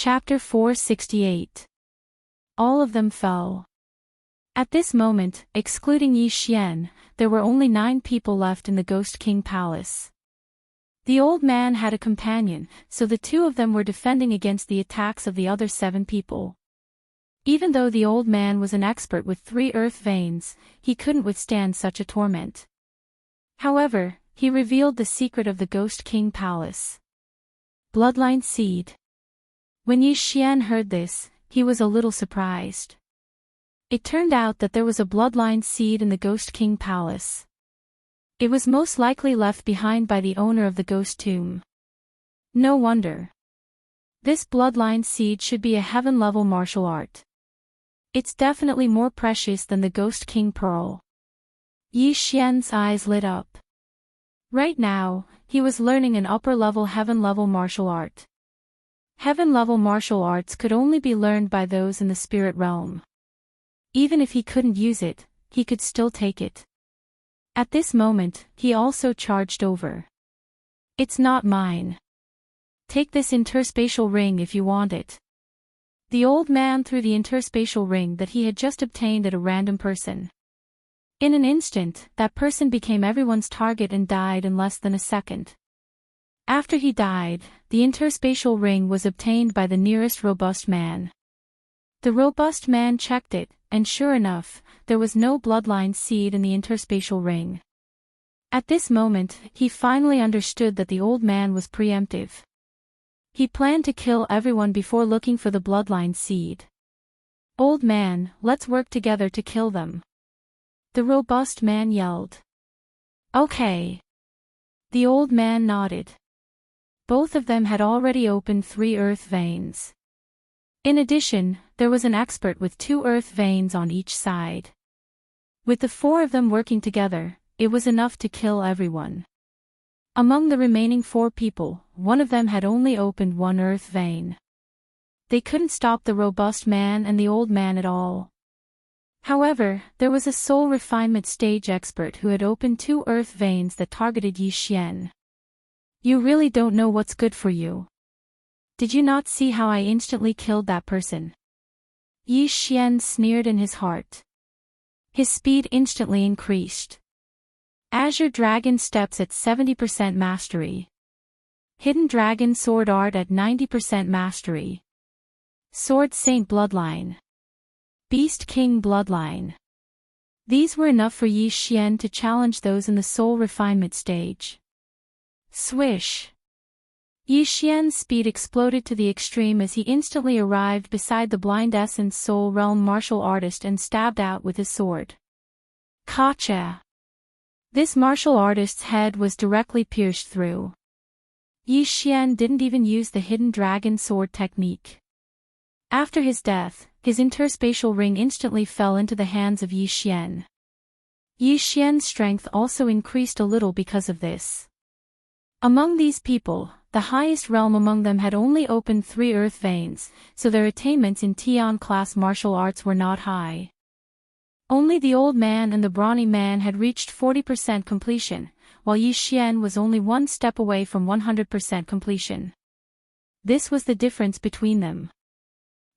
Chapter 468. All of them fell. At this moment, excluding Yi Xian, there were only 9 people left in the Ghost King Palace. The old man had a companion, so the 2 of them were defending against the attacks of the other 7 people. Even though the old man was an expert with 3 earth veins, he couldn't withstand such a torment. However, he revealed the secret of the Ghost King Palace. Bloodline Seed. When Yi Xian heard this, he was a little surprised. It turned out that there was a bloodline seed in the Ghost King Palace. It was most likely left behind by the owner of the Ghost Tomb. No wonder. This bloodline seed should be a heaven-level martial art. It's definitely more precious than the Ghost King Pearl. Yi Xian's eyes lit up. Right now, he was learning an upper-level heaven-level martial art. Heaven-level martial arts could only be learned by those in the spirit realm. Even if he couldn't use it, he could still take it. At this moment, he also charged over. It's not mine. Take this interspatial ring if you want it. The old man threw the interspatial ring that he had just obtained at a random person. In an instant, that person became everyone's target and died in less than a second. After he died, the interspatial ring was obtained by the nearest robust man. The robust man checked it, and sure enough, there was no bloodline seed in the interspatial ring. At this moment, he finally understood that the old man was preemptive. He planned to kill everyone before looking for the bloodline seed. Old man, let's work together to kill them. The robust man yelled. Okay. The old man nodded. Both of them had already opened 3 earth veins. In addition, there was an expert with 2 earth veins on each side. With the 4 of them working together, it was enough to kill everyone. Among the remaining 4 people, 1 of them had only opened 1 earth vein. They couldn't stop the robust man and the old man at all. However, there was a soul refinement stage expert who had opened 2 earth veins that targeted Yi Xian. You really don't know what's good for you. Did you not see how I instantly killed that person? Yi Xian sneered in his heart. His speed instantly increased. Azure Dragon steps at 70% mastery. Hidden Dragon sword art at 90% mastery. Sword Saint bloodline. Beast King bloodline. These were enough for Yi Xian to challenge those in the soul refinement stage. Swish. Yi Xian's speed exploded to the extreme as he instantly arrived beside the blind essence soul realm martial artist and stabbed out with his sword. Gotcha. This martial artist's head was directly pierced through. Yi Xian didn't even use the hidden dragon sword technique. After his death, his interspatial ring instantly fell into the hands of Yi Xian. Yi Xian's strength also increased a little because of this. Among these people, the highest realm among them had only opened 3 earth veins, so their attainments in Tian class martial arts were not high. Only the old man and the brawny man had reached 40% completion, while Yi Xian was only 1 step away from 100% completion. This was the difference between them.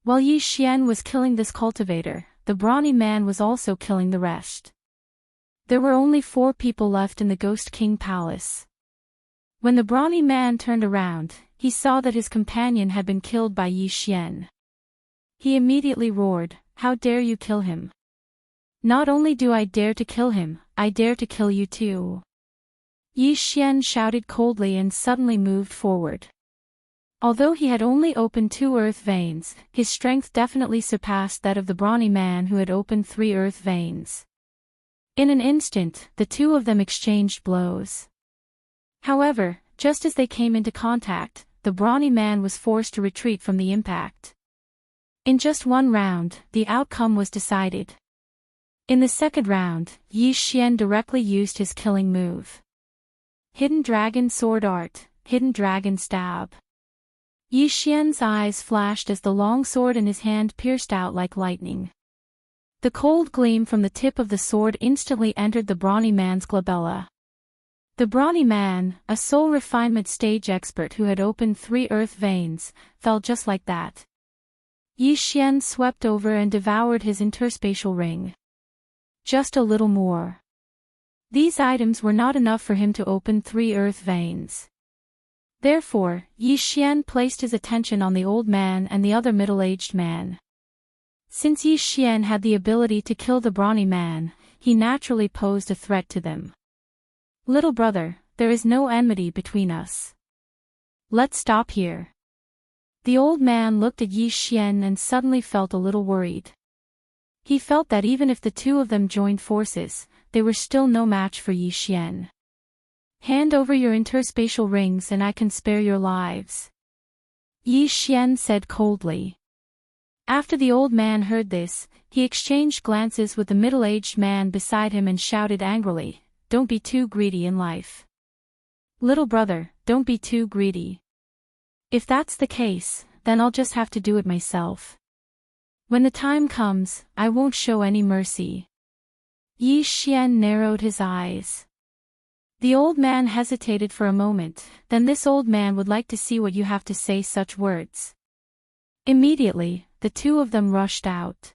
While Yi Xian was killing this cultivator, the brawny man was also killing the rest. There were only 4 people left in the Ghost King Palace. When the brawny man turned around, he saw that his companion had been killed by Yi Xian. He immediately roared, "How dare you kill him? Not only do I dare to kill him, I dare to kill you too." Yi Xian shouted coldly and suddenly moved forward. Although he had only opened 2 earth veins, his strength definitely surpassed that of the brawny man who had opened 3 earth veins. In an instant, the 2 of them exchanged blows. However, just as they came into contact, the brawny man was forced to retreat from the impact. In just 1 round, the outcome was decided. In the second round, Yi Xian directly used his killing move. Hidden Dragon sword art, Hidden Dragon stab. Yi Xian's eyes flashed as the long sword in his hand pierced out like lightning. The cold gleam from the tip of the sword instantly entered the brawny man's glabella. The brawny man, a soul refinement stage expert who had opened 3 earth veins, fell just like that. Yi Xian swept over and devoured his interspatial ring. Just a little more. These items were not enough for him to open 3 earth veins. Therefore, Yi Xian placed his attention on the old man and the other middle-aged man. Since Yi Xian had the ability to kill the brawny man, he naturally posed a threat to them. Little brother, there is no enmity between us. Let's stop here. The old man looked at Yi Xian and suddenly felt a little worried. He felt that even if the two of them joined forces, they were still no match for Yi Xian. Hand over your interspatial rings and I can spare your lives. Yi Xian said coldly. After the old man heard this, he exchanged glances with the middle-aged man beside him and shouted angrily, "Don't be too greedy in life. Little brother, don't be too greedy. If that's the case, then I'll just have to do it myself. When the time comes, I won't show any mercy." Yi Xian narrowed his eyes. The old man hesitated for a moment, then this old man would like to see what you have to say such words. Immediately, the two of them rushed out.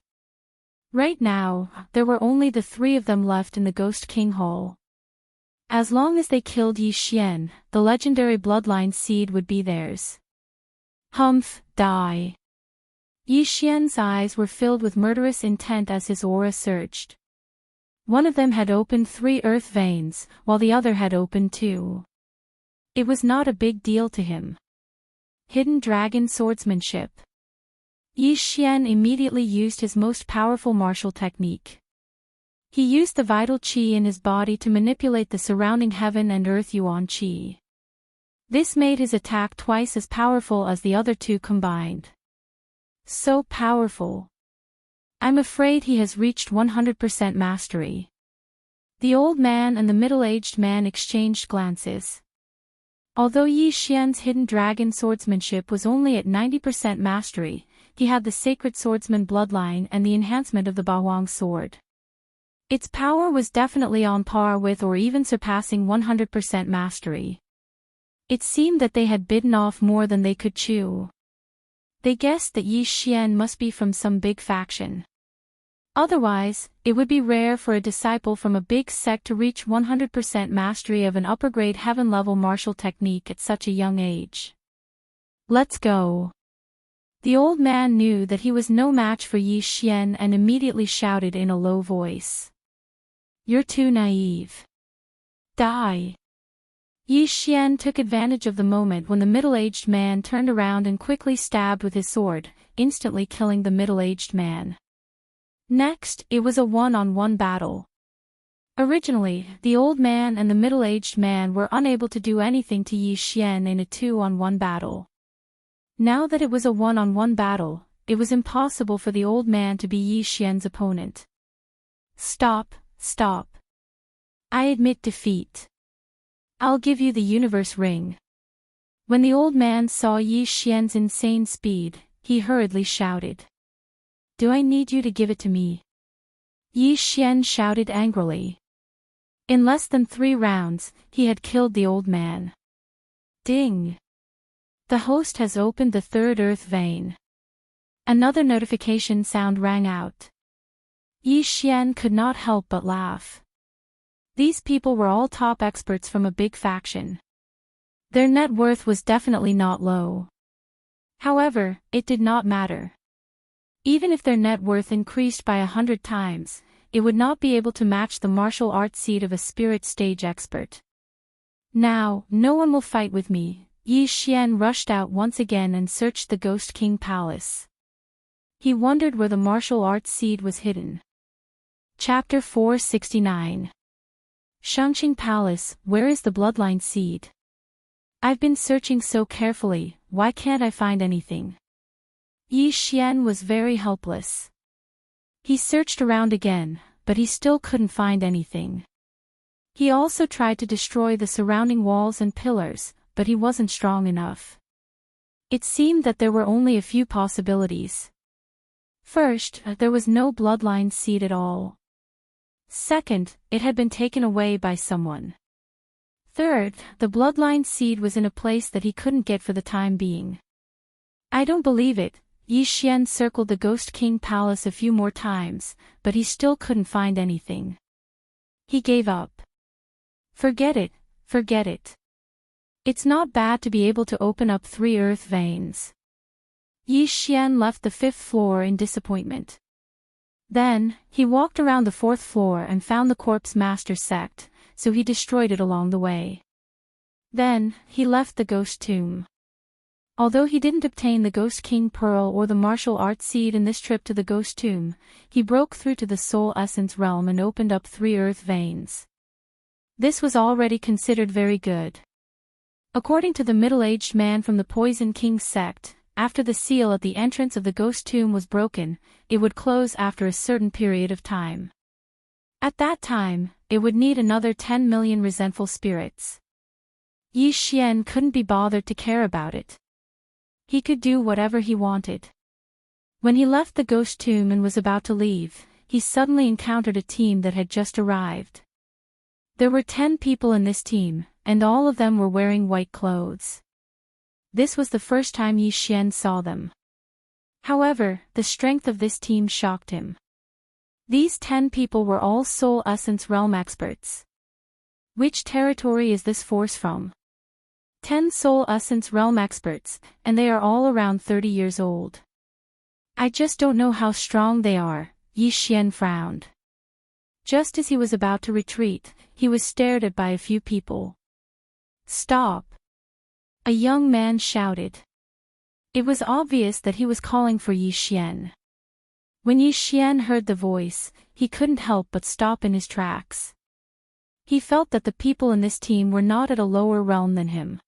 Right now, there were only the 3 of them left in the Ghost King Hall. As long as they killed Yi Xian, the legendary bloodline seed would be theirs. Humph, die. Yi Xian's eyes were filled with murderous intent as his aura surged. One of them had opened 3 earth veins, while the other had opened 2. It was not a big deal to him. Hidden dragon swordsmanship. Yi Xian immediately used his most powerful martial technique. He used the vital qi in his body to manipulate the surrounding heaven and earth yuan qi. This made his attack twice as powerful as the other 2 combined. So powerful. I'm afraid he has reached 100% mastery. The old man and the middle-aged man exchanged glances. Although Yi Xian's hidden dragon swordsmanship was only at 90% mastery, he had the sacred swordsman bloodline and the enhancement of the Bahuang sword. Its power was definitely on par with or even surpassing 100% mastery. It seemed that they had bitten off more than they could chew. They guessed that Yi Xian must be from some big faction. Otherwise, it would be rare for a disciple from a big sect to reach 100% mastery of an upper-grade heaven-level martial technique at such a young age. Let's go. The old man knew that he was no match for Yi Xian and immediately shouted in a low voice. You're too naive. Die. Yi Xian took advantage of the moment when the middle-aged man turned around and quickly stabbed with his sword, instantly killing the middle-aged man. Next, it was a one-on-one battle. Originally, the old man and the middle-aged man were unable to do anything to Yi Xian in a 2-on-1 battle. Now that it was a one-on-one battle, it was impossible for the old man to be Yi Xian's opponent. Stop, stop. I admit defeat. I'll give you the universe ring. When the old man saw Yi Xian's insane speed, he hurriedly shouted. Do I need you to give it to me? Yi Xian shouted angrily. In less than 3 rounds, he had killed the old man. Ding! The host has opened the 3rd earth vein. Another notification sound rang out. Yi Xian could not help but laugh. These people were all top experts from a big faction. Their net worth was definitely not low. However, it did not matter. Even if their net worth increased by 100 times, it would not be able to match the martial arts seed of a spirit stage expert. Now, no one will fight with me. Yi Xian rushed out once again and searched the Ghost King Palace. He wondered where the martial arts seed was hidden. Chapter 469. Shangqing Palace, where is the bloodline seed? I've been searching so carefully, why can't I find anything? Yi Xian was very helpless. He searched around again, but he still couldn't find anything. He also tried to destroy the surrounding walls and pillars, but he wasn't strong enough. It seemed that there were only a few possibilities. First, there was no bloodline seed at all. Second, it had been taken away by someone. Third, the bloodline seed was in a place that he couldn't get for the time being. I don't believe it. Yi Xian circled the Ghost King Palace a few more times, but he still couldn't find anything. He gave up. Forget it, forget it. It's not bad to be able to open up 3 earth veins. Yi Xian left the 5th floor in disappointment. Then, he walked around the 4th floor and found the Corpse Master sect, so he destroyed it along the way. Then, he left the Ghost Tomb. Although he didn't obtain the Ghost King Pearl or the martial art seed in this trip to the Ghost Tomb, he broke through to the Soul Essence realm and opened up 3 earth veins. This was already considered very good. According to the middle-aged man from the Poison King sect, after the seal at the entrance of the Ghost Tomb was broken, it would close after a certain period of time. At that time, it would need another 10 million resentful spirits. Yi Xian couldn't be bothered to care about it. He could do whatever he wanted. When he left the Ghost Tomb and was about to leave, he suddenly encountered a team that had just arrived. There were 10 people in this team, and all of them were wearing white clothes. This was the first time Yi Xian saw them. However, the strength of this team shocked him. These 10 people were all Soul Essence realm experts. Which territory is this force from? 10 Soul Essence realm experts, and they are all around 30 years old. I just don't know how strong they are, Yi Xian frowned. Just as he was about to retreat, he was stared at by a few people. Stop! A young man shouted. It was obvious that he was calling for Yi Xian. When Yi Xian heard the voice, he couldn't help but stop in his tracks. He felt that the people in this team were not at a lower realm than him.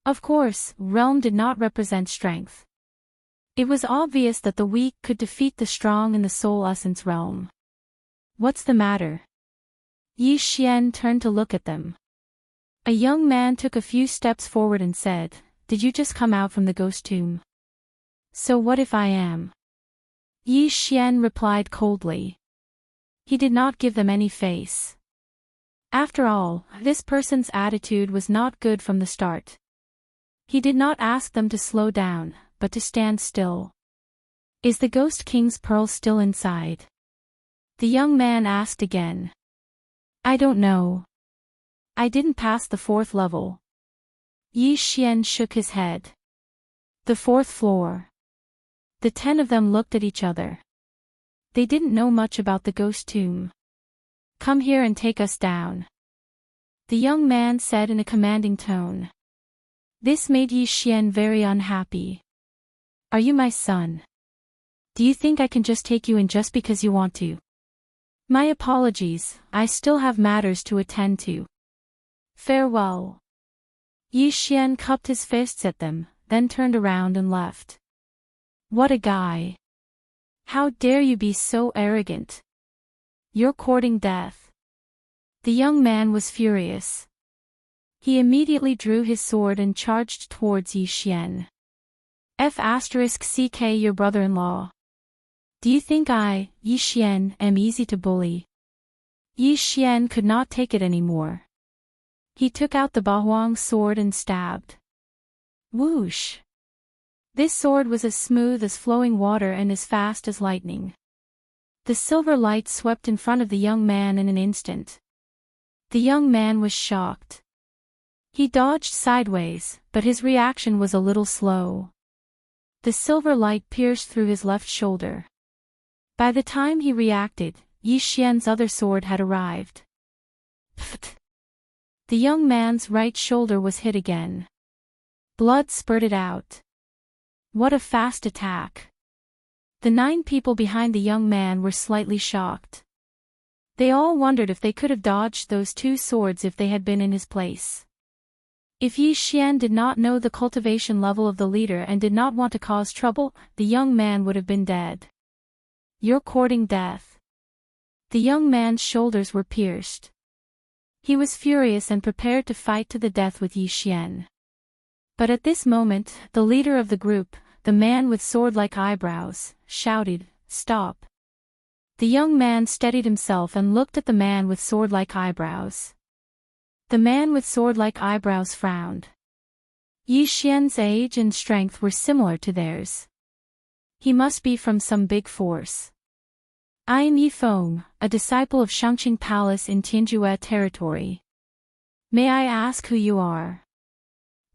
Of course, realm did not represent strength. It was obvious that the weak could defeat the strong in the Soul Essence realm. What's the matter? Yi Xian turned to look at them. A young man took a few steps forward and said, "Did you just come out from the Ghost Tomb?" "So what if I am?" Yi Xian replied coldly. He did not give them any face. After all, this person's attitude was not good from the start. He did not ask them to slow down, but to stand still. "Is the Ghost King's Pearl still inside?" The young man asked again. "I don't know. I didn't pass the 4th level." Yi Xian shook his head. The 4th floor. The 10 of them looked at each other. They didn't know much about the Ghost Tomb. "Come here and take us down," the young man said in a commanding tone. This made Yi Xian very unhappy. "Are you my son? Do you think I can just take you in just because you want to?" "My apologies, I still have matters to attend to. Farewell." Yi Xian cupped his fists at them, then turned around and left. What a guy. How dare you be so arrogant? You're courting death. The young man was furious. He immediately drew his sword and charged towards Yi Xian. *CK your brother-in-law. Do you think I, Yi Xian, am easy to bully? Yi Xian could not take it anymore. He took out the Bahuang sword and stabbed. Whoosh! This sword was as smooth as flowing water and as fast as lightning. The silver light swept in front of the young man in an instant. The young man was shocked. He dodged sideways, but his reaction was a little slow. The silver light pierced through his left shoulder. By the time he reacted, Yi Xian's other sword had arrived. Pfft! The young man's right shoulder was hit again. Blood spurted out. What a fast attack. The 9 people behind the young man were slightly shocked. They all wondered if they could have dodged those 2 swords if they had been in his place. If Yi Xian did not know the cultivation level of the leader and did not want to cause trouble, the young man would have been dead. You're courting death. The young man's shoulders were pierced. He was furious and prepared to fight to the death with Yi Xian. But at this moment, the leader of the group, the man with sword-like eyebrows, shouted, "Stop!" The young man steadied himself and looked at the man with sword-like eyebrows. The man with sword-like eyebrows frowned. Yi Xian's age and strength were similar to theirs. He must be from some big force. I am Yi Feng, a disciple of Shangqing Palace in Tianjue territory. May I ask who you are?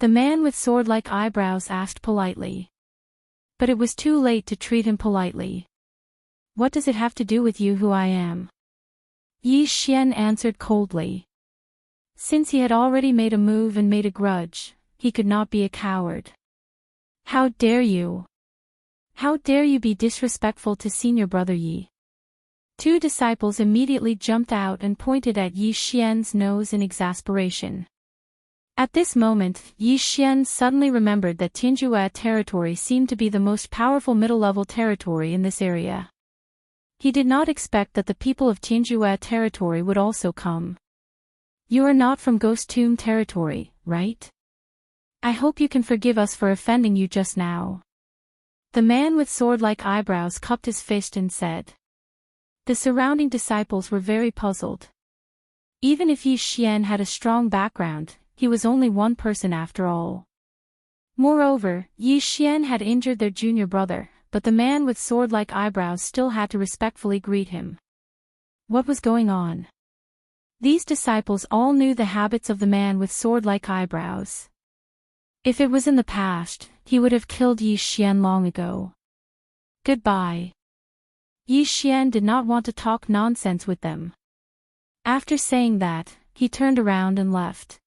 The man with sword-like eyebrows asked politely. But it was too late to treat him politely. What does it have to do with you who I am? Yi Xian answered coldly. Since he had already made a move and made a grudge, he could not be a coward. How dare you? How dare you be disrespectful to senior brother Yi? Two disciples immediately jumped out and pointed at Yi Xian's nose in exasperation. At this moment, Yi Xian suddenly remembered that Tianjue territory seemed to be the most powerful middle-level territory in this area. He did not expect that the people of Tianjue territory would also come. You are not from Ghost Tomb territory, right? I hope you can forgive us for offending you just now. The man with sword-like eyebrows cupped his fist and said. The surrounding disciples were very puzzled. Even if Yi Xian had a strong background, he was only one person after all. Moreover, Yi Xian had injured their junior brother, but the man with sword-like eyebrows still had to respectfully greet him. What was going on? These disciples all knew the habits of the man with sword-like eyebrows. If it was in the past, he would have killed Yi Xian long ago. Goodbye. Yi Xian did not want to talk nonsense with them. After saying that, he turned around and left.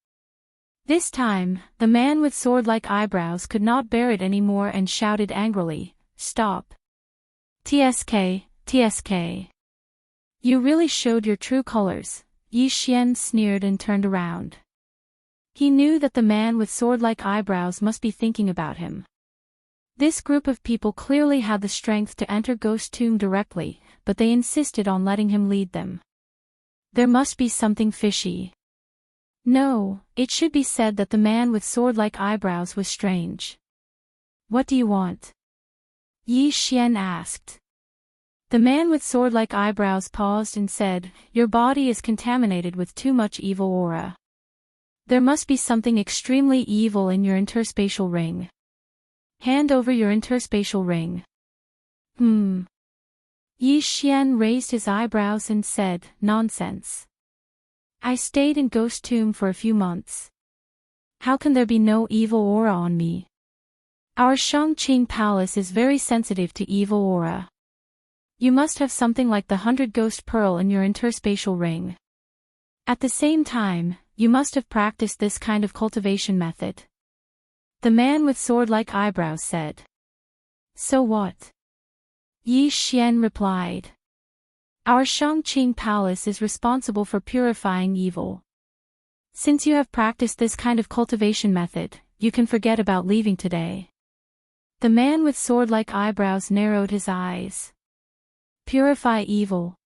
This time, the man with sword-like eyebrows could not bear it anymore and shouted angrily, Stop! TSK, TSK. You really showed your true colors, Yi Xian sneered and turned around. He knew that the man with sword-like eyebrows must be thinking about him. This group of people clearly had the strength to enter Ghost Tomb directly, but they insisted on letting him lead them. There must be something fishy. No, it should be said that the man with sword-like eyebrows was strange. What do you want? Yi Xian asked. The man with sword-like eyebrows paused and said, Your body is contaminated with too much evil aura. There must be something extremely evil in your interspatial ring. Hand over your interspatial ring. Yi Xian raised his eyebrows and said, Nonsense. I stayed in Ghost Tomb for a few months. How can there be no evil aura on me? Our Shangqing Palace is very sensitive to evil aura. You must have something like the 100 Ghost Pearl in your interspatial ring. At the same time, you must have practiced this kind of cultivation method. The man with sword-like eyebrows said. So what? Yi Xian replied. Our Shangqing Palace is responsible for purifying evil. Since you have practiced this kind of cultivation method, you can forget about leaving today. The man with sword-like eyebrows narrowed his eyes. Purify evil.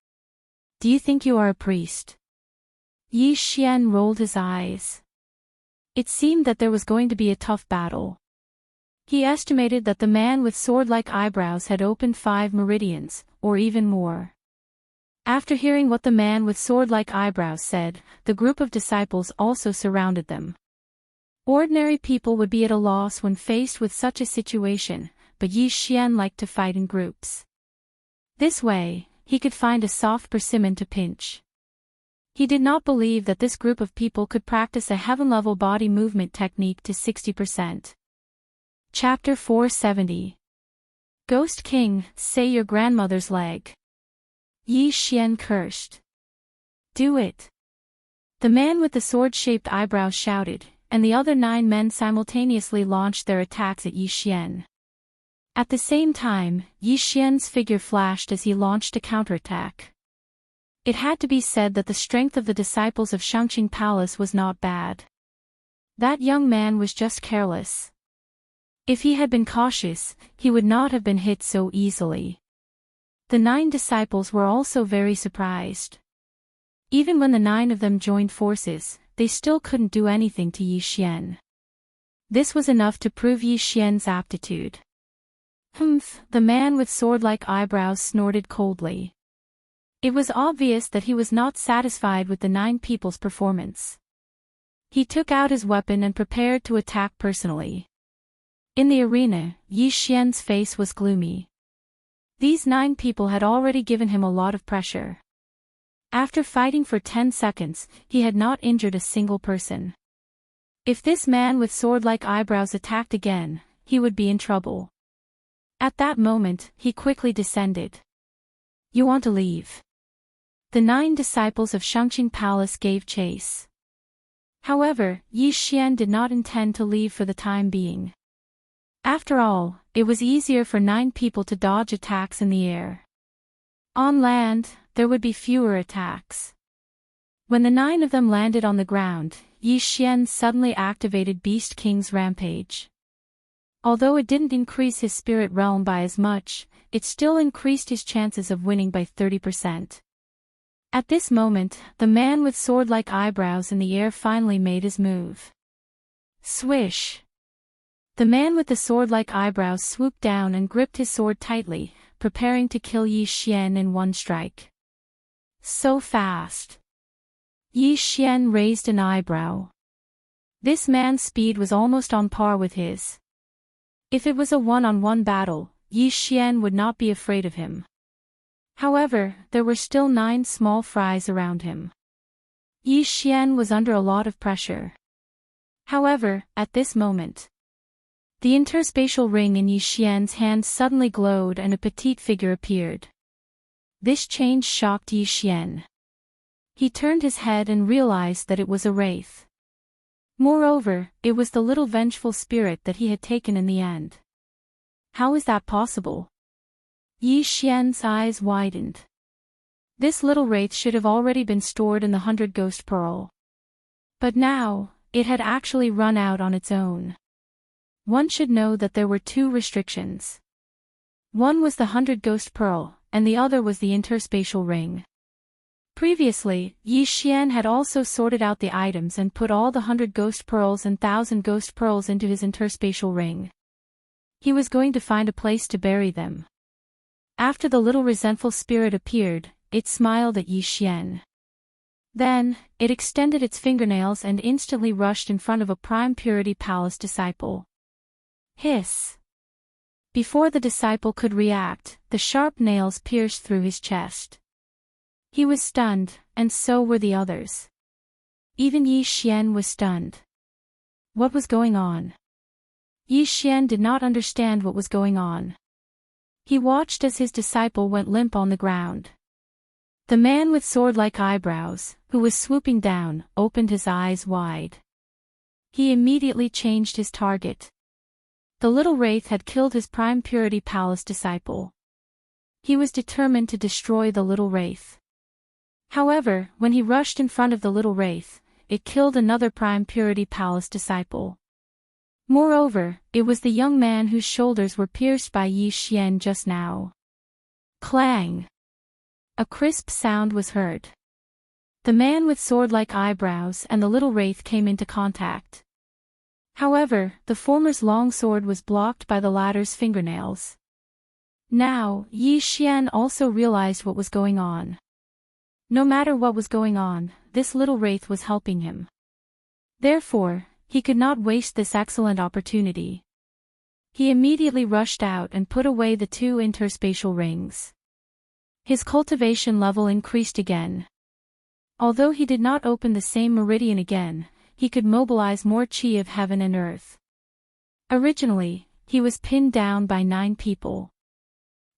Do you think you are a priest? Yi Xian rolled his eyes. It seemed that there was going to be a tough battle. He estimated that the man with sword-like eyebrows had opened 5 meridians, or even more. After hearing what the man with sword-like eyebrows said, the group of disciples also surrounded them. Ordinary people would be at a loss when faced with such a situation, but Yi Xian liked to fight in groups. This way, he could find a soft persimmon to pinch. He did not believe that this group of people could practice a heaven-level body movement technique to 60%. Chapter 470. Ghost King, say your grandmother's leg. Yi Xian cursed. Do it. The man with the sword-shaped eyebrows shouted, and the other 9 men simultaneously launched their attacks at Yi Xian. At the same time, Yi Xian's figure flashed as he launched a counterattack. It had to be said that the strength of the disciples of Shangqing Palace was not bad. That young man was just careless. If he had been cautious, he would not have been hit so easily. The 9 disciples were also very surprised. Even when the 9 of them joined forces, they still couldn't do anything to Yi Xian. This was enough to prove Yi Xian's aptitude. Humph, the man with sword-like eyebrows snorted coldly. It was obvious that he was not satisfied with the 9 people's performance. He took out his weapon and prepared to attack personally. In the arena, Yi Xian's face was gloomy. These 9 people had already given him a lot of pressure. After fighting for 10 seconds, he had not injured a single person. If this man with sword-like eyebrows attacked again, he would be in trouble. At that moment, he quickly descended. "You want to leave?" The 9 disciples of Shangqing Palace gave chase. However, Yi Xian did not intend to leave for the time being. After all, it was easier for 9 people to dodge attacks in the air. On land, there would be fewer attacks. When the 9 of them landed on the ground, Yi Xian suddenly activated Beast King's Rampage. Although it didn't increase his spirit realm by as much, it still increased his chances of winning by 30%. At this moment, the man with sword-like eyebrows in the air finally made his move. Swish! The man with the sword-like eyebrows swooped down and gripped his sword tightly, preparing to kill Yi Xian in one strike. So fast! Yi Xian raised an eyebrow. This man's speed was almost on par with his. If it was a one-on-one battle, Yi Xian would not be afraid of him. However, there were still 9 small fries around him. Yi Xian was under a lot of pressure. However, at this moment, the interspatial ring in Yi Xian's hand suddenly glowed and a petite figure appeared. This change shocked Yi Xian. He turned his head and realized that it was a wraith. Moreover, it was the little vengeful spirit that he had taken in the end. How is that possible? Yi Xian's eyes widened. This little wraith should have already been stored in the 100 Ghost Pearl. But now, it had actually run out on its own. One should know that there were 2 restrictions. One was the 100 Ghost Pearl, and the other was the interspatial ring. Previously, Yi Xian had also sorted out the items and put all the 100 Ghost Pearls and 1000 Ghost Pearls into his interspatial ring. He was going to find a place to bury them. After the little resentful spirit appeared, it smiled at Yi Xian. Then, it extended its fingernails and instantly rushed in front of a Prime Purity Palace disciple. Hiss! Before the disciple could react, the sharp nails pierced through his chest. He was stunned, and so were the others. Even Yi Xian was stunned. What was going on? Yi Xian did not understand what was going on. He watched as his disciple went limp on the ground. The man with sword-like eyebrows, who was swooping down, opened his eyes wide. He immediately changed his target. The little wraith had killed his Prime Purity Palace disciple. He was determined to destroy the little wraith. However, when he rushed in front of the little wraith, it killed another Prime Purity Palace disciple. Moreover, it was the young man whose shoulders were pierced by Yi Xian just now. Clang! A crisp sound was heard. The man with sword-like eyebrows and the little wraith came into contact. However, the former's long sword was blocked by the latter's fingernails. Now, Yi Xian also realized what was going on. No matter what was going on, this little wraith was helping him. Therefore, he could not waste this excellent opportunity. He immediately rushed out and put away the 2 interspatial rings. His cultivation level increased again. Although he did not open the same meridian again, he could mobilize more chi of heaven and earth. Originally, he was pinned down by 9 people.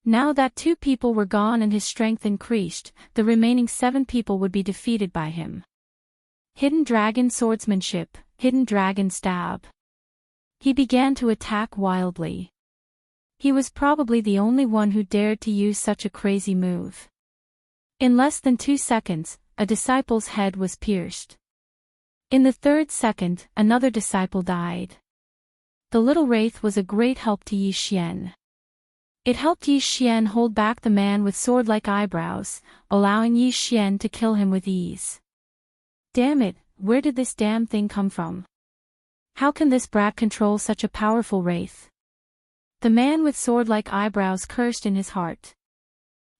Now that 2 people were gone and his strength increased, the remaining 7 people would be defeated by him. Hidden Dragon Swordsmanship, Hidden Dragon Stab. He began to attack wildly. He was probably the only one who dared to use such a crazy move. In less than 2 seconds, a disciple's head was pierced. In the 3rd second, another disciple died. The little wraith was a great help to Yi Xian. It helped Yi Xian hold back the man with sword-like eyebrows, allowing Yi Xian to kill him with ease. Damn it, where did this damn thing come from? How can this brat control such a powerful wraith? The man with sword-like eyebrows cursed in his heart.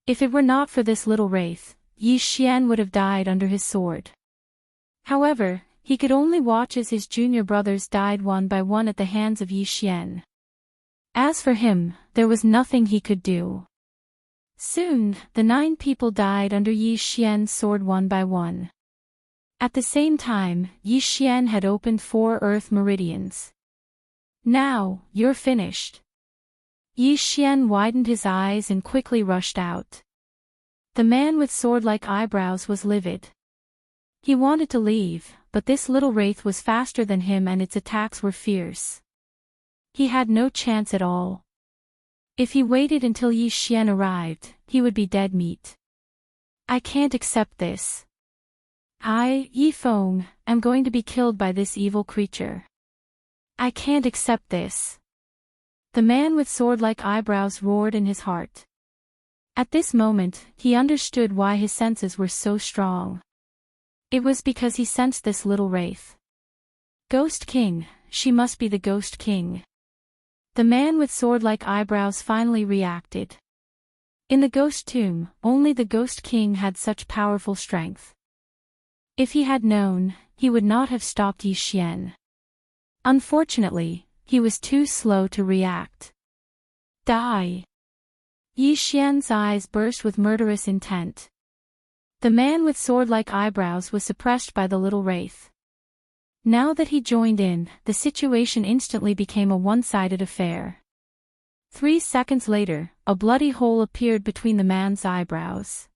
If it were not for this little wraith, Yi Xian would have died under his sword. However, he could only watch as his junior brothers died one by one at the hands of Yi Xian. As for him, there was nothing he could do. Soon, the 9 people died under Yi Xian's sword one by one. At the same time, Yi Xian had opened 4 earth meridians. Now, you're finished. Yi Xian widened his eyes and quickly rushed out. The man with sword-like eyebrows was livid. He wanted to leave, but this little wraith was faster than him and its attacks were fierce. He had no chance at all. If he waited until Yi Xian arrived, he would be dead meat. I can't accept this. I, Yi Feng, am going to be killed by this evil creature. I can't accept this. The man with sword-like eyebrows roared in his heart. At this moment, he understood why his senses were so strong. It was because he sensed this little wraith. Ghost King, she must be the Ghost King. The man with sword-like eyebrows finally reacted. In the ghost tomb, only the Ghost King had such powerful strength. If he had known, he would not have stopped Yi Xian. Unfortunately, he was too slow to react. Die! Yi Xian's eyes burst with murderous intent. The man with sword-like eyebrows was suppressed by the little wraith. Now that he joined in, the situation instantly became a one-sided affair. 3 seconds later, a bloody hole appeared between the man's eyebrows.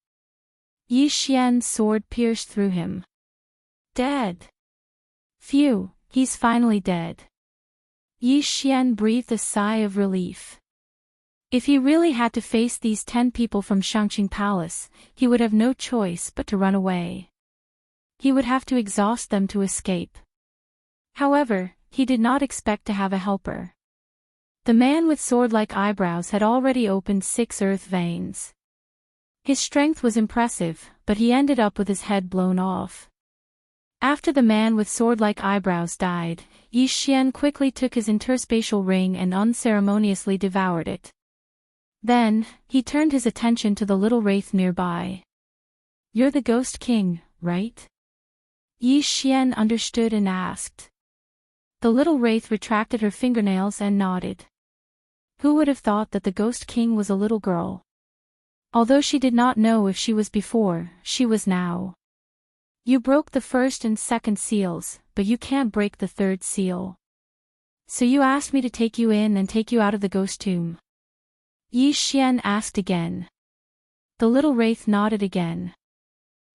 Yi Xian's sword pierced through him. Dead. Phew, he's finally dead. Yi Xian breathed a sigh of relief. If he really had to face these 10 people from Shangqing Palace, he would have no choice but to run away. He would have to exhaust them to escape. However, he did not expect to have a helper. The man with sword-like eyebrows had already opened 6 earth veins. His strength was impressive, but he ended up with his head blown off. After the man with sword-like eyebrows died, Yi Xian quickly took his interspatial ring and unceremoniously devoured it. Then, he turned his attention to the little wraith nearby. You're the Ghost King, right? Yi Xian understood and asked. The little wraith retracted her fingernails and nodded. Who would have thought that the Ghost King was a little girl? Although she did not know if she was before, she was now. You broke the 1st and 2nd seals, but you can't break the 3rd seal. So you asked me to take you in and take you out of the ghost tomb? Yi Xian asked again. The little wraith nodded again.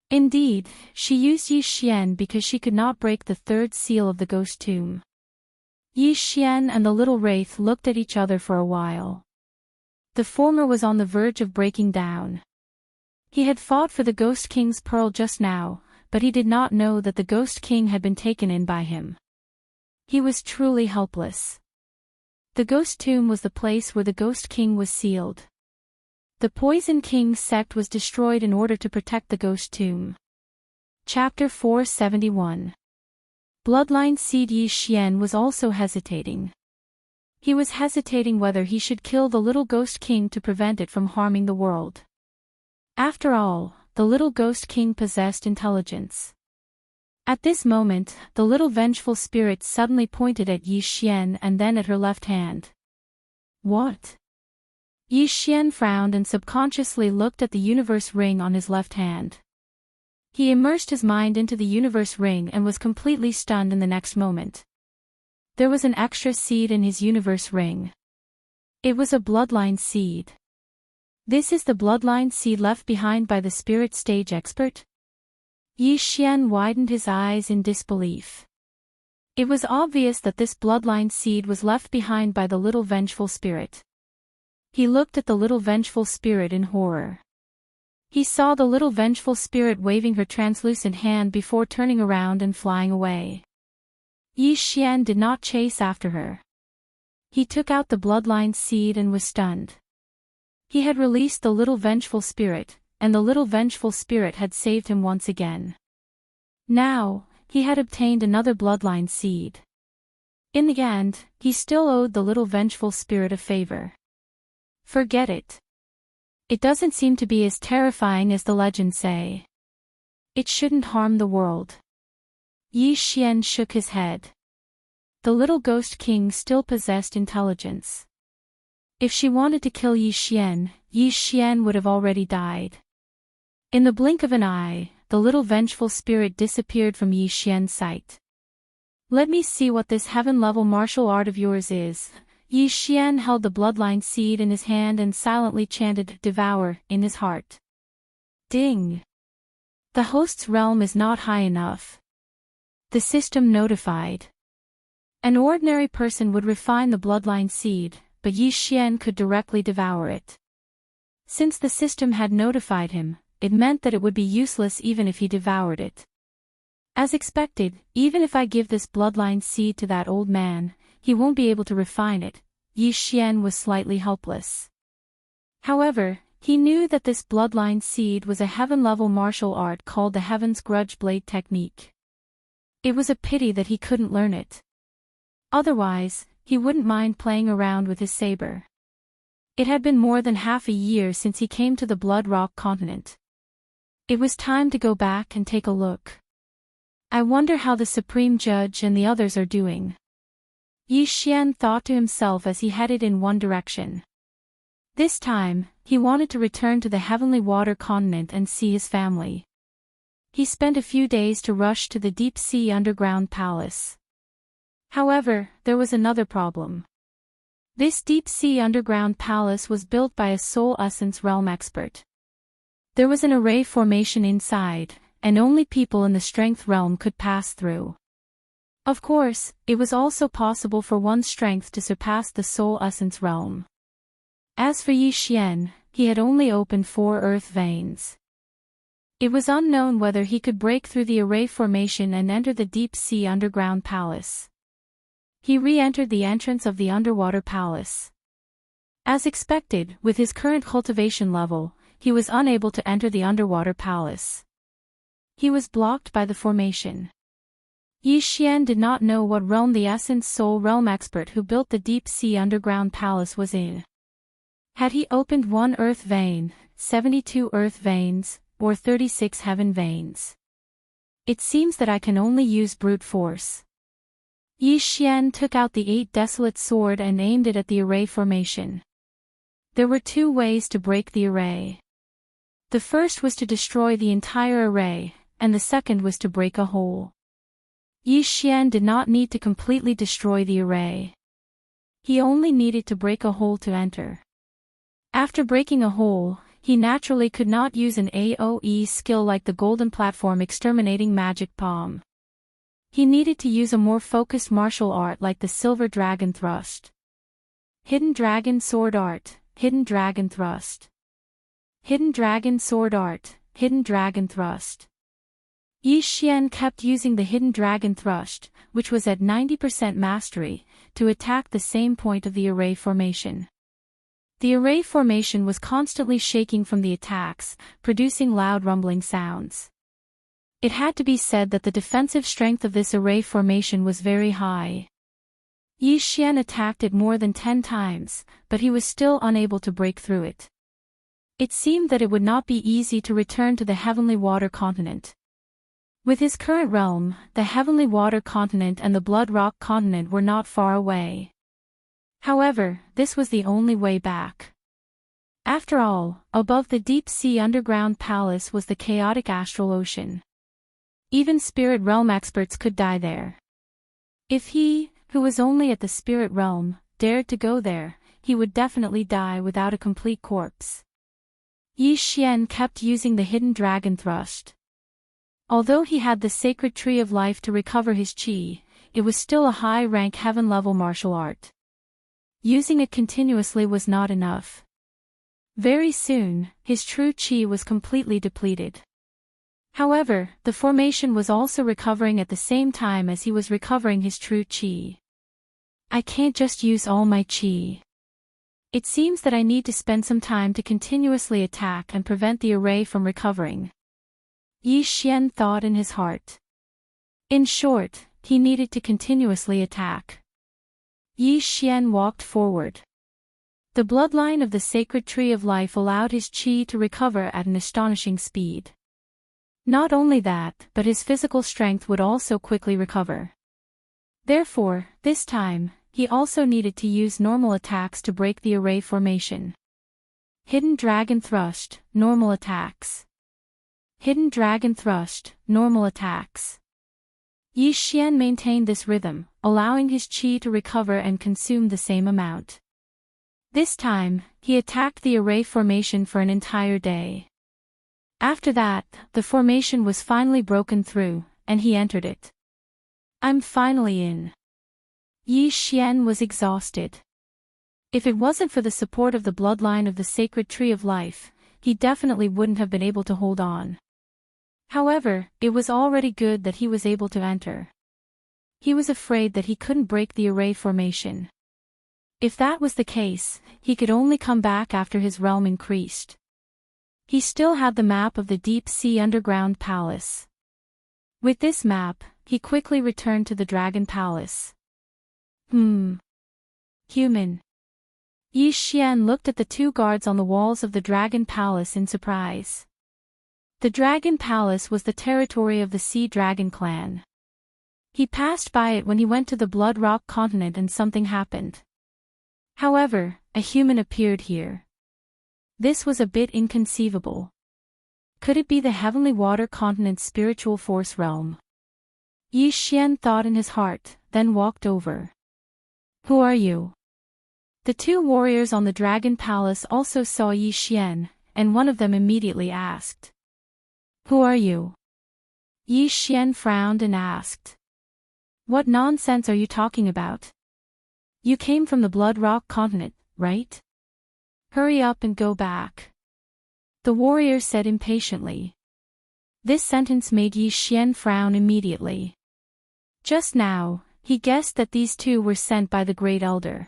Indeed, she used Yi Xian because she could not break the 3rd seal of the ghost tomb. Yi Xian and the little wraith looked at each other for a while. The former was on the verge of breaking down. He had fought for the Ghost King's pearl just now, but he did not know that the Ghost King had been taken in by him. He was truly helpless. The Ghost Tomb was the place where the Ghost King was sealed. The Poison King's sect was destroyed in order to protect the Ghost Tomb. Chapter 471. Bloodline Seed. Yi Xian was also hesitating. He was hesitating whether he should kill the little Ghost King to prevent it from harming the world. After all, the little Ghost King possessed intelligence. At this moment, the little vengeful spirit suddenly pointed at Yi Xian and then at her left hand. What? Yi Xian frowned and subconsciously looked at the universe ring on his left hand. He immersed his mind into the universe ring and was completely stunned in the next moment. There was an extra seed in his universe ring. It was a bloodline seed. This is the bloodline seed left behind by the spirit stage expert? Yi Xian widened his eyes in disbelief. It was obvious that this bloodline seed was left behind by the little vengeful spirit. He looked at the little vengeful spirit in horror. He saw the little vengeful spirit waving her translucent hand before turning around and flying away. Yi Xian did not chase after her. He took out the bloodline seed and was stunned. He had released the little vengeful spirit, and the little vengeful spirit had saved him once again. Now, he had obtained another bloodline seed. In the end, he still owed the little vengeful spirit a favor. Forget it. It doesn't seem to be as terrifying as the legends say. It shouldn't harm the world. Yi Xian shook his head. The little ghost king still possessed intelligence. If she wanted to kill Yi Xian would have already died. In the blink of an eye, the little vengeful spirit disappeared from Yi Xian's sight. Let me see what this heaven-level martial art of yours is. Yi Xian held the bloodline seed in his hand and silently chanted "Devour" in his heart. Ding! The host's realm is not high enough. The system notified. An ordinary person would refine the bloodline seed, but Yi Xian could directly devour it. Since the system had notified him, it meant that it would be useless even if he devoured it. As expected, even if I give this bloodline seed to that old man, he won't be able to refine it. Yi Xian was slightly helpless. However, he knew that this bloodline seed was a heaven-level martial art called the Heaven's Grudge Blade Technique. It was a pity that he couldn't learn it. Otherwise, he wouldn't mind playing around with his saber. It had been more than half a year since he came to the Blood Rock continent. It was time to go back and take a look. I wonder how the Supreme Judge and the others are doing. Yi Xian thought to himself as he headed in one direction. This time, he wanted to return to the Heavenly Water continent and see his family. He spent a few days to rush to the deep sea underground palace. However, there was another problem. This deep-sea underground palace was built by a soul essence realm expert. There was an array formation inside, and only people in the strength realm could pass through. Of course, it was also possible for one's strength to surpass the soul essence realm. As for Yi Xian, he had only opened 4 earth veins. It was unknown whether he could break through the array formation and enter the deep-sea underground palace. He re-entered the entrance of the underwater palace. As expected, with his current cultivation level, he was unable to enter the underwater palace. He was blocked by the formation. Yi Xian did not know what realm the Essence Soul realm expert who built the deep-sea underground palace was in. Had he opened 1 earth vein, 72 earth veins, or 36 heaven veins? It seems that I can only use brute force. Yi Xian took out the 8 desolate sword and aimed it at the array formation. There were 2 ways to break the array. The first was to destroy the entire array, and the second was to break a hole. Yi Xian did not need to completely destroy the array. He only needed to break a hole to enter. After breaking a hole, he naturally could not use an AoE skill like the Golden Platform Exterminating Magic Palm. He needed to use a more focused martial art like the Silver Dragon Thrust. Hidden Dragon Sword Art, Hidden Dragon Thrust. Hidden Dragon Sword Art, Hidden Dragon Thrust. Yi Xian kept using the Hidden Dragon Thrust, which was at 90% mastery, to attack the same point of the array formation. The array formation was constantly shaking from the attacks, producing loud rumbling sounds. It had to be said that the defensive strength of this array formation was very high. Yi Xian attacked it more than 10 times, but he was still unable to break through it. It seemed that it would not be easy to return to the Heavenly Water continent. With his current realm, the Heavenly Water continent and the Blood Rock continent were not far away. However, this was the only way back. After all, above the deep-sea underground palace was the chaotic astral ocean. Even spirit realm experts could die there. If he, who was only at the spirit realm, dared to go there, he would definitely die without a complete corpse. Yi Xian kept using the Hidden Dragon Thrust. Although he had the Sacred Tree of Life to recover his chi, it was still a high-rank heaven-level martial art. Using it continuously was not enough. Very soon, his true chi was completely depleted. However, the formation was also recovering at the same time as he was recovering his true chi. I can't just use all my chi. It seems that I need to spend some time to continuously attack and prevent the array from recovering. Yi Xian thought in his heart. In short, he needed to continuously attack. Yi Xian walked forward. The bloodline of the Sacred Tree of Life allowed his chi to recover at an astonishing speed. Not only that, but his physical strength would also quickly recover. Therefore, this time, he also needed to use normal attacks to break the array formation. Hidden Dragon Thrust, normal attacks. Hidden Dragon Thrust, normal attacks. Yi Xian maintained this rhythm, allowing his qi to recover and consume the same amount. This time, he attacked the array formation for an entire day. After that, the formation was finally broken through, and he entered it. I'm finally in. Yi Xian was exhausted. If it wasn't for the support of the bloodline of the sacred tree of life, he definitely wouldn't have been able to hold on. However, it was already good that he was able to enter. He was afraid that he couldn't break the array formation. If that was the case, he could only come back after his realm increased. He still had the map of the deep-sea underground palace. With this map, he quickly returned to the dragon palace. Human. Yi Xian looked at the two guards on the walls of the dragon palace in surprise. The dragon palace was the territory of the Sea Dragon clan. He passed by it when he went to the Blood Rock continent and something happened. However, a human appeared here. This was a bit inconceivable. Could it be the Heavenly Water Continent's spiritual force realm? Yi Xian thought in his heart, then walked over. Who are you? The two warriors on the Dragon Palace also saw Yi Xian, and one of them immediately asked. Who are you? Yi Xian frowned and asked. What nonsense are you talking about? You came from the Blood Rock Continent, right? Hurry up and go back. The warrior said impatiently. This sentence made Yi Xian frown immediately. Just now, he guessed that these two were sent by the Great Elder.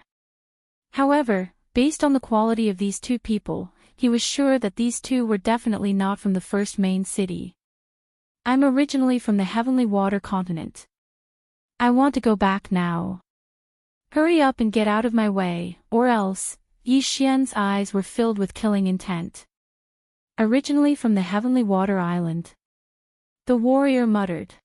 However, based on the quality of these two people, he was sure that these two were definitely not from the first main city. I'm originally from the Heavenly Water Continent. I want to go back now. Hurry up and get out of my way, or else. Yi Xian's eyes were filled with killing intent. Originally from the Heavenly Water Island. The warrior muttered.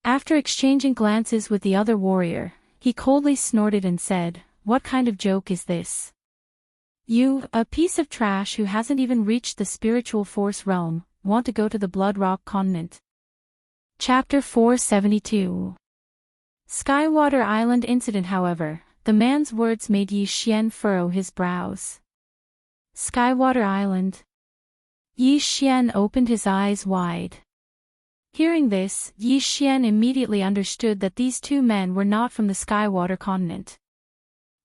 After exchanging glances with the other warrior, he coldly snorted and said, What kind of joke is this? You, a piece of trash who hasn't even reached the spiritual force realm, want to go to the Blood Rock Continent. Chapter 472. Skywater Island Incident. However, the man's words made Yi Xian furrow his brows. Skywater Island. Yi Xian opened his eyes wide. Hearing this, Yi Xian immediately understood that these two men were not from the Skywater continent.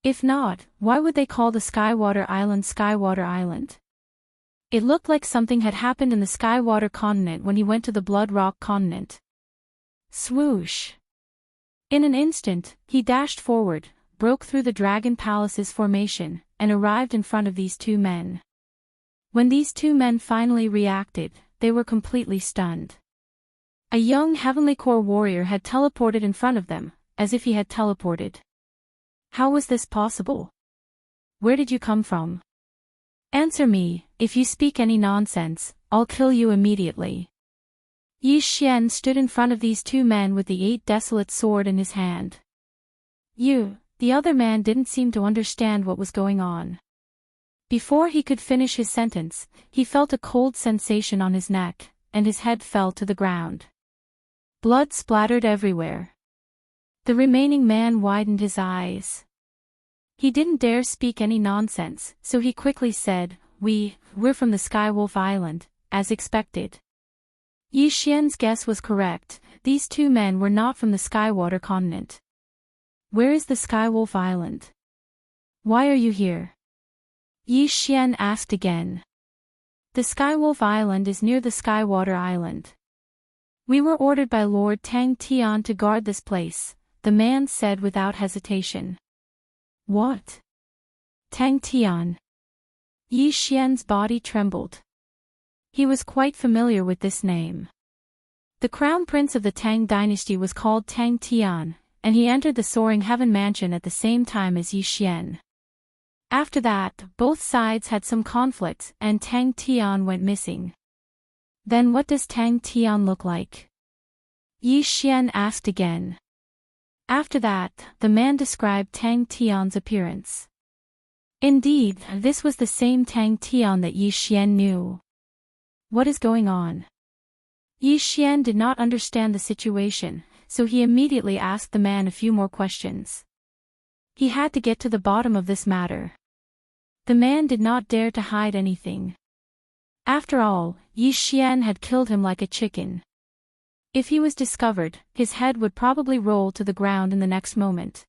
If not, why would they call the Skywater Island Skywater Island? It looked like something had happened in the Skywater continent when he went to the Blood Rock continent. Swoosh! In an instant, he dashed forward, broke through the Dragon Palace's formation, and arrived in front of these two men. When these two men finally reacted, they were completely stunned. A young Heavenly Core warrior had teleported in front of them, as if he had teleported. How was this possible? Where did you come from? Answer me. If you speak any nonsense, I'll kill you immediately. Yi Xian stood in front of these two men with the 8 desolate sword in his hand. The other man didn't seem to understand what was going on. Before he could finish his sentence, he felt a cold sensation on his neck, and his head fell to the ground. Blood splattered everywhere. The remaining man widened his eyes. He didn't dare speak any nonsense, so he quickly said, We're from the Skywolf Island, as expected. Yi Xian's guess was correct, these two men were not from the Skywater continent. Where is the Skywolf Island? Why are you here? Yi Xian asked again. The Skywolf Island is near the Skywater Island. We were ordered by Lord Tang Tian to guard this place, the man said without hesitation. What? Tang Tian. Yi Xian's body trembled. He was quite familiar with this name. The crown prince of the Tang dynasty was called Tang Tian, and he entered the Soaring Heaven mansion at the same time as Yi Xian. After that, both sides had some conflicts and Tang Tian went missing. Then what does Tang Tian look like? Yi Xian asked again. After that, the man described Tang Tian's appearance. Indeed, this was the same Tang Tian that Yi Xian knew. What is going on? Yi Xian did not understand the situation, so he immediately asked the man a few more questions. He had to get to the bottom of this matter. The man did not dare to hide anything. After all, Yi Xian had killed him like a chicken. If he was discovered, his head would probably roll to the ground in the next moment.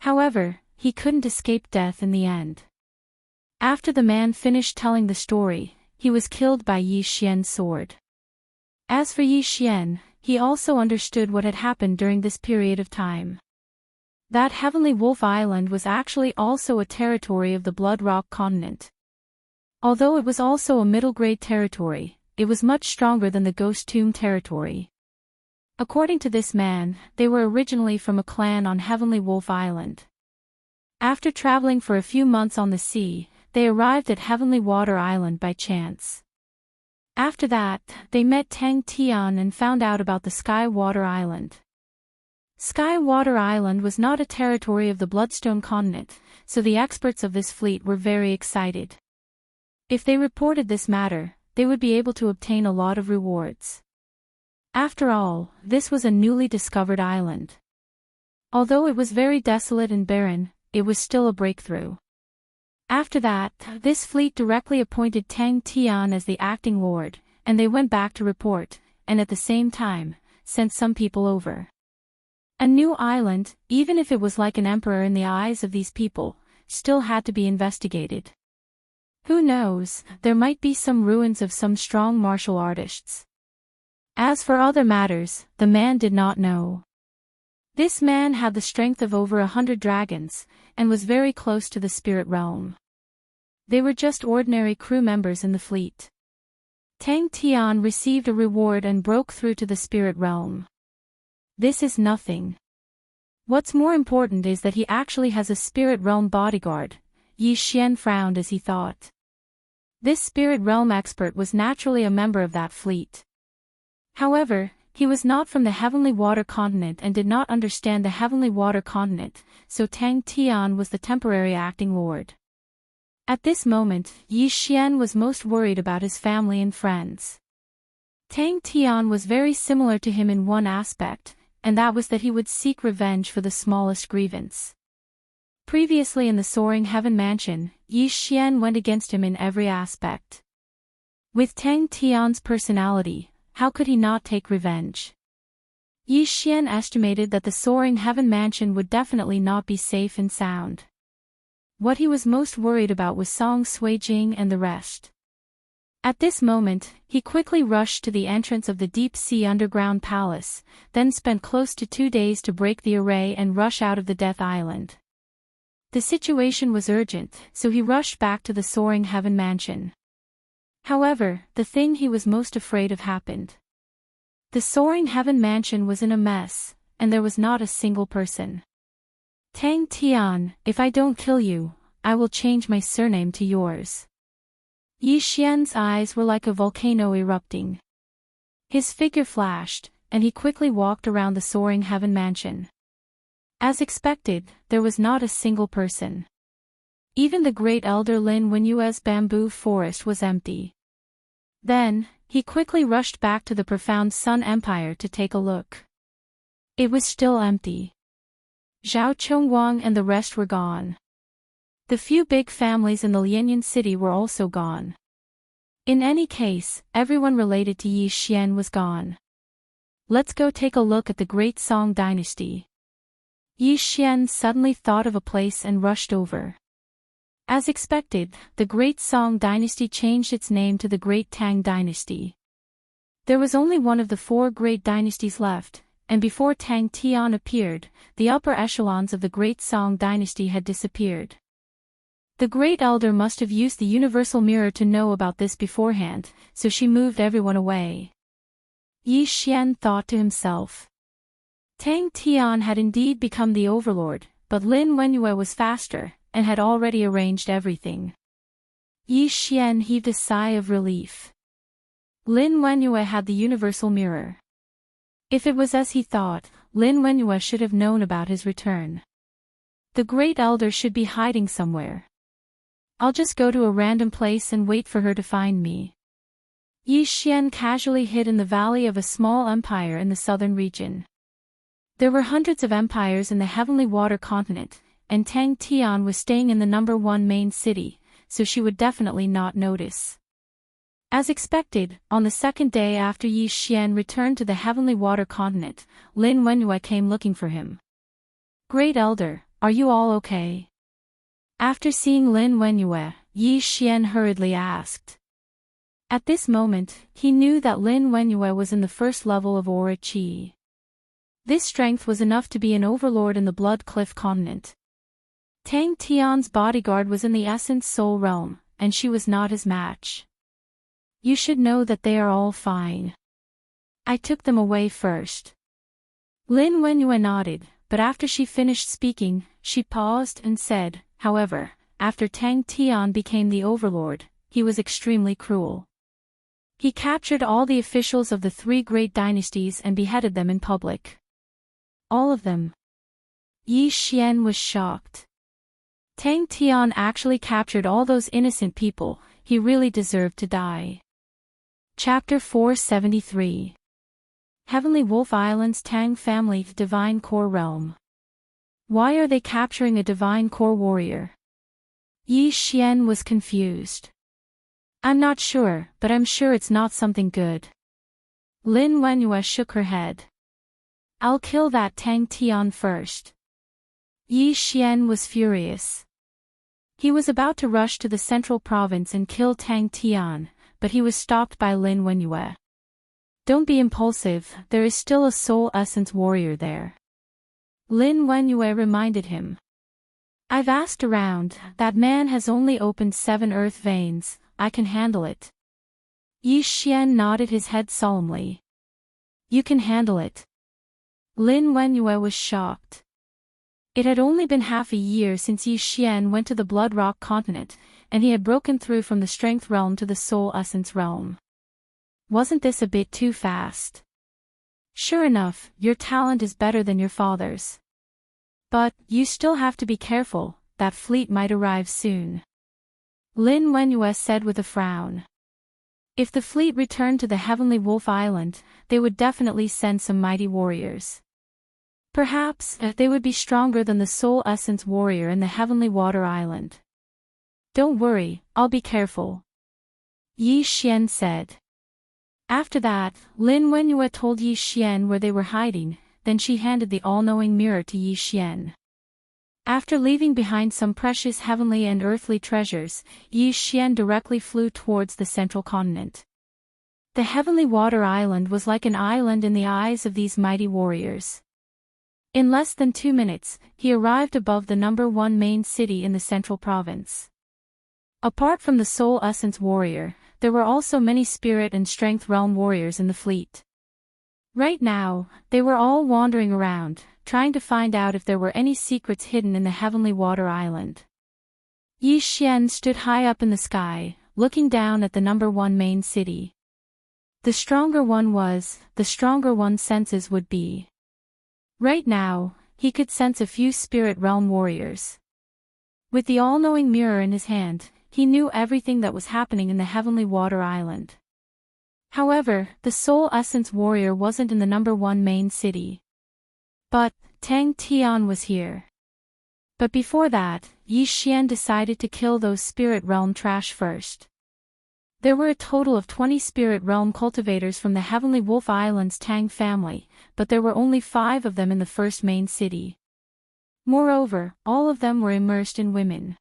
However, he couldn't escape death in the end. After the man finished telling the story, he was killed by Yi Xian's sword. As for Yi Xian, he also understood what had happened during this period of time. That Heavenly Wolf Island was actually also a territory of the Blood Rock continent. Although it was also a middle-grade territory, it was much stronger than the Ghost Tomb territory. According to this man, they were originally from a clan on Heavenly Wolf Island. After traveling for a few months on the sea, they arrived at Heavenly Water Island by chance. After that, they met Tang Tian and found out about the Sky Water Island. Sky Water Island was not a territory of the Bloodstone continent, so the experts of this fleet were very excited. If they reported this matter, they would be able to obtain a lot of rewards. After all, this was a newly discovered island. Although it was very desolate and barren, it was still a breakthrough. After that, this fleet directly appointed Tang Tian as the acting lord, and they went back to report, and at the same time, sent some people over. A new island, even if it was like an emperor in the eyes of these people, still had to be investigated. Who knows, there might be some ruins of some strong martial artists. As for other matters, the man did not know. This man had the strength of over 100 dragons, and was very close to the spirit realm. They were just ordinary crew members in the fleet. Tang Tian received a reward and broke through to the spirit realm. This is nothing. What's more important is that he actually has a spirit realm bodyguard. Yi Xian frowned as he thought. This spirit realm expert was naturally a member of that fleet. However, he was not from the Heavenly Water continent and did not understand the Heavenly Water continent, so Tang Tian was the temporary acting lord. At this moment, Yi Xian was most worried about his family and friends. Tang Tian was very similar to him in one aspect, and that was that he would seek revenge for the smallest grievance. Previously in the Soaring Heaven Mansion, Yi Xian went against him in every aspect. With Tang Tian's personality, how could he not take revenge? Yi Xian estimated that the Soaring Heaven Mansion would definitely not be safe and sound. What he was most worried about was Song Suijing and the rest. At this moment, he quickly rushed to the entrance of the deep-sea underground palace, then spent close to 2 days to break the array and rush out of the Death Island. The situation was urgent, so he rushed back to the Soaring Heaven Mansion. However, the thing he was most afraid of happened. The Soaring Heaven Mansion was in a mess, and there was not a single person. Tang Tian, if I don't kill you, I will change my surname to yours. Yi Xian's eyes were like a volcano erupting. His figure flashed, and he quickly walked around the Soaring Heaven Mansion. As expected, there was not a single person. Even the great elder Lin Wenyue's bamboo forest was empty. Then, he quickly rushed back to the profound Sun Empire to take a look. It was still empty. Zhao Chongwang and the rest were gone. The few big families in the Lianyan city were also gone. In any case, everyone related to Yi Xian was gone. Let's go take a look at the Great Song Dynasty. Yi Xian suddenly thought of a place and rushed over. As expected, the Great Song Dynasty changed its name to the Great Tang Dynasty. There was only one of the 4 great dynasties left, and before Tang Tian appeared, the upper echelons of the Great Song Dynasty had disappeared. The Great Elder must have used the Universal Mirror to know about this beforehand, so she moved everyone away. Yi Xian thought to himself. Tang Tian had indeed become the overlord, but Lin Wenyue was faster, and had already arranged everything. Yi Xian heaved a sigh of relief. Lin Wenyue had the universal mirror. If it was as he thought, Lin Wenyue should have known about his return. The Great Elder should be hiding somewhere. I'll just go to a random place and wait for her to find me. Yi Xian casually hid in the valley of a small empire in the southern region. There were hundreds of empires in the Heavenly Water continent, and Tang Tian was staying in the #1 main city, so she would definitely not notice. As expected, on the second day after Yi Xian returned to the Heavenly Water continent, Lin Wenyue came looking for him. Great Elder, are you all okay? After seeing Lin Wenyue, Yi Xian hurriedly asked. At this moment, he knew that Lin Wenyue was in the first level of aura qi. This strength was enough to be an overlord in the Blood Cliff continent. Tang Tian's bodyguard was in the Essence Soul realm, and she was not his match. You should know that they are all fine. I took them away first. Lin Wenyue nodded, but after she finished speaking, she paused and said, however, after Tang Tian became the overlord, he was extremely cruel. He captured all the officials of the 3 great dynasties and beheaded them in public. All of them. Yi Xian was shocked. Tang Tian actually captured all those innocent people, he really deserved to die. Chapter 473. Heavenly Wolf Island's Tang Family Divine Core Realm. Why are they capturing a Divine Core warrior? Yi Xian was confused. I'm not sure, but I'm sure it's not something good. Lin Wenyue shook her head. I'll kill that Tang Tian first. Yi Xian was furious. He was about to rush to the central province and kill Tang Tian, but he was stopped by Lin Wenyue. Don't be impulsive, there is still a soul essence warrior there. Lin Wenyue reminded him. I've asked around, that man has only opened 7 earth veins, I can handle it. Yi Xian nodded his head solemnly. You can handle it. Lin Wenyue was shocked. It had only been half a year since Yi Xian went to the Blood Rock continent, and he had broken through from the Strength realm to the Soul Essence realm. Wasn't this a bit too fast? Sure enough, your talent is better than your father's. But, you still have to be careful, that fleet might arrive soon. Lin Wenyue said with a frown. If the fleet returned to the Heavenly Wolf Island, they would definitely send some mighty warriors. Perhaps, they would be stronger than the Soul Essence warrior in the Heavenly Water Island. Don't worry, I'll be careful. Yi Xian said. After that, Lin Wenyue told Yi Xian where they were hiding, then she handed the all-knowing mirror to Yi Xian. After leaving behind some precious heavenly and earthly treasures, Yi Xian directly flew towards the central continent. The Heavenly Water Island was like an island in the eyes of these mighty warriors. In less than 2 minutes, he arrived above the #1 main city in the central province. Apart from the Soul Essence warrior, there were also many Spirit and Strength realm warriors in the fleet. Right now, they were all wandering around, trying to find out if there were any secrets hidden in the Heavenly Water Island. Yi Xian stood high up in the sky, looking down at the #1 main city. The stronger one was, the stronger one's senses would be. Right now, he could sense a few Spirit realm warriors. With the all-knowing mirror in his hand, he knew everything that was happening in the Heavenly Water Island. However, the Soul Essence warrior wasn't in the #1 main city. But, Tang Tian was here. But before that, Yi Xian decided to kill those Spirit Realm trash first. There were a total of 20 Spirit Realm cultivators from the Heavenly Wolf Island's Tang family, but there were only 5 of them in the first main city. Moreover, all of them were immersed in women.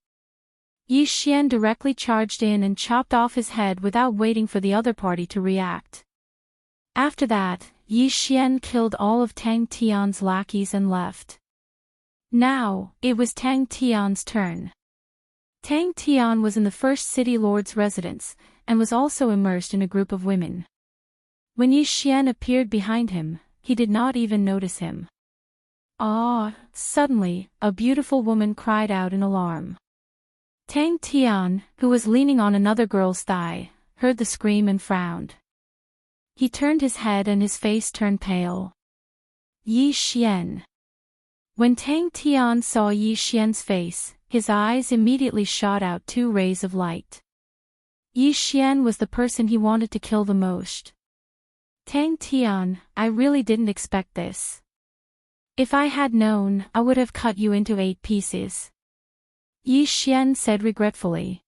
Yi Xian directly charged in and chopped off his head without waiting for the other party to react. After that, Yi Xian killed all of Tang Tian's lackeys and left. Now, it was Tang Tian's turn. Tang Tian was in the first city lord's residence, and was also immersed in a group of women. When Yi Xian appeared behind him, he did not even notice him. Ah! Suddenly, a beautiful woman cried out in alarm. Tang Tian, who was leaning on another girl's thigh, heard the scream and frowned. He turned his head and his face turned pale. Yi Xian. When Tang Tian saw Yi Xian's face, his eyes immediately shot out two rays of light. Yi Xian was the person he wanted to kill the most. Tang Tian, I really didn't expect this. If I had known, I would have cut you into 8 pieces. Yi Xian said regretfully.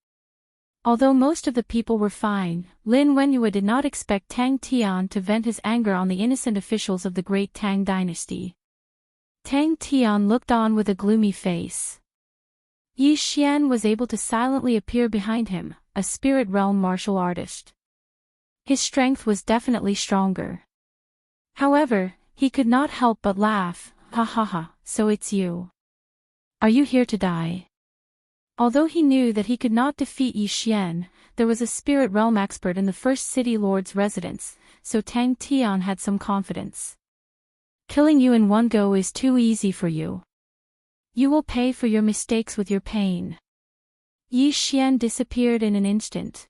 Although most of the people were fine, Lin Wenyue did not expect Tang Tian to vent his anger on the innocent officials of the great Tang dynasty. Tang Tian looked on with a gloomy face. Yi Xian was able to silently appear behind him, a spirit realm martial artist. His strength was definitely stronger. However, he could not help but laugh. Ha ha ha, so it's you. Are you here to die? Although he knew that he could not defeat Yi Xian, there was a spirit realm expert in the first city lord's residence, so Tang Tian had some confidence. Killing you in one go is too easy for you. You will pay for your mistakes with your pain. Yi Xian disappeared in an instant.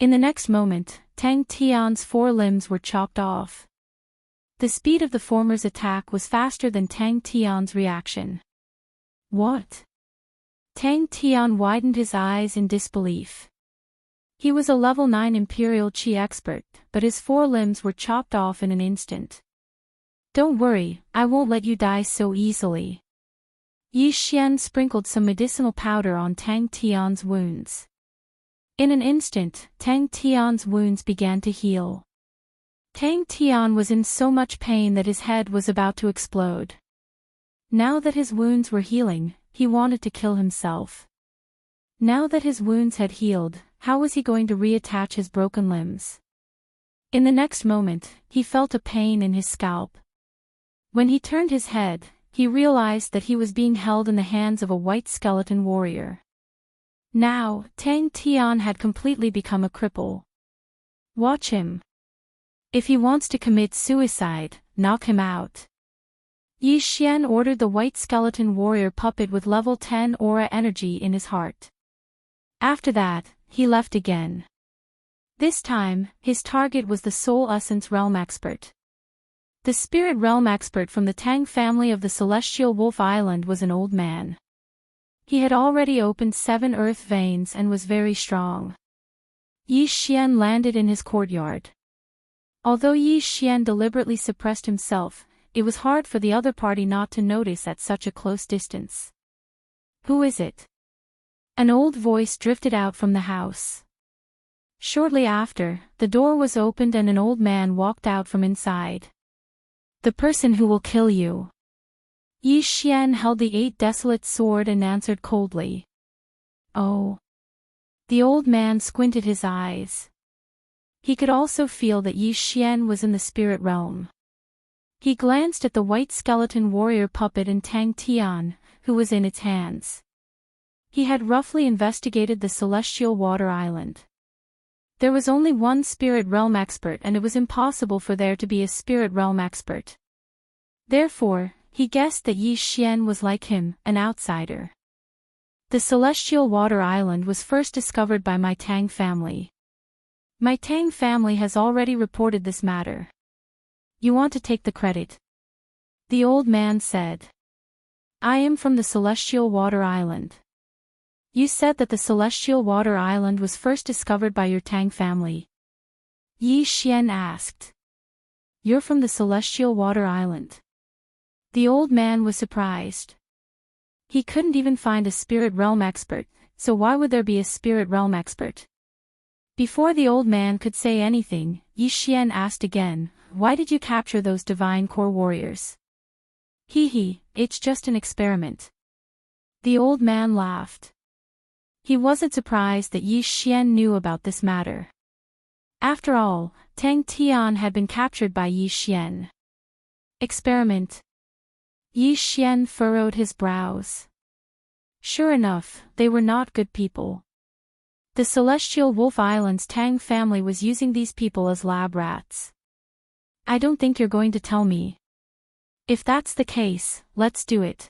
In the next moment, Tang Tian's 4 limbs were chopped off. The speed of the former's attack was faster than Tang Tian's reaction. What? Tang Tian widened his eyes in disbelief. He was a level 9 Imperial Qi expert, but his 4 limbs were chopped off in an instant. Don't worry, I won't let you die so easily. Yi Xian sprinkled some medicinal powder on Tang Tian's wounds. In an instant, Tang Tian's wounds began to heal. Tang Tian was in so much pain that his head was about to explode. Now that his wounds were healing, he wanted to kill himself. Now that his wounds had healed, how was he going to reattach his broken limbs? In the next moment, he felt a pain in his scalp. When he turned his head, he realized that he was being held in the hands of a white skeleton warrior. Now, Tang Tian had completely become a cripple. Watch him. If he wants to commit suicide, knock him out. Yi Xian ordered the white skeleton warrior puppet with level 10 aura energy in his heart. After that, he left again. This time, his target was the Soul Essence Realm expert. The Spirit Realm expert from the Tang family of the Celestial Wolf Island was an old man. He had already opened 7 earth veins and was very strong. Yi Xian landed in his courtyard. Although Yi Xian deliberately suppressed himself, it was hard for the other party not to notice at such a close distance. Who is it? An old voice drifted out from the house. Shortly after, the door was opened and an old man walked out from inside. The person who will kill you. Yi Xian held the 8 desolate sword and answered coldly. Oh. The old man squinted his eyes. He could also feel that Yi Xian was in the spirit realm. He glanced at the white skeleton warrior puppet and Tang Tian, who was in its hands. He had roughly investigated the celestial water island. There was only one spirit realm expert and it was impossible for there to be a spirit realm expert. Therefore, he guessed that Yi Xian was like him, an outsider. The celestial water island was first discovered by my Tang family. My Tang family has already reported this matter. You want to take the credit? The old man said. I am from the Celestial Water Island. You said that the Celestial Water Island was first discovered by your Tang family. Yi Xian asked. You're from the Celestial Water Island. The old man was surprised. He couldn't even find a spirit realm expert, so why would there be a spirit realm expert? Before the old man could say anything, Yi Xian asked again, why did you capture those divine core warriors? Hee, it's just an experiment. The old man laughed. He wasn't surprised that Yi Xian knew about this matter. After all, Tang Tian had been captured by Yi Xian. Experiment. Yi Xian furrowed his brows. Sure enough, they were not good people. The Celestial Wolf Island's Tang family was using these people as lab rats. I don't think you're going to tell me. If that's the case, let's do it.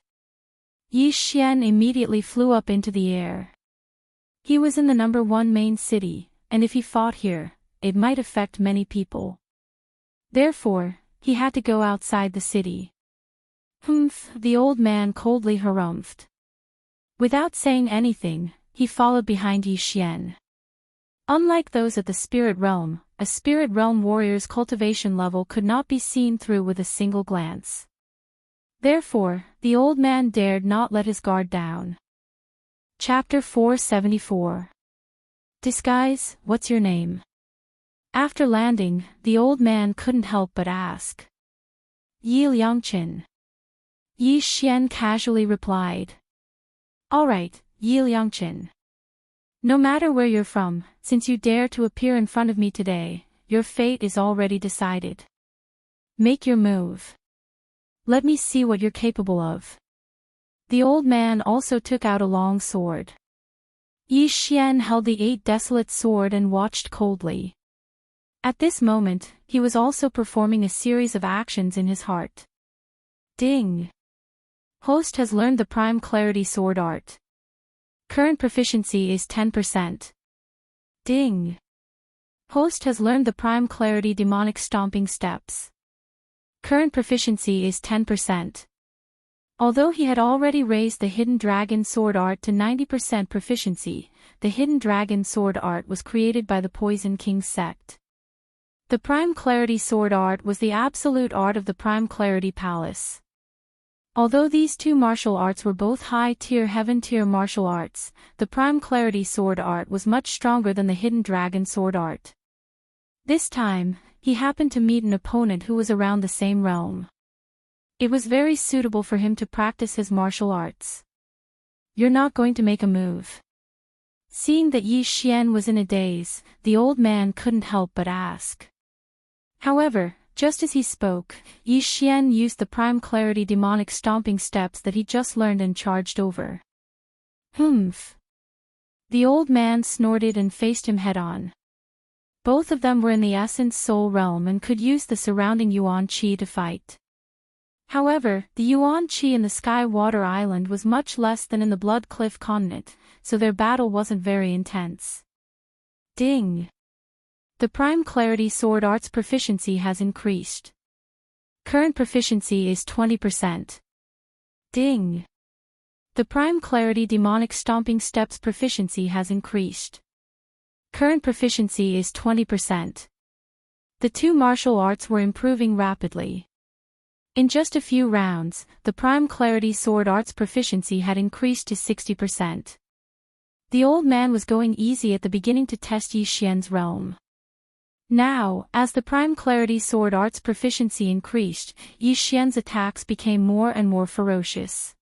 Yi Xian immediately flew up into the air. He was in the #1 main city, and if he fought here, it might affect many people. Therefore, he had to go outside the city. Humph, the old man coldly harumphed. Without saying anything, he followed behind Yi Xian. Unlike those at the spirit realm, a spirit realm warrior's cultivation level could not be seen through with a single glance. Therefore, the old man dared not let his guard down. Chapter 474. Disguise, what's your name? After landing, the old man couldn't help but ask. Yi Liangqin. Yi Xian casually replied. All right, Yi Liangqin. No matter where you're from, since you dare to appear in front of me today, your fate is already decided. Make your move. Let me see what you're capable of. The old man also took out a long sword. Yi Xian held the 8 desolate sword and watched coldly. At this moment, he was also performing a series of actions in his heart. Ding! Host has learned the Prime Clarity Sword Art. Current proficiency is 10%. Ding! Host has learned the Prime Clarity Demonic Stomping Steps. Current proficiency is 10%. Although he had already raised the Hidden Dragon Sword Art to 90% proficiency, the Hidden Dragon Sword Art was created by the Poison King sect. The Prime Clarity Sword Art was the absolute art of the Prime Clarity Palace. Although these two martial arts were both high-tier heaven-tier martial arts, the Prime Clarity Sword Art was much stronger than the Hidden Dragon Sword Art. This time, he happened to meet an opponent who was around the same realm. It was very suitable for him to practice his martial arts. You're not going to make a move. Seeing that Yi Xian was in a daze, the old man couldn't help but ask. However, just as he spoke, Yi Xian used the Prime Clarity Demonic Stomping Steps that he just learned and charged over. Humph! The old man snorted and faced him head-on. Both of them were in the Essence Soul realm and could use the surrounding Yuan Qi to fight. However, the Yuan Qi in the Sky Water Island was much less than in the Blood Cliff continent, so their battle wasn't very intense. Ding! The Prime Clarity Sword Art's proficiency has increased. Current proficiency is 20%. Ding! The Prime Clarity Demonic Stomping Steps proficiency has increased. Current proficiency is 20%. The two martial arts were improving rapidly. In just a few rounds, the Prime Clarity Sword Art's proficiency had increased to 60%. The old man was going easy at the beginning to test Yi Xian's realm. Now, as the Prime Clarity Sword Art's proficiency increased, Yi Xian's attacks became more and more ferocious.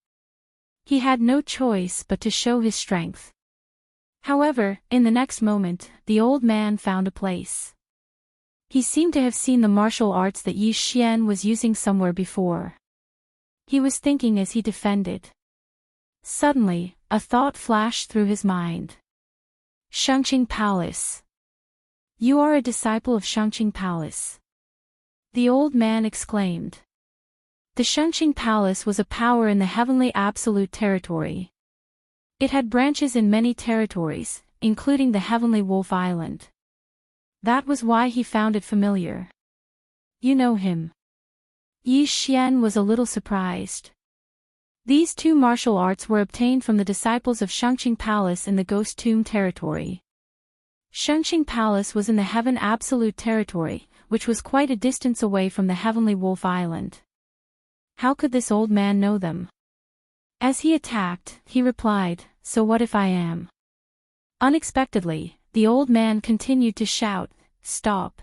He had no choice but to show his strength. However, in the next moment, the old man found a place. He seemed to have seen the martial arts that Yi Xian was using somewhere before. He was thinking as he defended. Suddenly, a thought flashed through his mind. Shangqing Palace. You are a disciple of Shangqing Palace. The old man exclaimed. The Shangqing Palace was a power in the heavenly absolute territory. It had branches in many territories, including the heavenly Wolf Island. That was why he found it familiar. You know him. Yi Xian was a little surprised. These two martial arts were obtained from the disciples of Shangqing Palace in the Ghost Tomb territory. Shangqing Palace was in the Heaven Absolute territory, which was quite a distance away from the Heavenly Wolf Island. How could this old man know them? As he attacked, he replied, "So what if I am?" Unexpectedly, the old man continued to shout, "Stop!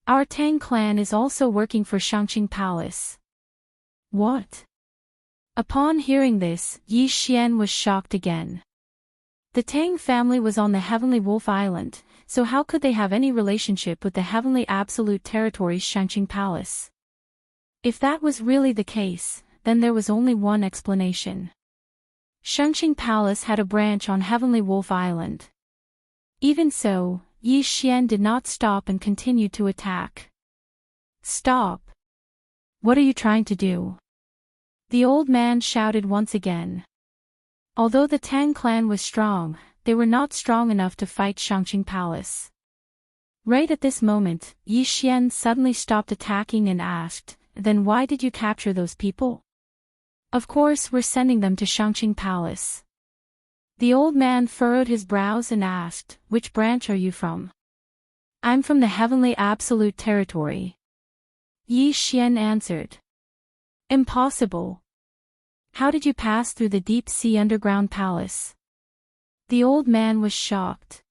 Our Tang clan is also working for Shangqing Palace." What? Upon hearing this, Yi Xian was shocked again. The Tang family was on the Heavenly Wolf Island, so how could they have any relationship with the Heavenly Absolute Territory's Shangqing Palace? If that was really the case, then there was only one explanation. Shangqing Palace had a branch on Heavenly Wolf Island. Even so, Yi Xian did not stop and continued to attack. Stop! What are you trying to do? The old man shouted once again. Although the Tang clan was strong, they were not strong enough to fight Shangqing Palace. Right at this moment, Yi Xian suddenly stopped attacking and asked, "Then why did you capture those people?" "Of course we're sending them to Shangqing Palace." The old man furrowed his brows and asked, "Which branch are you from?" "I'm from the Heavenly Absolute Territory." Yi Xian answered. "Impossible. How did you pass through the deep sea underground palace?" The old man was shocked.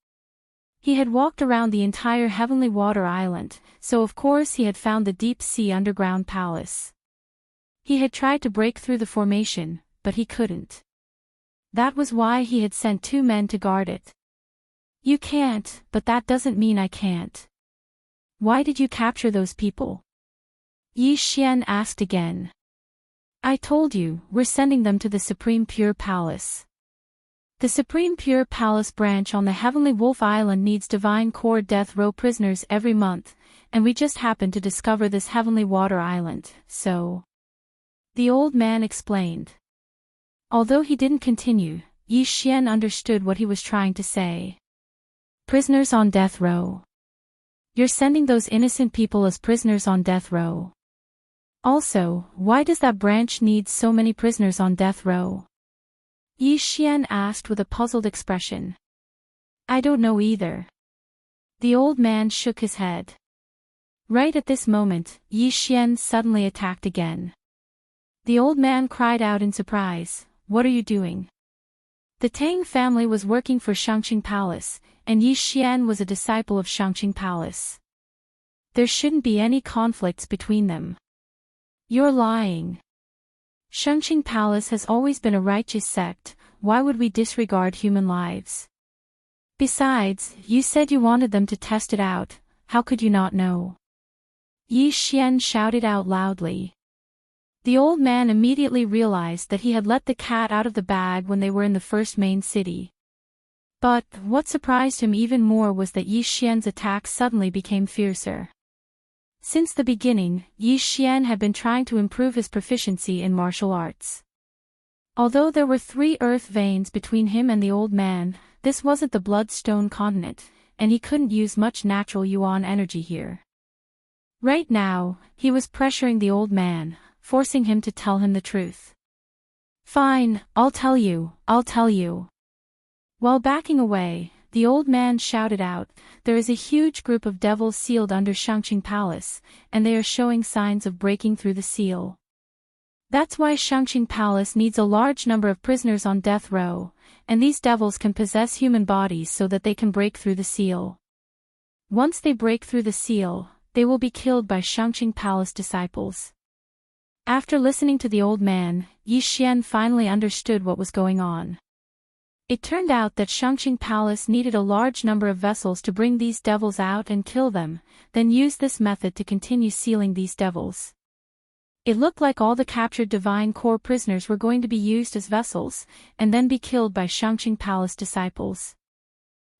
He had walked around the entire Heavenly Water Island, so of course he had found the deep sea underground palace. He had tried to break through the formation, but he couldn't. That was why he had sent 2 men to guard it. "You can't, but that doesn't mean I can't. Why did you capture those people?" Yi Xian asked again. "I told you, we're sending them to the Supreme Pure Palace. The Supreme Pure Palace branch on the Heavenly Wolf Island needs divine core death row prisoners every month, and we just happened to discover this Heavenly Water Island, so..." The old man explained. Although he didn't continue, Yi Xian understood what he was trying to say. Prisoners on death row. You're sending those innocent people as prisoners on death row. Also, why does that branch need so many prisoners on death row? Yi Xian asked with a puzzled expression. "I don't know either." The old man shook his head. Right at this moment, Yi Xian suddenly attacked again. The old man cried out in surprise, "What are you doing?" The Tang family was working for Shangqing Palace, and Yi Xian was a disciple of Shangqing Palace. There shouldn't be any conflicts between them. "You're lying. Shangqing Palace has always been a righteous sect, why would we disregard human lives? Besides, you said you wanted them to test it out, how could you not know?" Yi Xian shouted out loudly. The old man immediately realized that he had let the cat out of the bag when they were in the first main city. But, what surprised him even more was that Yi Xian's attack suddenly became fiercer. Since the beginning, Yi Xian had been trying to improve his proficiency in martial arts. Although there were 3 earth veins between him and the old man, this wasn't the bloodstone continent, and he couldn't use much natural yuan energy here. Right now, he was pressuring the old man, forcing him to tell him the truth. "Fine, I'll tell you. While backing away, the old man shouted out, "There is a huge group of devils sealed under Shangqing Palace, and they are showing signs of breaking through the seal. That's why Shangqing Palace needs a large number of prisoners on death row, and these devils can possess human bodies so that they can break through the seal. Once they break through the seal, they will be killed by Shangqing Palace disciples." After listening to the old man, Yi Xian finally understood what was going on. It turned out that Shangqing Palace needed a large number of vessels to bring these devils out and kill them, then use this method to continue sealing these devils. It looked like all the captured divine core prisoners were going to be used as vessels, and then be killed by Shangqing Palace disciples.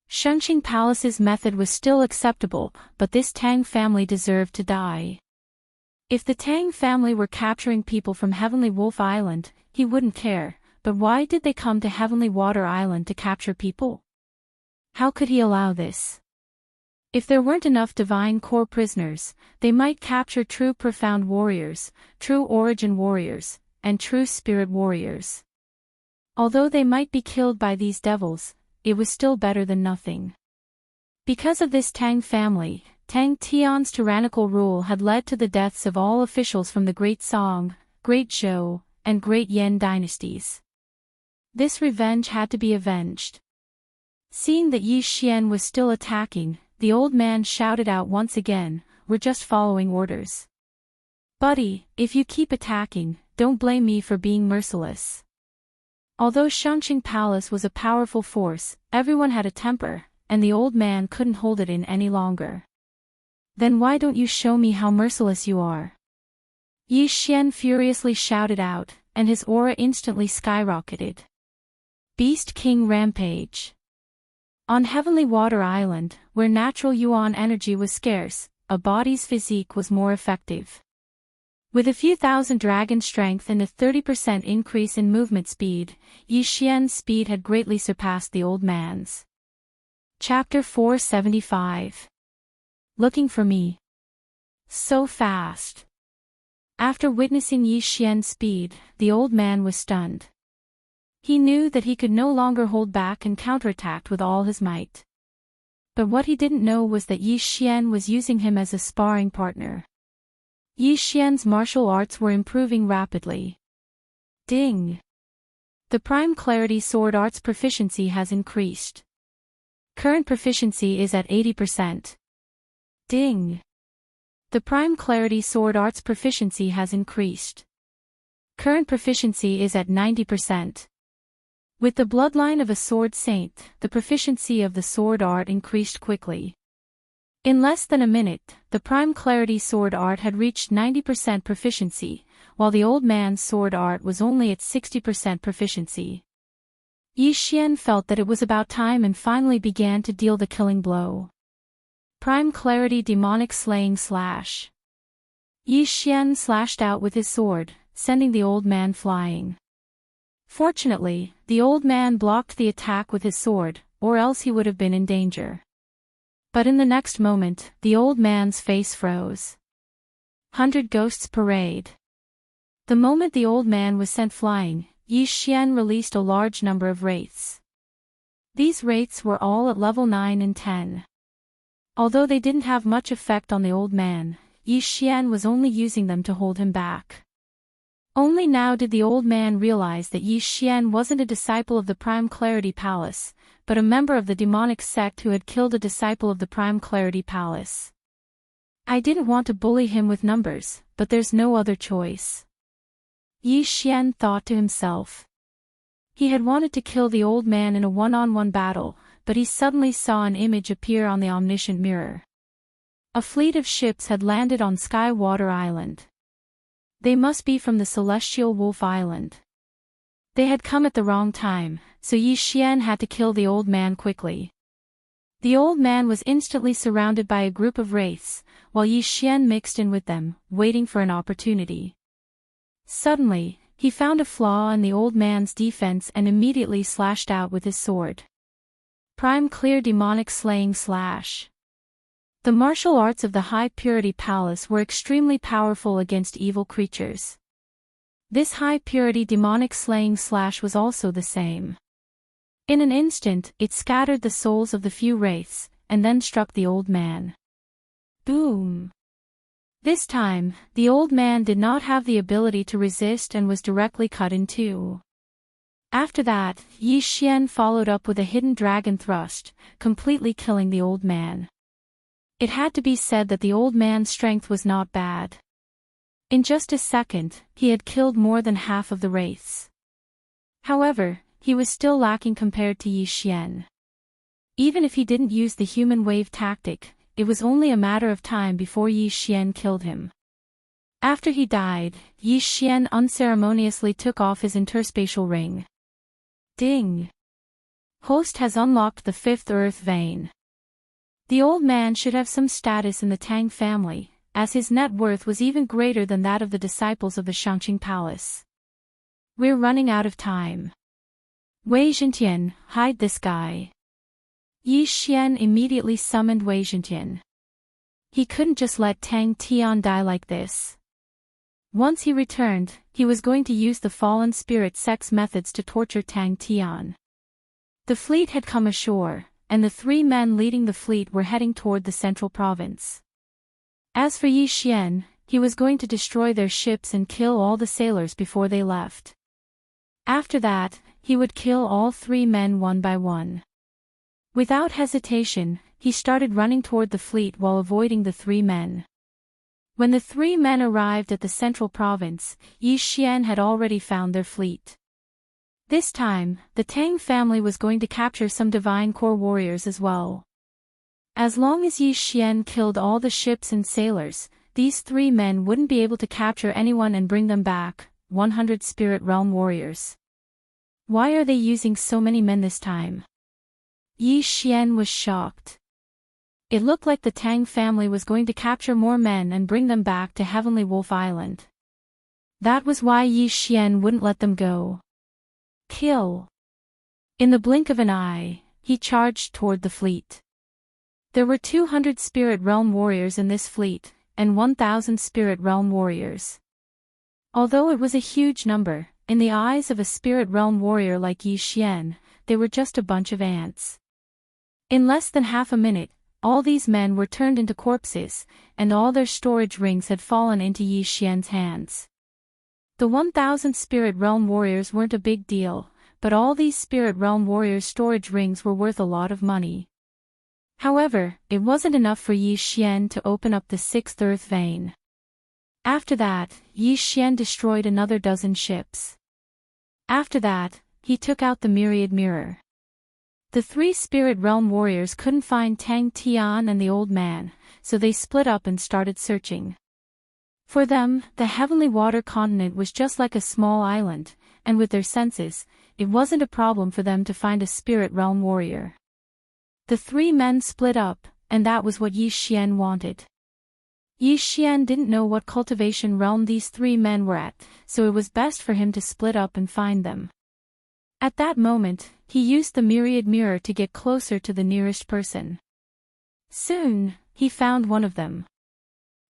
Shangqing Palace's method was still acceptable, but this Tang family deserved to die. If the Tang family were capturing people from Heavenly Wolf Island, he wouldn't care. But why did they come to Heavenly Water Island to capture people? How could he allow this? If there weren't enough divine core prisoners, they might capture true profound warriors, true origin warriors, and true spirit warriors. Although they might be killed by these devils, it was still better than nothing. Because of this Tang family, Tang Tian's tyrannical rule had led to the deaths of all officials from the Great Song, Great Zhou, and Great Yan dynasties. This revenge had to be avenged. Seeing that Yi Xian was still attacking, the old man shouted out once again, "We're just following orders. Buddy, if you keep attacking, don't blame me for being merciless." Although Shangqing Palace was a powerful force, everyone had a temper, and the old man couldn't hold it in any longer. "Then why don't you show me how merciless you are?" Yi Xian furiously shouted out, and his aura instantly skyrocketed. Beast King Rampage. On Heavenly Water Island, where natural yuan energy was scarce, a body's physique was more effective. With a few thousand dragon strength and a 30% increase in movement speed, Yi Xian's speed had greatly surpassed the old man's. Chapter 475. Looking for me. So fast. After witnessing Yi Xian's speed, the old man was stunned. He knew that he could no longer hold back and counterattack with all his might. But what he didn't know was that Yi Xian was using him as a sparring partner. Yi Xian's martial arts were improving rapidly. Ding! The Prime Clarity Sword Arts proficiency has increased. Current proficiency is at 80%. Ding! The Prime Clarity Sword Arts proficiency has increased. Current proficiency is at 90%. With the bloodline of a sword saint, the proficiency of the sword art increased quickly. In less than a minute, the Prime Clarity Sword Art had reached 90% proficiency, while the old man's sword art was only at 60% proficiency. Yi Xian felt that it was about time and finally began to deal the killing blow. Prime Clarity Demonic Slaying Slash. Yi Xian slashed out with his sword, sending the old man flying. Fortunately, the old man blocked the attack with his sword, or else he would have been in danger. But in the next moment, the old man's face froze. 100 Ghosts Parade. The moment the old man was sent flying, Yi Xian released a large number of wraiths. These wraiths were all at level 9 and 10. Although they didn't have much effect on the old man, Yi Xian was only using them to hold him back. Only now did the old man realize that Yi Xian wasn't a disciple of the Prime Clarity Palace, but a member of the demonic sect who had killed a disciple of the Prime Clarity Palace. I didn't want to bully him with numbers, but there's no other choice. Yi Xian thought to himself. He had wanted to kill the old man in a one-on-one battle, but he suddenly saw an image appear on the omniscient mirror. A fleet of ships had landed on Sky-Water Island. They must be from the Celestial Wolf Island. They had come at the wrong time, so Yi Xian had to kill the old man quickly. The old man was instantly surrounded by a group of wraiths, while Yi Xian mixed in with them, waiting for an opportunity. Suddenly, he found a flaw in the old man's defense and immediately slashed out with his sword. Prime Clear Demonic Slaying Slash. The martial arts of the High Purity Palace were extremely powerful against evil creatures. This High Purity Demonic Slaying Slash was also the same. In an instant, it scattered the souls of the few wraiths, and then struck the old man. Boom! This time, the old man did not have the ability to resist and was directly cut in two. After that, Yi Xian followed up with a hidden dragon thrust, completely killing the old man. It had to be said that the old man's strength was not bad. In just a second, he had killed more than half of the wraiths. However, he was still lacking compared to Yi Xian. Even if he didn't use the human wave tactic, it was only a matter of time before Yi Xian killed him. After he died, Yi Xian unceremoniously took off his interspatial ring. Ding! Host has unlocked the 5th Earth Vein. The old man should have some status in the Tang family, as his net worth was even greater than that of the disciples of the Shangqing Palace. We're running out of time. Wei Zhentian, hide this guy. Yi Xian immediately summoned Wei Zhentian. He couldn't just let Tang Tian die like this. Once he returned, he was going to use the fallen spirit sects methods to torture Tang Tian. The fleet had come ashore, and the 3 men leading the fleet were heading toward the central province. As for Yi Xian, he was going to destroy their ships and kill all the sailors before they left. After that, he would kill all 3 men one by one. Without hesitation, he started running toward the fleet while avoiding the 3 men. When the 3 men arrived at the central province, Yi Xian had already found their fleet. This time, the Tang family was going to capture some divine core warriors as well. As long as Yi Xian killed all the ships and sailors, these 3 men wouldn't be able to capture anyone and bring them back, 100 Spirit Realm warriors. Why are they using so many men this time? Yi Xian was shocked. It looked like the Tang family was going to capture more men and bring them back to Heavenly Wolf Island. That was why Yi Xian wouldn't let them go. Kill! In the blink of an eye, he charged toward the fleet. There were 200 Spirit Realm warriors in this fleet, and 1,000 Spirit Realm warriors. Although it was a huge number, in the eyes of a Spirit Realm warrior like Yi Xian, they were just a bunch of ants. In less than half a minute, all these men were turned into corpses, and all their storage rings had fallen into Yi Xian's hands. The 1,000 Spirit Realm warriors weren't a big deal, but all these Spirit Realm warriors' storage rings were worth a lot of money. However, it wasn't enough for Yi Xian to open up the 6th earth vein. After that, Yi Xian destroyed another dozen ships. After that, he took out the myriad mirror. The 3 Spirit Realm warriors couldn't find Tang Tian and the old man, so they split up and started searching. For them, the heavenly water continent was just like a small island, and with their senses, it wasn't a problem for them to find a Spirit Realm warrior. The 3 men split up, and that was what Yi Xian wanted. Yi Xian didn't know what cultivation realm these 3 men were at, so it was best for him to split up and find them. At that moment, he used the myriad mirror to get closer to the nearest person. Soon, he found one of them.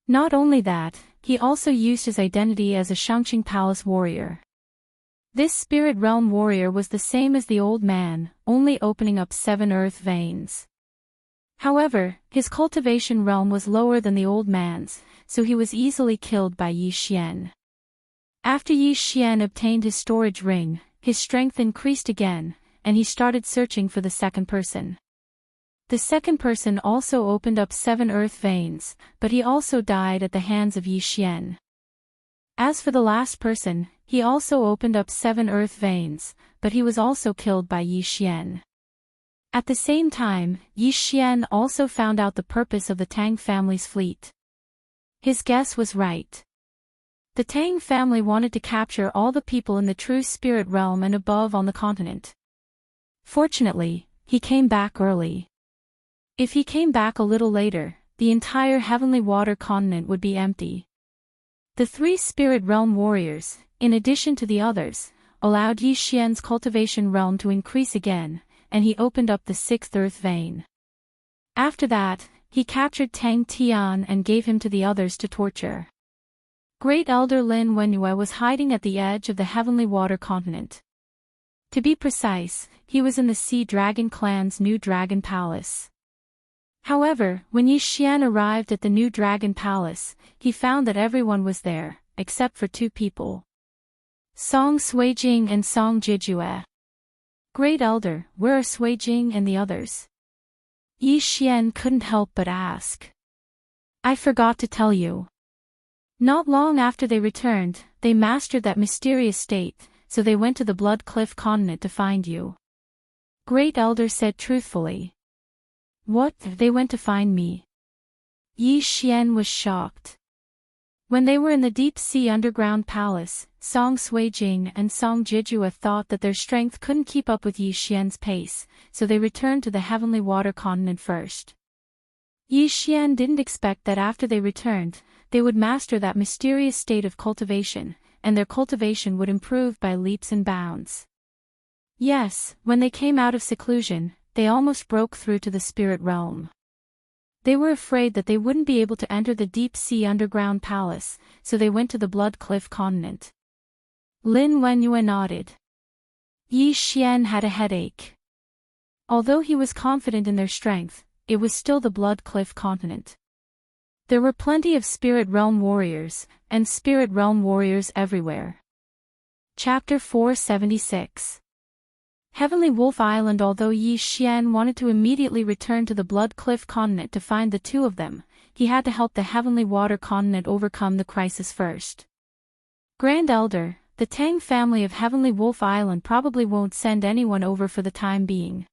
Not only that, he also used his identity as a Shangqing Palace warrior. This Spirit Realm warrior was the same as the old man, only opening up 7 earth veins. However, his cultivation realm was lower than the old man's, so he was easily killed by Yi Xian. After Yi Xian obtained his storage ring, his strength increased again, and he started searching for the second person. The second person also opened up 7 earth veins, but he also died at the hands of Yi Xian. As for the last person, he also opened up 7 earth veins, but he was also killed by Yi Xian. At the same time, Yi Xian also found out the purpose of the Tang family's fleet. His guess was right. The Tang family wanted to capture all the people in the true spirit realm and above on the continent. Fortunately, he came back early. If he came back a little later, the entire heavenly water continent would be empty. The 3 spirit realm warriors, in addition to the others, allowed Yi Xian's cultivation realm to increase again, and he opened up the 6th earth vein. After that, he captured Tang Tian and gave him to the others to torture. Great Elder Lin Wenyue was hiding at the edge of the heavenly water continent. To be precise, he was in the Sea Dragon clan's new dragon palace. However, when Yi Xian arrived at the new dragon palace, he found that everyone was there, except for 2 people. Song Suijing and Song Jijue. Great Elder, where are Suijing and the others? Yi Xian couldn't help but ask. I forgot to tell you. Not long after they returned, they mastered that mysterious state, so they went to the Blood Cliff continent to find you. Great Elder said truthfully. What? They went to find me? Yi Xian was shocked. When they were in the deep sea underground palace, Song Suijing and Song Jijue thought that their strength couldn't keep up with Yi Xian's pace, so they returned to the heavenly water continent first. Yi Xian didn't expect that after they returned, they would master that mysterious state of cultivation, and their cultivation would improve by leaps and bounds. Yes, when they came out of seclusion, they almost broke through to the spirit realm. They were afraid that they wouldn't be able to enter the deep sea underground palace, so they went to the Blood Cliff continent. Lin Wenyue nodded. Yi Xian had a headache. Although he was confident in their strength, it was still the Blood Cliff continent. There were plenty of Spirit Realm warriors, and Spirit Realm warriors everywhere. Chapter 476. Heavenly Wolf Island. Although Yi Xian wanted to immediately return to the Blood Cliff continent to find the 2 of them, he had to help the Heavenly Water continent overcome the crisis first. Grand Elder, the Tang family of Heavenly Wolf Island probably won't send anyone over for the time being.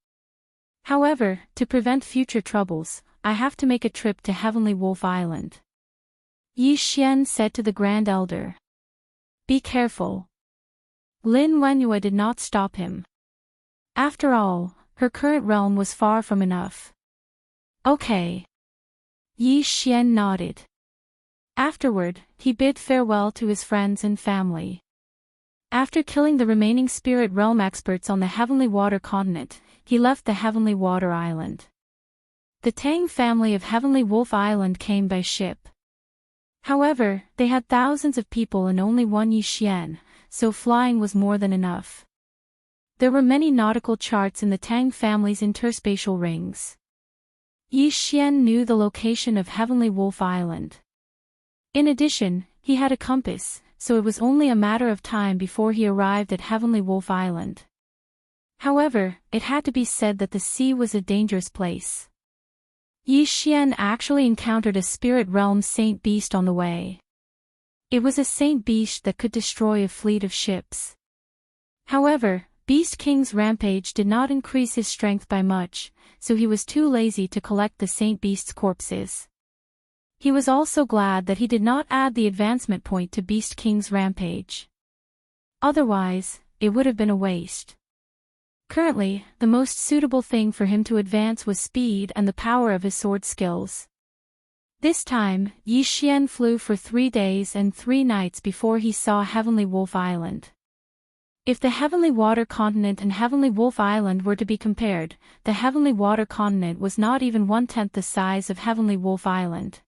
However, to prevent future troubles, I have to make a trip to Heavenly Wolf Island. Yi Xian said to the Grand Elder. Be careful. Lin Wenyue did not stop him. After all, her current realm was far from enough. Okay. Yi Xian nodded. Afterward, he bid farewell to his friends and family. After killing the remaining spirit realm experts on the Heavenly Water continent, he left the Heavenly Water Island. The Tang family of Heavenly Wolf Island came by ship. However, they had thousands of people and only one Yixian, so flying was more than enough. There were many nautical charts in the Tang family's interspatial rings. Yixian knew the location of Heavenly Wolf Island. In addition, he had a compass, so it was only a matter of time before he arrived at Heavenly Wolf Island. However, it had to be said that the sea was a dangerous place. Yixian actually encountered a spirit realm saint beast on the way. It was a saint beast that could destroy a fleet of ships. However, Beast King's rampage did not increase his strength by much, so he was too lazy to collect the saint beast's corpses. He was also glad that he did not add the advancement point to Beast King's rampage. Otherwise, it would have been a waste. Currently, the most suitable thing for him to advance was speed and the power of his sword skills. This time, Yixian flew for 3 days and 3 nights before he saw Heavenly Wolf Island. If the Heavenly Water Continent and Heavenly Wolf Island were to be compared, the Heavenly Water Continent was not even 1/10 the size of Heavenly Wolf Island.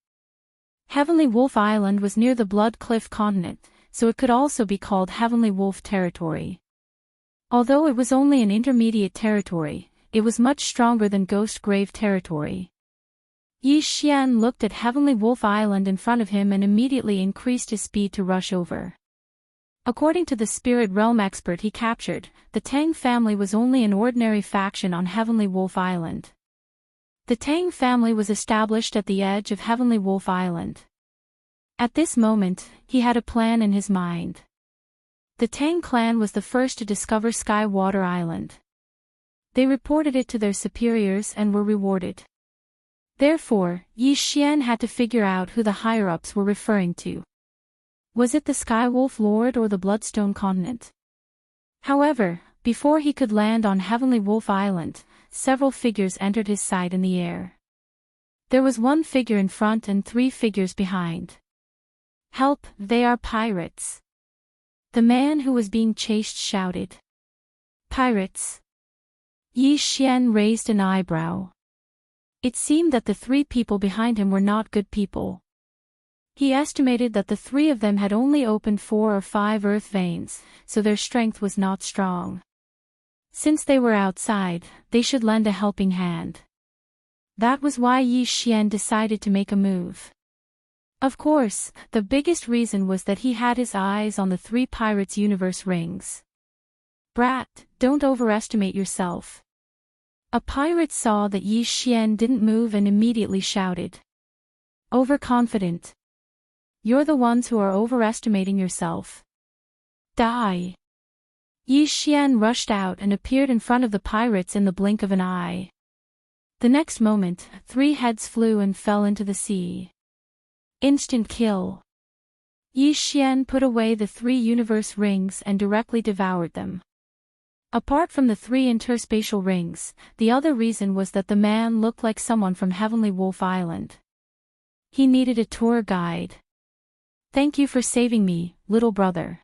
Heavenly Wolf Island was near the Blood Cliff Continent, so it could also be called Heavenly Wolf Territory. Although it was only an intermediate territory, it was much stronger than Ghost Grave Territory. Yixian looked at Heavenly Wolf Island in front of him and immediately increased his speed to rush over. According to the Spirit Realm expert he captured, the Tang family was only an ordinary faction on Heavenly Wolf Island. The Tang family was established at the edge of Heavenly Wolf Island. At this moment, he had a plan in his mind. The Tang clan was the first to discover Sky Water Island. They reported it to their superiors and were rewarded. Therefore, Yixian had to figure out who the higher-ups were referring to. Was it the Skywolf Lord or the Bloodstone Continent? However, before he could land on Heavenly Wolf Island, several figures entered his sight in the air. There was 1 figure in front and 3 figures behind. "Help, they are pirates!" The man who was being chased shouted. "Pirates?" Yixian raised an eyebrow. It seemed that the 3 people behind him were not good people. He estimated that the 3 of them had only opened 4 or 5 earth veins, so their strength was not strong. Since they were outside, they should lend a helping hand. That was why Yixian decided to make a move. Of course, the biggest reason was that he had his eyes on the 3 pirates' universe rings. "Brat, don't overestimate yourself." A pirate saw that Yixian didn't move and immediately shouted. "Overconfident. You're the ones who are overestimating yourself. Die." Yixian rushed out and appeared in front of the pirates in the blink of an eye. The next moment, 3 heads flew and fell into the sea. Instant kill. Yixian put away the 3 universe rings and directly devoured them. Apart from the 3 interspatial rings, the other reason was that the man looked like someone from Heavenly Wolf Island. He needed a tour guide. "Thank you for saving me, little brother."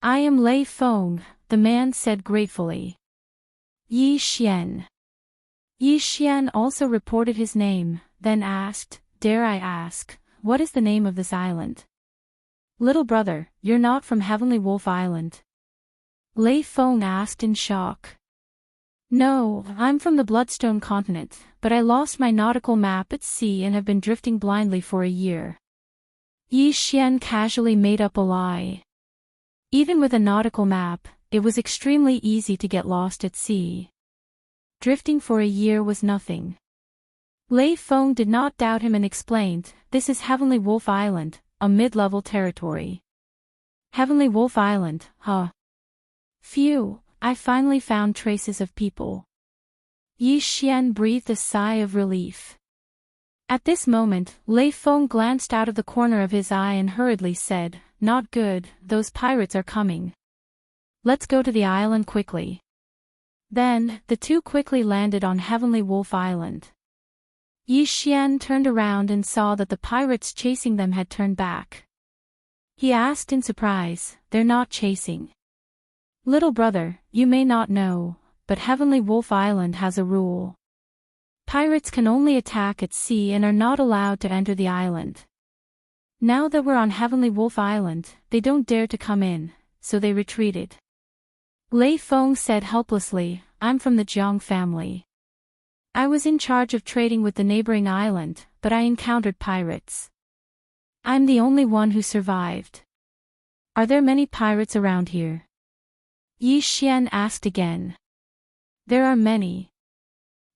"I am Lei Feng," the man said gratefully. Yixian. Yixian also reported his name, then asked, "Dare I ask, what is the name of this island?" "Little brother, you're not from Heavenly Wolf Island?" Lei Feng asked in shock. "No, I'm from the Bloodstone Continent, but I lost my nautical map at sea and have been drifting blindly for a year." Yixian casually made up a lie. Even with a nautical map, it was extremely easy to get lost at sea. Drifting for a year was nothing. Lei Feng did not doubt him and explained, "This is Heavenly Wolf Island, a mid-level territory." "Heavenly Wolf Island, huh? Phew, I finally found traces of people." Yixian breathed a sigh of relief. At this moment, Lei Feng glanced out of the corner of his eye and hurriedly said, "Not good, those pirates are coming. Let's go to the island quickly." Then, the 2 quickly landed on Heavenly Wolf Island. Yixian turned around and saw that the pirates chasing them had turned back. He asked in surprise, "They're not chasing?" "Little brother, you may not know, but Heavenly Wolf Island has a rule. Pirates can only attack at sea and are not allowed to enter the island. Now that we're on Heavenly Wolf Island, they don't dare to come in, so they retreated. Lei Feng said helplessly, I'm from the Jiang family. I was in charge of trading with the neighboring island, but I encountered pirates. I'm the only one who survived. Are there many pirates around here? Yi Xian asked again. There are many.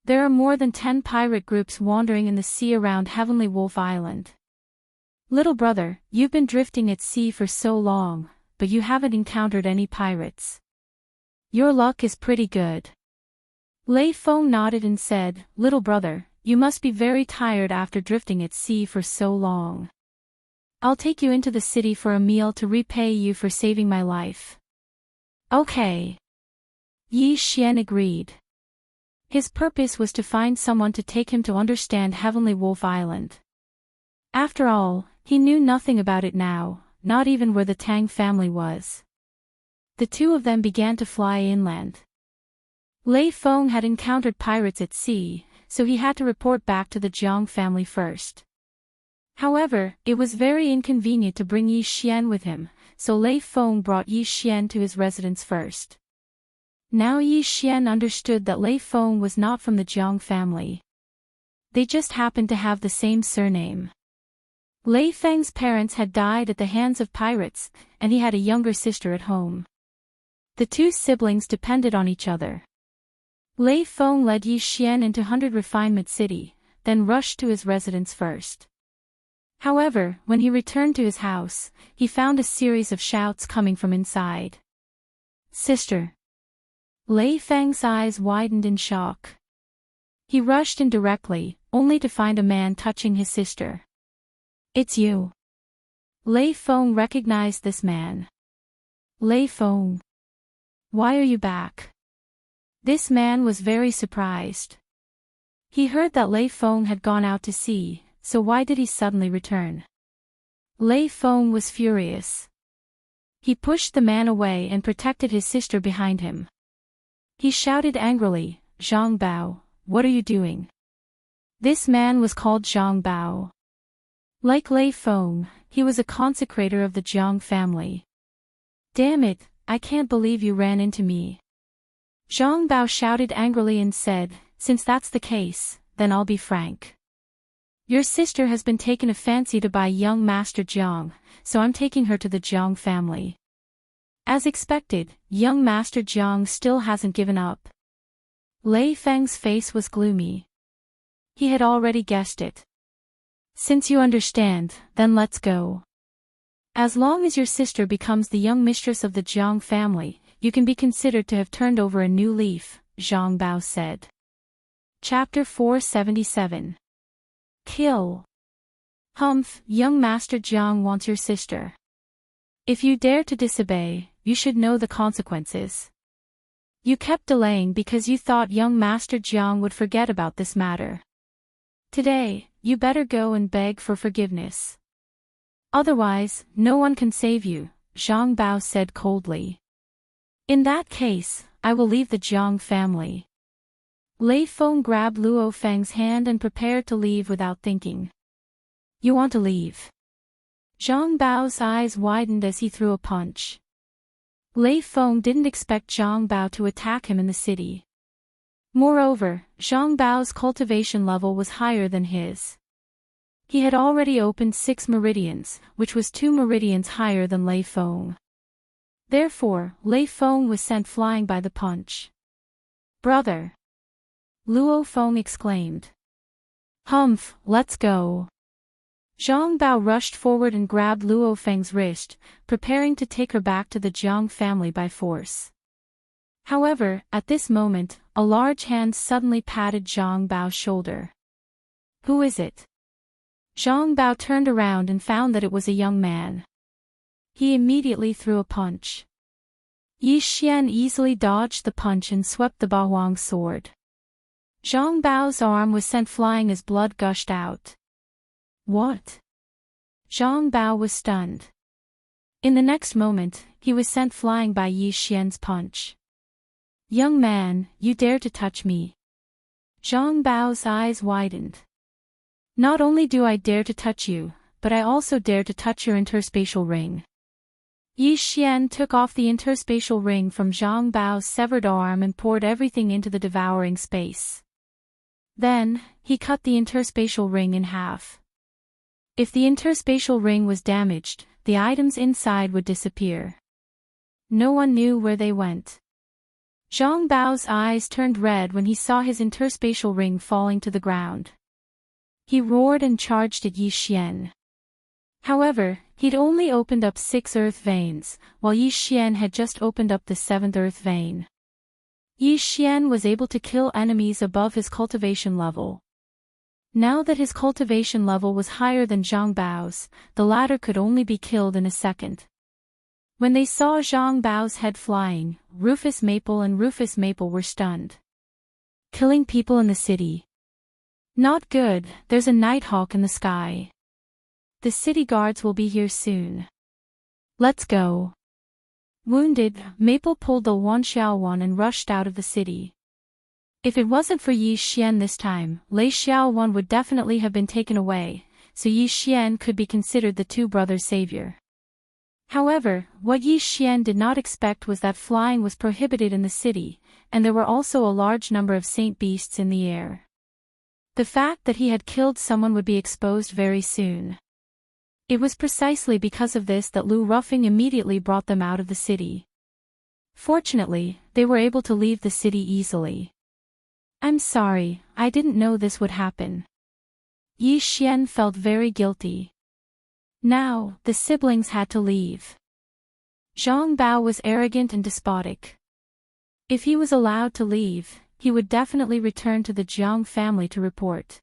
There are more than 10 pirate groups wandering in the sea around Heavenly Wolf Island. Little brother, you've been drifting at sea for so long, but you haven't encountered any pirates. Your luck is pretty good. Lei Feng nodded and said, Little brother, you must be very tired after drifting at sea for so long. I'll take you into the city for a meal to repay you for saving my life. Okay. Yi Xian agreed. His purpose was to find someone to take him to understand Heavenly Wolf Island. After all, he knew nothing about it now, not even where the Tang family was. The two of them began to fly inland. Lei Feng had encountered pirates at sea, so he had to report back to the Jiang family first. However, it was very inconvenient to bring Yi Xian with him, so Lei Feng brought Yi Xian to his residence first. Now Yi Xian understood that Lei Feng was not from the Jiang family. They just happened to have the same surname. Lei Feng's parents had died at the hands of pirates, and he had a younger sister at home. The two siblings depended on each other. Lei Feng led Yi Xian into 100 Refinement City, then rushed to his residence first. However, when he returned to his house, he found a series of shouts coming from inside. Sister! Lei Feng's eyes widened in shock. He rushed in directly, only to find a man touching his sister. It's you. Lei Feng recognized this man. Lei Feng. Why are you back? This man was very surprised. He heard that Lei Feng had gone out to sea, so why did he suddenly return? Lei Feng was furious. He pushed the man away and protected his sister behind him. He shouted angrily, Zhang Bao, what are you doing? This man was called Zhang Bao. Like Lei Feng, he was a consecrator of the Jiang family. Damn it, I can't believe you ran into me. Zhang Bao shouted angrily and said, since that's the case, then I'll be frank. Your sister has been taken a fancy to by young Master Jiang, so I'm taking her to the Jiang family. As expected, young Master Jiang still hasn't given up. Lei Feng's face was gloomy. He had already guessed it. Since you understand, then let's go. As long as your sister becomes the young mistress of the Jiang family, you can be considered to have turned over a new leaf, Zhang Bao said. Chapter 477. Kill. Humph, young Master Jiang wants your sister. If you dare to disobey, you should know the consequences. You kept delaying because you thought young Master Jiang would forget about this matter. Today, you better go and beg for forgiveness. Otherwise, no one can save you, Zhang Bao said coldly. In that case, I will leave the Jiang family. Lei Feng grabbed Luo Feng's hand and prepared to leave without thinking. You want to leave? Zhang Bao's eyes widened as he threw a punch. Lei Feng didn't expect Zhang Bao to attack him in the city. Moreover, Zhang Bao's cultivation level was higher than his. He had already opened 6 meridians, which was 2 meridians higher than Lei Feng. Therefore, Lei Feng was sent flying by the punch. Brother! Luo Feng exclaimed. Humph, let's go. Zhang Bao rushed forward and grabbed Luo Feng's wrist, preparing to take her back to the Jiang family by force. However, at this moment, a large hand suddenly patted Zhang Bao's shoulder. Who is it? Zhang Bao turned around and found that it was a young man. He immediately threw a punch. Yi Xian easily dodged the punch and swept the Bahuang sword. Zhang Bao's arm was sent flying as blood gushed out. What? Zhang Bao was stunned. In the next moment, he was sent flying by Yi Xian's punch. Young man, you dare to touch me. Zhang Bao's eyes widened. Not only do I dare to touch you, but I also dare to touch your interspatial ring. Yi Xian took off the interspatial ring from Zhang Bao's severed arm and poured everything into the devouring space. Then, he cut the interspatial ring in half. If the interspatial ring was damaged, the items inside would disappear. No one knew where they went. Zhang Bao's eyes turned red when he saw his interspatial ring falling to the ground. He roared and charged at Yi Xian. However, he'd only opened up 6 earth veins, while Yi Xian had just opened up the 7th earth vein. Yi Xian was able to kill enemies above his cultivation level. Now that his cultivation level was higher than Zhang Bao's, the latter could only be killed in a second. When they saw Zhang Bao's head flying, Rufus Maple and Rufus Maple were stunned. Killing people in the city. Not good, there's a nighthawk in the sky. The city guards will be here soon. Let's go. Wounded, Maple pulled the Xiaowan and rushed out of the city. If it wasn't for Yi Xian this time, Lei Xiaowan would definitely have been taken away, so Yi Xian could be considered the two brothers' savior. However, what Yi Xian did not expect was that flying was prohibited in the city, and there were also a large number of saint beasts in the air. The fact that he had killed someone would be exposed very soon. It was precisely because of this that Lu Ruffing immediately brought them out of the city. Fortunately, they were able to leave the city easily. I'm sorry, I didn't know this would happen. Yi Xian felt very guilty. Now, the siblings had to leave. Zhang Bao was arrogant and despotic. If he was allowed to leave, he would definitely return to the Jiang family to report.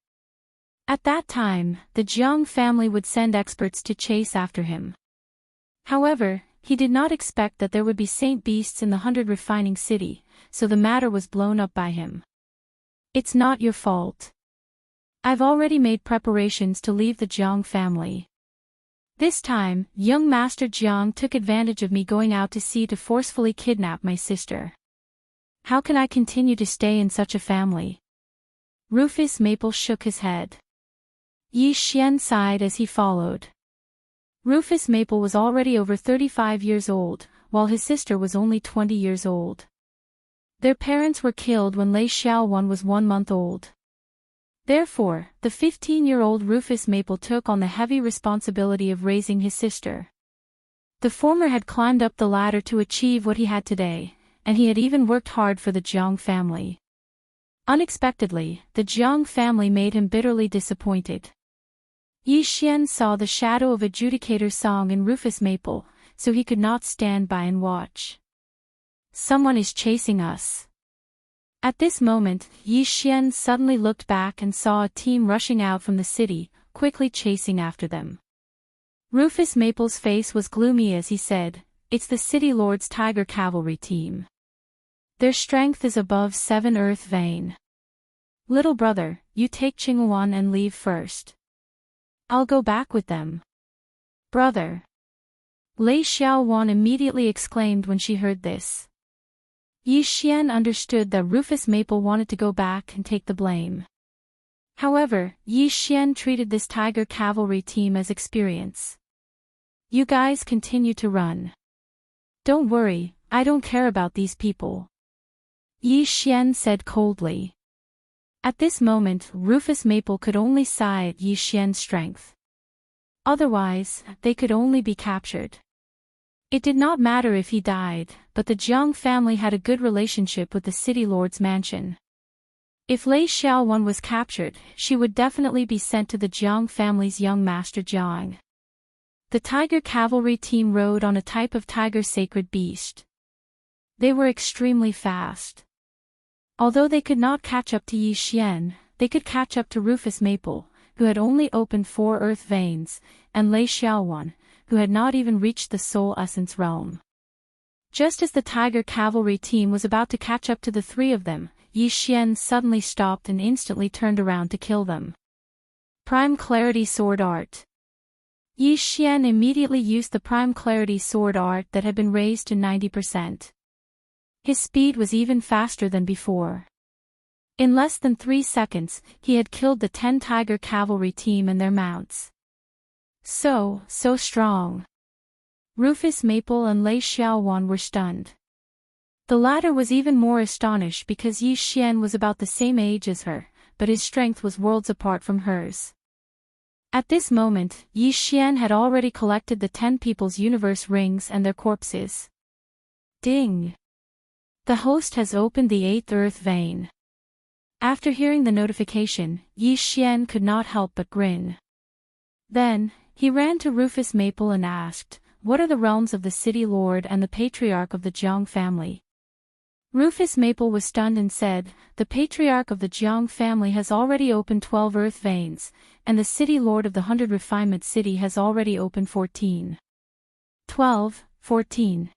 At that time, the Jiang family would send experts to chase after him. However, he did not expect that there would be saint beasts in the 100 refining city, so the matter was blown up by him. It's not your fault. I've already made preparations to leave the Jiang family. This time, young Master Jiang took advantage of me going out to sea to forcefully kidnap my sister. How can I continue to stay in such a family? Rufus Maple shook his head. Yi Xian sighed as he followed. Rufus Maple was already over 35 years old, while his sister was only 20 years old. Their parents were killed when Lei Xiaowan was 1 month old. Therefore, the 15-year-old Rufus Maple took on the heavy responsibility of raising his sister. The former had climbed up the ladder to achieve what he had today, and he had even worked hard for the Jiang family. Unexpectedly, the Jiang family made him bitterly disappointed. Yi Xian saw the shadow of Adjudicator Song in Rufus Maple, so he could not stand by and watch. Someone is chasing us. At this moment, Yi Xian suddenly looked back and saw a team rushing out from the city, quickly chasing after them. Rufus Maple's face was gloomy as he said, "It's the City Lord's Tiger Cavalry team. Their strength is above 7 earth vein. Little brother, you take Qingwan and leave first. I'll go back with them." Brother. Lei Xiaowan immediately exclaimed when she heard this. Yi Xian understood that Rufus Maple wanted to go back and take the blame. However, Yi Xian treated this Tiger Cavalry team as experience. You guys continue to run. Don't worry, I don't care about these people. Yi Xian said coldly. At this moment, Rufus Maple could only sigh at Yi Xian's strength. Otherwise, they could only be captured. It did not matter if he died, but the Jiang family had a good relationship with the City Lord's mansion. If Lei Xiaowan was captured, she would definitely be sent to the Jiang family's young master Jiang. The Tiger Cavalry team rode on a type of tiger sacred beast. They were extremely fast. Although they could not catch up to Yi Xian, they could catch up to Rufus Maple, who had only opened 4 earth veins, and Lei Xiaowan, who had not even reached the soul essence realm. Just as the Tiger Cavalry team was about to catch up to the 3 of them, Yi Xian suddenly stopped and instantly turned around to kill them. Prime Clarity Sword Art. Yi Xian immediately used the Prime Clarity Sword Art that had been raised to 90%. His speed was even faster than before. In less than 3 seconds, he had killed the 10 Tiger Cavalry team and their mounts. So strong. Rufus Maple and Lei Xiaowan were stunned. The latter was even more astonished because Yi Xian was about the same age as her, but his strength was worlds apart from hers. At this moment, Yi Xian had already collected the 10 people's universe rings and their corpses. Ding! The host has opened the 8th earth vein. After hearing the notification, Yi Xian could not help but grin. Then, he ran to Rufus Maple and asked, "What are the realms of the city lord and the patriarch of the Jiang family?" Rufus Maple was stunned and said, "The patriarch of the Jiang family has already opened 12 earth veins, and the city lord of the 100 refinement city has already opened 14. 14.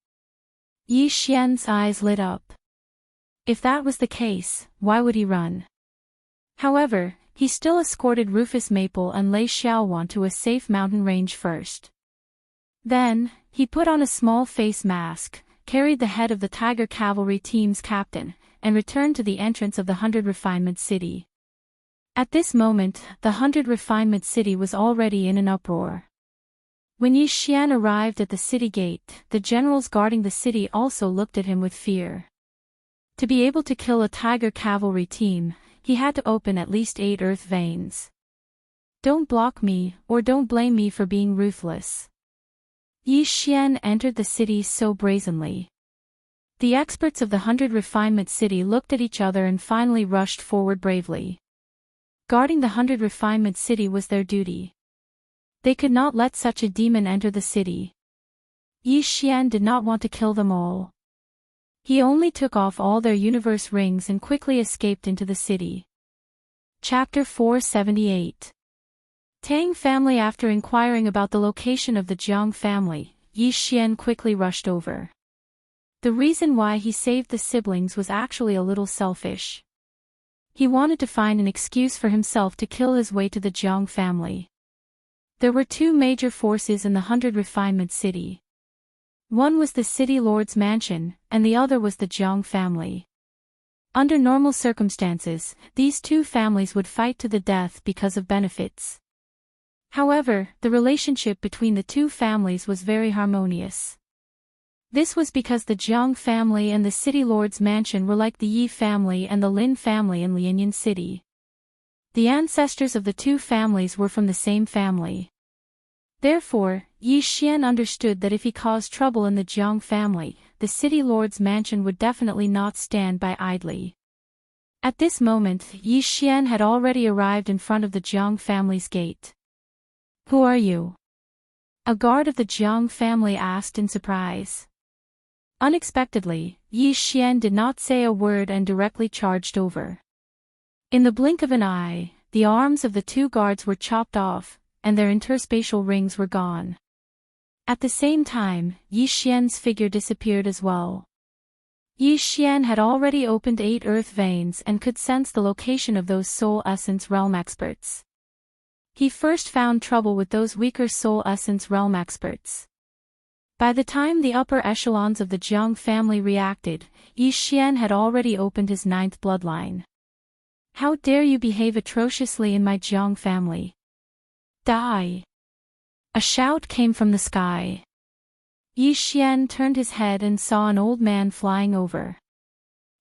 Yi Xian's eyes lit up. If that was the case, why would he run? However, he still escorted Rufus Maple and Lei Xiaowan to a safe mountain range first. Then, he put on a small face mask, carried the head of the Tiger Cavalry team's captain, and returned to the entrance of the 100 refinement city. At this moment, the 100 refinement city was already in an uproar. When Yi Xian arrived at the city gate, the generals guarding the city also looked at him with fear. To be able to kill a Tiger Cavalry team, he had to open at least 8 earth veins. "Don't block me, or don't blame me for being ruthless." Yi Xian entered the city so brazenly. The experts of the 100 refinement city looked at each other and finally rushed forward bravely. Guarding the 100 refinement city was their duty. They could not let such a demon enter the city. Yi Xian did not want to kill them all. He only took off all their universe rings and quickly escaped into the city. Chapter 478. Tang family. After inquiring about the location of the Jiang family, Yi Xian quickly rushed over. The reason why he saved the siblings was actually a little selfish. He wanted to find an excuse for himself to kill his way to the Jiang family. There were 2 major forces in the 100 refinement city. One was the city lord's mansion, and the other was the Jiang family. Under normal circumstances, these 2 families would fight to the death because of benefits. However, the relationship between the 2 families was very harmonious. This was because the Jiang family and the city lord's mansion were like the Yi family and the Lin family in Lianyan City. The ancestors of the 2 families were from the same family. Therefore, Yi Xian understood that if he caused trouble in the Jiang family, the city lord's mansion would definitely not stand by idly. At this moment, Yi Xian had already arrived in front of the Jiang family's gate. "Who are you?" a guard of the Jiang family asked in surprise. Unexpectedly, Yi Xian did not say a word and directly charged over. In the blink of an eye, the arms of the 2 guards were chopped off, and their interspatial rings were gone. At the same time, Yi Xian's figure disappeared as well. Yi Xian had already opened 8 earth veins and could sense the location of those soul essence realm experts. He first found trouble with those weaker soul essence realm experts. By the time the upper echelons of the Jiang family reacted, Yi Xian had already opened his 9th bloodline. "How dare you behave atrociously in my Jiang family? Die!" A shout came from the sky. Yi Xian turned his head and saw an old man flying over.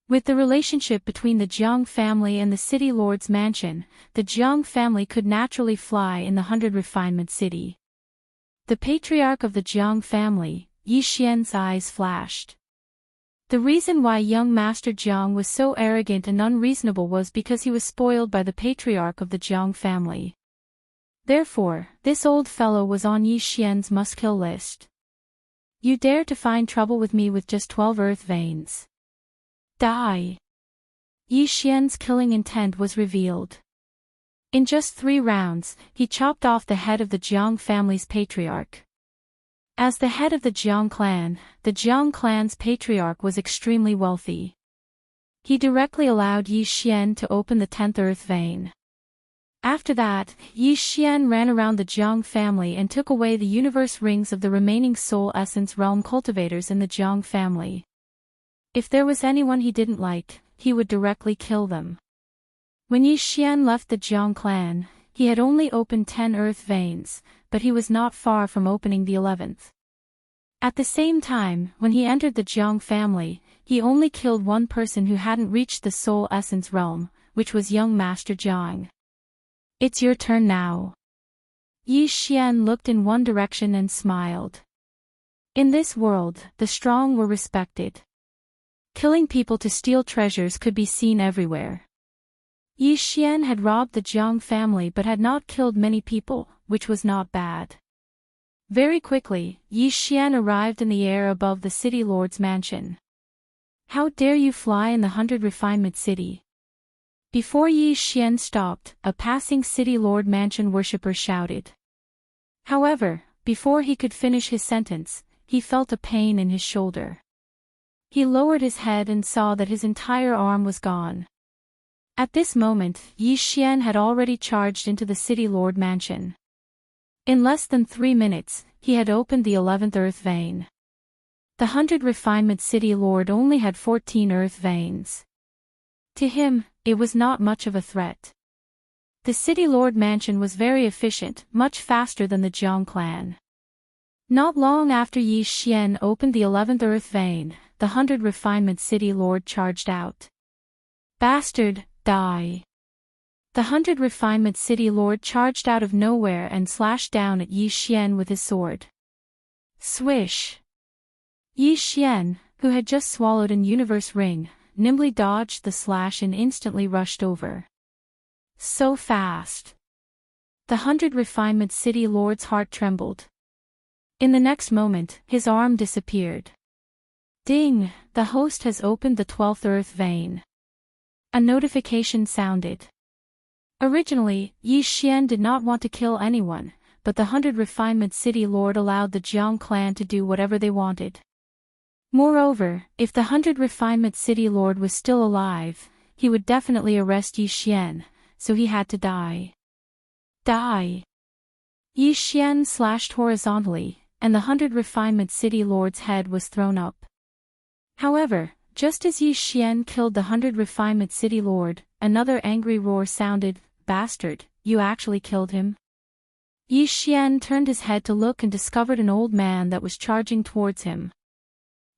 With the relationship between the Jiang family and the city lord's mansion, the Jiang family could naturally fly in the 100 refinement city. The patriarch of the Jiang family, Yi Xian's eyes flashed. The reason why young Master Jiang was so arrogant and unreasonable was because he was spoiled by the patriarch of the Jiang family. Therefore, this old fellow was on Yi Xian's must-kill list. "You dare to find trouble with me with just 12 earth veins. Die!" Yi Xian's killing intent was revealed. In just 3 rounds, he chopped off the head of the Jiang family's patriarch. As the head of the Jiang clan's patriarch was extremely wealthy. He directly allowed Yi Xian to open the 10th earth vein. After that, Yi Xian ran around the Jiang family and took away the universe rings of the remaining soul essence realm cultivators in the Jiang family. If there was anyone he didn't like, he would directly kill them. When Yi Xian left the Jiang clan, he had only opened 10 earth veins, but he was not far from opening the 11th. At the same time, when he entered the Jiang family, he only killed one person who hadn't reached the soul essence realm, which was young Master Jiang. It's your turn now. Yi Xian looked in one direction and smiled. In this world, the strong were respected. Killing people to steal treasures could be seen everywhere. Yi Xian had robbed the Jiang family but had not killed many people, which was not bad. Very quickly, Yi Xian arrived in the air above the city lord's mansion. How dare you fly in the 100 Refinement City? Before Yi Xian stopped, a passing city lord mansion worshipper shouted. However, before he could finish his sentence, he felt a pain in his shoulder. He lowered his head and saw that his entire arm was gone. At this moment, Yi Xian had already charged into the city lord mansion. In less than 3 minutes, he had opened the 11th earth vein. The 100 Refinement City Lord only had 14 earth veins. To him, it was not much of a threat. The City Lord mansion was very efficient, much faster than the Jiang clan. Not long after Yi Xian opened the 11th earth vein, the 100 Refinement City Lord charged out. Bastard, die! The 100 Refinement City Lord charged out of nowhere and slashed down at Yi Xian with his sword. Swish! Yi Xian, who had just swallowed an universe ring, nimbly dodged the slash and instantly rushed over. So fast! The 100 Refinement City Lord's heart trembled. In the next moment, his arm disappeared. Ding! The host has opened the 12th earth vein. A notification sounded. Originally, Yi Xian did not want to kill anyone, but the 100 Refinement City Lord allowed the Jiang clan to do whatever they wanted. Moreover, if the 100 Refinement City Lord was still alive, he would definitely arrest Yi Xian, so he had to die. Die! Yi Xian slashed horizontally, and the 100 Refinement City Lord's head was thrown up. However, just as Yi Xian killed the 100 Refinement City Lord, another angry roar sounded. Bastard, you actually killed him? Yi Xian turned his head to look and discovered an old man that was charging towards him.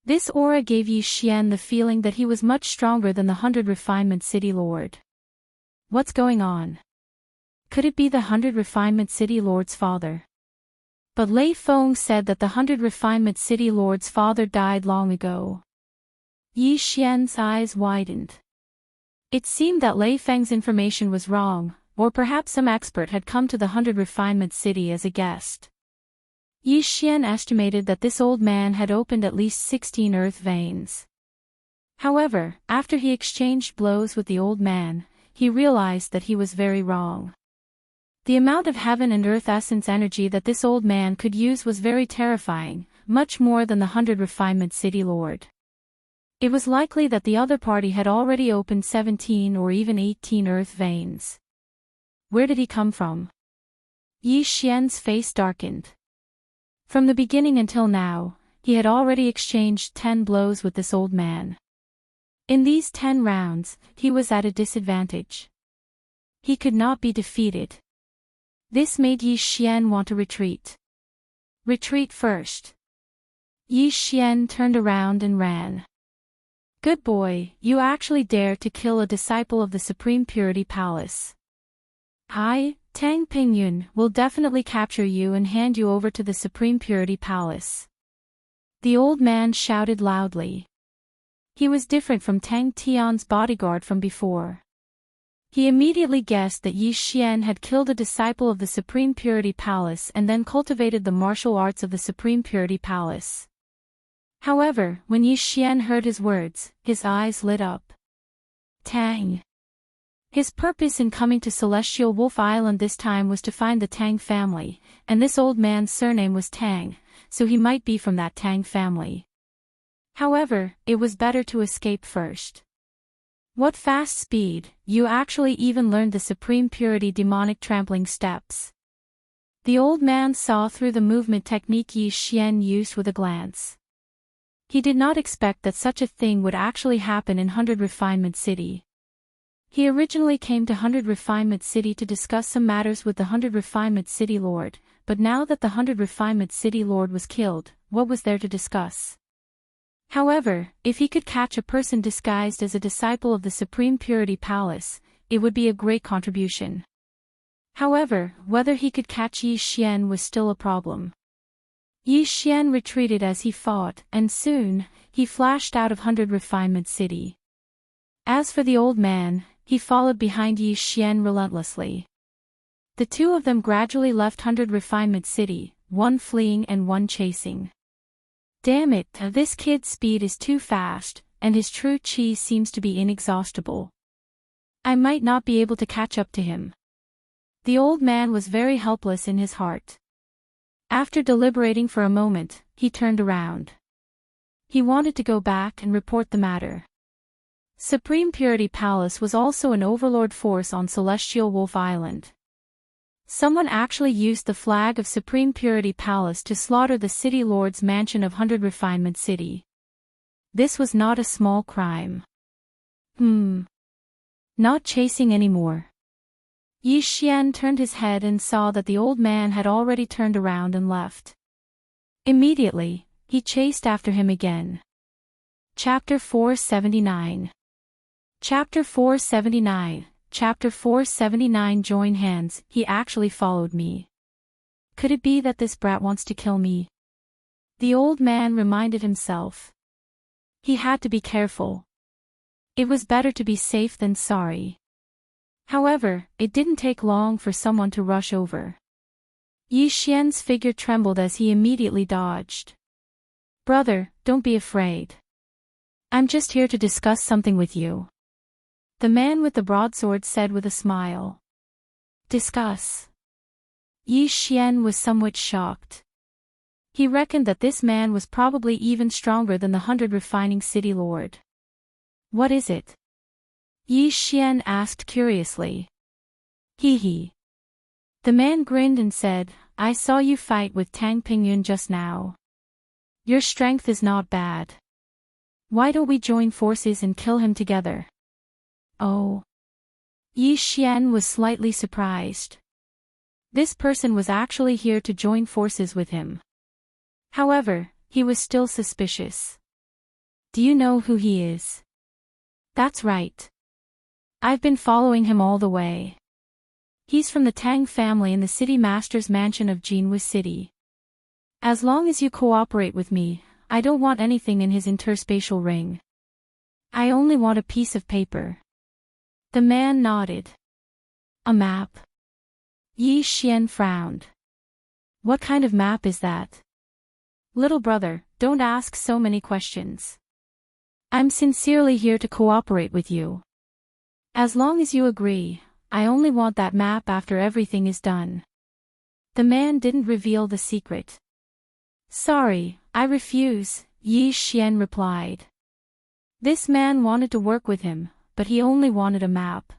This aura gave Yi Xian the feeling that he was much stronger than the 100 Refinement City Lord. What's going on? Could it be the 100 Refinement City Lord's father? But Lei Feng said that the 100 Refinement City Lord's father died long ago. Yi Xian's eyes widened. It seemed that Lei Feng's information was wrong, or perhaps some expert had come to the 100 Refinement City as a guest. Yi Xian estimated that this old man had opened at least 16 earth veins. However, after he exchanged blows with the old man, he realized that he was very wrong. The amount of heaven and earth essence energy that this old man could use was very terrifying, much more than the 100 Refinement City Lord. It was likely that the other party had already opened 17 or even 18 earth veins. Where did he come from? Yi Xian's face darkened. From the beginning until now, he had already exchanged 10 blows with this old man. In these 10 rounds, he was at a disadvantage. He could not be defeated. This made Yi Xian want to retreat. Retreat first. Yi Xian turned around and ran. Good boy, you actually dare to kill a disciple of the Supreme Purity Palace. I, Tang Pingyun, will definitely capture you and hand you over to the Supreme Purity Palace. The old man shouted loudly. He was different from Tang Tian's bodyguard from before. He immediately guessed that Yi Xian had killed a disciple of the Supreme Purity Palace and then cultivated the martial arts of the Supreme Purity Palace. However, when Yi Xian heard his words, his eyes lit up. Tang. His purpose in coming to Celestial Wolf Island this time was to find the Tang family, and this old man's surname was Tang, so he might be from that Tang family. However, it was better to escape first. What fast speed, you actually even learned the Supreme Purity demonic trampling steps. The old man saw through the movement technique Yi Xian used with a glance. He did not expect that such a thing would actually happen in 100 Refinement City. He originally came to 100 Refinement City to discuss some matters with the 100 Refinement City Lord, but now that the 100 Refinement City Lord was killed, what was there to discuss? However, if he could catch a person disguised as a disciple of the Supreme Purity Palace, it would be a great contribution. However, whether he could catch Yi Xian was still a problem. Yi Xian retreated as he fought, and soon, he flashed out of 100 Refinement City. As for the old man, he followed behind Yi Xian relentlessly. The two of them gradually left 100 Refinement City, one fleeing and one chasing. Damn it, this kid's speed is too fast, and his true chi seems to be inexhaustible. I might not be able to catch up to him. The old man was very helpless in his heart. After deliberating for a moment, he turned around. He wanted to go back and report the matter. Supreme Purity Palace was also an overlord force on Celestial Wolf Island. Someone actually used the flag of Supreme Purity Palace to slaughter the City Lord's mansion of 100 Refinement City. This was not a small crime. Not chasing anymore. Yi Xian turned his head and saw that the old man had already turned around and left. Immediately, he chased after him again. Chapter 479. Chapter 479. Chapter 479. Join hands. He actually followed me. Could it be that this brat wants to kill me? The old man reminded himself. He had to be careful. It was better to be safe than sorry. However, it didn't take long for someone to rush over. Yi Xian's figure trembled as he immediately dodged. Brother, don't be afraid. I'm just here to discuss something with you. The man with the broadsword said with a smile. Discuss. Yi Xian was somewhat shocked. He reckoned that this man was probably even stronger than the 100 Refining City Lord. What is it? Yi Xian asked curiously. Hee. The man grinned and said, I saw you fight with Tang Pingyun just now. Your strength is not bad. Why don't we join forces and kill him together? Oh. Yi Xian was slightly surprised. This person was actually here to join forces with him. However, he was still suspicious. Do you know who he is? That's right. I've been following him all the way. He's from the Tang family in the City Master's mansion of Jinwu City. As long as you cooperate with me, I don't want anything in his interspatial ring. I only want a piece of paper. The man nodded. A map. Yi Xian frowned. What kind of map is that? Little brother, don't ask so many questions. I'm sincerely here to cooperate with you. As long as you agree, I only want that map after everything is done. The man didn't reveal the secret. Sorry, I refuse, Yi Xian replied. This man wanted to work with him, but he only wanted a map.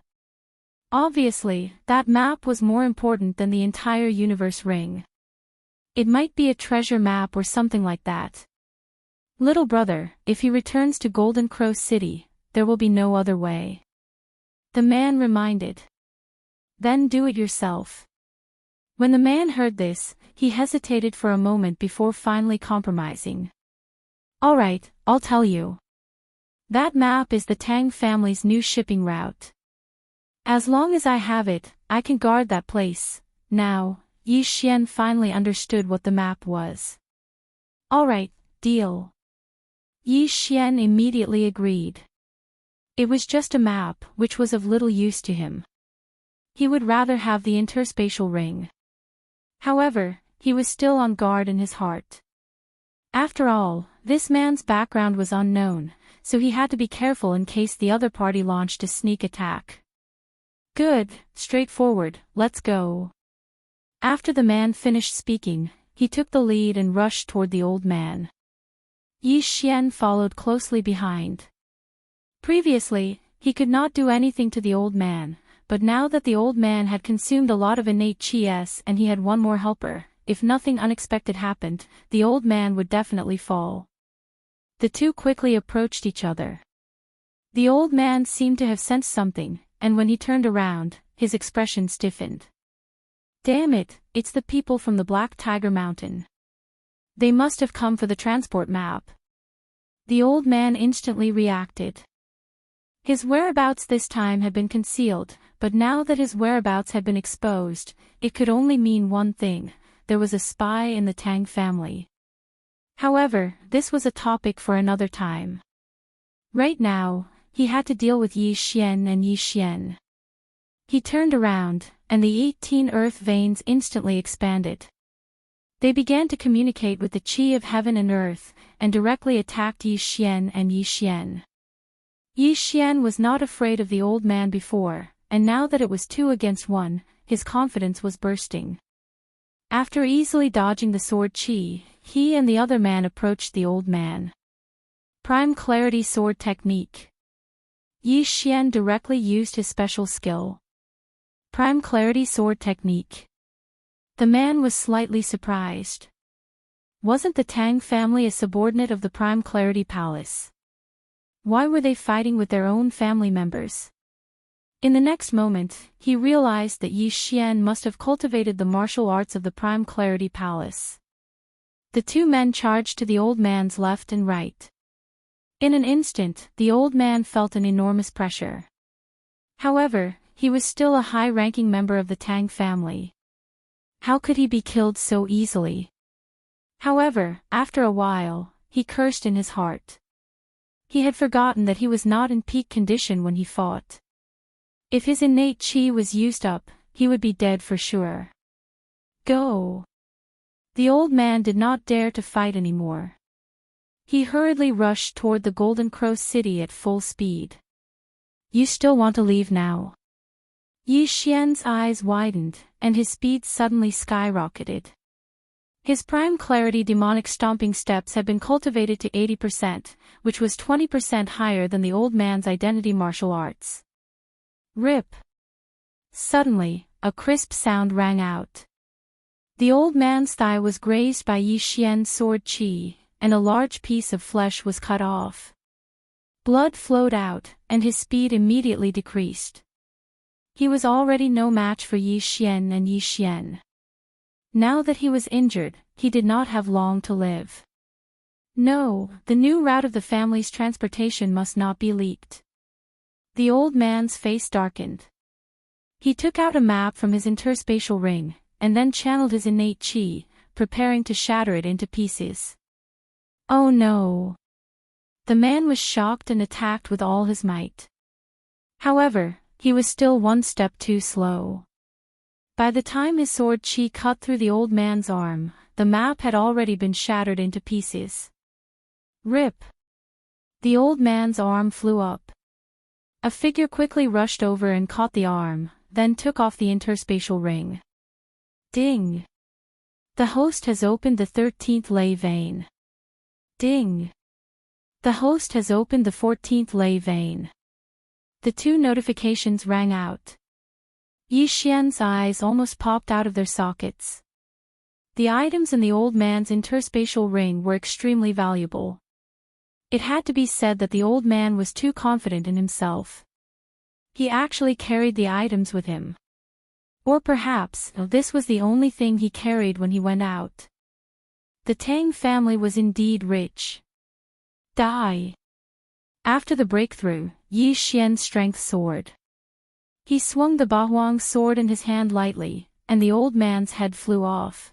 Obviously, that map was more important than the entire universe ring. It might be a treasure map or something like that. Little brother, if he returns to Golden Crow City, there will be no other way. The man reminded. Then do it yourself. When the man heard this, he hesitated for a moment before finally compromising. Alright, I'll tell you. That map is the Tang family's new shipping route. As long as I have it, I can guard that place. Now, Yi Xian finally understood what the map was. Alright, deal. Yi Xian immediately agreed. It was just a map, which was of little use to him. He would rather have the interspatial ring. However, he was still on guard in his heart. After all, this man's background was unknown, so he had to be careful in case the other party launched a sneak attack. Good, straightforward, let's go. After the man finished speaking, he took the lead and rushed toward the old man. Yi Xian followed closely behind. Previously, he could not do anything to the old man, but now that the old man had consumed a lot of innate chi and he had one more helper, if nothing unexpected happened, the old man would definitely fall. The two quickly approached each other. The old man seemed to have sensed something. and when he turned around, his expression stiffened. Damn it, it's the people from the Black Tiger Mountain. They must have come for the transport map. The old man instantly reacted. His whereabouts this time had been concealed, but now that his whereabouts had been exposed, it could only mean one thing: there was a spy in the Tang family. However, this was a topic for another time. Right now, he had to deal with Yi Xian and Yi Xian. He turned around, and the 18 earth veins instantly expanded. They began to communicate with the Qi of heaven and earth, and directly attacked Yi Xian and Yi Xian. Yi Xian was not afraid of the old man before, and now that it was 2 against 1, his confidence was bursting. After easily dodging the sword Qi, he and the other man approached the old man. Prime Clarity Sword Technique. Yi Xian directly used his special skill. Prime Clarity Sword Technique. The man was slightly surprised. Wasn't the Tang family a subordinate of the Prime Clarity Palace? Why were they fighting with their own family members? In the next moment, he realized that Yi Xian must have cultivated the martial arts of the Prime Clarity Palace. The two men charged to the old man's left and right. In an instant, the old man felt an enormous pressure. However, he was still a high-ranking member of the Tang family. How could he be killed so easily? However, after a while, he cursed in his heart. He had forgotten that he was not in peak condition when he fought. If his innate qi was used up, he would be dead for sure. Go! The old man did not dare to fight anymore. He hurriedly rushed toward the Golden Crow City at full speed. You still want to leave now? Yi Xian's eyes widened, and his speed suddenly skyrocketed. His Prime Clarity demonic stomping steps had been cultivated to 80%, which was 20% higher than the old man's identity martial arts. Rip! Suddenly, a crisp sound rang out. The old man's thigh was grazed by Yi Xian's sword qi, and a large piece of flesh was cut off. Blood flowed out, and his speed immediately decreased. He was already no match for Yi Xian and Yi Xian. Now that he was injured, he did not have long to live. No, the new route of the family's transportation must not be leaked. The old man's face darkened. He took out a map from his interspatial ring, and then channeled his innate qi, preparing to shatter it into pieces. Oh no! The man was shocked and attacked with all his might. However, he was still one step too slow. By the time his sword qi cut through the old man's arm, the map had already been shattered into pieces. Rip! The old man's arm flew up. A figure quickly rushed over and caught the arm, then took off the interspatial ring. Ding! The host has opened the 13th ley vein. Ding! The host has opened the 14th ley vein. The two notifications rang out. Yi Xian's eyes almost popped out of their sockets. The items in the old man's interspatial ring were extremely valuable. It had to be said that the old man was too confident in himself. He actually carried the items with him. Or perhaps, this was the only thing he carried when he went out. The Tang family was indeed rich. Die! After the breakthrough, Yi Xian's strength soared. He swung the Bahuang sword in his hand lightly, and the old man's head flew off.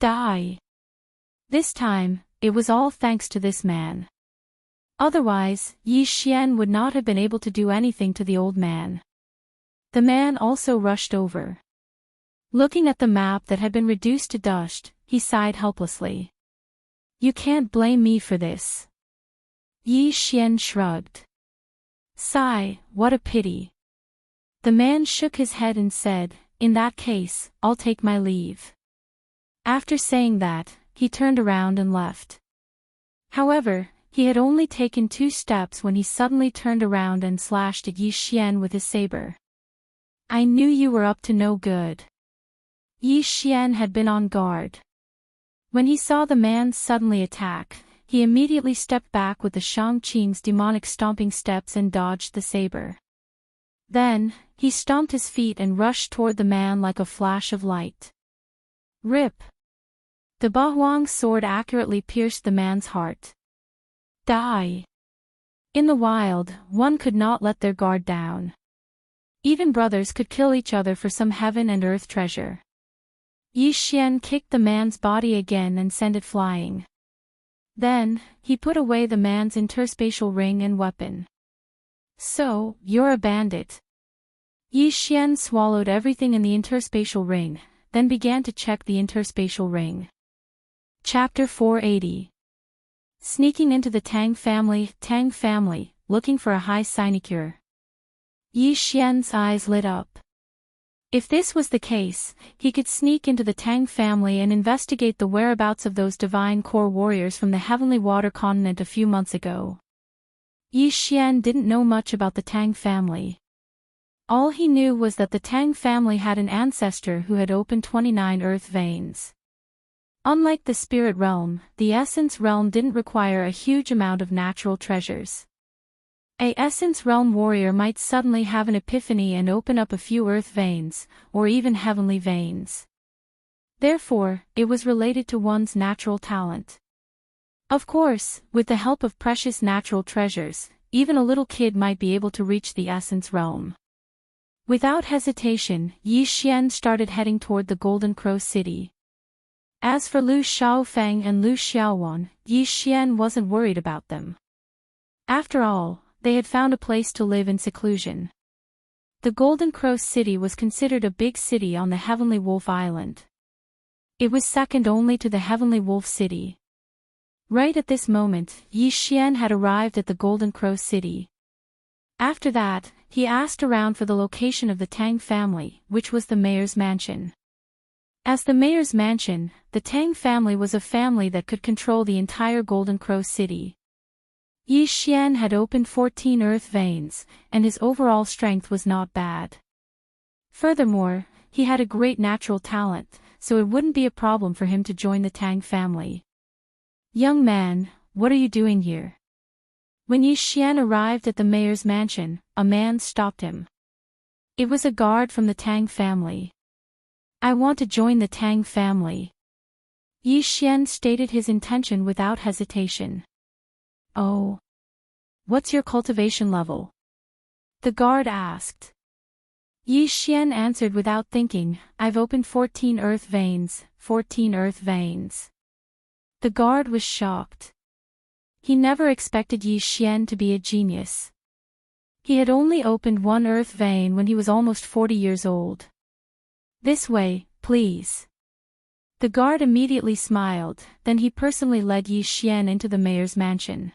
Die! This time, it was all thanks to this man. Otherwise, Yi Xian would not have been able to do anything to the old man. The man also rushed over. Looking at the map that had been reduced to dust, he sighed helplessly. You can't blame me for this. Yi Xian shrugged. Sigh, what a pity. The man shook his head and said, in that case, I'll take my leave. After saying that, he turned around and left. However, he had only taken 2 steps when he suddenly turned around and slashed at Yi Xian with his saber. I knew you were up to no good. Yi Xian had been on guard. When he saw the man suddenly attack, he immediately stepped back with the Shang Qing's demonic stomping steps and dodged the saber. Then, he stomped his feet and rushed toward the man like a flash of light. Rip! The Bahuang's sword accurately pierced the man's heart. Die! In the wild, one could not let their guard down. Even brothers could kill each other for some heaven and earth treasure. Yi Xian kicked the man's body again and sent it flying. Then, he put away the man's interspatial ring and weapon. So, you're a bandit. Yi Xian swallowed everything in the interspatial ring, then began to check the interspatial ring. Chapter 480. Sneaking into the Tang family, looking for a high sinecure. Yi Xian's eyes lit up. If this was the case, he could sneak into the Tang family and investigate the whereabouts of those divine core warriors from the Heavenly Water continent a few months ago. Yi Xian didn't know much about the Tang family. All he knew was that the Tang family had an ancestor who had opened 29 earth veins. Unlike the spirit realm, the essence realm didn't require a huge amount of natural treasures. A essence realm warrior might suddenly have an epiphany and open up a few earth veins, or even heavenly veins. Therefore, it was related to one's natural talent. Of course, with the help of precious natural treasures, even a little kid might be able to reach the essence realm. Without hesitation, Yi Xian started heading toward the Golden Crow City. As for Lu Xiaofeng and Lu Xiaowan, Yi Xian wasn't worried about them. After all, they had found a place to live in seclusion. The Golden Crow City was considered a big city on the Heavenly Wolf Island. It was second only to the Heavenly Wolf City. Right at this moment, Yi Xian had arrived at the Golden Crow City. After that, he asked around for the location of the Tang family, which was the mayor's mansion. As the mayor's mansion, the Tang family was a family that could control the entire Golden Crow City. Yi Xian had opened 14 earth veins, and his overall strength was not bad. Furthermore, he had a great natural talent, so it wouldn't be a problem for him to join the Tang family. Young man, what are you doing here? When Yi Xian arrived at the mayor's mansion, a man stopped him. It was a guard from the Tang family. I want to join the Tang family. Yi Xian stated his intention without hesitation. Oh. What's your cultivation level? The guard asked. Yi Xian answered without thinking, I've opened 14 earth veins, 14 earth veins. The guard was shocked. He never expected Yi Xian to be a genius. He had only opened one earth vein when he was almost 40 years old. This way, please. The guard immediately smiled, then he personally led Yi Xian into the mayor's mansion.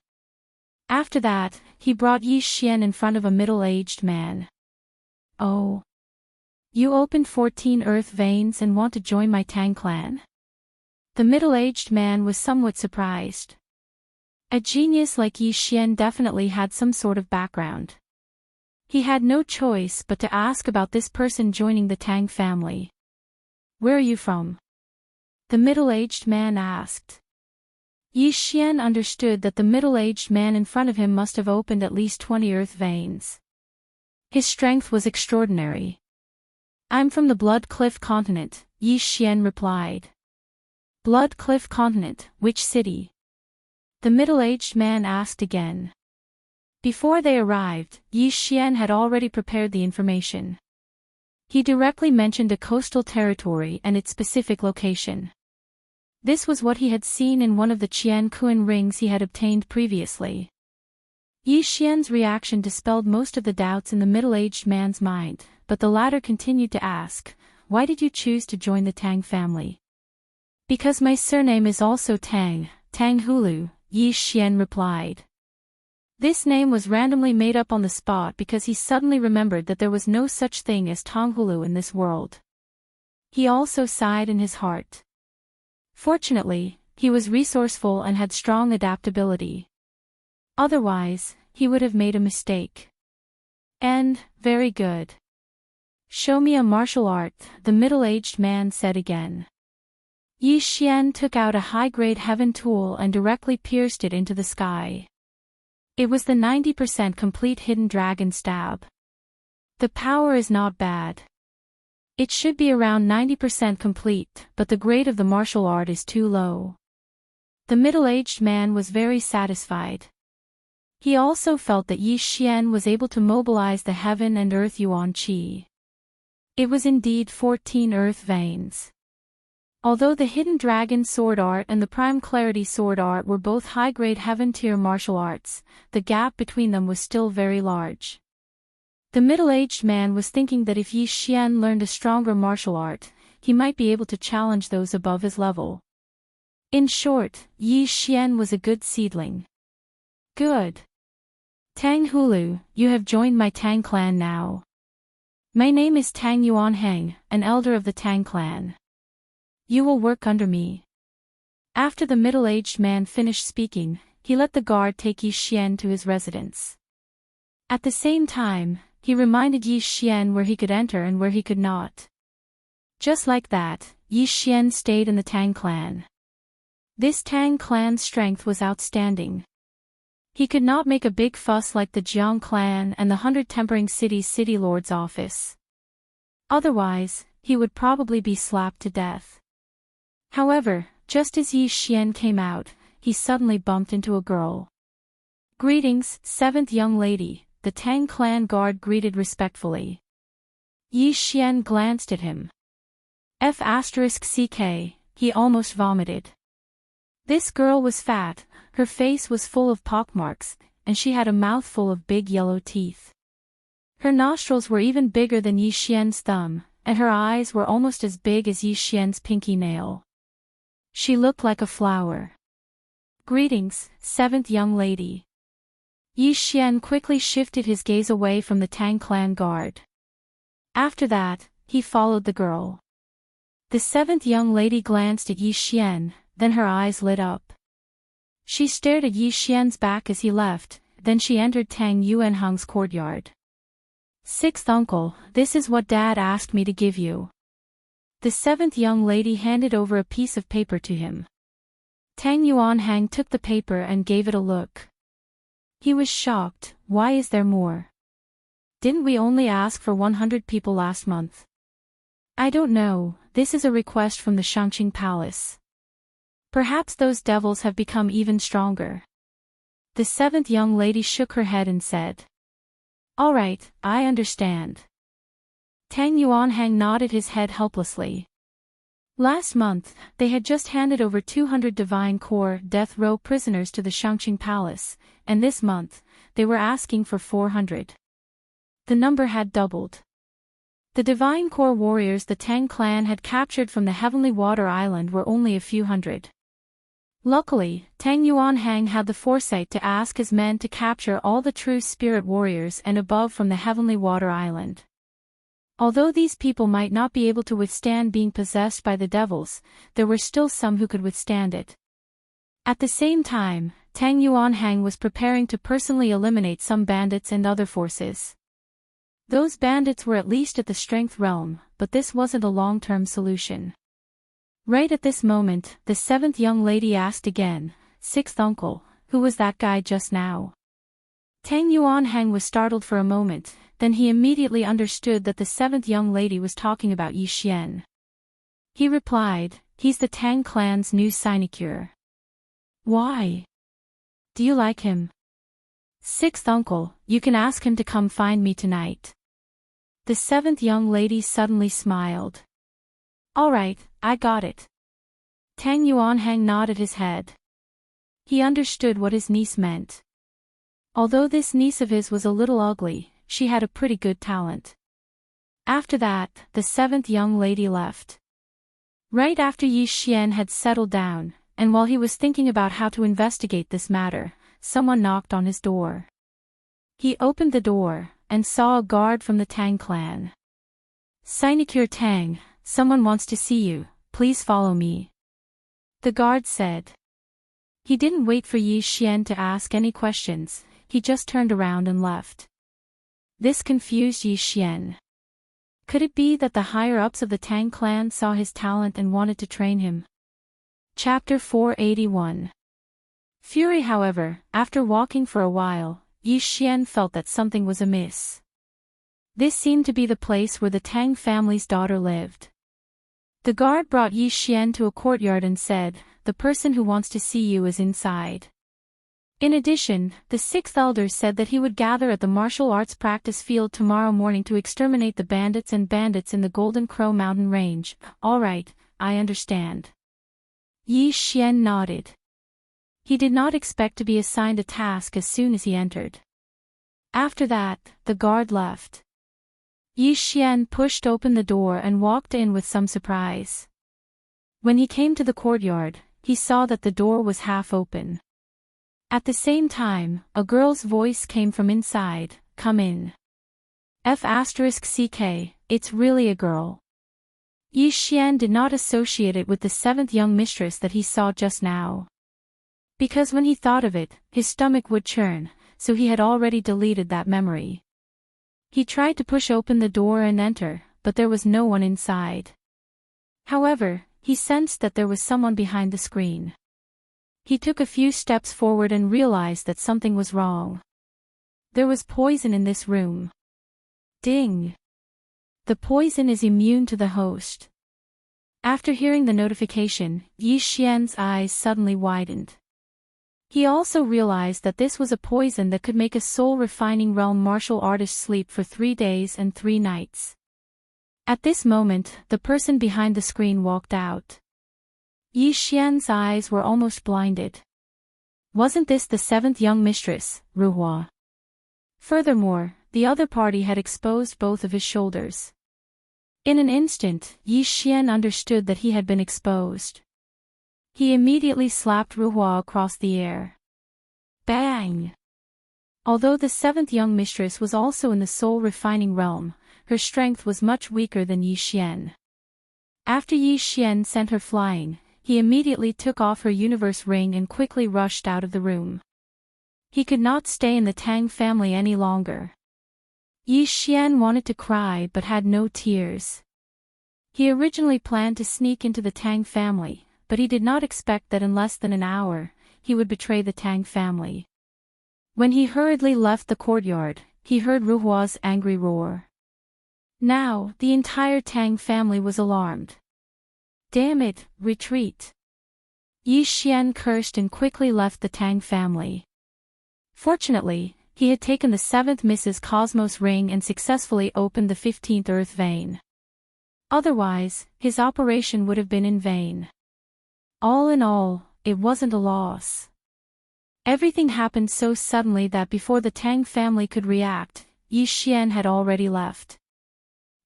After that, he brought Yi Xian in front of a middle-aged man. Oh. You opened 14 earth veins and want to join my Tang clan? The middle-aged man was somewhat surprised. A genius like Yi Xian definitely had some sort of background. He had no choice but to ask about this person joining the Tang family. Where are you from? The middle-aged man asked. Yi Xian understood that the middle-aged man in front of him must have opened at least 20 earth veins. His strength was extraordinary. I'm from the Blood Cliff continent, Yi Xian replied. Blood Cliff continent, which city? The middle-aged man asked again. Before they arrived, Yi Xian had already prepared the information. He directly mentioned a coastal territory and its specific location. This was what he had seen in one of the Qian Kuan rings he had obtained previously. Yi Xian's reaction dispelled most of the doubts in the middle-aged man's mind, but the latter continued to ask, why did you choose to join the Tang family? Because my surname is also Tang, Tang Hulu, Yi Xian replied. This name was randomly made up on the spot because he suddenly remembered that there was no such thing as Tonghulu in this world. He also sighed in his heart. Fortunately, he was resourceful and had strong adaptability. Otherwise, he would have made a mistake. And, very good. Show me a martial art, the middle-aged man said again. Yi Xian took out a high-grade heaven tool and directly pierced it into the sky. It was the 90% complete hidden dragon stab. The power is not bad. It should be around 90% complete, but the grade of the martial art is too low. The middle-aged man was very satisfied. He also felt that Yi Xian was able to mobilize the heaven and earth yuan qi. It was indeed 14 earth veins. Although the Hidden Dragon sword art and the Prime Clarity sword art were both high-grade heaven-tier martial arts, the gap between them was still very large. The middle-aged man was thinking that if Yi Xian learned a stronger martial art, he might be able to challenge those above his level. In short, Yi Xian was a good seedling. Good. Tang Hulu, you have joined my Tang clan now. My name is Tang Yuanheng, an elder of the Tang clan. You will work under me. After the middle-aged man finished speaking, he let the guard take Yi Xian to his residence. At the same time, he reminded Yi Xian where he could enter and where he could not. Just like that, Yi Xian stayed in the Tang clan. This Tang clan's strength was outstanding. He could not make a big fuss like the Jiang clan and the 100 Tempering City's city lord's office. Otherwise, he would probably be slapped to death. However, just as Yi Xian came out, he suddenly bumped into a girl. Greetings, seventh young lady, the Tang clan guard greeted respectfully. Yi Xian glanced at him. F***ck, he almost vomited. This girl was fat, her face was full of pockmarks, and she had a mouthful of big yellow teeth. Her nostrils were even bigger than Yi Xian's thumb, and her eyes were almost as big as Yi Xian's pinky nail. She looked like a flower. Greetings, seventh young lady. Yi Xian quickly shifted his gaze away from the Tang clan guard. After that, he followed the girl. The seventh young lady glanced at Yi Xian, then her eyes lit up. She stared at Yi Xian's back as he left, then she entered Tang Yuanheng's courtyard. Sixth uncle, this is what Dad asked me to give you. The seventh young lady handed over a piece of paper to him. Tang Yuanheng took the paper and gave it a look. He was shocked. Why is there more? Didn't we only ask for 100 people last month? I don't know, this is a request from the Shangqing Palace. Perhaps those devils have become even stronger. The seventh young lady shook her head and said. All right, I understand. Tang Yuanheng nodded his head helplessly. Last month, they had just handed over 200 Divine Core death row prisoners to the Shangqing Palace, and this month, they were asking for 400. The number had doubled. The Divine Core warriors the Tang clan had captured from the Heavenly Water Island were only a few hundred. Luckily, Tang Yuanheng had the foresight to ask his men to capture all the true spirit warriors and above from the Heavenly Water Island. Although these people might not be able to withstand being possessed by the devils, there were still some who could withstand it. At the same time, Tang Yuanheng was preparing to personally eliminate some bandits and other forces. Those bandits were at least at the strength realm, but this wasn't a long-term solution. Right at this moment, the seventh young lady asked again, Sixth uncle, who was that guy just now? Tang Yuanheng was startled for a moment, then he immediately understood that the seventh young lady was talking about Yi Xian. He replied, he's the Tang clan's new sinecure. Why? Do you like him? Sixth uncle, you can ask him to come find me tonight. The seventh young lady suddenly smiled. All right, I got it. Tang Yuanheng nodded his head. He understood what his niece meant. Although this niece of his was a little ugly, she had a pretty good talent. After that, the seventh young lady left. Right after Yi Xian had settled down, and while he was thinking about how to investigate this matter, someone knocked on his door. He opened the door, and saw a guard from the Tang clan. Sinecure Tang, someone wants to see you, please follow me. The guard said. He didn't wait for Yi Xian to ask any questions, he just turned around and left. This confused Yi Xian. Could it be that the higher-ups of the Tang clan saw his talent and wanted to train him? Chapter 481. Fury. However, after walking for a while, Yi Xian felt that something was amiss. This seemed to be the place where the Tang family's daughter lived. The guard brought Yi Xian to a courtyard and said, "The person who wants to see you is inside." In addition, the sixth elder said that he would gather at the martial arts practice field tomorrow morning to exterminate the bandits in the Golden Crow mountain range. "All right, I understand." Yi Xian nodded. He did not expect to be assigned a task as soon as he entered. After that, the guard left. Yi Xian pushed open the door and walked in with some surprise. When he came to the courtyard, he saw that the door was half open. At the same time, a girl's voice came from inside, "Come in." F***ck, it's really a girl. Yi Xian did not associate it with the seventh young mistress that he saw just now. Because when he thought of it, his stomach would churn, so he had already deleted that memory. He tried to push open the door and enter, but there was no one inside. However, he sensed that there was someone behind the screen. He took a few steps forward and realized that something was wrong. There was poison in this room. Ding! The poison is immune to the host. After hearing the notification, Yi Xian's eyes suddenly widened. He also realized that this was a poison that could make a soul-refining realm martial artist sleep for 3 days and 3 nights. At this moment, the person behind the screen walked out. Yi Xian's eyes were almost blinded. Wasn't this the seventh young mistress, Ruhua? Furthermore, the other party had exposed both of his shoulders. In an instant, Yi Xian understood that he had been exposed. He immediately slapped Ruhua across the air. Bang! Although the seventh young mistress was also in the soul-refining realm, her strength was much weaker than Yi Xian. After Yi Xian sent her flying, he immediately took off her universe ring and quickly rushed out of the room. He could not stay in the Tang family any longer. Yi Xian wanted to cry but had no tears. He originally planned to sneak into the Tang family, but he did not expect that in less than an hour, he would betray the Tang family. When he hurriedly left the courtyard, he heard Ruhua's angry roar. Now, the entire Tang family was alarmed. Damn it, retreat! Yi Xian cursed and quickly left the Tang family. Fortunately, he had taken the 7th Mrs. Cosmos ring and successfully opened the 15th Earth vein. Otherwise, his operation would have been in vain. All in all, it wasn't a loss. Everything happened so suddenly that before the Tang family could react, Yi Xian had already left.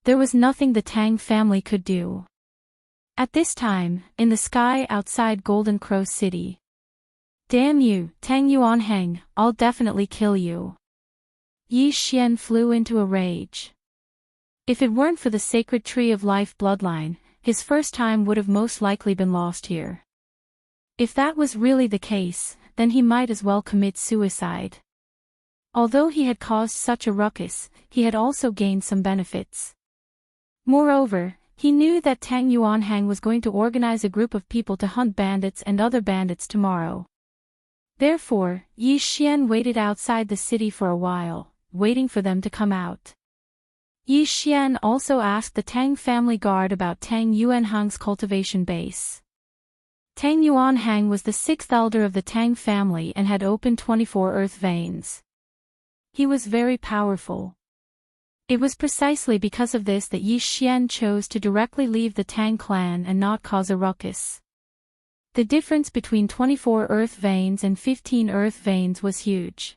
There was nothing the Tang family could do. At this time, in the sky outside Golden Crow City. Damn you, Tang Yuanheng, I'll definitely kill you. Yi Xian flew into a rage. If it weren't for the sacred tree of life bloodline, his first time would have most likely been lost here. If that was really the case, then he might as well commit suicide. Although he had caused such a ruckus, he had also gained some benefits. Moreover, he knew that Tang Yuanhang was going to organize a group of people to hunt bandits and other bandits tomorrow. Therefore, Yi Xian waited outside the city for a while, waiting for them to come out. Yi Xian also asked the Tang family guard about Tang Yuanhang's cultivation base. Tang Yuanhang was the 6th elder of the Tang family and had opened 24 earth veins. He was very powerful. It was precisely because of this that Yi Xian chose to directly leave the Tang clan and not cause a ruckus. The difference between 24 earth veins and 15 earth veins was huge.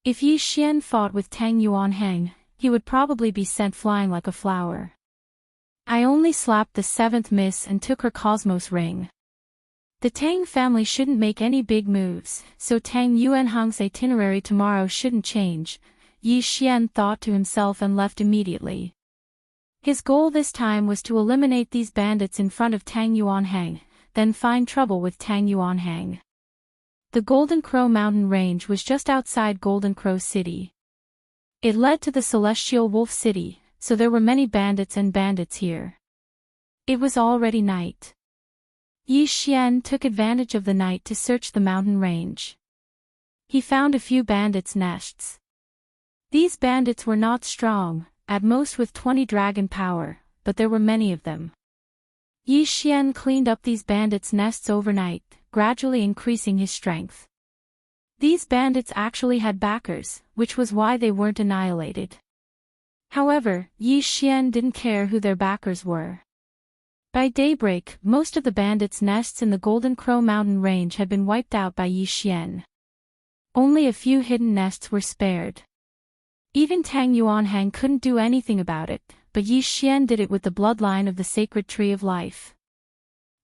If Yi Xian fought with Tang Yuanhang, he would probably be sent flying like a flower. I only slapped the 7th miss and took her Cosmos ring. The Tang family shouldn't make any big moves, so Tang Yuanhang's itinerary tomorrow shouldn't change, Yi Xian thought to himself and left immediately. His goal this time was to eliminate these bandits in front of Tang Yuanhang, then find trouble with Tang Yuanhang. The Golden Crow mountain range was just outside Golden Crow City. It led to the Celestial Wolf City, so there were many bandits here. It was already night. Yi Xian took advantage of the night to search the mountain range. He found a few bandits' nests. These bandits were not strong, at most with 20 dragon power, but there were many of them. Yi Xian cleaned up these bandits' nests overnight, gradually increasing his strength. These bandits actually had backers, which was why they weren't annihilated. However, Yi Xian didn't care who their backers were. By daybreak, most of the bandits' nests in the Golden Crow Mountain range had been wiped out by Yi Xian. Only a few hidden nests were spared. Even Tang Yuanhang couldn't do anything about it, but Yi Xian did it with the bloodline of the sacred tree of life.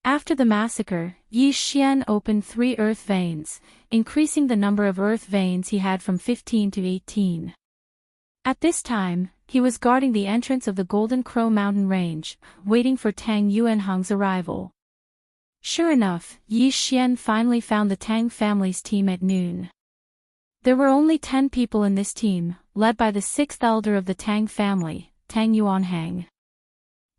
After the massacre, Yi Xian opened 3 earth veins, increasing the number of earth veins he had from 15 to 18. At this time, he was guarding the entrance of the Golden Crow Mountain range, waiting for Tang Yuanhang's arrival. Sure enough, Yi Xian finally found the Tang family's team at noon. There were only 10 people in this team, led by the 6th elder of the Tang family, Tang Yuanhang.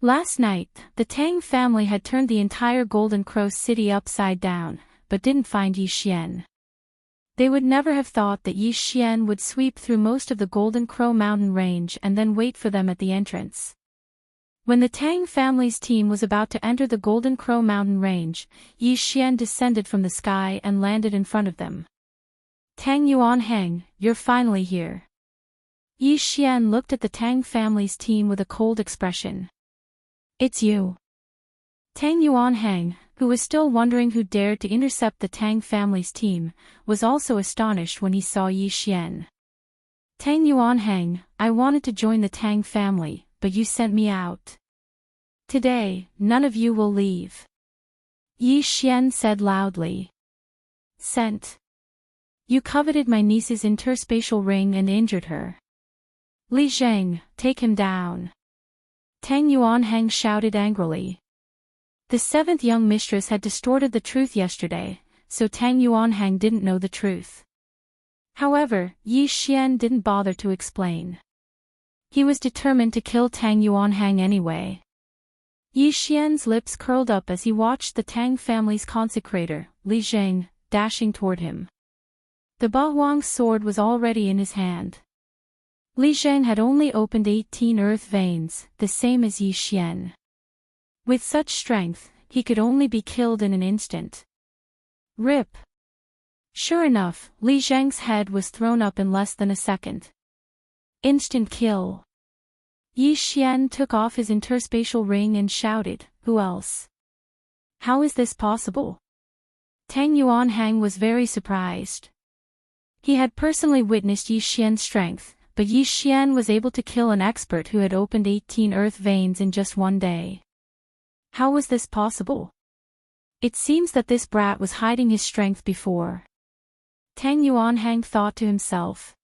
Last night, the Tang family had turned the entire Golden Crow city upside down, but didn't find Yi Xian. They would never have thought that Yi Xian would sweep through most of the Golden Crow Mountain range and then wait for them at the entrance. When the Tang family's team was about to enter the Golden Crow Mountain range, Yi Xian descended from the sky and landed in front of them. Tang Yuanhang, you're finally here. Yi Xian looked at the Tang family's team with a cold expression. It's you. Tang Yuanhang, who was still wondering who dared to intercept the Tang family's team, was also astonished when he saw Yi Xian. Tang Yuanhang, I wanted to join the Tang family, but you sent me out. Today, none of you will leave. Yi Xian said loudly. Sent. You coveted my niece's interspatial ring and injured her. Li Zheng, take him down. Tang Yuanhang shouted angrily. The 7th young mistress had distorted the truth yesterday, so Tang Yuanhang didn't know the truth. However, Yi Xian didn't bother to explain. He was determined to kill Tang Yuanhang anyway. Yi Xian's lips curled up as he watched the Tang family's consecrator, Li Zheng, dashing toward him. The Ba Huang's sword was already in his hand. Li Zheng had only opened 18 earth veins, the same as Yi Xian. With such strength, he could only be killed in an instant. Rip! Sure enough, Li Zheng's head was thrown up in less than a second. Instant kill. Yi Xian took off his interspatial ring and shouted, who else? How is this possible? Tang Yuanhang was very surprised. He had personally witnessed Yi Xian's strength, but Yi Xian was able to kill an expert who had opened 18 earth veins in just one day. How was this possible? It seems that this brat was hiding his strength before. Tang Yuanhang thought to himself.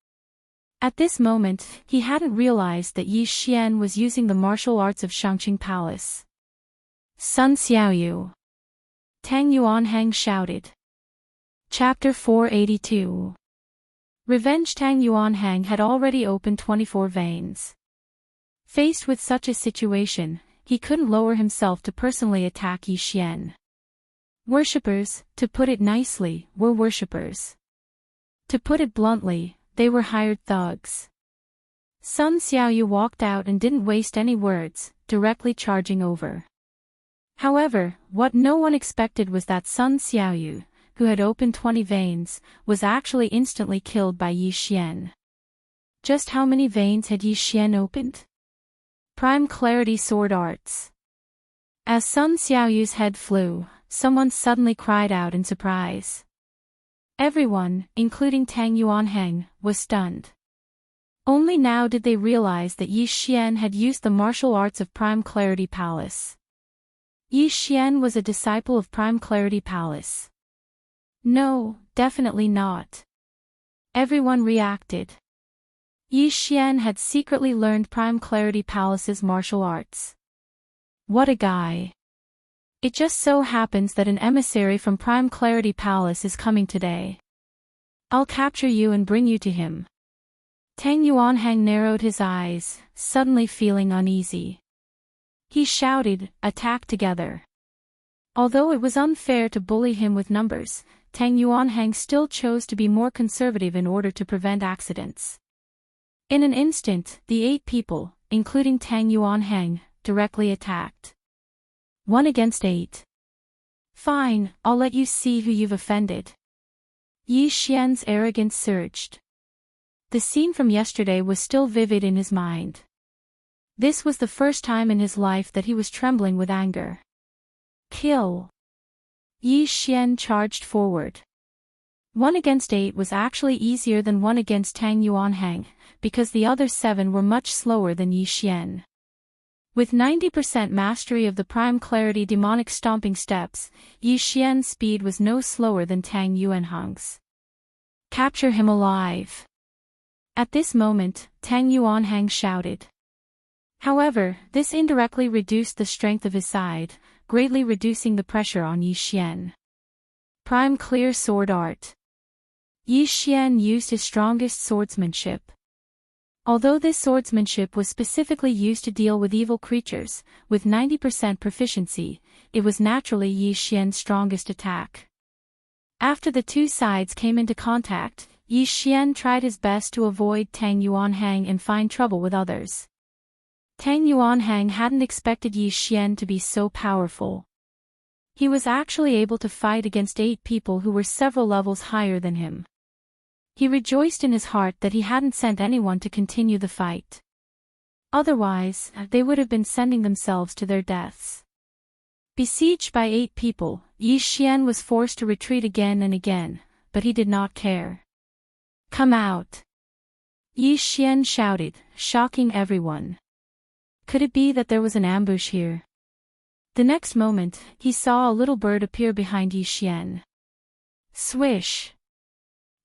At this moment, he hadn't realized that Yi Xian was using the martial arts of Shangqing Palace. Sun Xiaoyu. Tang Yuanhang shouted. Chapter 482. Revenge. Tang Yuanhang had already opened 24 veins. Faced with such a situation, he couldn't lower himself to personally attack Yi Xian. Worshippers, to put it nicely, were worshippers. To put it bluntly, they were hired thugs. Sun Xiaoyu walked out and didn't waste any words, directly charging over. However, what no one expected was that Sun Xiaoyu, who had opened 20 veins, was actually instantly killed by Yi Xian. Just how many veins had Yi Xian opened? Prime Clarity Sword Arts. As Sun Xiaoyu's head flew, someone suddenly cried out in surprise. Everyone, including Tang Yuanhang, was stunned. Only now did they realize that Yi Xian had used the martial arts of Prime Clarity Palace. Yi Xian was a disciple of Prime Clarity Palace. No, definitely not. Everyone reacted. Yi Xian had secretly learned Prime Clarity Palace's martial arts. What a guy. It just so happens that an emissary from Prime Clarity Palace is coming today. I'll capture you and bring you to him. Tang Yuanhang narrowed his eyes, suddenly feeling uneasy. He shouted, attack together. Although it was unfair to bully him with numbers, Tang Yuanhang still chose to be more conservative in order to prevent accidents. In an instant, the 8 people, including Tang Yuanhang, directly attacked. 1 against 8. Fine, I'll let you see who you've offended. Yi Xian's arrogance surged. The scene from yesterday was still vivid in his mind. This was the first time in his life that he was trembling with anger. Kill! Yi Xian charged forward. 1 against 8 was actually easier than 1 against Tang Yuanhang, because the other 7 were much slower than Yi Xian. With 90% mastery of the prime clarity demonic stomping steps, Yi Xian's speed was no slower than Tang Yuanhang's. Capture him alive! At this moment, Tang Yuanhang shouted. However, this indirectly reduced the strength of his side, greatly reducing the pressure on Yi Xian. Prime clear sword art. Yi Xian used his strongest swordsmanship. Although this swordsmanship was specifically used to deal with evil creatures, with 90% proficiency, it was naturally Yi Xian's strongest attack. After the two sides came into contact, Yi Xian tried his best to avoid Tang Yuanhang and find trouble with others. Tang Yuanhang hadn't expected Yi Xian to be so powerful. He was actually able to fight against 8 people who were several levels higher than him. He rejoiced in his heart that he hadn't sent anyone to continue the fight. Otherwise, they would have been sending themselves to their deaths. Besieged by 8 people, Yi Xian was forced to retreat again and again, but he did not care. Come out! Yi Xian shouted, shocking everyone. Could it be that there was an ambush here? The next moment, he saw a little bird appear behind Yi Xian. Swish!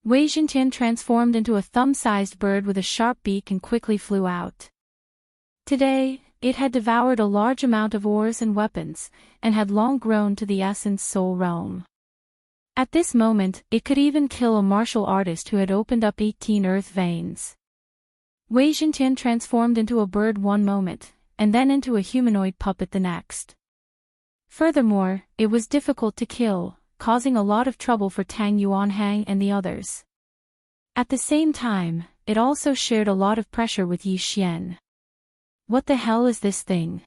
Wei Zhentian transformed into a thumb-sized bird with a sharp beak and quickly flew out. Today, it had devoured a large amount of ores and weapons, and had long grown to the essence soul realm. At this moment, it could even kill a martial artist who had opened up 18 earth veins. Wei Zhentian transformed into a bird one moment, and then into a humanoid puppet the next. Furthermore, it was difficult to kill, causing a lot of trouble for Tang Yuanhang and the others. At the same time, it also shared a lot of pressure with Yi Xian. What the hell is this thing?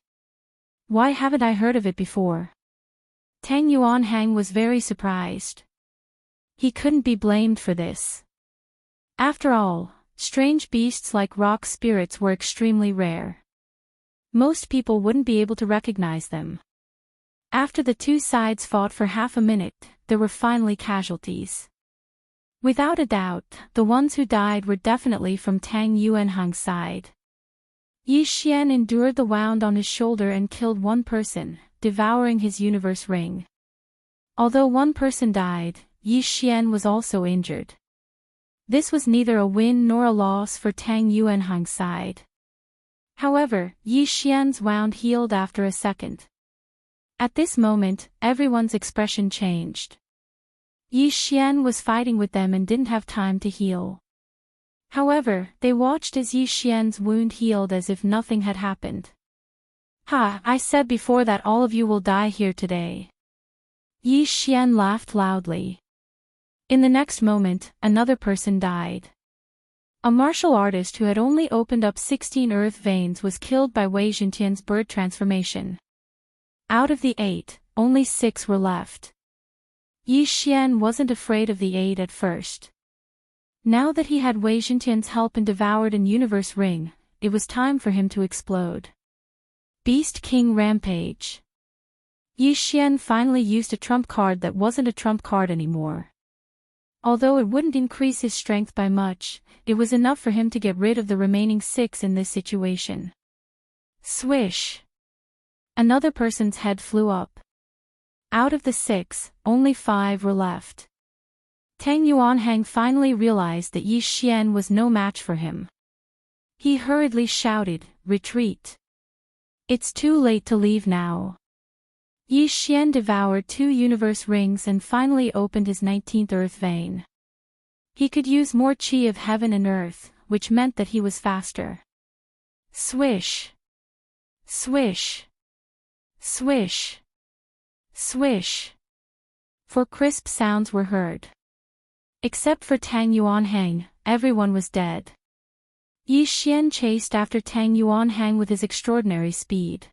Why haven't I heard of it before? Tang Yuanhang was very surprised. He couldn't be blamed for this. After all, strange beasts like rock spirits were extremely rare. Most people wouldn't be able to recognize them. After the two sides fought for half a minute, there were finally casualties. Without a doubt, the ones who died were definitely from Tang Yuanhang's side. Yi Xian endured the wound on his shoulder and killed one person, devouring his universe ring. Although one person died, Yi Xian was also injured. This was neither a win nor a loss for Tang Yuanhang's side. However, Yi Xian's wound healed after a second. At this moment, everyone's expression changed. Yi Xian was fighting with them and didn't have time to heal. However, they watched as Yi Xian's wound healed as if nothing had happened. Ha, I said before that all of you will die here today. Yi Xian laughed loudly. In the next moment, another person died. A martial artist who had only opened up 16 earth veins was killed by Wei Zhentian's bird transformation. Out of the 8, only 6 were left. Yi Xian wasn't afraid of the 8 at first. Now that he had Wei Zhentian's help and devoured an universe ring, it was time for him to explode. Beast King Rampage. Yi Xian finally used a trump card that wasn't a trump card anymore. Although it wouldn't increase his strength by much, it was enough for him to get rid of the remaining 6 in this situation. Swish! Another person's head flew up. Out of the 6, only 5 were left. Tang Yuanhang finally realized that Yi Xian was no match for him. He hurriedly shouted, "Retreat! It's too late to leave now." Yi Xian devoured 2 universe rings and finally opened his 19th earth vein. He could use more chi of heaven and earth, which meant that he was faster. Swish! Swish! Swish! Swish! 4 crisp sounds were heard. Except for Tang Yuanhang, everyone was dead. Yi Xian chased after Tang Yuanhang with his extraordinary speed.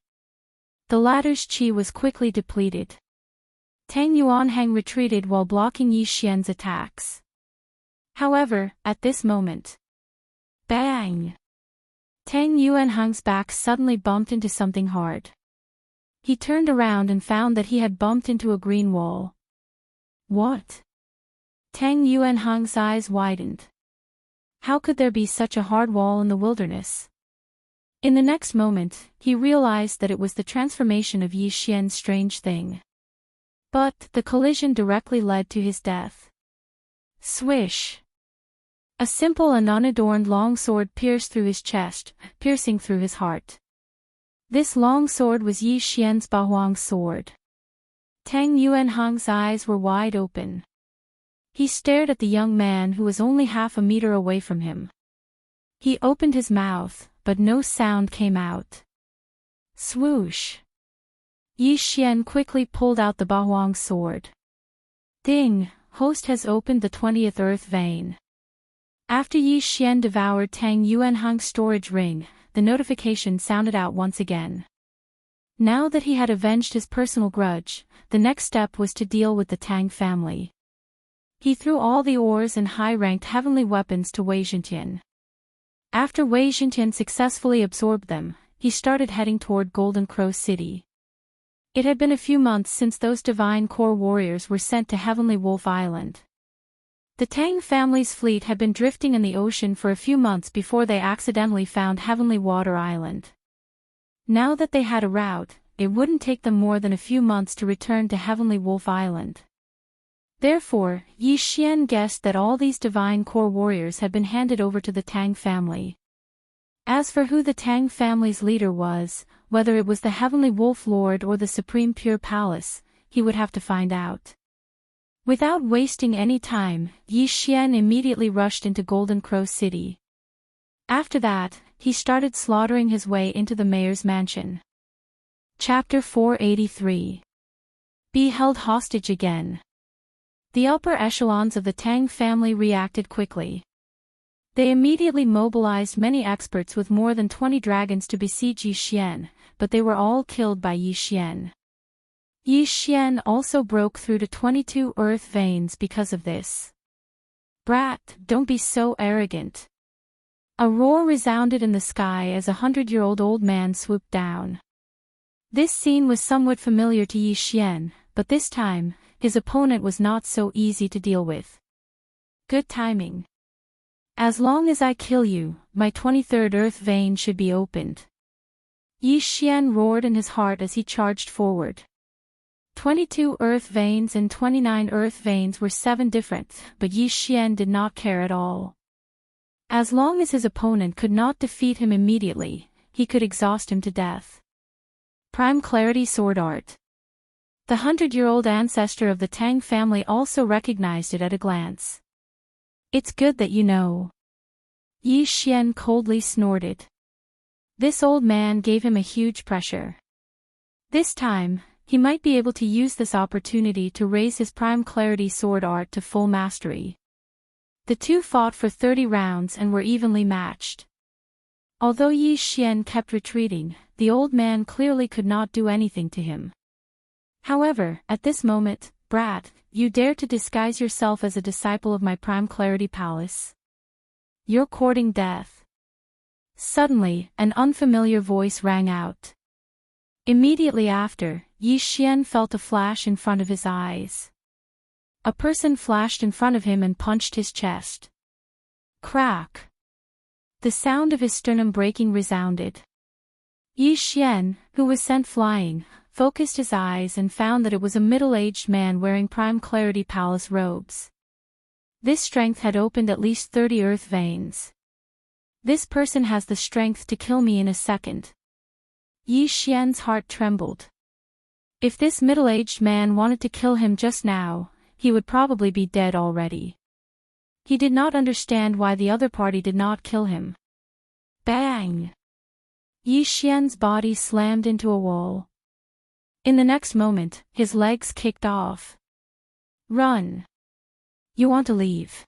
The latter's qi was quickly depleted. Tang Yuanhang retreated while blocking Yi Xian's attacks. However, at this moment, bang! Tang Yuanhang's back suddenly bumped into something hard. He turned around and found that he had bumped into a green wall. What? Tang Yuanhang's eyes widened. How could there be such a hard wall in the wilderness? In the next moment, he realized that it was the transformation of Yi Xian's strange thing. But the collision directly led to his death. Swish! A simple and unadorned long sword pierced through his chest, piercing through his heart. This long sword was Yi Xian's Bahuang sword. Tang Yuanhang's eyes were wide open. He stared at the young man who was only half a meter away from him. He opened his mouth, but no sound came out. Swoosh! Yi Xian quickly pulled out the Bahuang sword. Ding! Host has opened the 20th earth vein. After Yi Xian devoured Tang Yuanhang's storage ring, the notification sounded out once again. Now that he had avenged his personal grudge, the next step was to deal with the Tang family. He threw all the ores and high-ranked heavenly weapons to Wei Zhentian. After Wei Zhentian successfully absorbed them, he started heading toward Golden Crow City. It had been a few months since those divine core warriors were sent to Heavenly Wolf Island. The Tang family's fleet had been drifting in the ocean for a few months before they accidentally found Heavenly Water Island. Now that they had a route, it wouldn't take them more than a few months to return to Heavenly Wolf Island. Therefore, Yi Xian guessed that all these divine core warriors had been handed over to the Tang family. As for who the Tang family's leader was, whether it was the Heavenly Wolf Lord or the Supreme Pure Palace, he would have to find out. Without wasting any time, Yi Xian immediately rushed into Golden Crow City. After that, he started slaughtering his way into the mayor's mansion. Chapter 483. Be held hostage again. The upper echelons of the Tang family reacted quickly. They immediately mobilized many experts with more than 20 dragons to besiege Yi Xian, but they were all killed by Yi Xian. Yi Xian also broke through to 22 earth veins because of this. Brat, don't be so arrogant. A roar resounded in the sky as a 100-year-old old man swooped down. This scene was somewhat familiar to Yi Xian, but this time, his opponent was not so easy to deal with. Good timing. As long as I kill you, my 23rd earth vein should be opened. Yi Xian roared in his heart as he charged forward. 22 earth veins and 29 earth veins were 7 different, but Yi Xian did not care at all. As long as his opponent could not defeat him immediately, he could exhaust him to death. Prime Clarity Sword Art. The 100-year-old ancestor of the Tang family also recognized it at a glance. It's good that you know. Yi Xian coldly snorted. This old man gave him a huge pressure. This time, he might be able to use this opportunity to raise his Prime Clarity Sword Art to full mastery. The two fought for 30 rounds and were evenly matched. Although Yi Xian kept retreating, the old man clearly could not do anything to him. However, at this moment, brat, you dare to disguise yourself as a disciple of my Prime Clarity Palace? You're courting death. Suddenly, an unfamiliar voice rang out. Immediately after, Yi Xian felt a flash in front of his eyes. A person flashed in front of him and punched his chest. Crack! The sound of his sternum breaking resounded. Yi Xian, who was sent flying, focused his eyes and found that it was a middle-aged man wearing Prime Clarity Palace robes. This strength had opened at least 30 earth veins. This person has the strength to kill me in a second. Yi Xian's heart trembled. If this middle-aged man wanted to kill him just now, he would probably be dead already. He did not understand why the other party did not kill him. Bang! Yi Xian's body slammed into a wall. In the next moment, his legs kicked off. Run! You want to leave?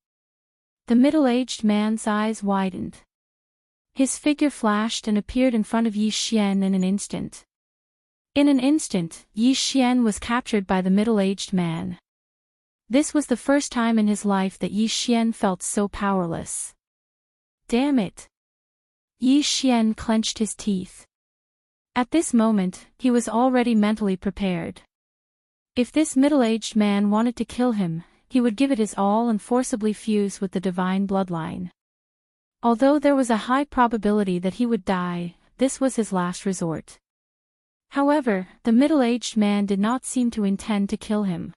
The middle-aged man's eyes widened. His figure flashed and appeared in front of Yi Xian in an instant. In an instant, Yi Xian was captured by the middle-aged man. This was the first time in his life that Yi Xian felt so powerless. Damn it! Yi Xian clenched his teeth. At this moment, he was already mentally prepared. If this middle-aged man wanted to kill him, he would give it his all and forcibly fuse with the divine bloodline. Although there was a high probability that he would die, this was his last resort. However, the middle-aged man did not seem to intend to kill him.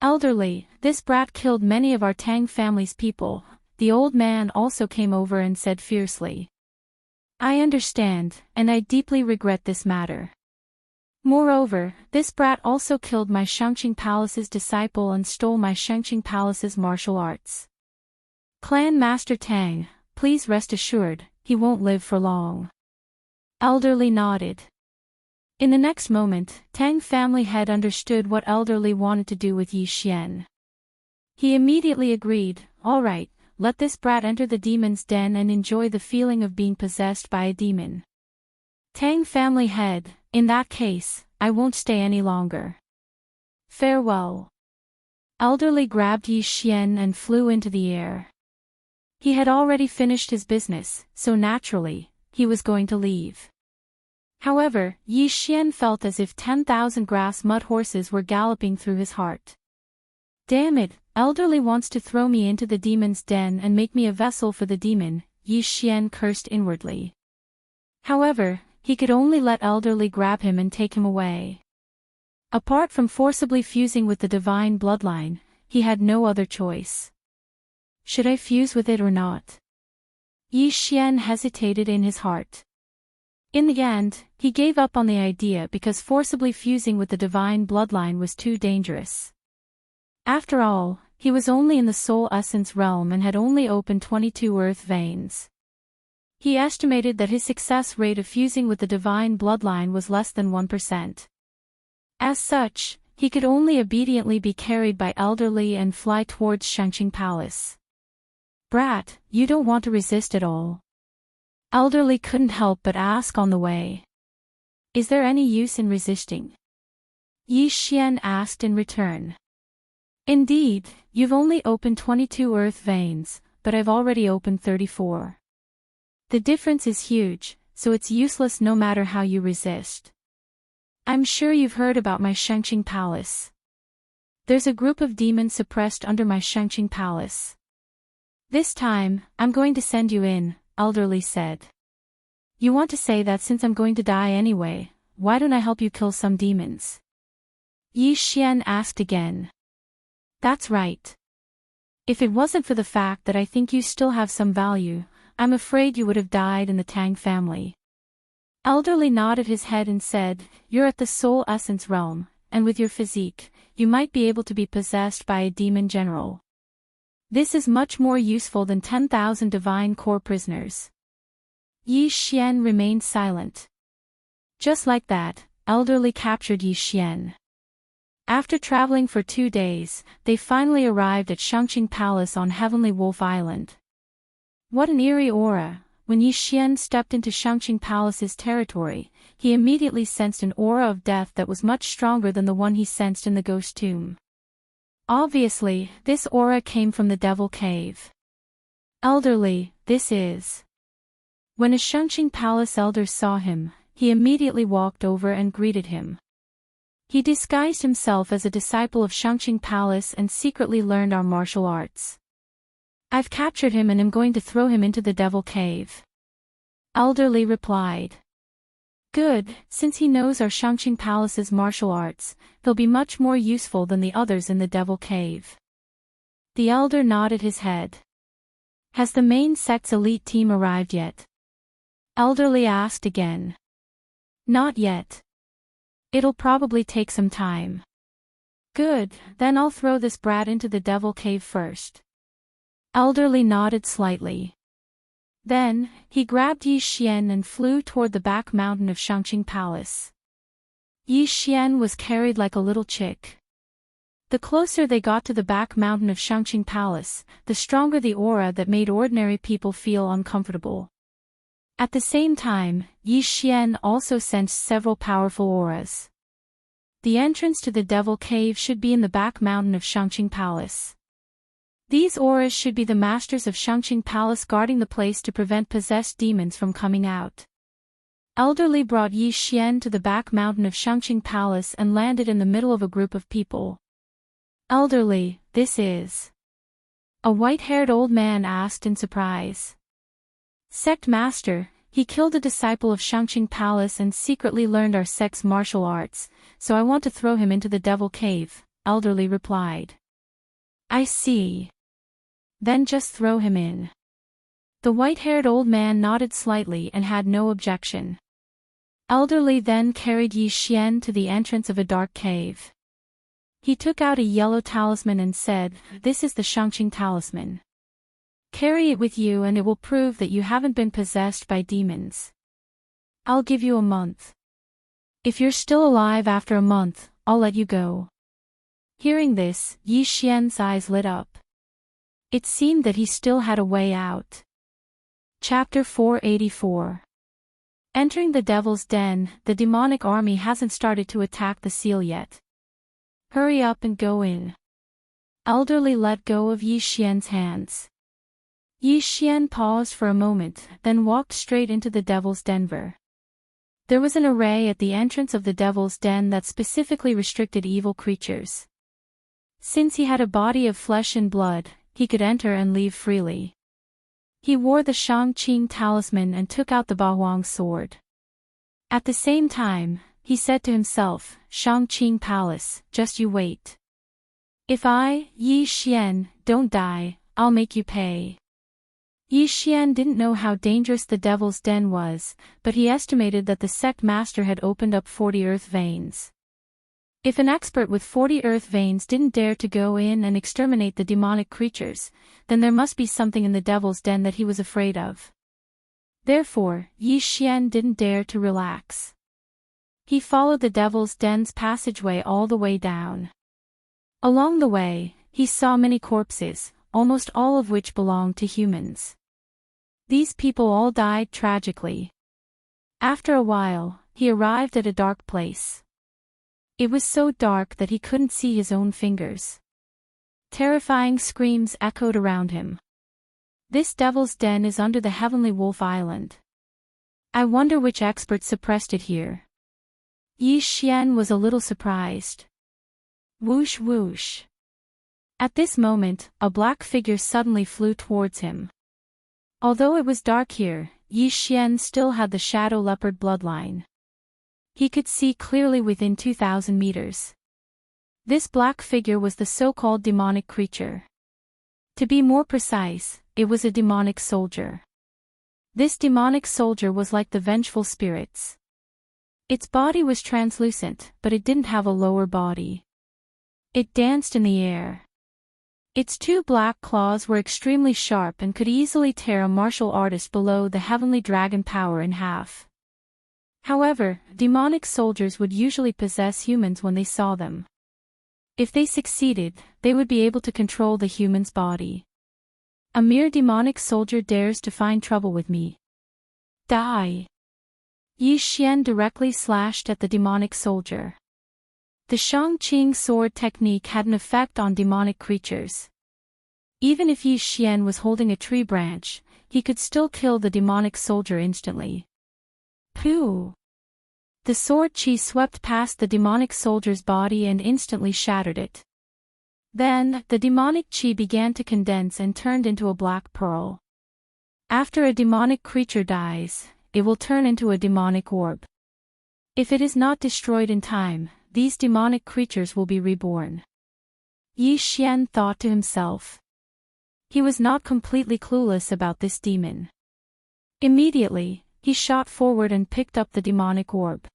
Elderly, this brat killed many of our Tang family's people, the old man also came over and said fiercely. I understand, and I deeply regret this matter. Moreover, this brat also killed my Shangqing Palace's disciple and stole my Shangqing Palace's martial arts. Clan Master Tang, please rest assured, he won't live for long. Elderly nodded. In the next moment, Tang family head understood what Elderly wanted to do with Yi Xian. He immediately agreed, all right, let this brat enter the demon's den and enjoy the feeling of being possessed by a demon. Tang family head, in that case, I won't stay any longer. Farewell. Elderly grabbed Yi Xian and flew into the air. He had already finished his business, so naturally, he was going to leave. However, Yi Xian felt as if 10,000 grass mud horses were galloping through his heart. Damn it, Elderly wants to throw me into the demon's den and make me a vessel for the demon, Yi Xian cursed inwardly. However, he could only let Elderly grab him and take him away. Apart from forcibly fusing with the divine bloodline, he had no other choice. Should I fuse with it or not? Yi Xian hesitated in his heart. In the end, he gave up on the idea because forcibly fusing with the divine bloodline was too dangerous. After all, he was only in the soul essence realm and had only opened 22 earth veins. He estimated that his success rate of fusing with the divine bloodline was less than 1%. As such, he could only obediently be carried by Elderly and fly towards Shangqing Palace. Brat, you don't want to resist at all. Elderly couldn't help but ask on the way. Is there any use in resisting? Yi Xian asked in return. Indeed, you've only opened 22 earth veins, but I've already opened 34. The difference is huge, so it's useless no matter how you resist. I'm sure you've heard about my Shangqing Palace. There's a group of demons suppressed under my Shangqing Palace. This time, I'm going to send you in, Elderly said. You want to say that since I'm going to die anyway, why don't I help you kill some demons? Yi Xian asked again. That's right. If it wasn't for the fact that I think you still have some value, I'm afraid you would have died in the Tang family. Elderly nodded his head and said, you're at the soul essence realm, and with your physique, you might be able to be possessed by a demon general. This is much more useful than 10,000 divine core prisoners. Yi Xian remained silent. Just like that, Elderly captured Yi Xian. After traveling for 2 days, they finally arrived at Shangqing Palace on Heavenly Wolf Island. What an eerie aura! When Yi Xian stepped into Shangqing Palace's territory, he immediately sensed an aura of death that was much stronger than the one he sensed in the ghost tomb. Obviously, this aura came from the Devil Cave. Elderly, this is. When a Shangqing Palace elder saw him, he immediately walked over and greeted him. He disguised himself as a disciple of Shangqing Palace and secretly learned our martial arts. I've captured him and am going to throw him into the Devil Cave. Elderly replied. Good, since he knows our Shangqing Palace's martial arts, he'll be much more useful than the others in the Devil Cave. The elder nodded his head. Has the main sect's elite team arrived yet? Elderly asked again. Not yet. It'll probably take some time. Good, then I'll throw this brat into the Devil Cave first. Elderly nodded slightly. Then, he grabbed Yi Xian and flew toward the back mountain of Shangqing Palace. Yi Xian was carried like a little chick. The closer they got to the back mountain of Shangqing Palace, the stronger the aura that made ordinary people feel uncomfortable. At the same time, Yi Xian also sensed several powerful auras. The entrance to the Devil Cave should be in the back mountain of Shangqing Palace. These auras should be the masters of Shangqing Palace guarding the place to prevent possessed demons from coming out. Elderly brought Yi Xian to the back mountain of Shangqing Palace and landed in the middle of a group of people. Elderly, this is? A white-haired old man asked in surprise. Sect master, he killed a disciple of Shangqing Palace and secretly learned our sect's martial arts, so I want to throw him into the Devil Cave, Elderly replied. I see. Then just throw him in. The white-haired old man nodded slightly and had no objection. Elderly then carried Yi Xian to the entrance of a dark cave. He took out a yellow talisman and said, "This is the Shangqing talisman. Carry it with you and it will prove that you haven't been possessed by demons. I'll give you a month. If you're still alive after a month, I'll let you go." Hearing this, Yi Xian's eyes lit up. It seemed that he still had a way out. Chapter 484. Entering the Devil's Den, the demonic army hasn't started to attack the seal yet. Hurry up and go in. Elderly let go of Yi Xian's hands. Yi Xian paused for a moment, then walked straight into the Devil's Den. There was an array at the entrance of the Devil's Den that specifically restricted evil creatures. Since he had a body of flesh and blood, he could enter and leave freely. He wore the Shangqing talisman and took out the Bahuang sword. At the same time, he said to himself, "Shangqing Palace, just you wait. If I, Yi Xian, don't die, I'll make you pay." Yi Xian didn't know how dangerous the Devil's Den was, but he estimated that the sect master had opened up 40 earth veins. If an expert with 40 earth veins didn't dare to go in and exterminate the demonic creatures, then there must be something in the Devil's Den that he was afraid of. Therefore, Yi Xian didn't dare to relax. He followed the Devil's Den's passageway all the way down. Along the way, he saw many corpses, almost all of which belonged to humans. These people all died tragically. After a while, he arrived at a dark place. It was so dark that he couldn't see his own fingers. Terrifying screams echoed around him. This Devil's Den is under the Heavenly Wolf Island. I wonder which expert suppressed it here. Yi Xian was a little surprised. Whoosh whoosh. At this moment, a black figure suddenly flew towards him. Although it was dark here, Yi Xian still had the shadow leopard bloodline. He could see clearly within 2,000 meters. This black figure was the so-called demonic creature. To be more precise, it was a demonic soldier. This demonic soldier was like the vengeful spirits. Its body was translucent, but it didn't have a lower body. It danced in the air. Its two black claws were extremely sharp and could easily tear a martial artist below the heavenly dragon power in half. However, demonic soldiers would usually possess humans when they saw them. If they succeeded, they would be able to control the human's body. A mere demonic soldier dares to find trouble with me. Die! Yi Xian directly slashed at the demonic soldier. The Shangqing sword technique had an effect on demonic creatures. Even if Yi Xian was holding a tree branch, he could still kill the demonic soldier instantly. Pooh! The sword chi swept past the demonic soldier's body and instantly shattered it. Then, the demonic chi began to condense and turned into a black pearl. After a demonic creature dies, it will turn into a demonic orb. If it is not destroyed in time, these demonic creatures will be reborn. Yi Xian thought to himself. He was not completely clueless about this demon. Immediately, he shot forward and picked up the demonic orb.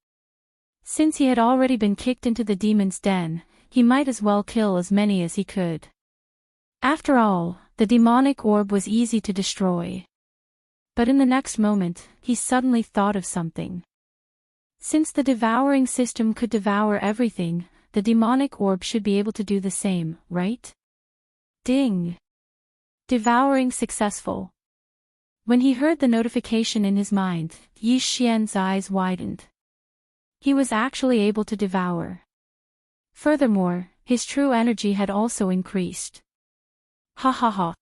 Since he had already been kicked into the demon's den, he might as well kill as many as he could. After all, the demonic orb was easy to destroy. But in the next moment, he suddenly thought of something. Since the devouring system could devour everything, the demonic orb should be able to do the same, right? Ding! Devouring successful. When he heard the notification in his mind, Yi Xian's eyes widened. He was actually able to devour. Furthermore, his true energy had also increased. Ha ha ha.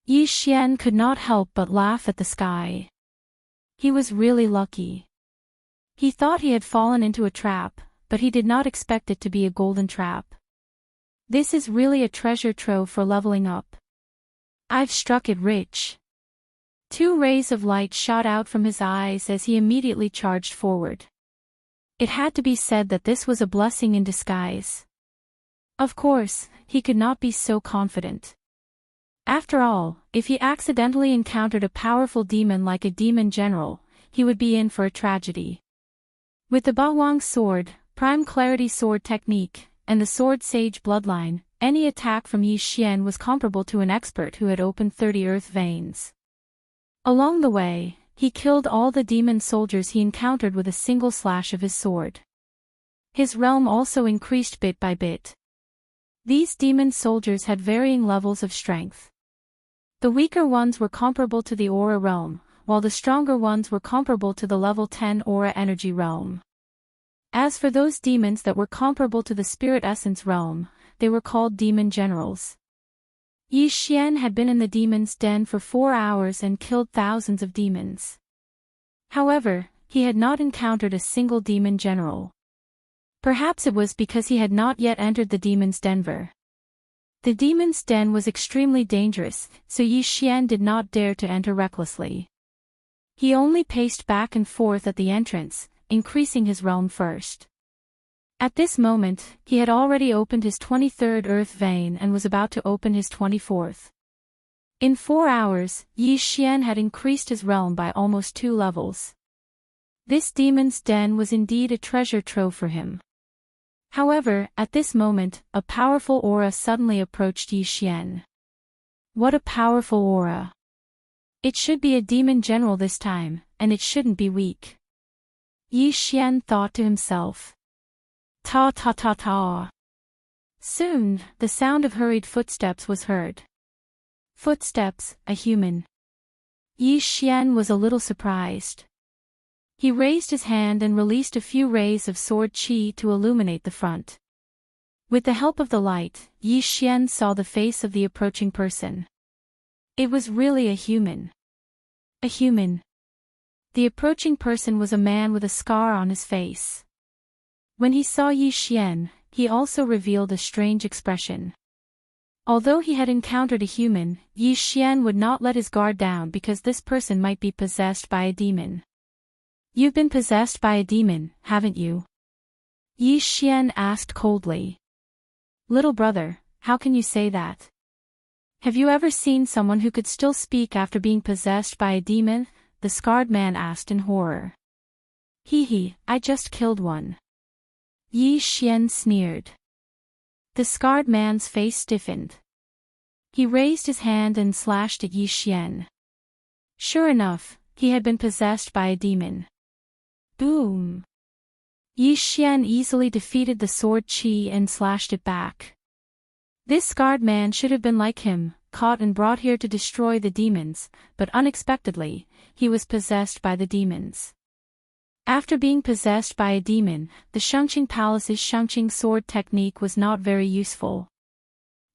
Yi Xian could not help but laugh at the sky. He was really lucky. He thought he had fallen into a trap, but he did not expect it to be a golden trap. This is really a treasure trove for leveling up. I've struck it rich. 2 rays of light shot out from his eyes as he immediately charged forward. It had to be said that this was a blessing in disguise. Of course, he could not be so confident. After all, if he accidentally encountered a powerful demon like a demon general, he would be in for a tragedy. With the Bawang sword, Prime Clarity sword technique, and the Sword Sage bloodline, any attack from Yi Xian was comparable to an expert who had opened 30 earth veins. Along the way, he killed all the demon soldiers he encountered with a single slash of his sword. His realm also increased bit by bit. These demon soldiers had varying levels of strength. The weaker ones were comparable to the aura realm, while the stronger ones were comparable to the level 10 aura energy realm. As for those demons that were comparable to the spirit essence realm, they were called demon generals. Yi Xian had been in the demon's den for 4 hours and killed thousands of demons. However, he had not encountered a single demon general. Perhaps it was because he had not yet entered the demon's den. The demon's den was extremely dangerous, so Yi Xian did not dare to enter recklessly. He only paced back and forth at the entrance, increasing his realm first. At this moment, he had already opened his 23rd earth vein and was about to open his 24th. In 4 hours, Yi Xian had increased his realm by almost 2 levels. This demon's den was indeed a treasure trove for him. However, at this moment, a powerful aura suddenly approached Yi Xian. What a powerful aura! It should be a demon general this time, and it shouldn't be weak. Yi Xian thought to himself. Ta ta ta ta. Soon, the sound of hurried footsteps was heard. Footsteps, a human. Yi Xian was a little surprised. He raised his hand and released a few rays of sword qi to illuminate the front. With the help of the light, Yi Xian saw the face of the approaching person. It was really a human. A human. The approaching person was a man with a scar on his face. When he saw Yi Xian, he also revealed a strange expression. Although he had encountered a human, Yi Xian would not let his guard down because this person might be possessed by a demon. You've been possessed by a demon, haven't you? Yi Xian asked coldly. Little brother, how can you say that? Have you ever seen someone who could still speak after being possessed by a demon? The scarred man asked in horror. Hee, I just killed one. Yi Xian sneered. The scarred man's face stiffened. He raised his hand and slashed at Yi Xian. Sure enough, he had been possessed by a demon. Boom! Yi Xian easily defeated the sword qi and slashed it back. This scarred man should have been like him, caught and brought here to destroy the demons, but unexpectedly, he was possessed by the demons. After being possessed by a demon, the Shengqing Palace's Shengqing sword technique was not very useful.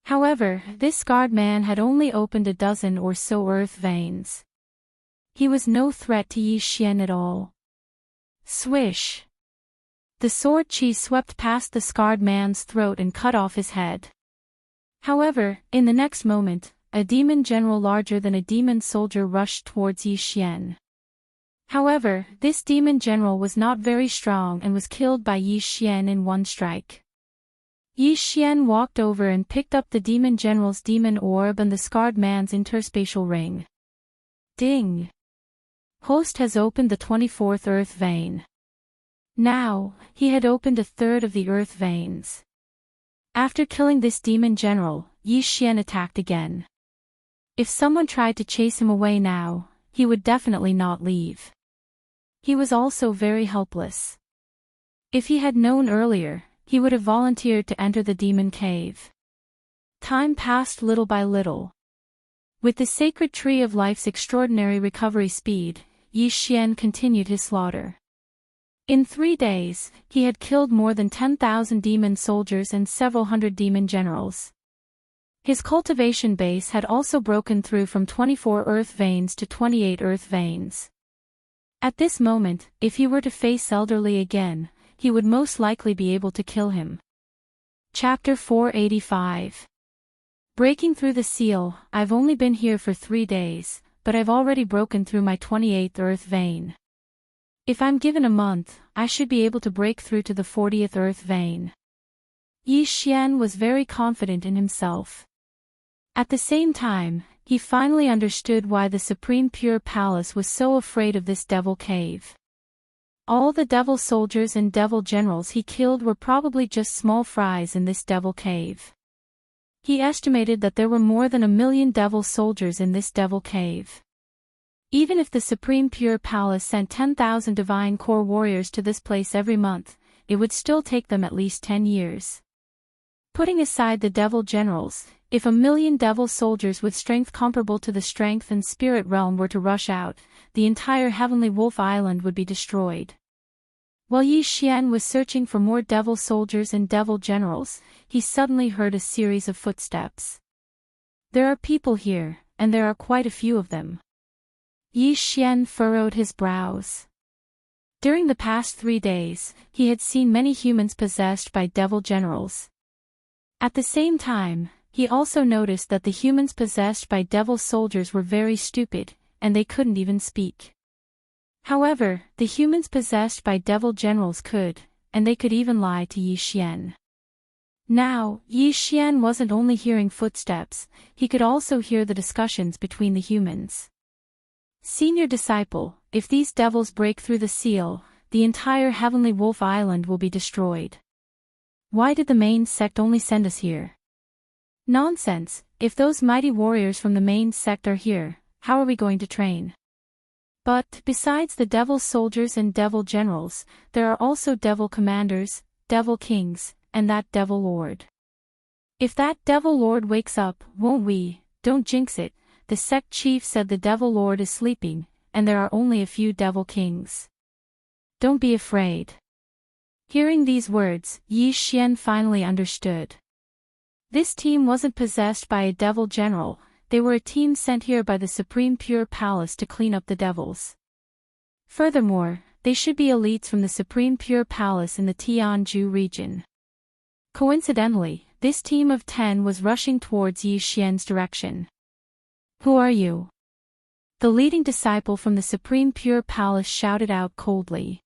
However, this scarred man had only opened a dozen or so earth veins. He was no threat to Yi Xian at all. Swish! The sword qi swept past the scarred man's throat and cut off his head. However, in the next moment, a demon general larger than a demon soldier rushed towards Yi Xian. However, this demon general was not very strong and was killed by Yi Xian in one strike. Yi Xian walked over and picked up the demon general's demon orb and the scarred man's interspatial ring. Ding! Host has opened the 24th earth vein. Now, he had opened a third of the earth veins. After killing this demon general, Yi Xian attacked again. If someone tried to chase him away now, he would definitely not leave. He was also very helpless. If he had known earlier, he would have volunteered to enter the demon cave. Time passed little by little. With the sacred tree of life's extraordinary recovery speed, Yi Xian continued his slaughter. In 3 days, he had killed more than 10,000 demon soldiers and several hundred demon generals. His cultivation base had also broken through from 24 earth veins to 28 earth veins. At this moment, if he were to face Elderly again, he would most likely be able to kill him. Chapter 485. Breaking through the seal. I've only been here for 3 days, but I've already broken through my 28th earth vein. If I'm given a month, I should be able to break through to the 40th earth vein. Yi Xian was very confident in himself. At the same time, he finally understood why the Supreme Pure Palace was so afraid of this devil cave. All the devil soldiers and devil generals he killed were probably just small fries in this devil cave. He estimated that there were more than 1 million devil soldiers in this devil cave. Even if the Supreme Pure Palace sent 10,000 divine core warriors to this place every month, it would still take them at least 10 years. Putting aside the devil generals, if 1 million devil soldiers with strength comparable to the strength and spirit realm were to rush out, the entire Heavenly Wolf Island would be destroyed. While Yi Xian was searching for more devil soldiers and devil generals, he suddenly heard a series of footsteps. There are people here, and there are quite a few of them. Yi Xian furrowed his brows. During the past 3 days, he had seen many humans possessed by devil generals. At the same time, he also noticed that the humans possessed by devil soldiers were very stupid, and they couldn't even speak. However, the humans possessed by devil generals could, and they could even lie to Yi Xian. Now, Yi Xian wasn't only hearing footsteps, he could also hear the discussions between the humans. Senior disciple, if these devils break through the seal, the entire Heavenly Wolf Island will be destroyed. Why did the main sect only send us here? Nonsense, if those mighty warriors from the main sect are here, how are we going to train? But, besides the devil soldiers and devil generals, there are also devil commanders, devil kings, and that devil lord. If that devil lord wakes up, won't we? Don't jinx it. The sect chief said the devil lord is sleeping, and there are only a few devil kings. Don't be afraid. Hearing these words, Yi Xian finally understood. This team wasn't possessed by a devil general, they were a team sent here by the Supreme Pure Palace to clean up the devils. Furthermore, they should be elites from the Supreme Pure Palace in the Tianju region. Coincidentally, this team of 10 was rushing towards Yi Xian's direction. Who are you? The leading disciple from the Supreme Pure Palace shouted out coldly.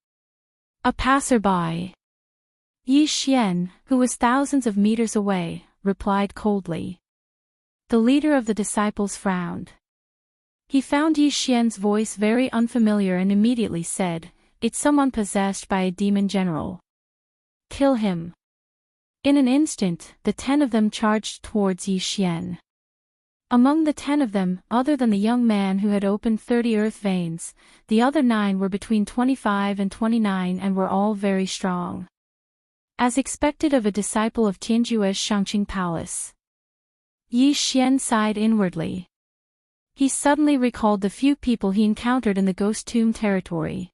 A passerby. Yi Xian, who was thousands of meters away, replied coldly. The leader of the disciples frowned. He found Yi Xian's voice very unfamiliar and immediately said, "It's someone possessed by a demon general. Kill him." In an instant, the 10 of them charged towards Yi Xian. Among the 10 of them, other than the young man who had opened 30 earth veins, the other 9 were between 25 and 29 and were all very strong. As expected of a disciple of Tianju's Shangqing Palace. Yi Xian sighed inwardly. He suddenly recalled the few people he encountered in the ghost tomb territory.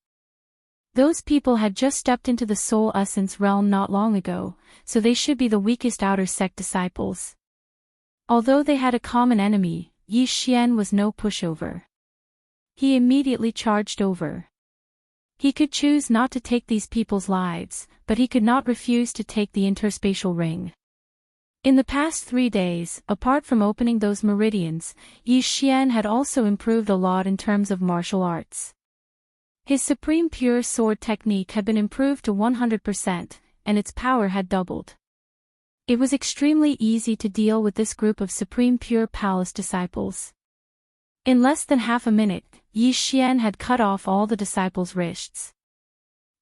Those people had just stepped into the soul essence realm not long ago, so they should be the weakest outer sect disciples. Although they had a common enemy, Yi Xian was no pushover. He immediately charged over. He could choose not to take these people's lives, but he could not refuse to take the interspatial ring. In the past 3 days, apart from opening those meridians, Yi Xian had also improved a lot in terms of martial arts. His supreme pure sword technique had been improved to 100%, and its power had doubled. It was extremely easy to deal with this group of Supreme Pure Palace disciples. In less than half a minute, Yi Xian had cut off all the disciples' wrists.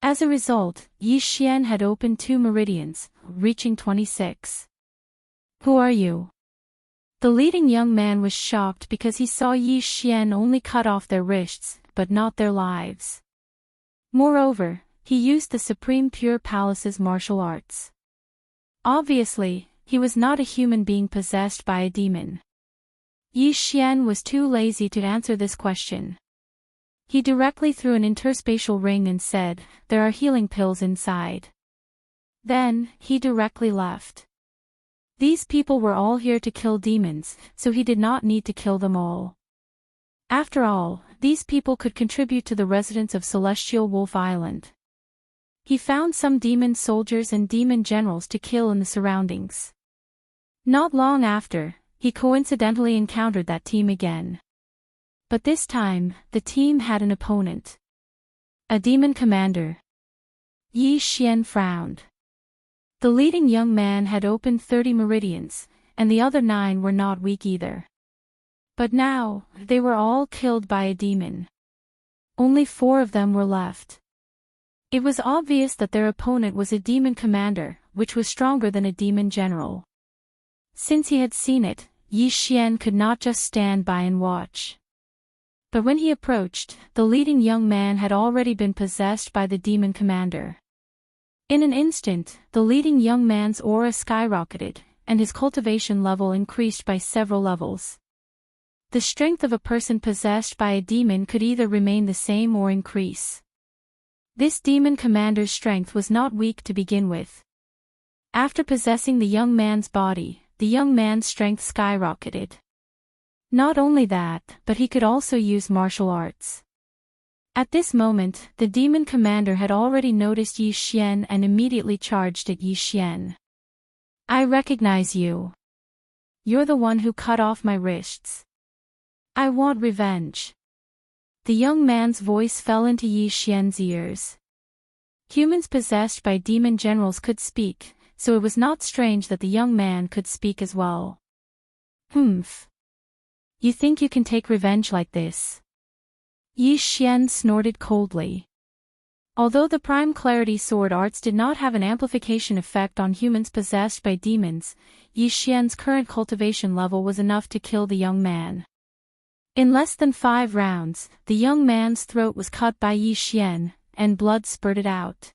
As a result, Yi Xian had opened 2 meridians, reaching 26. Who are you? The leading young man was shocked because he saw Yi Xian only cut off their wrists, but not their lives. Moreover, he used the Supreme Pure Palace's martial arts. Obviously, he was not a human being possessed by a demon. Yi Xian was too lazy to answer this question. He directly threw an interspatial ring and said, "There are healing pills inside." Then, he directly left. These people were all here to kill demons, so he did not need to kill them all. After all, these people could contribute to the residents of Celestial Wolf Island. He found some demon soldiers and demon generals to kill in the surroundings. Not long after, he coincidentally encountered that team again. But this time, the team had an opponent. A demon commander. Yi Xian frowned. The leading young man had opened 30 meridians, and the other 9 were not weak either. But now, they were all killed by a demon. Only 4 of them were left. It was obvious that their opponent was a demon commander, which was stronger than a demon general. Since he had seen it, Yi Xian could not just stand by and watch. But when he approached, the leading young man had already been possessed by the demon commander. In an instant, the leading young man's aura skyrocketed, and his cultivation level increased by several levels. The strength of a person possessed by a demon could either remain the same or increase. This demon commander's strength was not weak to begin with. After possessing the young man's body, the young man's strength skyrocketed. Not only that, but he could also use martial arts. At this moment, the demon commander had already noticed Yi Xian and immediately charged at Yi Xian. "I recognize you. You're the one who cut off my wrists. I want revenge." The young man's voice fell into Yi Xian's ears. Humans possessed by demon generals could speak, so it was not strange that the young man could speak as well. "Humph. You think you can take revenge like this?" Yi Xian snorted coldly. Although the Prime Clarity sword arts did not have an amplification effect on humans possessed by demons, Yi Xian's current cultivation level was enough to kill the young man. In less than 5 rounds, the young man's throat was cut by Yi Xian, and blood spurted out.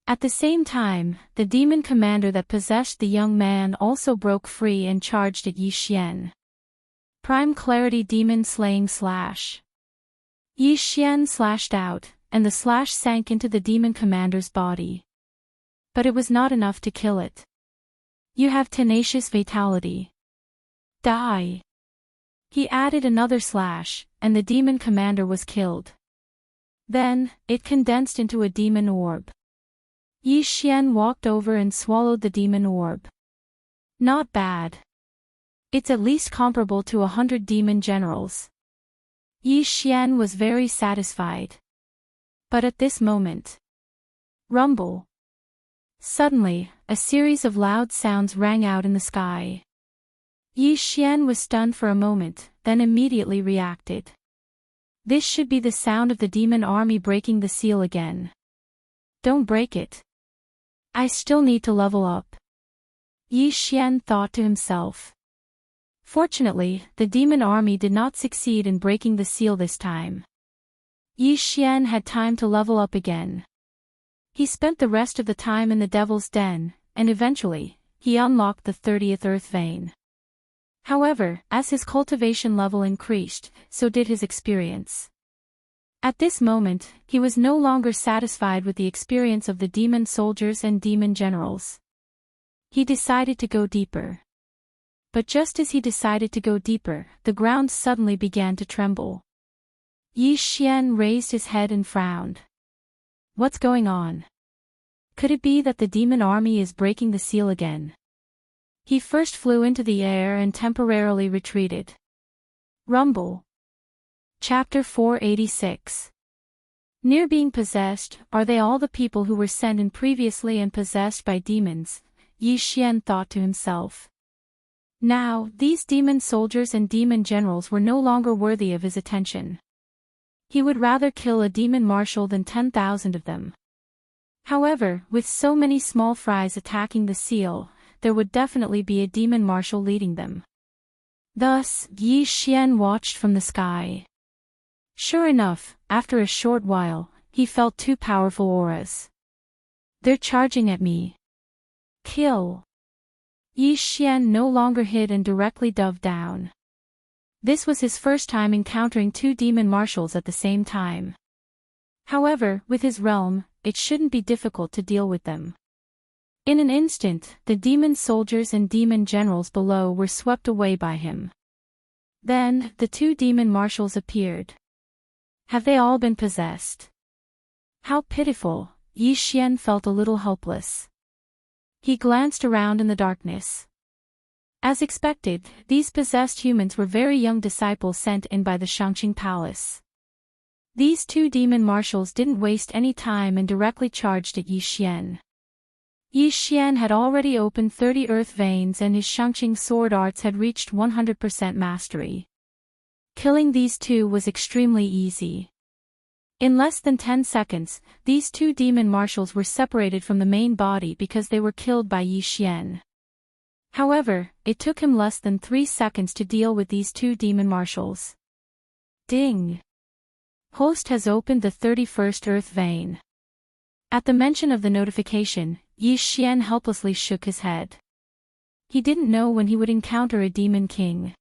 At the same time, the demon commander that possessed the young man also broke free and charged at Yi Xian. Prime Clarity Demon Slaying Slash. Yi Xian slashed out, and the slash sank into the demon commander's body. But it was not enough to kill it. "You have tenacious vitality. Die." He added another slash, and the demon commander was killed. Then, it condensed into a demon orb. Yi Xian walked over and swallowed the demon orb. Not bad. It's at least comparable to 100 demon generals. Yi Xian was very satisfied. But at this moment. Rumble. Suddenly, a series of loud sounds rang out in the sky. Yi Xian was stunned for a moment, then immediately reacted. This should be the sound of the demon army breaking the seal again. Don't break it. I still need to level up. Yi Xian thought to himself. Fortunately, the demon army did not succeed in breaking the seal this time. Yi Xian had time to level up again. He spent the rest of the time in the Devil's Den, and eventually, he unlocked the 30th Earth Vein. However, as his cultivation level increased, so did his experience. At this moment, he was no longer satisfied with the experience of the demon soldiers and demon generals. He decided to go deeper. But just as he decided to go deeper, the ground suddenly began to tremble. Yi Xian raised his head and frowned. What's going on? Could it be that the demon army is breaking the seal again? He first flew into the air and temporarily retreated. Rumble. Chapter 486. Near being possessed, are they all the people who were sent in previously and possessed by demons? Yi Xian thought to himself. Now, these demon soldiers and demon generals were no longer worthy of his attention. He would rather kill a demon marshal than 10,000 of them. However, with so many small fries attacking the seal, there would definitely be a demon marshal leading them. Thus, Yi Xian watched from the sky. Sure enough, after a short while, he felt 2 powerful auras. They're charging at me. Kill. Yi Xian no longer hid and directly dove down. This was his first time encountering two demon marshals at the same time. However, with his realm, it shouldn't be difficult to deal with them. In an instant, the demon soldiers and demon generals below were swept away by him. Then, the two demon marshals appeared. Have they all been possessed? How pitiful, Yi Xian felt a little helpless. He glanced around in the darkness. As expected, these possessed humans were very young disciples sent in by the Shangqing Palace. These two demon marshals didn't waste any time and directly charged at Yi Xian. Yi Xian had already opened 30 earth veins and his Shangqing sword arts had reached 100% mastery. Killing these two was extremely easy. In less than 10 seconds, these two demon marshals were separated from the main body because they were killed by Yi Xian. However, it took him less than 3 seconds to deal with these two demon marshals. Ding! Host has opened the 31st earth vein. At the mention of the notification, Yi Xian helplessly shook his head. He didn't know when he would encounter a demon king.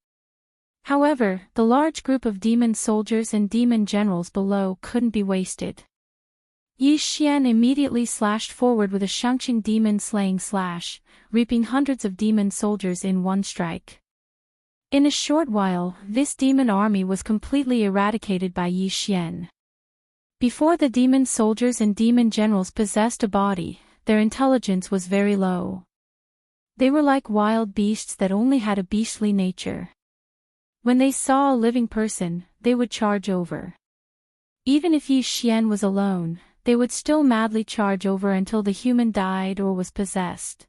However, the large group of demon soldiers and demon generals below couldn't be wasted. Yi Xian immediately slashed forward with a Shangqing demon slaying slash, reaping hundreds of demon soldiers in one strike. In a short while, this demon army was completely eradicated by Yi Xian. Before the demon soldiers and demon generals possessed a body, their intelligence was very low. They were like wild beasts that only had a beastly nature. When they saw a living person, they would charge over. Even if Yi Xian was alone, they would still madly charge over until the human died or was possessed.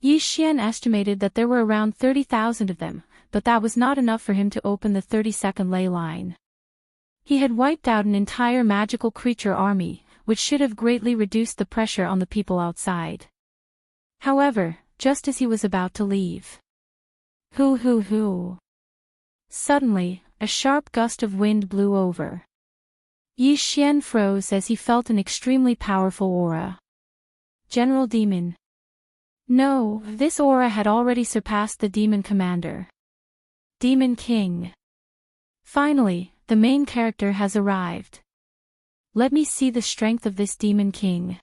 Yi Xian estimated that there were around 30,000 of them, but that was not enough for him to open the 32nd ley line. He had wiped out an entire magical creature army, which should have greatly reduced the pressure on the people outside. However, just as he was about to leave. Hoo. Suddenly, a sharp gust of wind blew over. Yi Xian froze as he felt an extremely powerful aura. General Demon. No, this aura had already surpassed the Demon Commander. Demon King. Finally, the main character has arrived. Let me see the strength of this Demon King.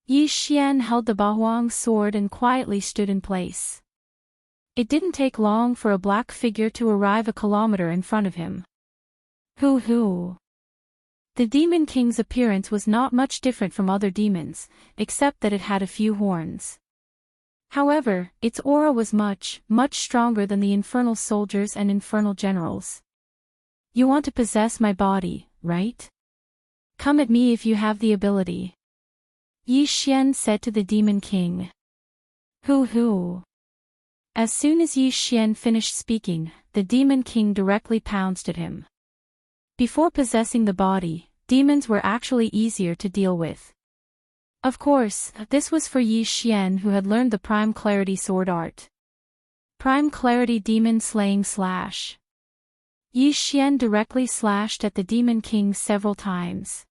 Yi Xian held the Bahuang sword and quietly stood in place. It didn't take long for a black figure to arrive a kilometer in front of him. Hoo. The Demon King's appearance was not much different from other demons, except that it had a few horns. However, its aura was much stronger than the infernal soldiers and infernal generals. You want to possess my body, right? Come at me if you have the ability. Yi Xian said to the Demon King. Hoo. As soon as Yi Xian finished speaking, the Demon King directly pounced at him. Before possessing the body, demons were actually easier to deal with. Of course, this was for Yi Xian who had learned the Prime Clarity sword art. Prime Clarity Demon Slaying Slash. Yi Xian directly slashed at the Demon King several times.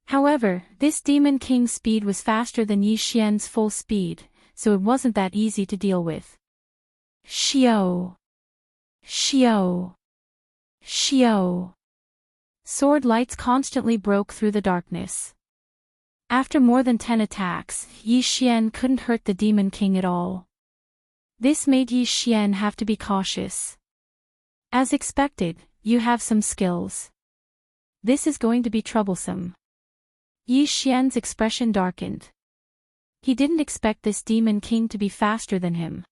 However, this Demon King's speed was faster than Yi Xian's full speed, so it wasn't that easy to deal with. Xiao. Sword lights constantly broke through the darkness. After more than 10 attacks, Yi Xian couldn't hurt the Demon King at all. This made Yi Xian have to be cautious. As expected, you have some skills. This is going to be troublesome. Yi Xian's expression darkened. He didn't expect this Demon King to be faster than him.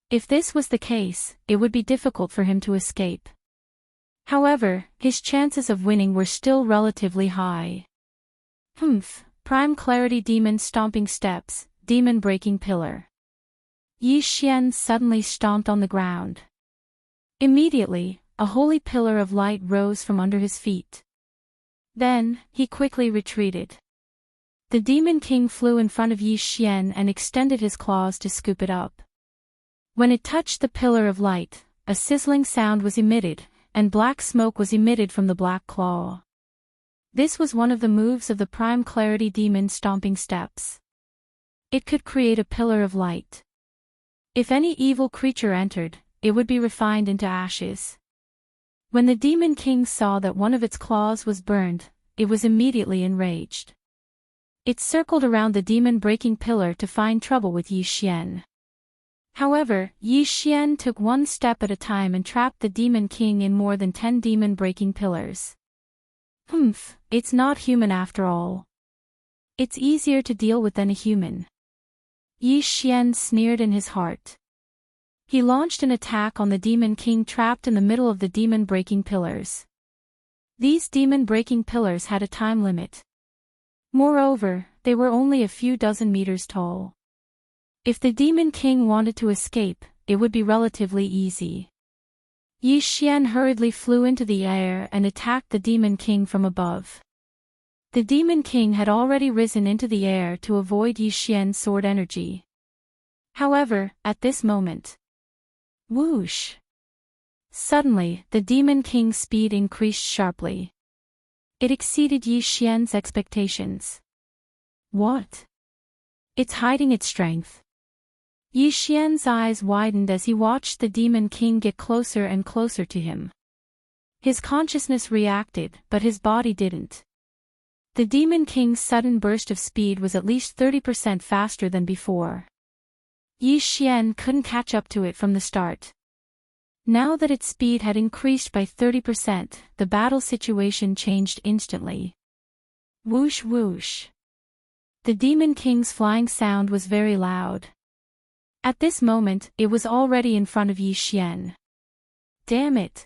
If this was the case, it would be difficult for him to escape. However, his chances of winning were still relatively high. Prime Clarity Demon Stomping Steps, Demon Breaking Pillar. Yi Xian suddenly stomped on the ground. Immediately, a holy pillar of light rose from under his feet. Then, he quickly retreated. The Demon King flew in front of Yi Xian and extended his claws to scoop it up. When it touched the pillar of light, a sizzling sound was emitted, and black smoke was emitted from the black claw. This was one of the moves of the Prime Clarity Demon Stomping Steps. It could create a pillar of light. If any evil creature entered, it would be refined into ashes. When the Demon King saw that one of its claws was burned, it was immediately enraged. It circled around the demon-breaking pillar to find trouble with Yi Xian. However, Yi Xian took one step at a time and trapped the Demon King in more than 10 demon-breaking pillars. It's not human after all. It's easier to deal with than a human. Yi Xian sneered in his heart. He launched an attack on the Demon King trapped in the middle of the demon-breaking pillars. These demon-breaking pillars had a time limit. Moreover, they were only a few dozen meters tall. If the Demon King wanted to escape, it would be relatively easy. Yi Xian hurriedly flew into the air and attacked the Demon King from above. The Demon King had already risen into the air to avoid Yi Xian's sword energy. However, at this moment, whoosh! Suddenly, the Demon King's speed increased sharply. It exceeded Yi Xian's expectations. What? It's hiding its strength. Yi Xian's eyes widened as he watched the Demon King get closer and closer to him. His consciousness reacted, but his body didn't. The Demon King's sudden burst of speed was at least 30% faster than before. Yi Xian couldn't catch up to it from the start. Now that its speed had increased by 30%, the battle situation changed instantly. Whoosh whoosh. The Demon King's flying sound was very loud. At this moment, it was already in front of Yi Xian. Damn it!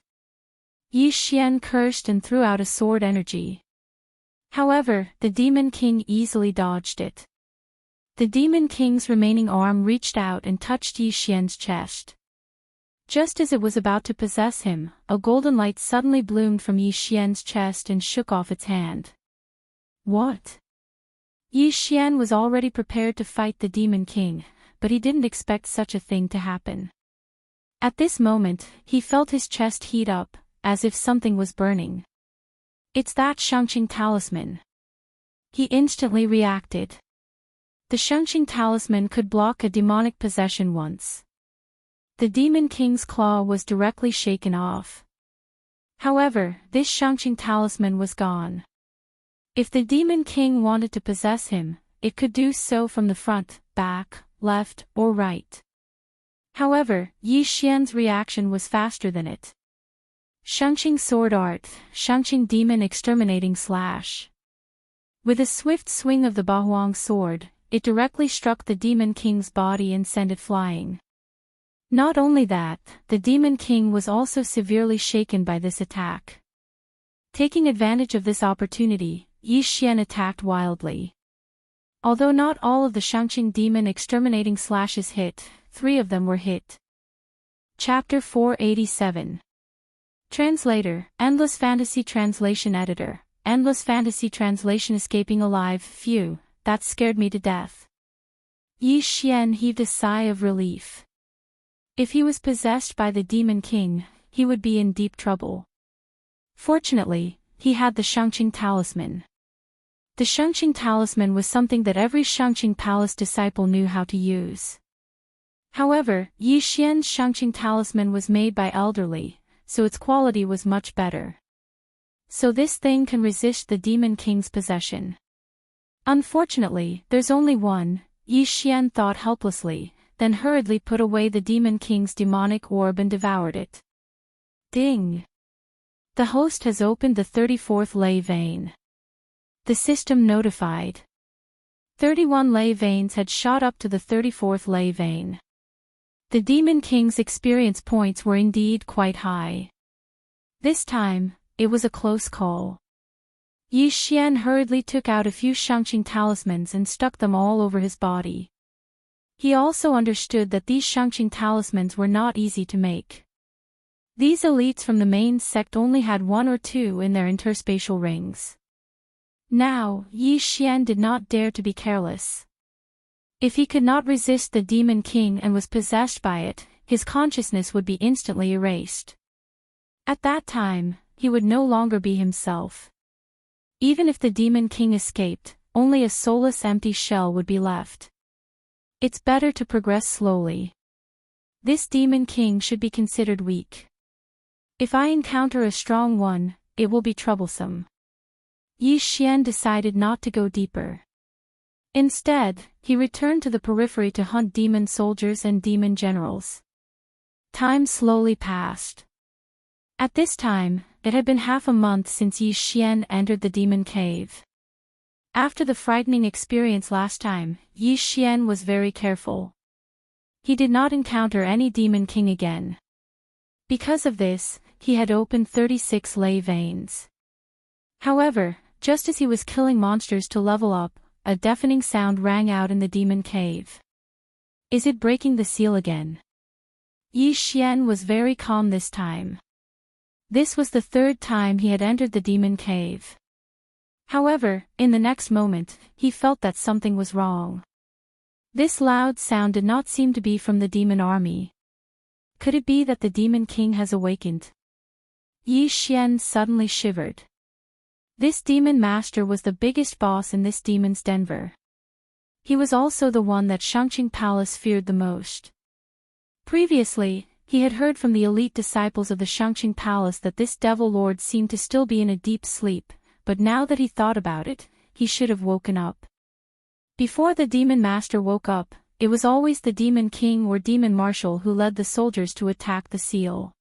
Yi Xian cursed and threw out a sword energy. However, the Demon King easily dodged it. The Demon King's remaining arm reached out and touched Yi Xian's chest. Just as it was about to possess him, a golden light suddenly bloomed from Yi Xian's chest and shook off its hand. What? Yi Xian was already prepared to fight the Demon King, but he didn't expect such a thing to happen. At this moment, he felt his chest heat up, as if something was burning. It's that Shangqing talisman. He instantly reacted. The Shangqing talisman could block a demonic possession once. The Demon King's claw was directly shaken off. However, this Shangqing talisman was gone. If the Demon King wanted to possess him, it could do so from the front, back, left, or right. However, Yi Xian's reaction was faster than it. Shangqing Sword Art, Shangqing Demon Exterminating Slash. With a swift swing of the Bahuang sword, it directly struck the Demon King's body and sent it flying. Not only that, the Demon King was also severely shaken by this attack. Taking advantage of this opportunity, Yi Xian attacked wildly. Although not all of the Shangqing Demon Exterminating Slashes hit, 3 of them were hit. Chapter 487. Translator, Endless Fantasy Translation Editor, Endless Fantasy Translation. Escaping alive, phew, that scared me to death. Yi Xian heaved a sigh of relief. If he was possessed by the Demon King, he would be in deep trouble. Fortunately, he had the Shangqing talisman. The Shangqing talisman was something that every Shangqing Palace disciple knew how to use. However, Yi Xian's Shangqing talisman was made by elderly, so its quality was much better. So this thing can resist the Demon King's possession. Unfortunately, there's only one, Yi Xian thought helplessly, then hurriedly put away the Demon King's demonic orb and devoured it. Ding! The host has opened the 34th ley vein. The system notified. 31 ley veins had shot up to the 34th ley vein. The Demon King's experience points were indeed quite high. This time, it was a close call. Yi Xian hurriedly took out a few Shangqing talismans and stuck them all over his body. He also understood that these Shangqing talismans were not easy to make. These elites from the main sect only had 1 or 2 in their interspatial rings. Now, Yi Xian did not dare to be careless. If he could not resist the Demon King and was possessed by it, his consciousness would be instantly erased. At that time, he would no longer be himself. Even if the Demon King escaped, only a soulless empty shell would be left. It's better to progress slowly. This demon king should be considered weak. If I encounter a strong one, it will be troublesome. Yi Xian decided not to go deeper. Instead, he returned to the periphery to hunt demon soldiers and demon generals. Time slowly passed. At this time, it had been half a month since Yi Xian entered the demon cave. After the frightening experience last time, Yi Xian was very careful. He did not encounter any demon king again. Because of this, he had opened 36 ley veins. However, just as he was killing monsters to level up, a deafening sound rang out in the demon cave. Is it breaking the seal again? Yi Xian was very calm this time. This was the third time he had entered the demon cave. However, in the next moment, he felt that something was wrong. This loud sound did not seem to be from the demon army. Could it be that the demon king has awakened? Yi Xian suddenly shivered. This demon master was the biggest boss in this demon's Denver. He was also the one that Shangqing Palace feared the most. Previously, he had heard from the elite disciples of the Shangqing Palace that this devil lord seemed to still be in a deep sleep, but now that he thought about it, he should have woken up. Before the demon master woke up, it was always the demon king or demon marshal who led the soldiers to attack the seal.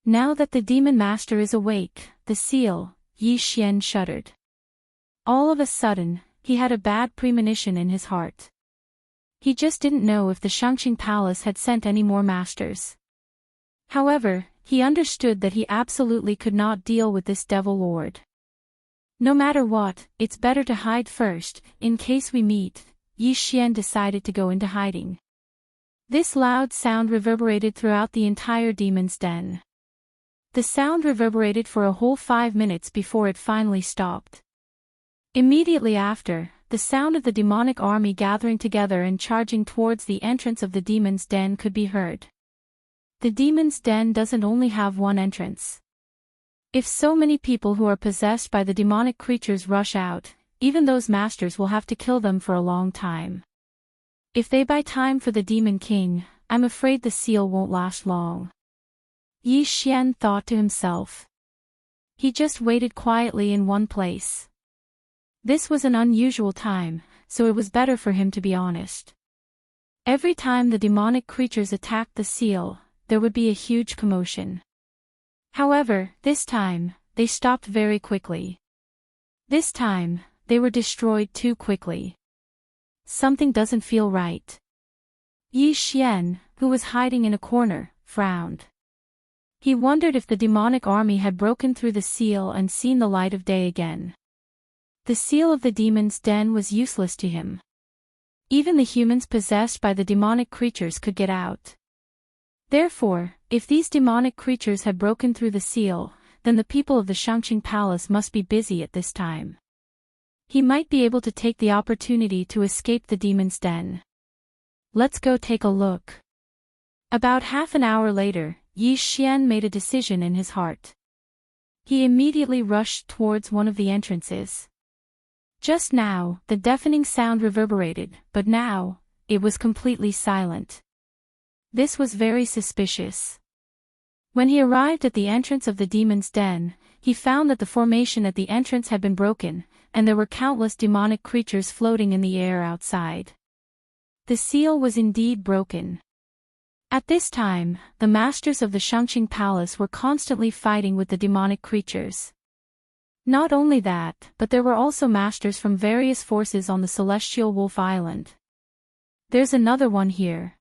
Now that the demon master is awake, the seal, Yi Xian shuddered. All of a sudden, he had a bad premonition in his heart. He just didn't know if the Shangqing Palace had sent any more masters. However, he understood that he absolutely could not deal with this devil lord. No matter what, it's better to hide first, in case we meet. Yi Xian decided to go into hiding. This loud sound reverberated throughout the entire demon's den. The sound reverberated for a whole 5 minutes before it finally stopped. Immediately after, the sound of the demonic army gathering together and charging towards the entrance of the demon's den could be heard. The demon's den doesn't only have one entrance. If so many people who are possessed by the demonic creatures rush out, even those masters will have to kill them for a long time. If they buy time for the demon king, I'm afraid the seal won't last long. Yi Xian thought to himself. He just waited quietly in one place. This was an unusual time, so it was better for him to be honest. Every time the demonic creatures attacked the seal, there would be a huge commotion. However, this time, they stopped very quickly. This time, they were destroyed too quickly. Something doesn't feel right. Yi Xian, who was hiding in a corner, frowned. He wondered if the demonic army had broken through the seal and seen the light of day again. The seal of the demon's den was useless to him. Even the humans possessed by the demonic creatures could get out. Therefore, if these demonic creatures had broken through the seal, then the people of the Shangqing Palace must be busy at this time. He might be able to take the opportunity to escape the demon's den. Let's go take a look. About half an hour later, Yi Xian made a decision in his heart. He immediately rushed towards one of the entrances. Just now, the deafening sound reverberated, but now, it was completely silent. This was very suspicious. When he arrived at the entrance of the demon's den, he found that the formation at the entrance had been broken, and there were countless demonic creatures floating in the air outside. The seal was indeed broken. At this time, the masters of the Shangqing Palace were constantly fighting with the demonic creatures. Not only that, but there were also masters from various forces on the Celestial Wolf Island. There's another one here.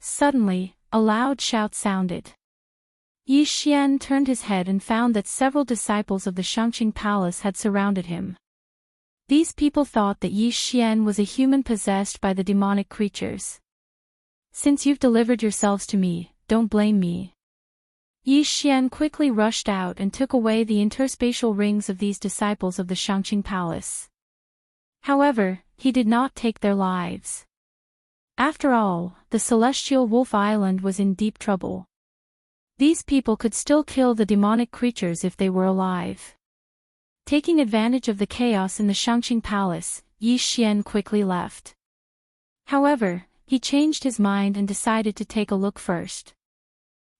Suddenly, a loud shout sounded. Yi Xian turned his head and found that several disciples of the Shangqing Palace had surrounded him. These people thought that Yi Xian was a human possessed by the demonic creatures. Since you've delivered yourselves to me, don't blame me. Yi Xian quickly rushed out and took away the interspatial rings of these disciples of the Shangqing Palace. However, he did not take their lives. After all, the Celestial Wolf Island was in deep trouble. These people could still kill the demonic creatures if they were alive. Taking advantage of the chaos in the Shangqing Palace, Yi Xian quickly left. However, he changed his mind and decided to take a look first.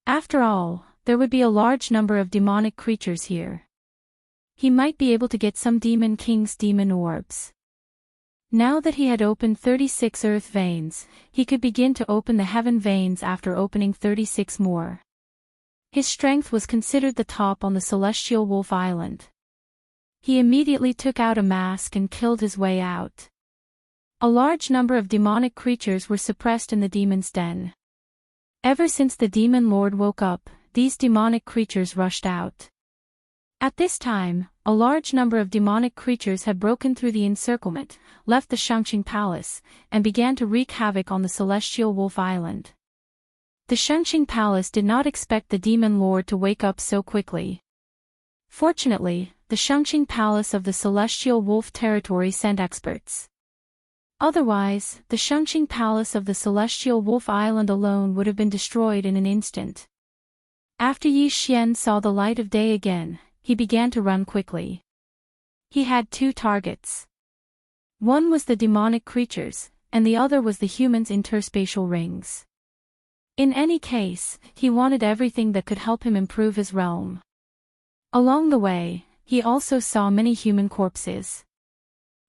After all, there would be a large number of demonic creatures here. He might be able to get some demon king's demon orbs. Now that he had opened 36 earth veins, he could begin to open the heaven veins after opening 36 more. His strength was considered the top on the celestial wolf island. He immediately took out a mask and killed his way out. A large number of demonic creatures were suppressed in the demon's den. Ever since the demon lord woke up, these demonic creatures rushed out. At this time, a large number of demonic creatures had broken through the encirclement, left the Shangqing Palace, and began to wreak havoc on the celestial wolf island. The Shangqing Palace did not expect the demon lord to wake up so quickly. Fortunately, the Shangqing Palace of the celestial wolf territory sent experts. Otherwise, the Shangqing Palace of the celestial wolf island alone would have been destroyed in an instant. After Yi Xian saw the light of day again, he began to run quickly. He had two targets. One was the demonic creatures, and the other was the humans' interspatial rings. In any case, he wanted everything that could help him improve his realm. Along the way, he also saw many human corpses.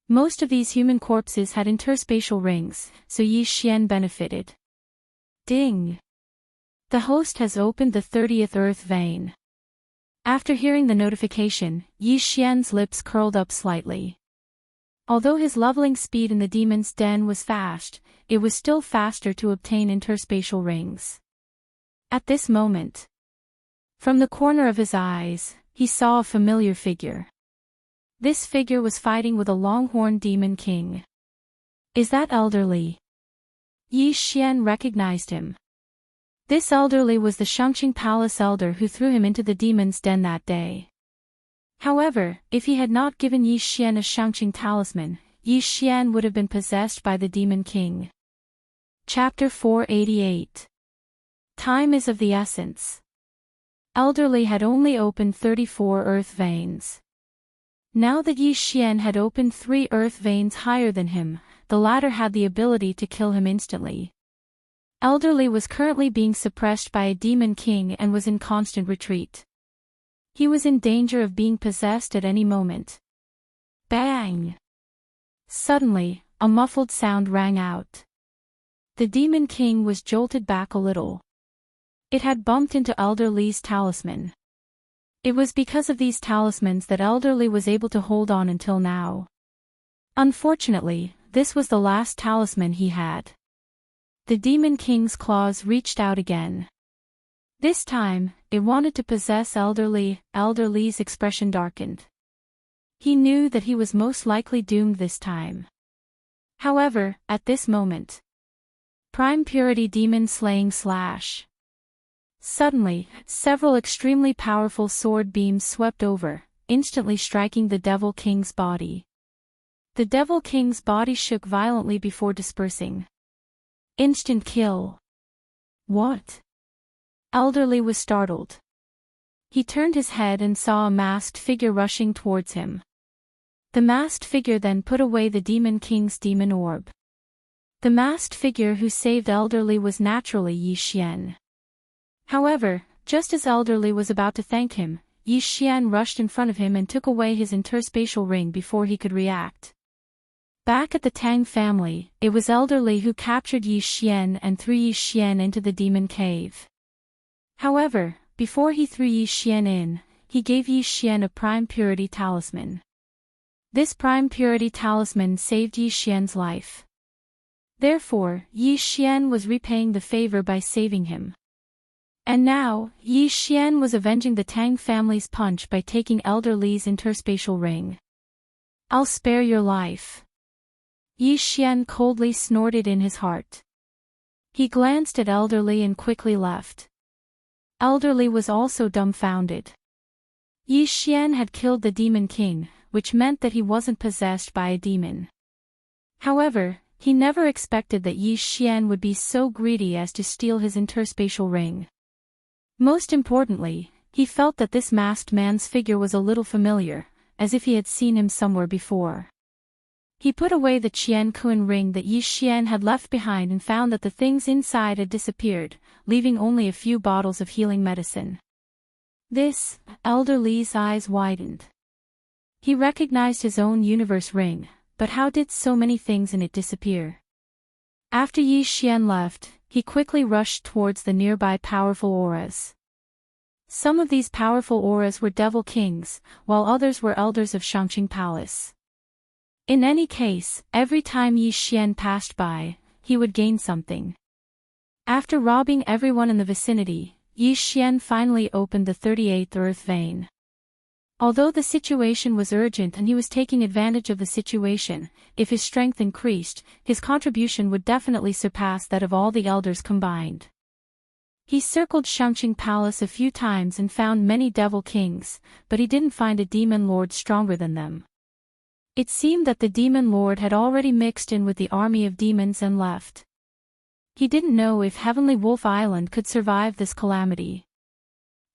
Most of these human corpses had interspatial rings, so Yi Xian benefited. Ding! The host has opened the 30th earth vein. After hearing the notification, Yi Xian's lips curled up slightly. Although his leveling speed in the demon's den was fast, it was still faster to obtain interspatial rings. At this moment, from the corner of his eyes, he saw a familiar figure. This figure was fighting with a longhorn demon king. Is that elderly? Yi Xian recognized him. This elderly was the Shangqing Palace elder who threw him into the demon's den that day. However, if he had not given Yi Xian a Shangqing talisman, Yi Xian would have been possessed by the demon king. Chapter 488. Time is of the essence. Elderly had only opened 34 earth veins. Now that Yi Xian had opened 3 earth veins higher than him, the latter had the ability to kill him instantly. Elderly was currently being suppressed by a demon king and was in constant retreat. He was in danger of being possessed at any moment. Bang! Suddenly, a muffled sound rang out. The demon king was jolted back a little. It had bumped into Elderly's talisman. It was because of these talismans that Elderly was able to hold on until now. Unfortunately, this was the last talisman he had. The demon king's claws reached out again. This time, it wanted to possess Elderly. Elderly's expression darkened. He knew that he was most likely doomed this time. However, at this moment, Prime Purity Demon Slaying Slash. Suddenly, several extremely powerful sword beams swept over, instantly striking the Devil King's body. The Devil King's body shook violently before dispersing. Instant kill. What? Elderly was startled. He turned his head and saw a masked figure rushing towards him. The masked figure then put away the Demon King's demon orb. The masked figure who saved Elderly was naturally Yi Xian. However, just as Elderly was about to thank him, Yi Xian rushed in front of him and took away his interspatial ring before he could react. Back at the Tang family, it was Elderly who captured Yi Xian and threw Yi Xian into the demon cave. However, before he threw Yi Xian in, he gave Yi Xian a Prime Purity talisman. This Prime Purity talisman saved Yi Xian's life. Therefore, Yi Xian was repaying the favor by saving him. And now, Yi Xian was avenging the Tang family's punch by taking Elderly's interspatial ring. I'll spare your life. Yi Xian coldly snorted in his heart. He glanced at Elderly and quickly left. Elderly was also dumbfounded. Yi Xian had killed the Demon King, which meant that he wasn't possessed by a demon. However, he never expected that Yi Xian would be so greedy as to steal his interspatial ring. Most importantly, he felt that this masked man's figure was a little familiar, as if he had seen him somewhere before. He put away the Qian Kun ring that Yi Xian had left behind and found that the things inside had disappeared, leaving only a few bottles of healing medicine. This, Elder Li's eyes widened. He recognized his own universe ring, but how did so many things in it disappear? After Yi Xian left, he quickly rushed towards the nearby powerful auras. Some of these powerful auras were devil kings, while others were elders of Shangqing Palace. In any case, every time Yi Xian passed by, he would gain something. After robbing everyone in the vicinity, Yi Xian finally opened the 38th earth vein. Although the situation was urgent and he was taking advantage of the situation, if his strength increased, his contribution would definitely surpass that of all the elders combined. He circled Shangqing Palace a few times and found many devil kings, but he didn't find a demon lord stronger than them. It seemed that the demon lord had already mixed in with the army of demons and left. He didn't know if Heavenly Wolf Island could survive this calamity.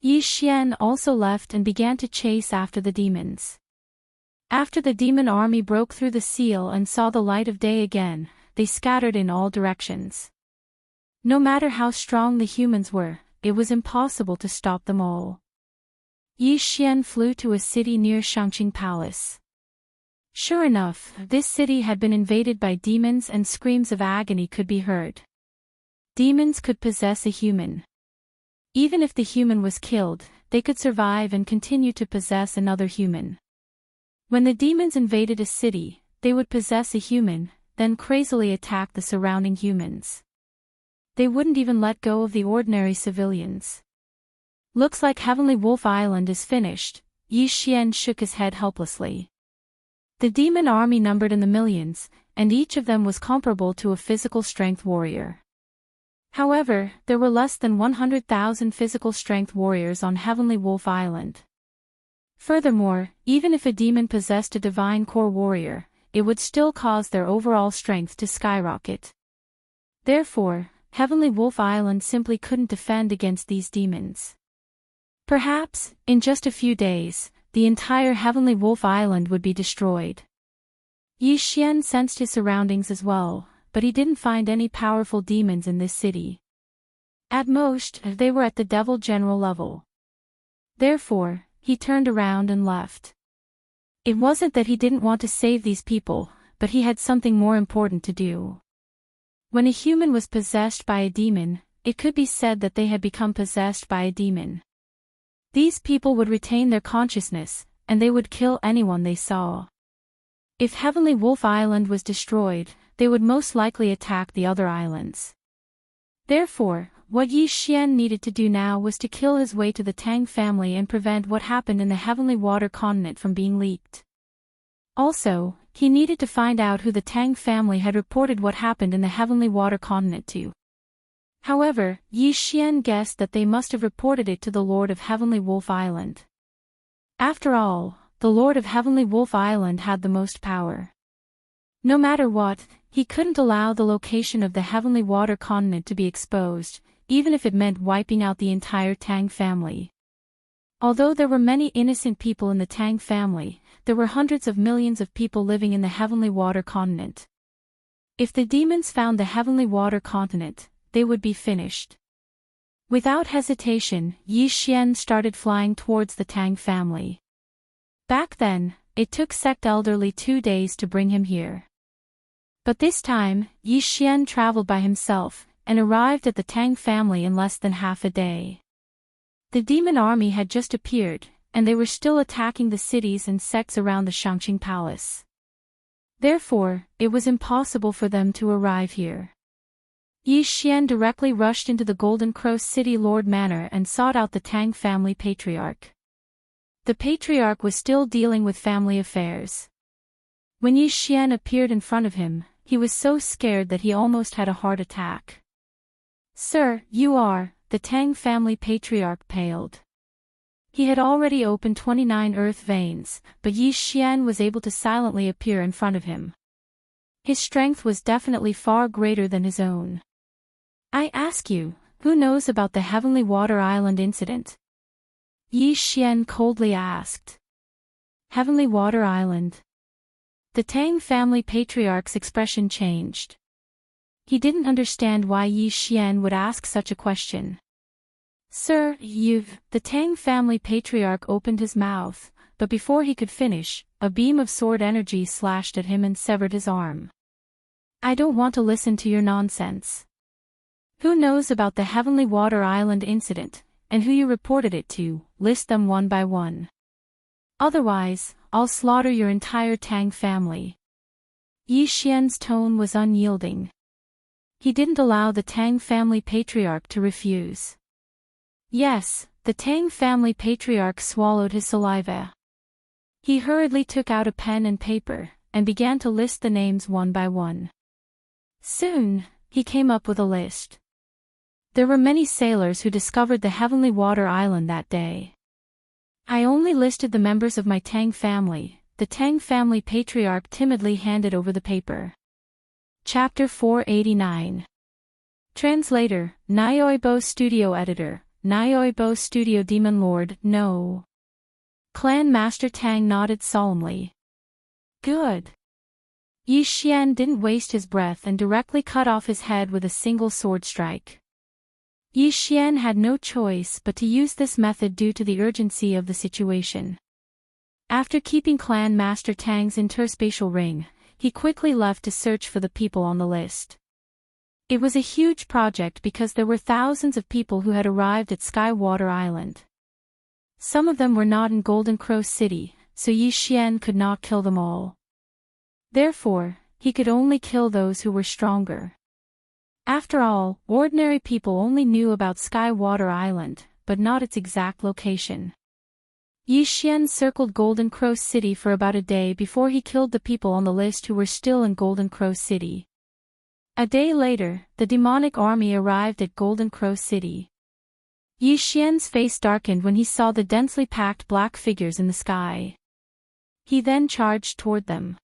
Yi Xian also left and began to chase after the demons. After the demon army broke through the seal and saw the light of day again, they scattered in all directions. No matter how strong the humans were, it was impossible to stop them all. Yi Xian flew to a city near Shangqing Palace. Sure enough, this city had been invaded by demons and screams of agony could be heard. Demons could possess a human. Even if the human was killed, they could survive and continue to possess another human. When the demons invaded a city, they would possess a human, then crazily attack the surrounding humans. They wouldn't even let go of the ordinary civilians. Looks like Heavenly Wolf Island is finished, Yi Xian shook his head helplessly. The demon army numbered in the millions, and each of them was comparable to a physical strength warrior. However, there were less than 100,000 physical strength warriors on Heavenly Wolf Island. Furthermore, even if a demon possessed a divine core warrior, it would still cause their overall strength to skyrocket. Therefore, Heavenly Wolf Island simply couldn't defend against these demons. Perhaps, in just a few days, the entire Heavenly Wolf Island would be destroyed. Yi Xian sensed his surroundings as well, but he didn't find any powerful demons in this city. At most, they were at the devil general level. Therefore, he turned around and left. It wasn't that he didn't want to save these people, but he had something more important to do. When a human was possessed by a demon, it could be said that they had become possessed by a demon. These people would retain their consciousness, and they would kill anyone they saw. If Heavenly Wolf Island was destroyed, they would most likely attack the other islands. Therefore, what Yi Xian needed to do now was to kill his way to the Tang family and prevent what happened in the Heavenly Water Continent from being leaked. Also, he needed to find out who the Tang family had reported what happened in the Heavenly Water Continent to. However, Yi Xian guessed that they must have reported it to the Lord of Heavenly Wolf Island. After all, the Lord of Heavenly Wolf Island had the most power. No matter what, he couldn't allow the location of the Heavenly Water Continent to be exposed, even if it meant wiping out the entire Tang family. Although there were many innocent people in the Tang family, there were hundreds of millions of people living in the Heavenly Water Continent. If the demons found the Heavenly Water Continent, they would be finished. Without hesitation, Yi Xian started flying towards the Tang family. Back then, it took Sect Elderly 2 days to bring him here. But this time, Yi Xian traveled by himself, and arrived at the Tang family in less than half a day. The demon army had just appeared, and they were still attacking the cities and sects around the Shangqing Palace. Therefore, it was impossible for them to arrive here. Yi Xian directly rushed into the Golden Crow City Lord Manor and sought out the Tang family patriarch. The patriarch was still dealing with family affairs. When Yi Xian appeared in front of him, he was so scared that he almost had a heart attack. "Sir, you are," the Tang family patriarch paled. He had already opened 29 earth veins, but Yi Xian was able to silently appear in front of him. His strength was definitely far greater than his own. "I ask you, who knows about the Heavenly Water Island incident?" Yi Xian coldly asked. Heavenly Water Island. The Tang family patriarch's expression changed. He didn't understand why Yi Xian would ask such a question. Sir, the Tang family patriarch opened his mouth, but before he could finish, a beam of sword energy slashed at him and severed his arm. I don't want to listen to your nonsense. Who knows about the Heavenly Water Island incident, and who you reported it to? List them one by one. Otherwise, I'll slaughter your entire Tang family. Yi Xian's tone was unyielding. He didn't allow the Tang family patriarch to refuse. Yes, the Tang family patriarch swallowed his saliva. He hurriedly took out a pen and paper, and began to list the names one by one. Soon, he came up with a list. There were many sailors who discovered the Heavenly Water Island that day. I only listed the members of my Tang family. The Tang family patriarch timidly handed over the paper. Chapter 489. Translator, Nyoibo Studio Editor, Nyoibo Studio Demon Lord, no. Clan Master Tang nodded solemnly. Good. Yi Xian didn't waste his breath and directly cut off his head with a single sword strike. Yi Xian had no choice but to use this method due to the urgency of the situation. After keeping Clan Master Tang's interspatial ring, he quickly left to search for the people on the list. It was a huge project because there were thousands of people who had arrived at Skywater Island. Some of them were not in Golden Crow City, so Yi Xian could not kill them all. Therefore, he could only kill those who were stronger. After all, ordinary people only knew about Skywater Island, but not its exact location. Yi Xian circled Golden Crow City for about a day before he killed the people on the list who were still in Golden Crow City. A day later, the demonic army arrived at Golden Crow City. Yi Xian's face darkened when he saw the densely packed black figures in the sky. He then charged toward them.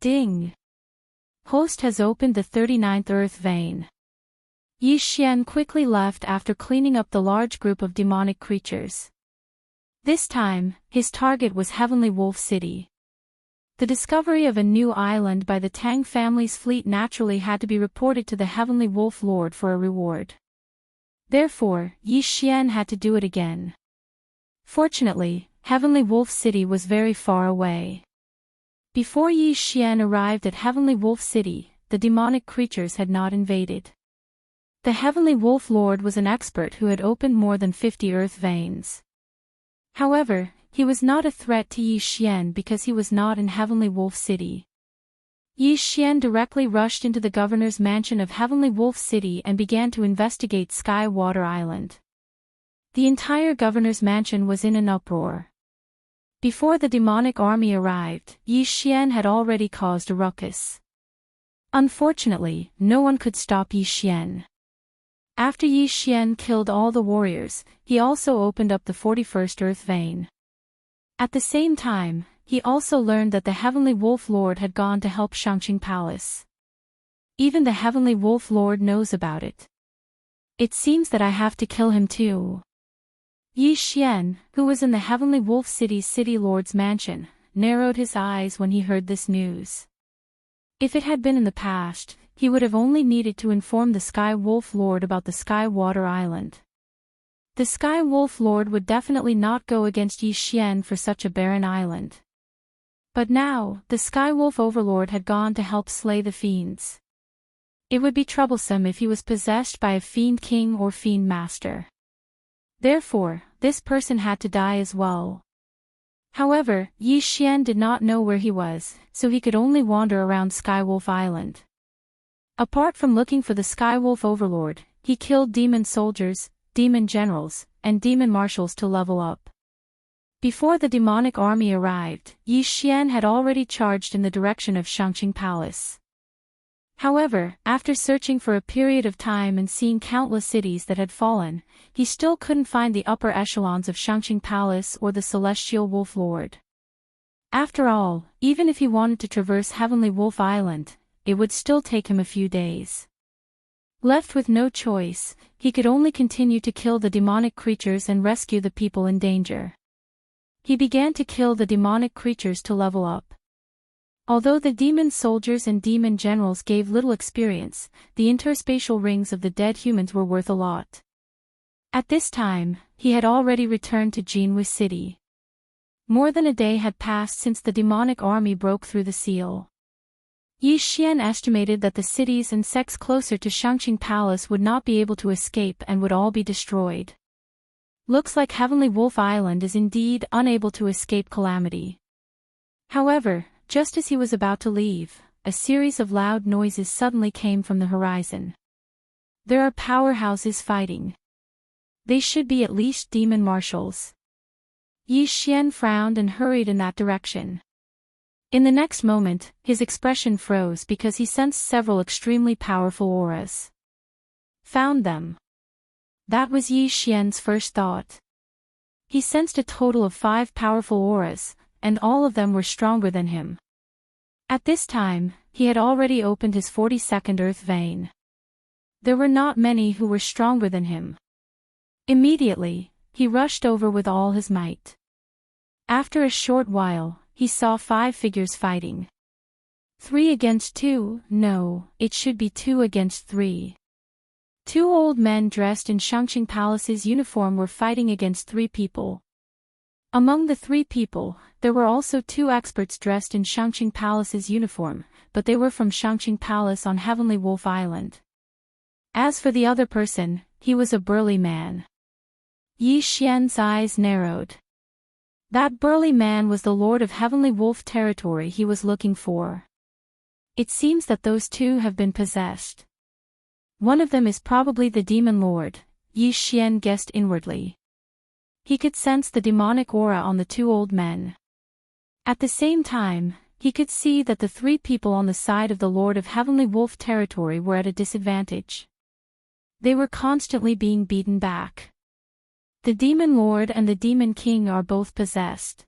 Ding! Host has opened the 39th Earth Vein. Yi Xian quickly left after cleaning up the large group of demonic creatures. This time, his target was Heavenly Wolf City. The discovery of a new island by the Tang family's fleet naturally had to be reported to the Heavenly Wolf Lord for a reward. Therefore, Yi Xian had to do it again. Fortunately, Heavenly Wolf City was very far away. Before Yi Xian arrived at Heavenly Wolf City, the demonic creatures had not invaded. The Heavenly Wolf Lord was an expert who had opened more than 50 earth veins. However, he was not a threat to Yi Xian because he was not in Heavenly Wolf City. Yi Xian directly rushed into the governor's mansion of Heavenly Wolf City and began to investigate Skywater Island. The entire governor's mansion was in an uproar. Before the demonic army arrived, Yi Xian had already caused a ruckus. Unfortunately, no one could stop Yi Xian. After Yi Xian killed all the warriors, he also opened up the 41st Earth Vein. At the same time, he also learned that the Heavenly Wolf Lord had gone to help Shangqing Palace. Even the Heavenly Wolf Lord knows about it. It seems that I have to kill him too. Yi Xian, who was in the Heavenly Wolf City's City Lord's mansion, narrowed his eyes when he heard this news. If it had been in the past, he would have only needed to inform the Sky Wolf Lord about the Skywater Island. The Sky Wolf Lord would definitely not go against Yi Xian for such a barren island. But now, the Sky Wolf Overlord had gone to help slay the fiends. It would be troublesome if he was possessed by a fiend king or fiend master. Therefore, this person had to die as well. However, Yi Xian did not know where he was, so he could only wander around Skywolf Island. Apart from looking for the Skywolf Overlord, he killed demon soldiers, demon generals, and demon marshals to level up. Before the demonic army arrived, Yi Xian had already charged in the direction of Shangqing Palace. However, after searching for a period of time and seeing countless cities that had fallen, he still couldn't find the upper echelons of Shangqing Palace or the Celestial Wolf Lord. After all, even if he wanted to traverse Heavenly Wolf Island, it would still take him a few days. Left with no choice, he could only continue to kill the demonic creatures and rescue the people in danger. He began to kill the demonic creatures to level up. Although the demon soldiers and demon generals gave little experience, the interspatial rings of the dead humans were worth a lot. At this time, he had already returned to Jinwu City. More than a day had passed since the demonic army broke through the seal. Yi Xian estimated that the cities and sects closer to Shangqing Palace would not be able to escape and would all be destroyed. Looks like Heavenly Wolf Island is indeed unable to escape calamity. However, just as he was about to leave, a series of loud noises suddenly came from the horizon. There are powerhouses fighting. They should be at least demon marshals. Yi Xian frowned and hurried in that direction. In the next moment, his expression froze because he sensed several extremely powerful auras. Found them. That was Yi Xian's first thought. He sensed a total of 5 powerful auras, and all of them were stronger than him. At this time, he had already opened his 42nd earth vein. There were not many who were stronger than him. Immediately, he rushed over with all his might. After a short while, he saw 5 figures fighting. 3 against 2, no, it should be 2 against 3. 2 old men dressed in Shangqing Palace's uniform were fighting against 3 people. Among the 3 people, there were also 2 experts dressed in Shangqing Palace's uniform, but they were from Shangqing Palace on Heavenly Wolf Island. As for the other person, he was a burly man. Yi Xian's eyes narrowed. That burly man was the Lord of Heavenly Wolf territory he was looking for. It seems that those 2 have been possessed. One of them is probably the demon lord, Yi Xian guessed inwardly. He could sense the demonic aura on the 2 old men. At the same time, he could see that the 3 people on the side of the Lord of Heavenly Wolf territory were at a disadvantage. They were constantly being beaten back. The Demon Lord and the Demon King are both possessed.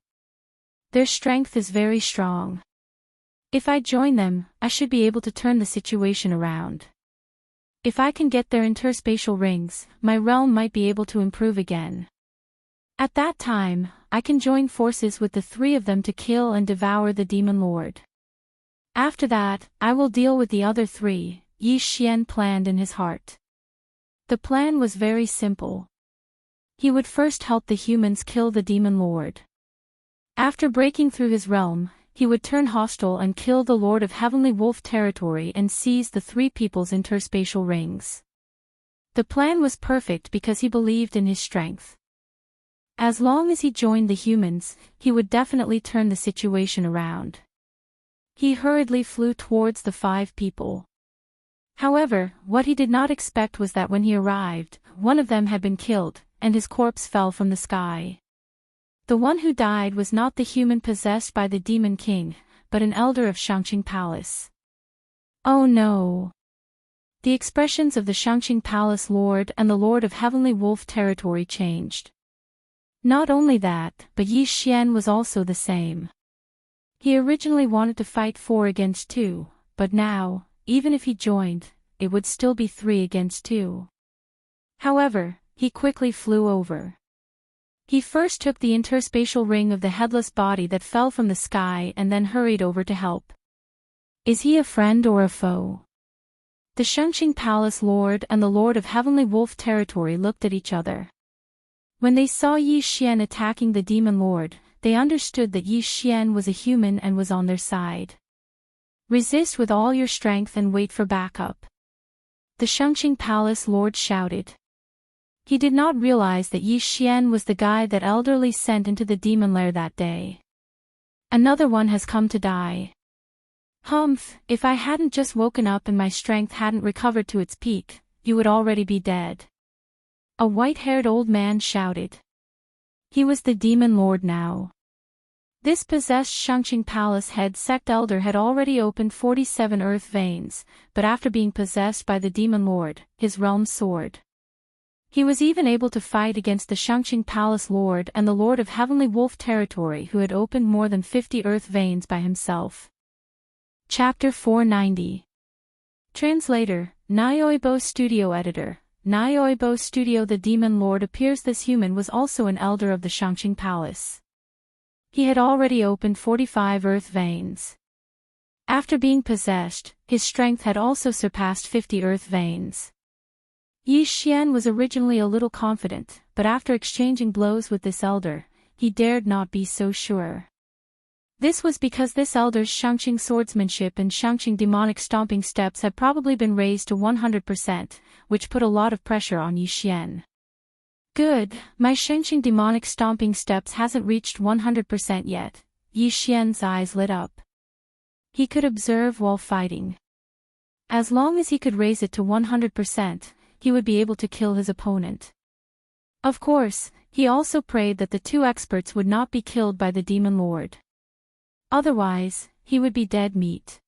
Their strength is very strong. If I join them, I should be able to turn the situation around. If I can get their interspatial rings, my realm might be able to improve again. At that time, I can join forces with the 3 of them to kill and devour the Demon Lord. After that, I will deal with the other 3, Yi Xian planned in his heart. The plan was very simple. He would first help the humans kill the Demon Lord. After breaking through his realm, he would turn hostile and kill the Lord of Heavenly Wolf territory and seize the 3 people's interspatial rings. The plan was perfect because he believed in his strength. As long as he joined the humans, he would definitely turn the situation around. He hurriedly flew towards the 5 people. However, what he did not expect was that when he arrived, one of them had been killed, and his corpse fell from the sky. The one who died was not the human possessed by the Demon King, but an elder of Shangqing Palace. Oh no! The expressions of the Shangqing Palace Lord and the Lord of Heavenly Wolf territory changed. Not only that, but Yi Xian was also the same. He originally wanted to fight 4 against 2, but now, even if he joined, it would still be 3 against 2. However, he quickly flew over. He first took the interspatial ring of the headless body that fell from the sky and then hurried over to help. Is he a friend or a foe? The Shangqing Palace Lord and the Lord of Heavenly Wolf territory looked at each other. When they saw Yi Xian attacking the Demon Lord, they understood that Yi Xian was a human and was on their side. Resist with all your strength and wait for backup. The Shangqing Palace Lord shouted. He did not realize that Yi Xian was the guy that elderly sent into the demon lair that day. Another one has come to die. Humph, if I hadn't just woken up and my strength hadn't recovered to its peak, you would already be dead. A white-haired old man shouted. He was the Demon Lord now. This possessed Shangqing Palace head sect elder had already opened 47 earth veins, but after being possessed by the Demon Lord, his realm soared. He was even able to fight against the Shangqing Palace Lord and the Lord of Heavenly Wolf territory who had opened more than 50 earth veins by himself. Chapter 490. Translator, Nyoibo Studio Editor, Nyoibo Studio. The Demon Lord appears this human was also an elder of the Shangqing Palace. He had already opened 45 earth veins. After being possessed, his strength had also surpassed 50 earth veins. Yi Xian was originally a little confident, but after exchanging blows with this elder, he dared not be so sure. This was because this elder's Shangqing swordsmanship and Shangqing demonic stomping steps had probably been raised to 100%, which put a lot of pressure on Yi Xian. Good, my Shangqing demonic stomping steps hasn't reached 100% yet. Yi Xian's eyes lit up. He could observe while fighting. As long as he could raise it to 100%, he would be able to kill his opponent. Of course, he also prayed that the two experts would not be killed by the Demon Lord. Otherwise, he would be dead meat.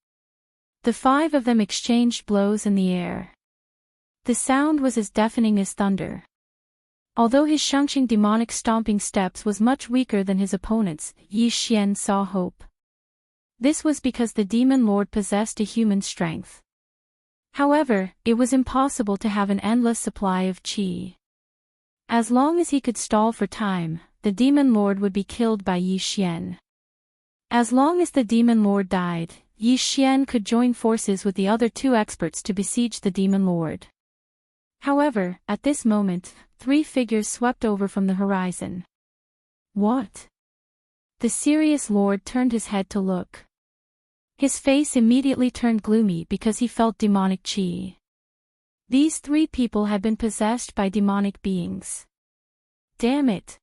The five of them exchanged blows in the air. The sound was as deafening as thunder. Although his Shangqing demonic stomping steps was much weaker than his opponent's, Yi Xian saw hope. This was because the Demon Lord possessed a human strength. However, it was impossible to have an endless supply of qi. As long as he could stall for time, the Demon Lord would be killed by Yi Xian. As long as the Demon Lord died, Yi Xian could join forces with the other two experts to besiege the Demon Lord. However, at this moment, three figures swept over from the horizon. What? The serious lord turned his head to look. His face immediately turned gloomy because he felt demonic qi. These three people had been possessed by demonic beings. Damn it!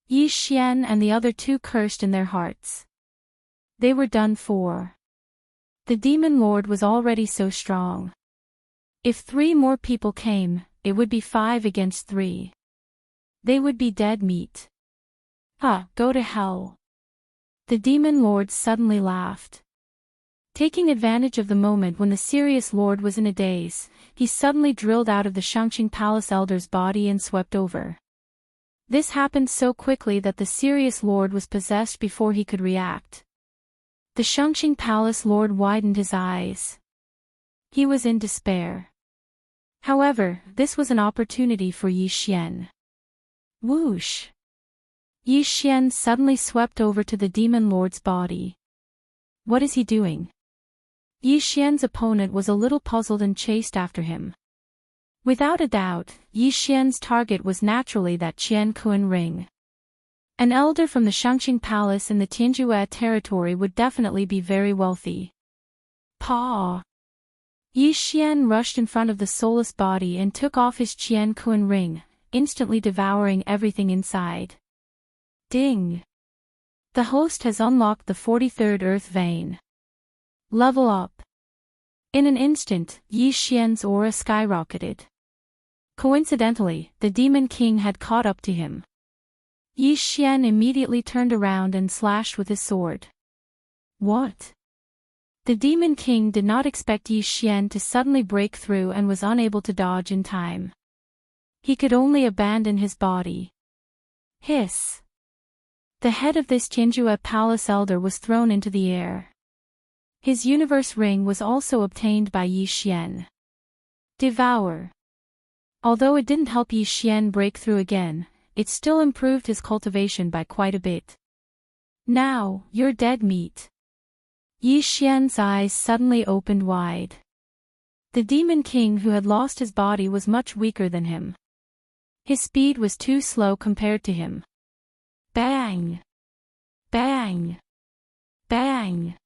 Yi Xian and the other two cursed in their hearts. They were done for. The Demon Lord was already so strong. If 3 more people came, it would be 5 against 3. They would be dead meat. Go to hell. The Demon Lord suddenly laughed. Taking advantage of the moment when the serious lord was in a daze, he suddenly drilled out of the Shangqing Palace elder's body and swept over. This happened so quickly that the serious lord was possessed before he could react. The Shangqing Palace lord widened his eyes. He was in despair. However, this was an opportunity for Yi Xian. Whoosh! Yi Xian suddenly swept over to the Demon Lord's body. What is he doing? Yi Xian's opponent was a little puzzled and chased after him. Without a doubt, Yi Xian's target was naturally that Qian Kun ring. An elder from the Shangqing Palace in the Tianjue territory would definitely be very wealthy. Paw! Yi Xian rushed in front of the soulless body and took off his Qian Kun ring, instantly devouring everything inside. Ding! The host has unlocked the 43rd Earth Vein. Level up. In an instant, Yi Xian's aura skyrocketed. Coincidentally, the Demon King had caught up to him. Yi Xian immediately turned around and slashed with his sword. What? The Demon King did not expect Yi Xian to suddenly break through and was unable to dodge in time. He could only abandon his body. Hiss! The head of this Tianjue Palace elder was thrown into the air. His universe ring was also obtained by Yi Xian. Devour. Although it didn't help Yi Xian break through again, it still improved his cultivation by quite a bit. Now, you're dead meat. Yi Xian's eyes suddenly opened wide. The Demon King who had lost his body was much weaker than him. His speed was too slow compared to him. Bang! Bang! Bang!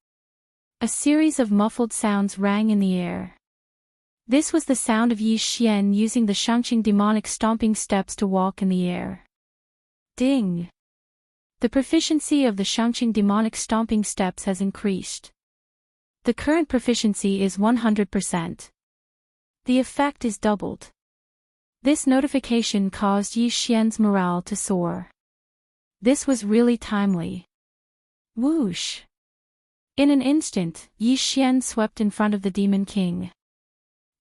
A series of muffled sounds rang in the air. This was the sound of Yi Xian using the Shangqing demonic stomping steps to walk in the air. Ding! The proficiency of the Shangqing demonic stomping steps has increased. The current proficiency is 100%. The effect is doubled. This notification caused Yi Xian's morale to soar. This was really timely. Whoosh! In an instant, Yi Xian swept in front of the Demon King.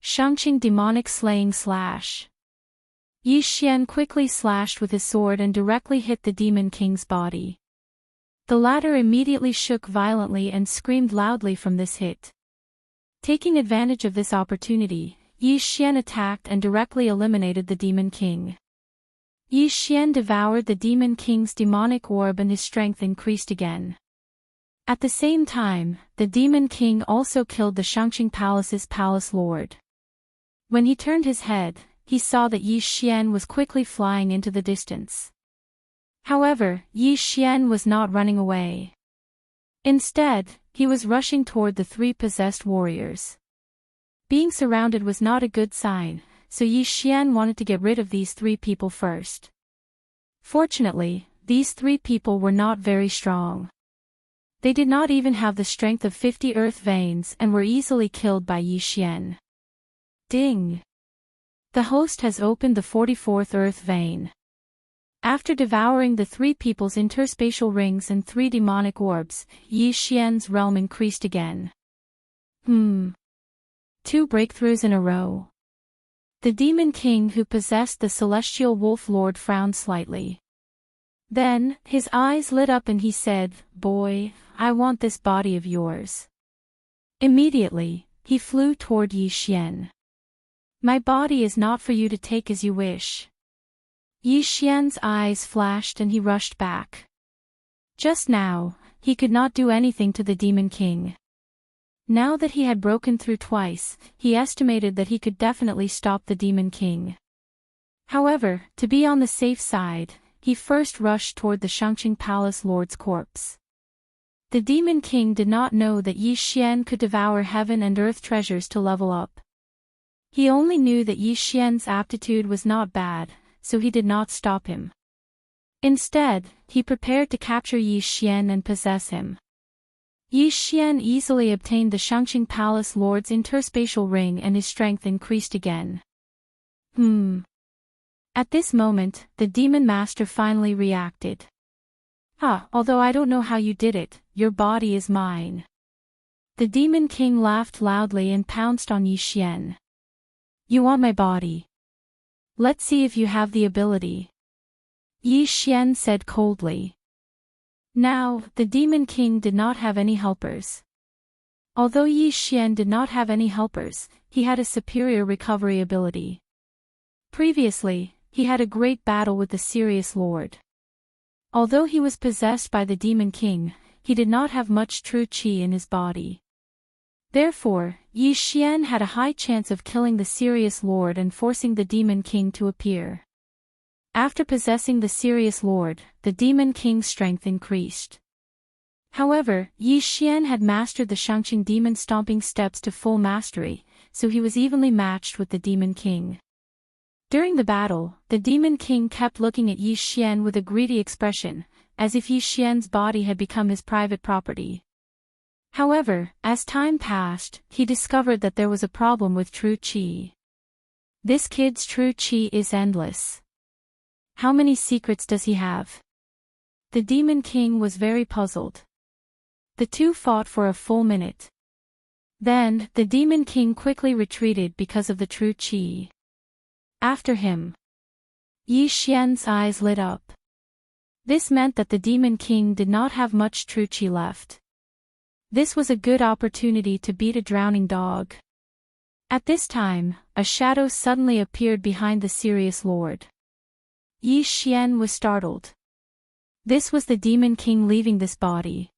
Shangqing demonic slaying slash. Yi Xian quickly slashed with his sword and directly hit the Demon King's body. The latter immediately shook violently and screamed loudly from this hit. Taking advantage of this opportunity, Yi Xian attacked and directly eliminated the Demon King. Yi Xian devoured the Demon King's demonic orb and his strength increased again. At the same time, the Demon King also killed the Shangqing Palace's palace lord. When he turned his head, he saw that Yi Xian was quickly flying into the distance. However, Yi Xian was not running away. Instead, he was rushing toward the three possessed warriors. Being surrounded was not a good sign, so Yi Xian wanted to get rid of these three people first. Fortunately, these three people were not very strong. They did not even have the strength of 50 earth veins and were easily killed by Yi Xian. Ding! The host has opened the 44th earth vein. After devouring the three people's interspatial rings and 3 demonic orbs, Yi Xian's realm increased again. 2 breakthroughs in a row. The Demon King who possessed the Celestial Wolf Lord frowned slightly. Then, his eyes lit up and he said, "Boy, I want this body of yours." Immediately, he flew toward Yi Xian. "My body is not for you to take as you wish." Yi Xian's eyes flashed and he rushed back. Just now, he could not do anything to the Demon King. Now that he had broken through twice, he estimated that he could definitely stop the Demon King. However, to be on the safe side, he first rushed toward the Shangqing Palace Lord's corpse. The Demon King did not know that Yi Xian could devour heaven and earth treasures to level up. He only knew that Yi Xian's aptitude was not bad, so he did not stop him. Instead, he prepared to capture Yi Xian and possess him. Yi Xian easily obtained the Shangqing Palace Lord's interspatial ring and his strength increased again. At this moment, the Demon Master finally reacted. Although I don't know how you did it, your body is mine." The Demon King laughed loudly and pounced on Yi Xian. "You want my body? Let's see if you have the ability," Yi Xian said coldly. Now, the Demon King did not have any helpers. Although Yi Xian did not have any helpers, he had a superior recovery ability. Previously, he had a great battle with the Sirius Lord. Although he was possessed by the Demon King, he did not have much true qi in his body. Therefore, Yi Xian had a high chance of killing the Sirius Lord and forcing the Demon King to appear. After possessing the Sirius Lord, the Demon King's strength increased. However, Yi Xian had mastered the Shangqing Demon Stomping Steps to full mastery, so he was evenly matched with the Demon King. During the battle, the Demon King kept looking at Yi Xian with a greedy expression, as if Yi Xian's body had become his private property. However, as time passed, he discovered that there was a problem with true qi. This kid's true qi is endless. How many secrets does he have? The Demon King was very puzzled. The two fought for a full minute. Then, the Demon King quickly retreated because of the true qi. After him, Yi Xian's eyes lit up. This meant that the Demon King did not have much true qi left. This was a good opportunity to beat a drowning dog. At this time, a shadow suddenly appeared behind the Sirius Lord. Yi Xian was startled. This was the Demon King leaving this body.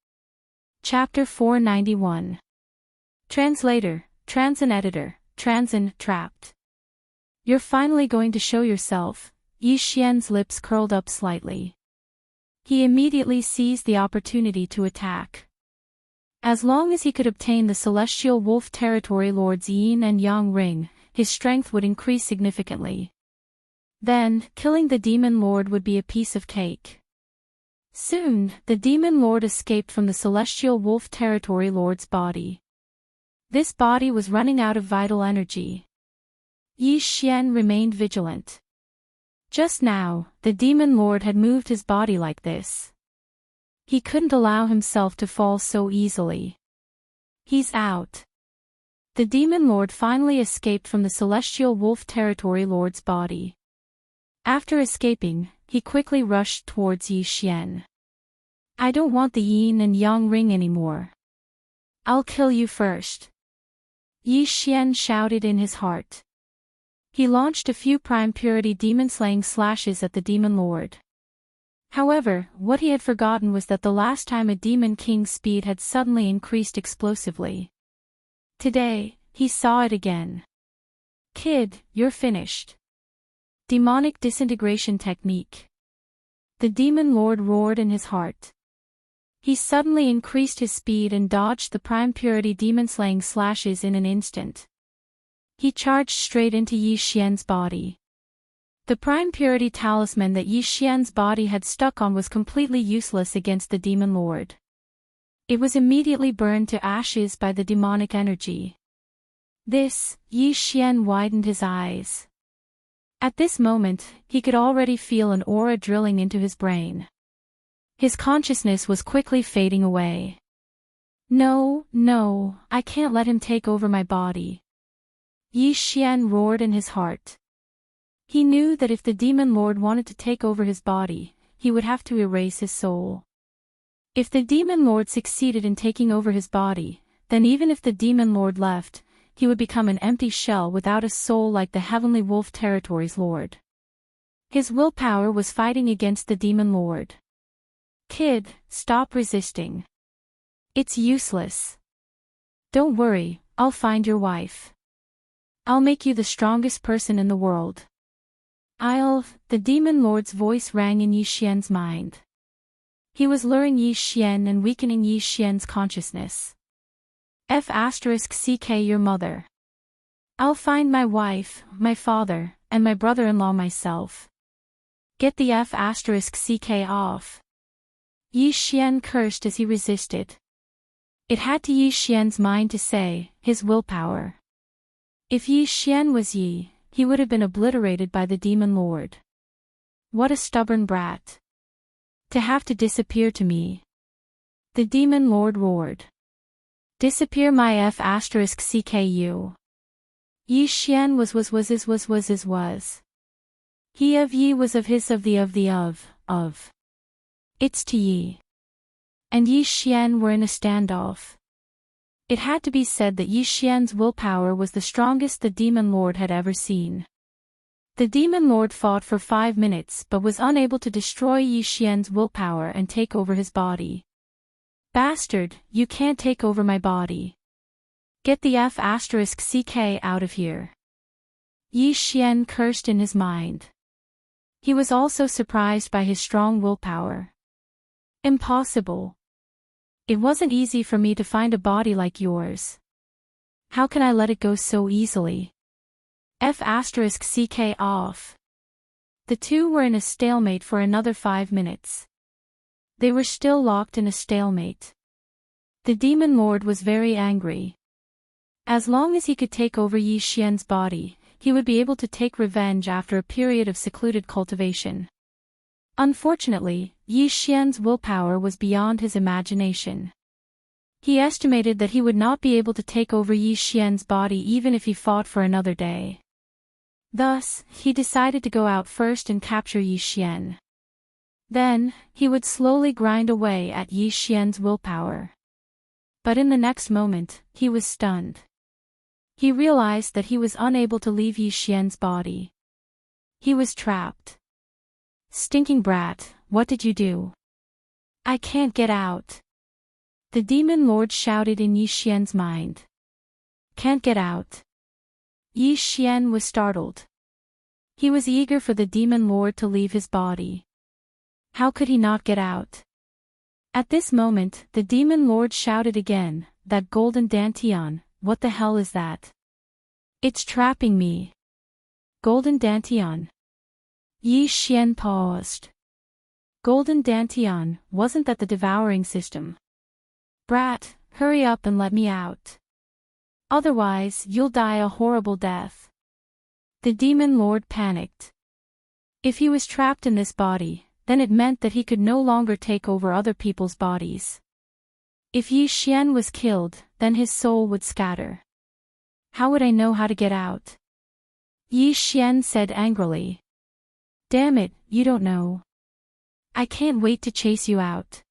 Chapter 491. Translator, Transin Editor, Transin, Trapped. "You're finally going to show yourself." Yi Xian's lips curled up slightly. He immediately seized the opportunity to attack. As long as he could obtain the Celestial Wolf Territory Lord's Yin and Yang ring, his strength would increase significantly. Then, killing the Demon Lord would be a piece of cake. Soon, the Demon Lord escaped from the Celestial Wolf Territory Lord's body. This body was running out of vital energy. Yi Xian remained vigilant. Just now, the Demon Lord had moved his body like this. He couldn't allow himself to fall so easily. He's out. The Demon Lord finally escaped from the Celestial Wolf Territory Lord's body. After escaping, he quickly rushed towards Yi Xian. "I don't want the Yin and Yang ring anymore. I'll kill you first," Yi Xian shouted in his heart. He launched a few prime purity demon-slaying slashes at the Demon Lord. However, what he had forgotten was that the last time a demon king's speed had suddenly increased explosively. Today, he saw it again. Kid, you're finished. Demonic disintegration technique. The demon lord roared in his heart. He suddenly increased his speed and dodged the prime purity demon-slaying slashes in an instant. He charged straight into Yi Xian's body. The prime purity talisman that Yi Xian's body had stuck on was completely useless against the demon lord. It was immediately burned to ashes by the demonic energy. Yi Xian widened his eyes. At this moment, he could already feel an aura drilling into his brain. His consciousness was quickly fading away. No, I can't let him take over my body. Yi Xian roared in his heart. He knew that if the demon lord wanted to take over his body, he would have to erase his soul. If the demon lord succeeded in taking over his body, then even if the demon lord left, he would become an empty shell without a soul like the Heavenly Wolf Territory's lord. His willpower was fighting against the demon lord. Kid, stop resisting. It's useless. Don't worry, I'll find your wife. I'll make you the strongest person in the world. The demon lord's voice rang in Yi Xian's mind. He was luring Yi Xian and weakening Yi Xian's consciousness. *CK your mother. I'll find my wife, my father, and my brother-in-law myself. Get the *CK off. Yi Xian cursed as he resisted. It had to Yi Xian's mind to say, his willpower. If Yi Xian was Yi, he would have been obliterated by the demon lord. What a stubborn brat. To have to disappear to me. The demon lord roared. Disappear my *CKU. Yi Xian was. He of Yi was of his of the of. It's to Yi. And Yi Xian were in a standoff. It had to be said that Yi Xian's willpower was the strongest the demon lord had ever seen. The demon lord fought for 5 minutes but was unable to destroy Yi Xian's willpower and take over his body. Bastard, you can't take over my body. Get the *CK out of here. Yi Xian cursed in his mind. He was also surprised by his strong willpower. Impossible. It wasn't easy for me to find a body like yours. How can I let it go so easily? *CK off. The two were in a stalemate for another 5 minutes. They were still locked in a stalemate. The demon lord was very angry. As long as he could take over Yi Xian's body, he would be able to take revenge after a period of secluded cultivation. Unfortunately, Yi Xian's willpower was beyond his imagination. He estimated that he would not be able to take over Yi Xian's body even if he fought for another day. Thus, he decided to go out first and capture Yi Xian. Then, he would slowly grind away at Yi Xian's willpower. But in the next moment, he was stunned. He realized that he was unable to leave Yi Xian's body. He was trapped. Stinking brat, what did you do? I can't get out. The demon lord shouted in Yi Xian's mind. Can't get out. Yi Xian was startled. He was eager for the demon lord to leave his body. How could he not get out? At this moment, the demon lord shouted again, that golden dantian, what the hell is that? It's trapping me. Golden dantian. Yi Xian paused. Golden dantian, wasn't that the devouring system? Brat, hurry up and let me out. Otherwise, you'll die a horrible death. The demon lord panicked. If he was trapped in this body, then it meant that he could no longer take over other people's bodies. If Yi Xian was killed, then his soul would scatter. How would I know how to get out? Yi Xian said angrily. Damn it, you don't know. I can't wait to chase you out.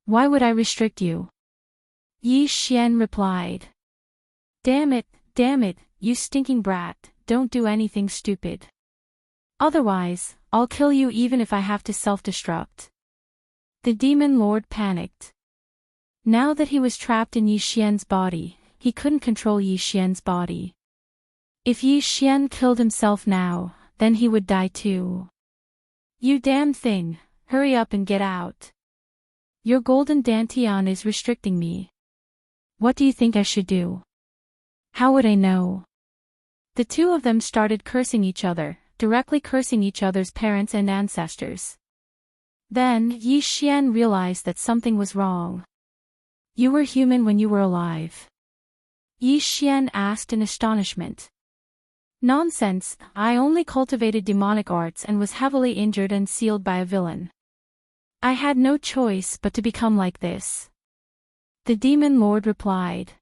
Why would I restrict you? Yi Xian replied. Damn it, you stinking brat, don't do anything stupid. Otherwise, I'll kill you even if I have to self-destruct. The demon lord panicked. Now that he was trapped in Yi Xian's body, he couldn't control Yi Xian's body. If Yi Xian killed himself now, then he would die too. You damn thing, hurry up and get out. Your golden dantian is restricting me. What do you think I should do? How would I know? The two of them started cursing each other, directly cursing each other's parents and ancestors. Then Yi Xian realized that something was wrong. You were human when you were alive? Yi Xian asked in astonishment. Nonsense, I only cultivated demonic arts and was heavily injured and sealed by a villain. I had no choice but to become like this. The demon lord replied.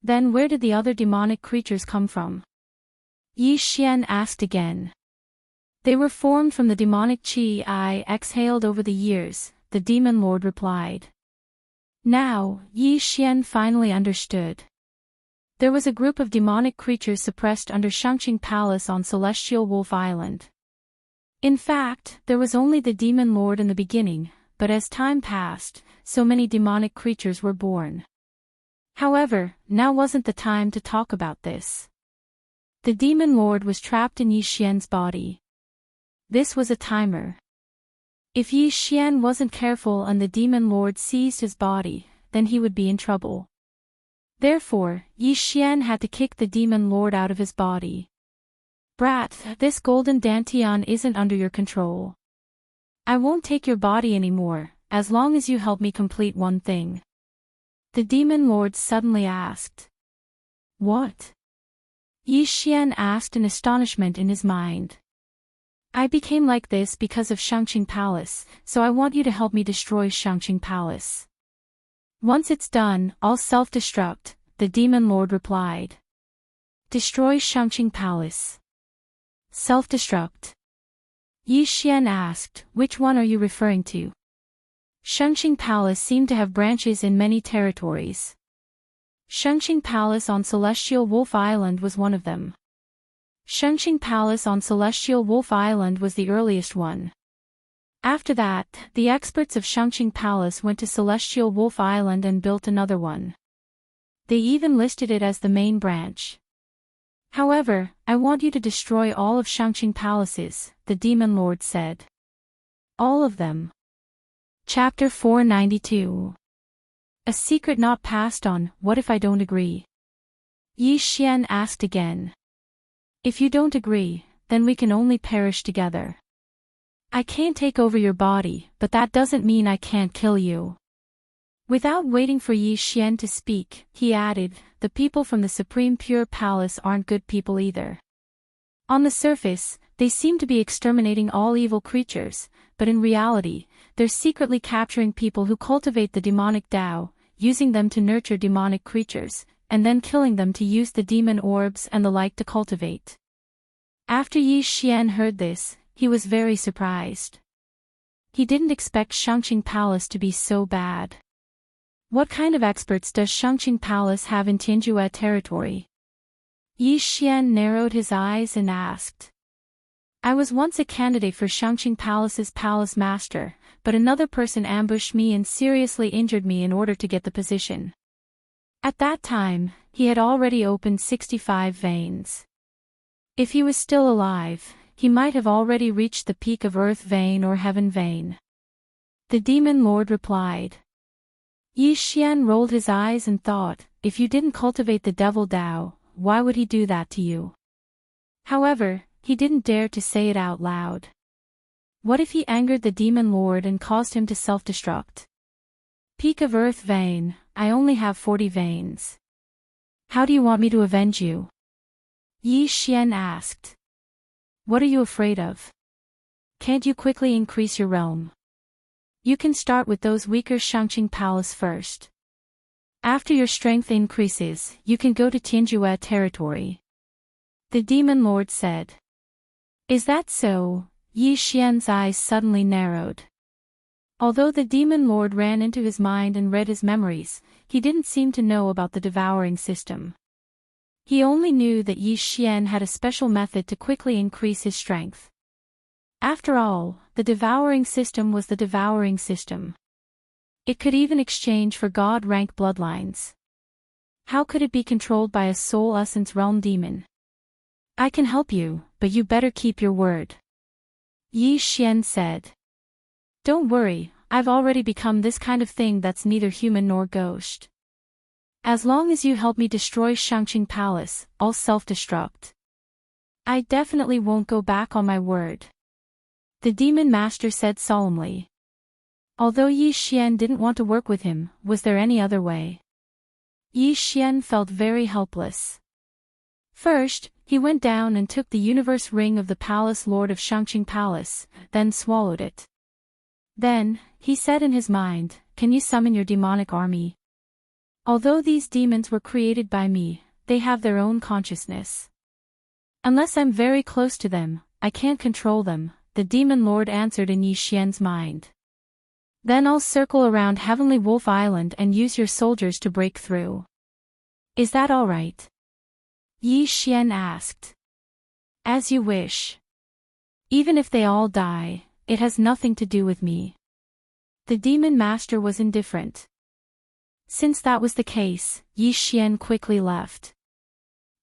Then where did the other demonic creatures come from? Yi Xian asked again. They were formed from the demonic qi I exhaled over the years, the demon lord replied. Now, Yi Xian finally understood. There was a group of demonic creatures suppressed under Shangqing Palace on Celestial Wolf Island. In fact, there was only the demon lord in the beginning, but as time passed, so many demonic creatures were born. However, now wasn't the time to talk about this. The demon lord was trapped in Yi Xian's body. This was a timer. If Yi Xian wasn't careful and the demon lord seized his body, then he would be in trouble. Therefore, Yi Xian had to kick the demon lord out of his body. Brat, this golden dantian isn't under your control. I won't take your body anymore, as long as you help me complete one thing. The demon lord suddenly asked. What? Yi Xian asked in astonishment in his mind. I became like this because of Shangqing Palace, so I want you to help me destroy Shangqing Palace. Once it's done, I'll self-destruct, the demon lord replied. Destroy Shangqing Palace. Self-destruct. Yi Xian asked, which one are you referring to? Shangqing Palace seemed to have branches in many territories. Shangqing Palace on Celestial Wolf Island was one of them. Shangqing Palace on Celestial Wolf Island was the earliest one. After that, the experts of Shangqing Palace went to Celestial Wolf Island and built another one. They even listed it as the main branch. However, I want you to destroy all of Shangqing Palaces, the demon lord said. All of them. Chapter 492. A secret not passed on, what if I don't agree? Yi Xian asked again. If you don't agree, then we can only perish together. I can't take over your body, but that doesn't mean I can't kill you. Without waiting for Yi Xian to speak, he added, the people from the Supreme Pure Palace aren't good people either. On the surface, they seem to be exterminating all evil creatures, but in reality, they're secretly capturing people who cultivate the demonic Tao, using them to nurture demonic creatures, and then killing them to use the demon orbs and the like to cultivate. After Yi Xian heard this, he was very surprised. He didn't expect Shangqing Palace to be so bad. What kind of experts does Shangqing Palace have in Tianjue territory? Yi Xian narrowed his eyes and asked. I was once a candidate for Shangqing Palace's palace master, but another person ambushed me and seriously injured me in order to get the position. At that time, he had already opened 65 veins. If he was still alive, he might have already reached the peak of Earth Vein or Heaven Vein. The demon lord replied. Yi Xian rolled his eyes and thought, if you didn't cultivate the devil Tao, why would he do that to you? However, he didn't dare to say it out loud. What if he angered the demon lord and caused him to self-destruct? Peak of Earth Vein, I only have 40 veins. How do you want me to avenge you? Yi Xian asked. What are you afraid of? Can't you quickly increase your realm? You can start with those weaker Shangqing Palace first. After your strength increases, you can go to Tianjue territory. The demon lord said. Is that so? Yi Xian's eyes suddenly narrowed. Although the demon lord ran into his mind and read his memories, he didn't seem to know about the devouring system. He only knew that Yi Xian had a special method to quickly increase his strength. After all, the devouring system was the devouring system. It could even exchange for god-rank bloodlines. How could it be controlled by a soul essence realm demon? I can help you, but you better keep your word. Yi Xian said. Don't worry, I've already become this kind of thing that's neither human nor ghost. As long as you help me destroy Shangqing Palace, I'll self-destruct. I definitely won't go back on my word. The demon master said solemnly. Although Yi Xian didn't want to work with him, was there any other way? Yi Xian felt very helpless. First, he went down and took the universe ring of the palace lord of Shangqing Palace, then swallowed it. Then, he said in his mind, can you summon your demonic army? Although these demons were created by me, they have their own consciousness. Unless I'm very close to them, I can't control them, the demon lord answered in Yi Xian's mind. Then I'll circle around Heavenly Wolf Island and use your soldiers to break through. Is that all right? Yi Xian asked. As you wish. Even if they all die, it has nothing to do with me. The demon master was indifferent. Since that was the case, Yi Xian quickly left.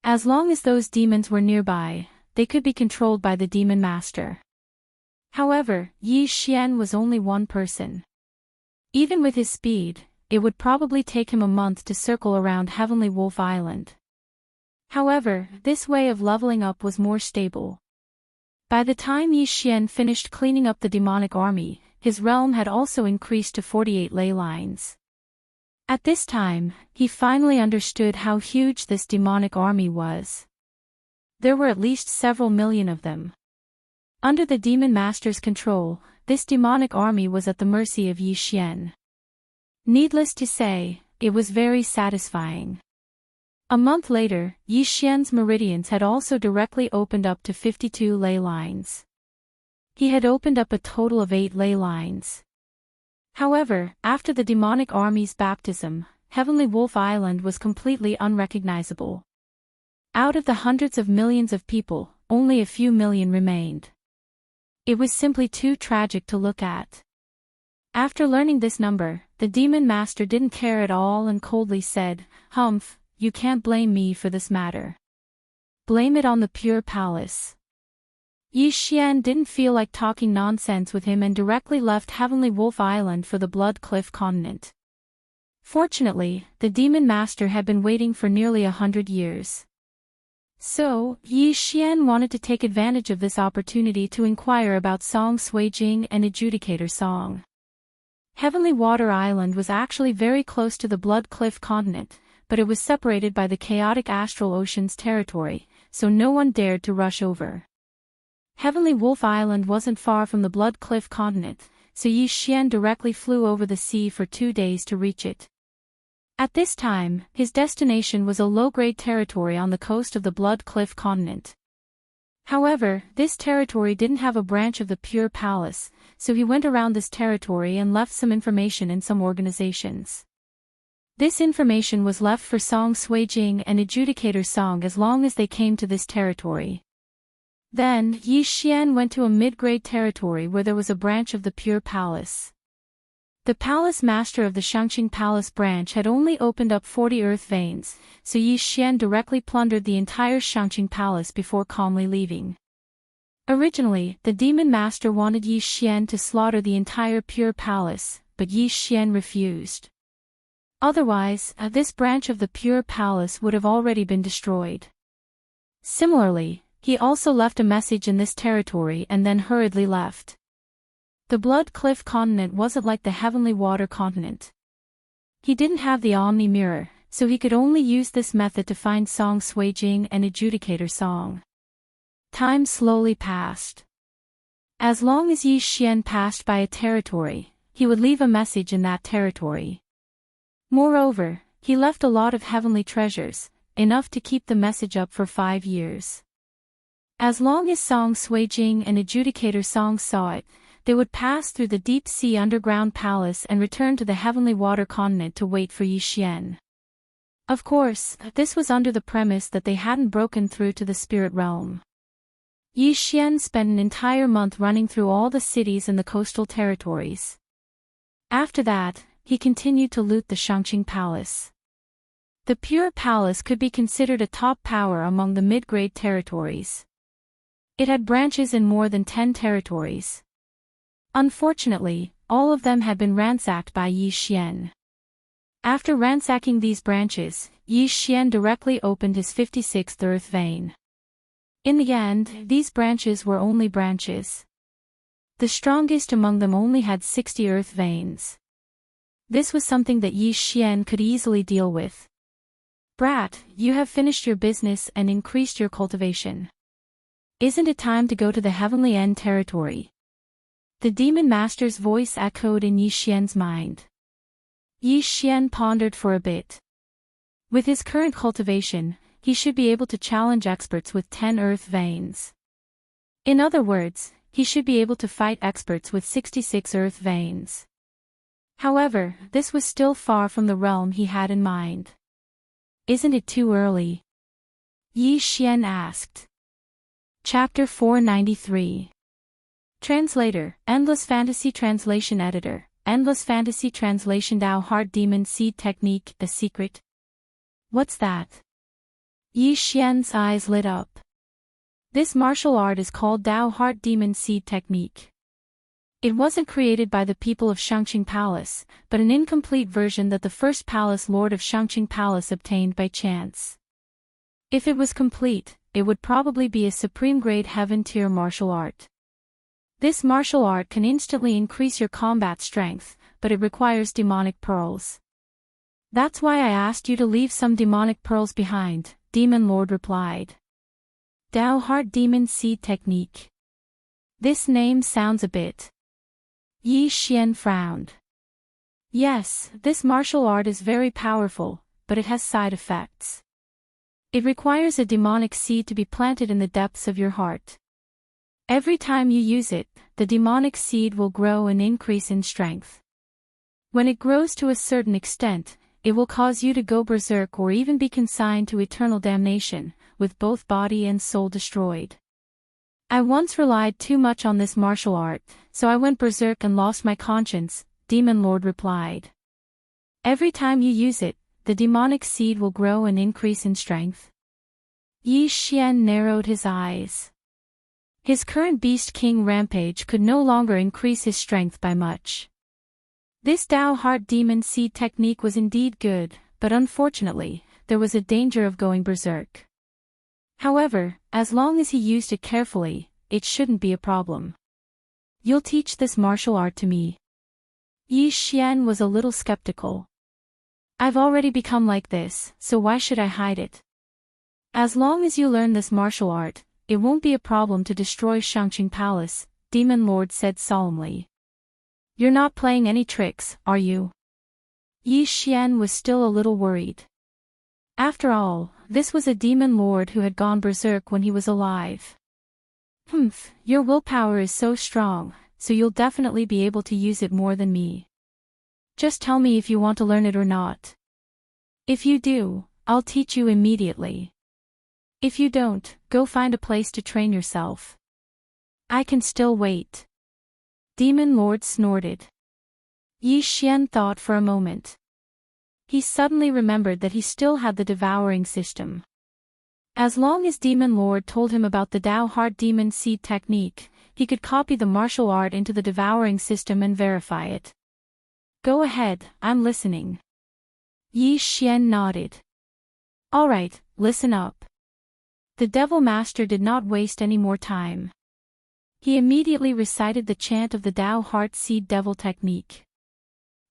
As long as those demons were nearby, they could be controlled by the demon master. However, Yi Xian was only one person. Even with his speed, it would probably take him a month to circle around Heavenly Wolf Island. However, this way of leveling up was more stable. By the time Yi Xian finished cleaning up the demonic army, his realm had also increased to 48 ley lines. At this time, he finally understood how huge this demonic army was. There were at least several million of them. Under the demon master's control, this demonic army was at the mercy of Yi Xian. Needless to say, it was very satisfying. A month later, Yi Xian's meridians had also directly opened up to 52 ley lines. He had opened up a total of 8 ley lines. However, after the demonic army's baptism, Heavenly Wolf Island was completely unrecognizable. Out of the hundreds of millions of people, only a few million remained. It was simply too tragic to look at. After learning this number, the demon master didn't care at all and coldly said, "Humph, you can't blame me for this matter. Blame it on the pure palace." Yi Xian didn't feel like talking nonsense with him and directly left Heavenly Wolf Island for the Blood Cliff continent. Fortunately, the demon master had been waiting for nearly 100 years. So, Yi Xian wanted to take advantage of this opportunity to inquire about Song Suijing and Adjudicator Song. Heavenly Water Island was actually very close to the Blood Cliff continent, but it was separated by the chaotic Astral Ocean's territory, so no one dared to rush over. Heavenly Wolf Island wasn't far from the Blood Cliff continent, so Yi Xian directly flew over the sea for 2 days to reach it. At this time, his destination was a low-grade territory on the coast of the Blood Cliff continent. However, this territory didn't have a branch of the Pure Palace, so he went around this territory and left some information in some organizations. This information was left for Song Suijing and Adjudicator Song as long as they came to this territory. Then, Yi Xian went to a mid-grade territory where there was a branch of the Pure Palace. The palace master of the Shangqing Palace branch had only opened up 40 earth veins, so Yi Xian directly plundered the entire Shangqing Palace before calmly leaving. Originally, the demon master wanted Yi Xian to slaughter the entire Pure Palace, but Yi Xian refused. Otherwise, this branch of the Pure Palace would have already been destroyed. Similarly, he also left a message in this territory and then hurriedly left. The Blood Cliff continent wasn't like the Heavenly Water continent. He didn't have the Omni Mirror, so he could only use this method to find Song Suijing and Adjudicator Song. Time slowly passed. As long as Yi Xian passed by a territory, he would leave a message in that territory. Moreover, he left a lot of heavenly treasures, enough to keep the message up for 5 years. As long as Song Suijing and Adjudicator Song saw it, they would pass through the deep sea underground palace and return to the Heavenly Water continent to wait for Yi Xian. Of course, this was under the premise that they hadn't broken through to the spirit realm. Yi Xian spent an entire month running through all the cities and the coastal territories. After that, he continued to loot the Shangqing Palace. The Pure Palace could be considered a top power among the mid-grade territories. It had branches in more than 10 territories. Unfortunately, all of them had been ransacked by Yi Xian. After ransacking these branches, Yi Xian directly opened his 56th earth vein. In the end, these branches were only branches. The strongest among them only had 60 earth veins. This was something that Yi Xian could easily deal with. "Brat, you have finished your business and increased your cultivation. Isn't it time to go to the Heavenly End territory?" The demon master's voice echoed in Yi Xian's mind. Yi Xian pondered for a bit. With his current cultivation, he should be able to challenge experts with 10 earth veins. In other words, he should be able to fight experts with 66 earth veins. However, this was still far from the realm he had in mind. "Isn't it too early?" Yi Xian asked. Chapter 493. Translator, Endless Fantasy Translation Editor, Endless Fantasy Translation Dao Heart Demon Seed Technique, a secret? What's that? Yi Xian's eyes lit up. This martial art is called Dao Heart Demon Seed Technique. It wasn't created by the people of Shangqing Palace, but an incomplete version that the first palace lord of Shangqing Palace obtained by chance. If it was complete, it would probably be a supreme grade heaven tier martial art. This martial art can instantly increase your combat strength, but it requires demonic pearls. "That's why I asked you to leave some demonic pearls behind," Demon Lord replied. Dao Heart Demon Seed Technique. This name sounds a bit. Yi Xian frowned. Yes, this martial art is very powerful, but it has side effects. It requires a demonic seed to be planted in the depths of your heart. Every time you use it, the demonic seed will grow and increase in strength. When it grows to a certain extent, it will cause you to go berserk or even be consigned to eternal damnation, with both body and soul destroyed. I once relied too much on this martial art, so I went berserk and lost my conscience, Demon Lord replied. Every time you use it, the demonic seed will grow and increase in strength. Yi Xian narrowed his eyes. His current Beast King rampage could no longer increase his strength by much. This Dao Heart Demon Seed technique was indeed good, but unfortunately, there was a danger of going berserk. However, as long as he used it carefully, it shouldn't be a problem. "You'll teach this martial art to me?" Yi Xian was a little skeptical. "I've already become like this, so why should I hide it? As long as you learn this martial art, it won't be a problem to destroy Shangqing Palace," Demon Lord said solemnly. "You're not playing any tricks, are you?" Yi Xian was still a little worried. After all, this was a demon lord who had gone berserk when he was alive. Your willpower is so strong, so you'll definitely be able to use it more than me. Just tell me if you want to learn it or not. If you do, I'll teach you immediately. If you don't, go find a place to train yourself. I can still wait." Demon Lord snorted. Yi Xian thought for a moment. He suddenly remembered that he still had the Devouring system. As long as Demon Lord told him about the Dao Heart Demon Seed technique, he could copy the martial art into the Devouring system and verify it. "Go ahead, I'm listening." Yi Xian nodded. "Alright, listen up." The Devil Master did not waste any more time. He immediately recited the chant of the Dao Heart Seed Devil technique.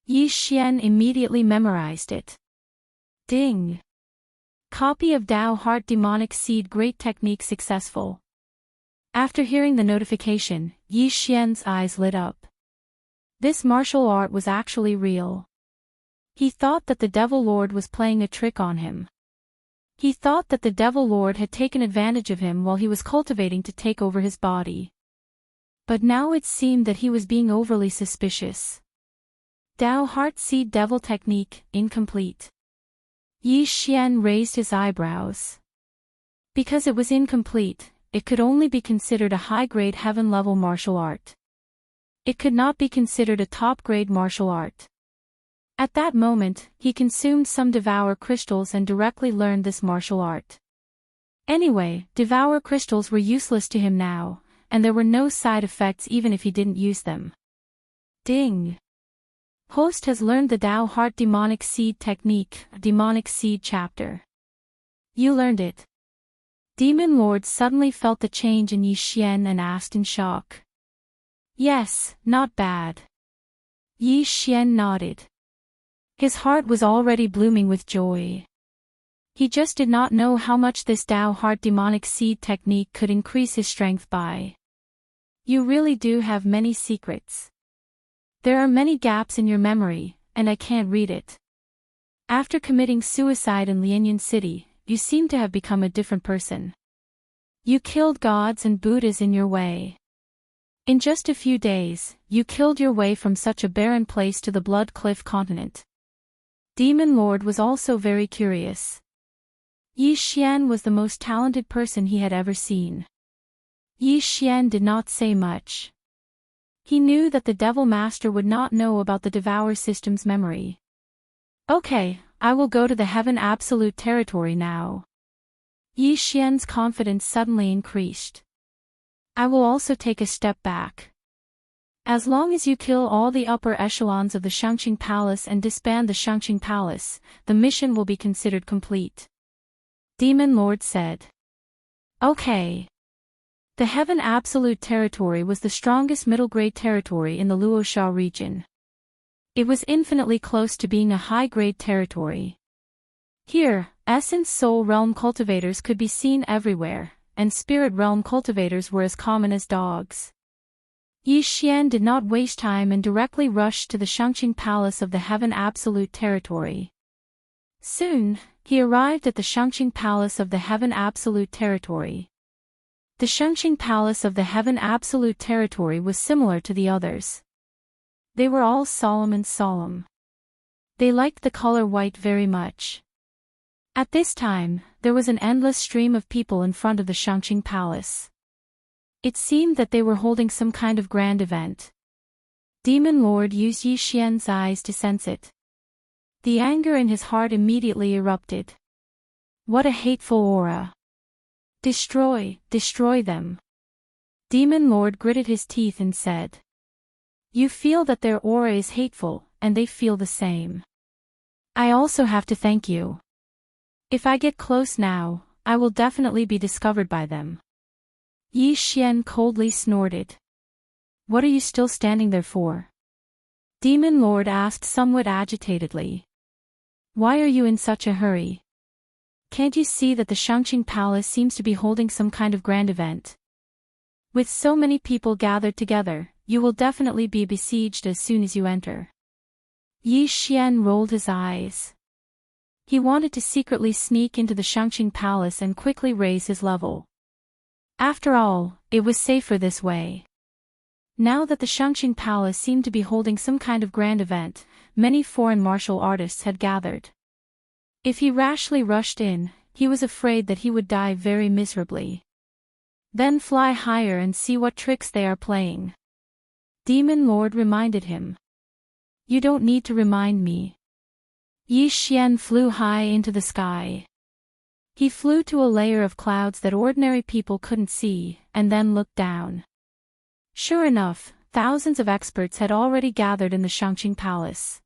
Yi Xian immediately memorized it. Ding! Copy of Dao Heart Demonic Seed Great Technique successful. After hearing the notification, Yi Xian's eyes lit up. This martial art was actually real. He thought that the Devil Lord was playing a trick on him. He thought that the Devil Lord had taken advantage of him while he was cultivating to take over his body. But now it seemed that he was being overly suspicious. Dao Heart Seed Devil Technique, incomplete. Yi Xian raised his eyebrows. Because it was incomplete, it could only be considered a high-grade heaven-level martial art. It could not be considered a top-grade martial art. At that moment, he consumed some Devour crystals and directly learned this martial art. Anyway, Devour crystals were useless to him now, and there were no side effects even if he didn't use them. Ding! Host has learned the Tao Heart Demonic Seed Technique, Demonic Seed Chapter. You learned it. Demon Lord suddenly felt the change in Yi Xian and asked in shock. Yes, not bad. Yi Xian nodded. His heart was already blooming with joy. He just did not know how much this Tao Heart Demonic Seed Technique could increase his strength by. You really do have many secrets. There are many gaps in your memory, and I can't read it. After committing suicide in Lianyan City, you seem to have become a different person. You killed gods and Buddhas in your way. In just a few days, you killed your way from such a barren place to the Blood Cliff continent. Demon Lord was also very curious. Yi Xian was the most talented person he had ever seen. Yi Xian did not say much. He knew that the Devil Master would not know about the Devour System's memory. Okay, I will go to the Heaven Absolute Territory now. Yi Xian's confidence suddenly increased. I will also take a step back. As long as you kill all the upper echelons of the Shangqing Palace and disband the Shangqing Palace, the mission will be considered complete. Demon Lord said. Okay. The Heaven Absolute Territory was the strongest middle-grade territory in the Luoxia region. It was infinitely close to being a high-grade territory. Here, Essence Soul Realm cultivators could be seen everywhere, and Spirit Realm cultivators were as common as dogs. Yi Xian did not waste time and directly rushed to the Shangqing Palace of the Heaven Absolute Territory. Soon, he arrived at the Shangqing Palace of the Heaven Absolute Territory. The Shangqing Palace of the Heaven Absolute Territory was similar to the others. They were all solemn and solemn. They liked the color white very much. At this time, there was an endless stream of people in front of the Shangqing Palace. It seemed that they were holding some kind of grand event. Demon Lord used Yi Xian's eyes to sense it. The anger in his heart immediately erupted. What a hateful aura! Destroy, destroy them. Demon Lord gritted his teeth and said. You feel that their aura is hateful, and they feel the same. I also have to thank you. If I get close now, I will definitely be discovered by them. Yi Xian coldly snorted. What are you still standing there for? Demon Lord asked somewhat agitatedly. Why are you in such a hurry? Can't you see that the Shangqing Palace seems to be holding some kind of grand event? With so many people gathered together, you will definitely be besieged as soon as you enter. Yi Xian rolled his eyes. He wanted to secretly sneak into the Shangqing Palace and quickly raise his level. After all, it was safer this way. Now that the Shangqing Palace seemed to be holding some kind of grand event, many foreign martial artists had gathered. If he rashly rushed in, he was afraid that he would die very miserably. Then fly higher and see what tricks they are playing. Demon Lord reminded him. You don't need to remind me. Yi Xian flew high into the sky. He flew to a layer of clouds that ordinary people couldn't see, and then looked down. Sure enough, thousands of experts had already gathered in the Shangqing Palace.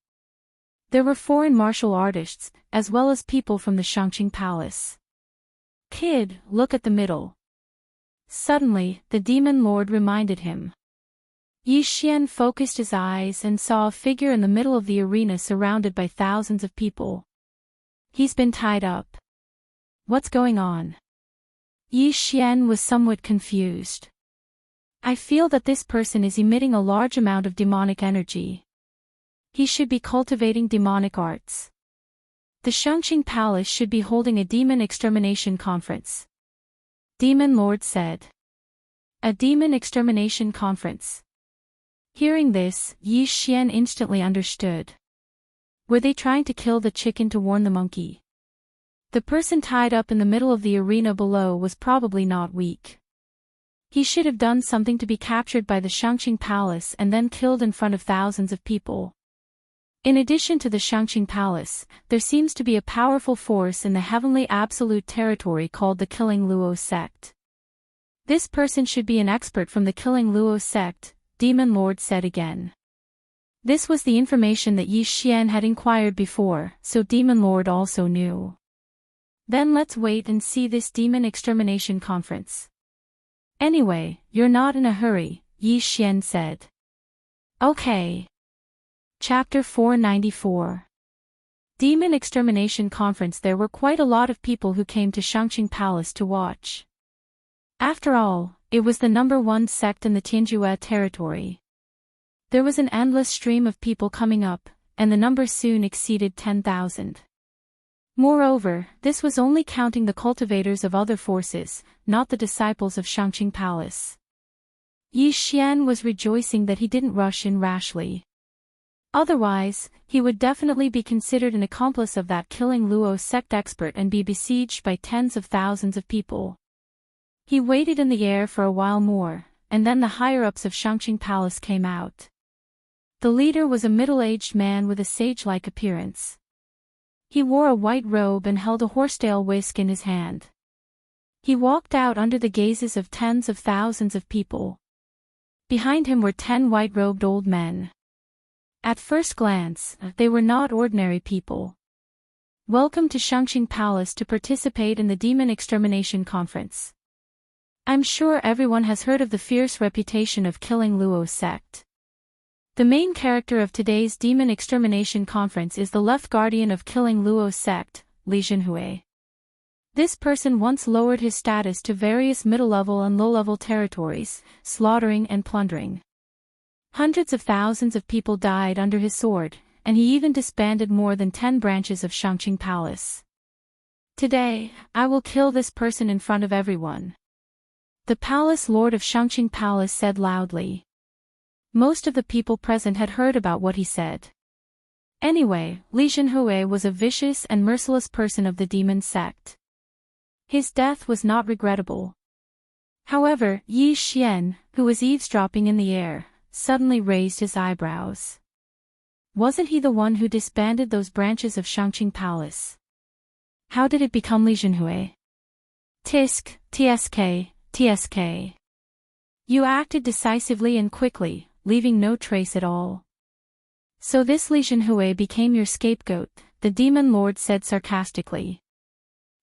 There were foreign martial artists, as well as people from the Shangqing Palace. Kid, look at the middle. Suddenly, the Demon Lord reminded him. Yi Xian focused his eyes and saw a figure in the middle of the arena surrounded by thousands of people. He's been tied up. What's going on? Yi Xian was somewhat confused. I feel that this person is emitting a large amount of demonic energy. He should be cultivating demonic arts. The Shangqing Palace should be holding a demon extermination conference. Demon Lord said. A demon extermination conference. Hearing this, Yi Xian instantly understood. Were they trying to kill the chicken to warn the monkey? The person tied up in the middle of the arena below was probably not weak. He should have done something to be captured by the Shangqing Palace and then killed in front of thousands of people. In addition to the Shangqing Palace, there seems to be a powerful force in the heavenly absolute territory called the Killing Luo sect. This person should be an expert from the Killing Luo sect, Demon Lord said again. This was the information that Yi Xian had inquired before, so Demon Lord also knew. Then let's wait and see this demon extermination conference. Anyway, you're not in a hurry, Yi Xian said. Okay. Chapter 494. Demon Extermination Conference. There were quite a lot of people who came to Shangqing Palace to watch. After all, it was the #1 sect in the Tianjue territory. There was an endless stream of people coming up, and the number soon exceeded 10,000. Moreover, this was only counting the cultivators of other forces, not the disciples of Shangqing Palace. Yi Xian was rejoicing that he didn't rush in rashly. Otherwise, he would definitely be considered an accomplice of that Killing Luo sect expert and be besieged by tens of thousands of people. He waited in the air for a while more, and then the higher-ups of Shangqing Palace came out. The leader was a middle-aged man with a sage-like appearance. He wore a white robe and held a horsetail whisk in his hand. He walked out under the gazes of tens of thousands of people. Behind him were 10 white-robed old men. At first glance, they were not ordinary people. Welcome to Shangqing Palace to participate in the Demon Extermination Conference. I'm sure everyone has heard of the fierce reputation of Killing Luo sect. The main character of today's Demon Extermination Conference is the left guardian of Killing Luo sect, Li Zhenhui. This person once lowered his status to various middle-level and low-level territories, slaughtering and plundering. Hundreds of thousands of people died under his sword, and he even disbanded more than 10 branches of Shangqing Palace. Today, I will kill this person in front of everyone. The Palace Lord of Shangqing Palace said loudly. Most of the people present had heard about what he said. Anyway, Li Zhenhui was a vicious and merciless person of the demon sect. His death was not regrettable. However, Yi Xian, who was eavesdropping in the air, suddenly raised his eyebrows. Wasn't he the one who disbanded those branches of Shangqing Palace? How did it become Li Zhenhui? Tisk, tsk. You acted decisively and quickly, leaving no trace at all. So this Li Zhenhui became your scapegoat, the Demon Lord said sarcastically.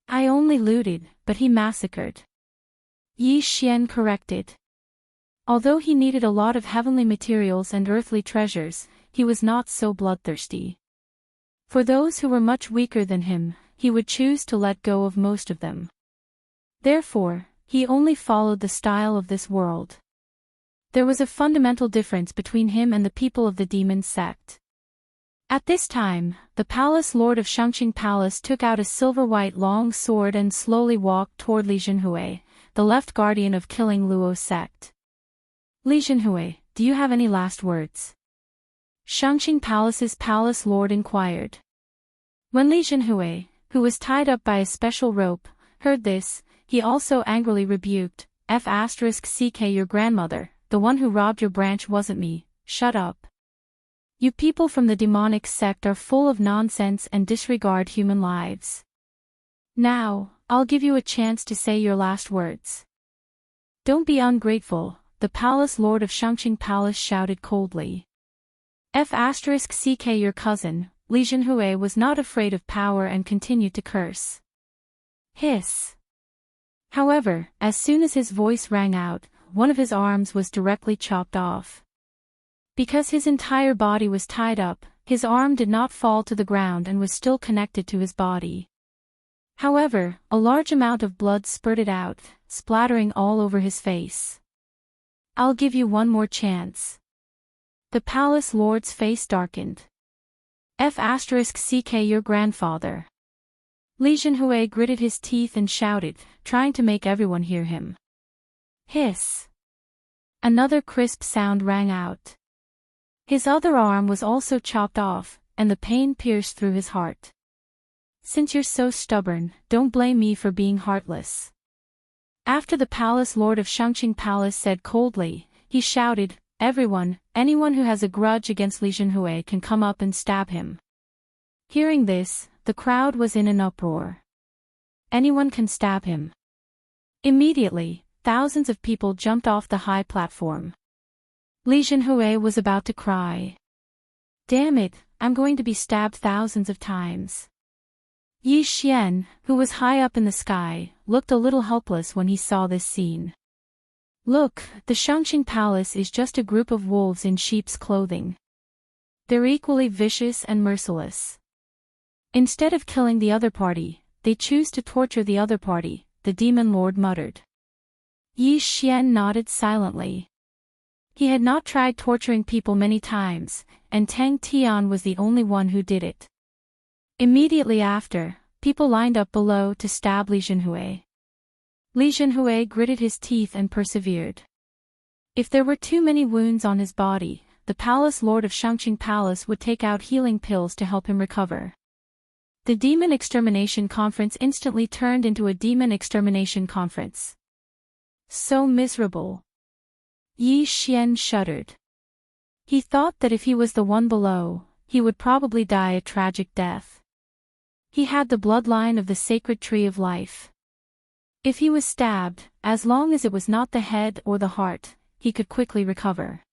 I only looted, but he massacred. Yi Xian corrected. Although he needed a lot of heavenly materials and earthly treasures, he was not so bloodthirsty. For those who were much weaker than him, he would choose to let go of most of them. Therefore, he only followed the style of this world. There was a fundamental difference between him and the people of the demon sect. At this time, the Palace Lord of Shangqing Palace took out a silver-white long sword and slowly walked toward Li Zhenhui, the left guardian of Killing Luo sect. Li Zhenhui, do you have any last words? Shangqing Palace's Palace Lord inquired. When Li Zhenhui, who was tied up by a special rope, heard this, he also angrily rebuked, F***ck your grandmother, the one who robbed your branch wasn't me, shut up. You people from the demonic sect are full of nonsense and disregard human lives. Now, I'll give you a chance to say your last words. Don't be ungrateful, the Palace Lord of Shangqing Palace shouted coldly. F***ck your cousin, Li Zhenhui was not afraid of power and continued to curse. Hiss. However, as soon as his voice rang out, one of his arms was directly chopped off. Because his entire body was tied up, his arm did not fall to the ground and was still connected to his body. However, a large amount of blood spurted out, splattering all over his face. I'll give you one more chance. The Palace Lord's face darkened. F***ck your grandfather. Li Zhenhui gritted his teeth and shouted, trying to make everyone hear him. Hiss. Another crisp sound rang out. His other arm was also chopped off, and the pain pierced through his heart. Since you're so stubborn, don't blame me for being heartless. After the palace lord of Shangqing Palace said coldly, he shouted, anyone who has a grudge against Li Zhenhui can come up and stab him. Hearing this, the crowd was in an uproar. Anyone can stab him. Immediately, thousands of people jumped off the high platform. Li Zhenhui was about to cry. Damn it, I'm going to be stabbed thousands of times. Yi Xian, who was high up in the sky, looked a little helpless when he saw this scene. Look, the Shangqing Palace is just a group of wolves in sheep's clothing. They're equally vicious and merciless. Instead of killing the other party, they choose to torture the other party, the demon lord muttered. Yi Xian nodded silently. He had not tried torturing people many times, and Tang Tian was the only one who did it. Immediately after, people lined up below to stab Li Zhenhui. Li Zhenhui gritted his teeth and persevered. If there were too many wounds on his body, the palace lord of Shangqing Palace would take out healing pills to help him recover. The Demon Extermination Conference instantly turned into a Demon Extermination Conference. So miserable. Yi Xian shuddered. He thought that if he was the one below, he would probably die a tragic death. He had the bloodline of the sacred tree of life. If he was stabbed, as long as it was not the head or the heart, he could quickly recover.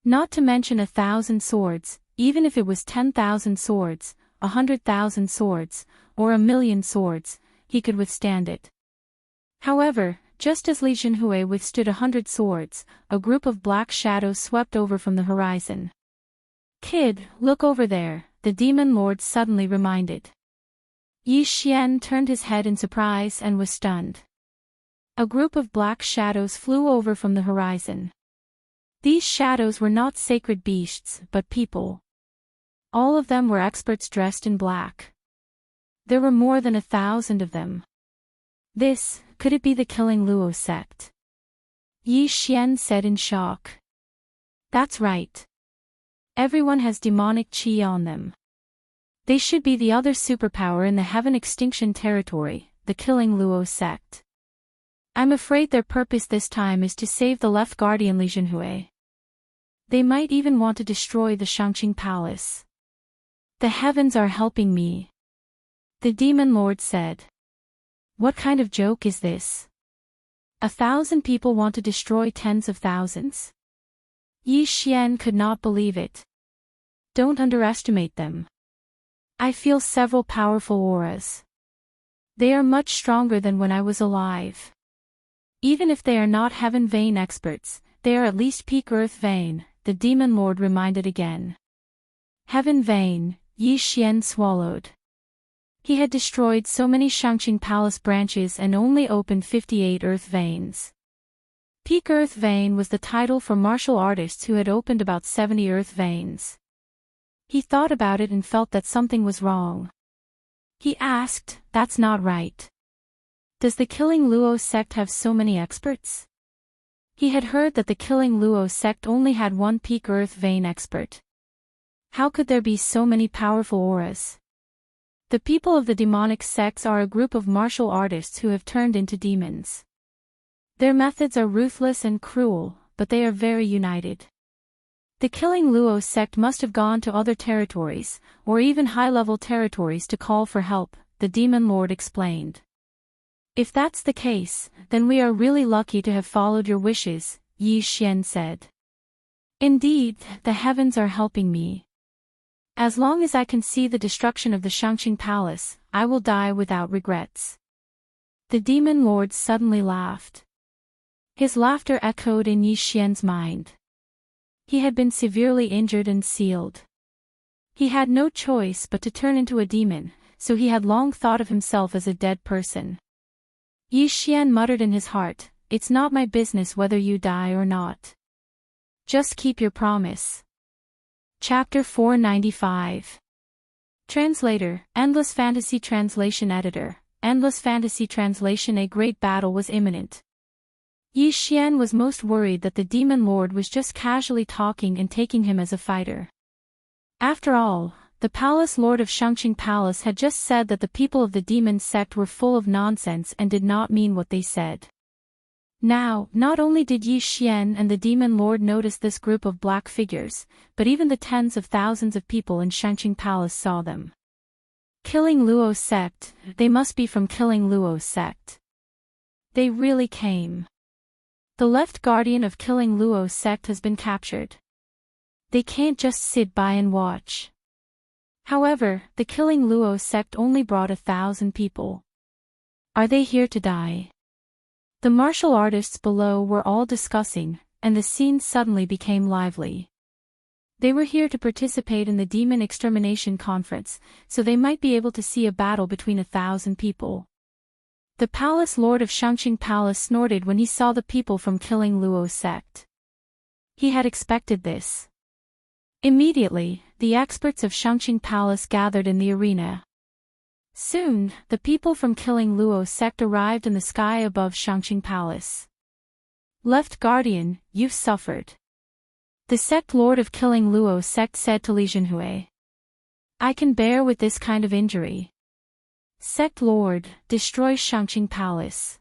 Not to mention 1,000 swords, even if it was 10,000 swords, 100,000 swords, or 1,000,000 swords, he could withstand it. However, just as Li Zhenhui withstood 100 swords, a group of black shadows swept over from the horizon. Kid, look over there, the demon lord suddenly reminded. Yi Xian turned his head in surprise and was stunned. A group of black shadows flew over from the horizon. These shadows were not sacred beasts, but people. All of them were experts dressed in black. There were more than 1,000 of them. Could it be the Killing Luo sect? Yi Xian said in shock. That's right. Everyone has demonic qi on them. They should be the other superpower in the Heaven Extinction Territory, the Killing Luo sect. I'm afraid their purpose this time is to save the left guardian Li Zhenhui. They might even want to destroy the Shangqing Palace. The heavens are helping me. The demon lord said. What kind of joke is this? 1,000 people want to destroy tens of thousands? Yi Xian could not believe it. Don't underestimate them. I feel several powerful auras. They are much stronger than when I was alive. Even if they are not Heaven Vein experts, they are at least peak Earth Vein, the demon lord reminded again. Heaven Vein, Yi Xian swallowed. He had destroyed so many Shangqing Palace branches and only opened 58 Earth Veins. Peak Earth Vein was the title for martial artists who had opened about 70 Earth Veins. He thought about it and felt that something was wrong. He asked, that's not right. Does the Killing Luo sect have so many experts? He had heard that the Killing Luo sect only had one peak Earth Vein expert. How could there be so many powerful auras? The people of the demonic sects are a group of martial artists who have turned into demons. Their methods are ruthless and cruel, but they are very united. The Killing Luo sect must have gone to other territories, or even high-level territories to call for help, the demon lord explained. If that's the case, then we are really lucky to have followed your wishes, Yi Xian said. Indeed, the heavens are helping me. As long as I can see the destruction of the Shangqing Palace, I will die without regrets. The demon lord suddenly laughed. His laughter echoed in Yi Xian's mind. He had been severely injured and sealed. He had no choice but to turn into a demon, so he had long thought of himself as a dead person. Yi Xian muttered in his heart, it's not my business whether you die or not. Just keep your promise. Chapter 495. Translator, Endless Fantasy Translation Editor, Endless Fantasy Translation. A great battle was imminent. Yi Xian was most worried that the demon lord was just casually talking and taking him as a fighter. After all, the palace lord of Shangqing Palace had just said that the people of the demon sect were full of nonsense and did not mean what they said. Now, not only did Yi Xian and the demon lord notice this group of black figures, but even the tens of thousands of people in Shangqing Palace saw them. Killing Luo sect, they must be from Killing Luo sect. They really came. The left guardian of Killing Luo sect has been captured. They can't just sit by and watch. However, the Killing Luo sect only brought 1,000 people. Are they here to die? The martial artists below were all discussing, and the scene suddenly became lively. They were here to participate in the Demon Extermination Conference, so they might be able to see a battle between 1,000 people. The palace lord of Shangqing Palace snorted when he saw the people from Killing Luo sect. He had expected this. Immediately, the experts of Shangqing Palace gathered in the arena. Soon, the people from Killing Luo sect arrived in the sky above Shangqing Palace. Left Guardian, you've suffered. The sect lord of Killing Luo sect said to Li Zhenhui. I can bear with this kind of injury. Sect lord, destroy Shangqing Palace.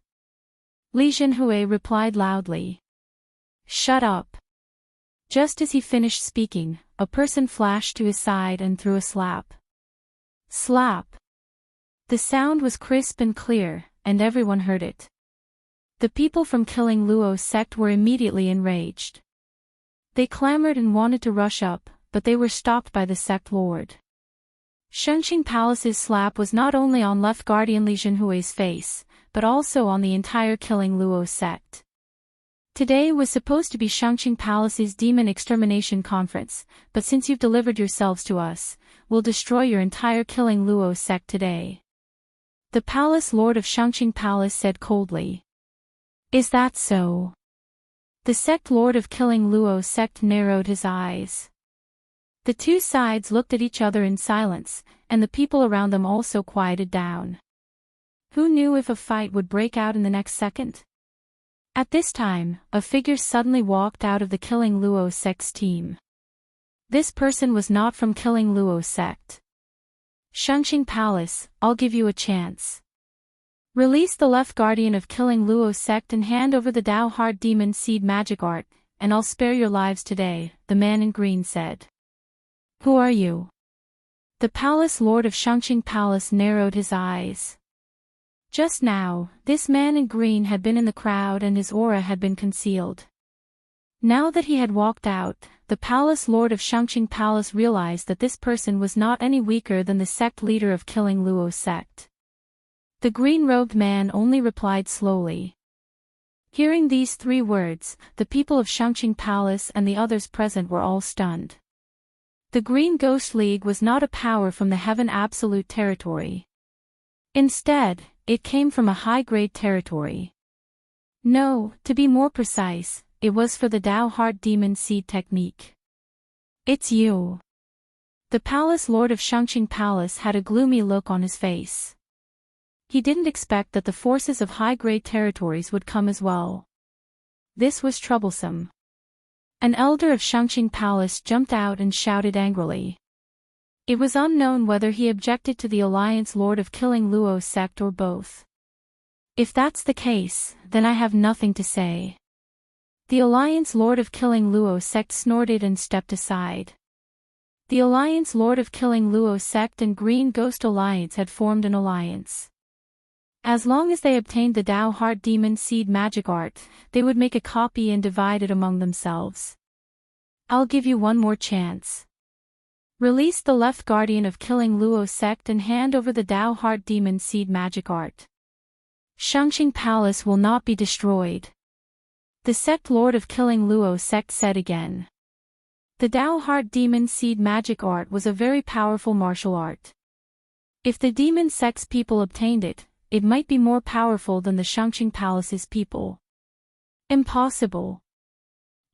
Li Zhenhui replied loudly. Shut up. Just as he finished speaking, a person flashed to his side and threw a slap. Slap. The sound was crisp and clear, and everyone heard it. The people from Killing Luo sect were immediately enraged. They clamored and wanted to rush up, but they were stopped by the sect lord. Shangqing Palace's slap was not only on left guardian Li Zhenhui's face, but also on the entire Killing Luo sect. Today was supposed to be Shangqing Palace's Demon Extermination Conference, but since you've delivered yourselves to us, we'll destroy your entire Killing Luo sect today. The palace lord of Shangqing Palace said coldly. Is that so? The sect lord of Killing Luo sect narrowed his eyes. The two sides looked at each other in silence, and the people around them also quieted down. Who knew if a fight would break out in the next second? At this time, a figure suddenly walked out of the Killing Luo sect's team. This person was not from Killing Luo sect. Shangqing Palace, I'll give you a chance. Release the left guardian of Killing Luo sect and hand over the Dao Heart Demon Seed magic art, and I'll spare your lives today, the man in green said. Who are you? The palace lord of Shangqing Palace narrowed his eyes. Just now, this man in green had been in the crowd and his aura had been concealed. Now that he had walked out, the palace lord of Shangqing Palace realized that this person was not any weaker than the sect leader of Killing Luo sect. The green-robed man only replied slowly. Hearing these 3 words, the people of Shangqing Palace and the others present were all stunned. The Green Ghost League was not a power from the Heaven Absolute territory. Instead, it came from a high-grade territory. No, to be more precise, it was for the Dao Heart Demon Seed technique. It's you. The palace lord of Shangqing Palace had a gloomy look on his face. He didn't expect that the forces of high-grade territories would come as well. This was troublesome. An elder of Shangqing Palace jumped out and shouted angrily. It was unknown whether he objected to the Alliance Lord of Killing Luo sect or both. If that's the case, then I have nothing to say. The Alliance Lord of Killing Luo sect snorted and stepped aside. The Alliance Lord of Killing Luo sect and Green Ghost Alliance had formed an alliance. As long as they obtained the Dao Heart Demon Seed magic art, they would make a copy and divide it among themselves. I'll give you one more chance. Release the left guardian of Killing Luo sect and hand over the Dao Heart Demon Seed magic art. Shangqing Palace will not be destroyed. The sect lord of Killing Luo sect said again. The Dao Heart Demon Seed magic art was a very powerful martial art. If the demon sect's people obtained it, it might be more powerful than the Shangqing Palace's people. Impossible.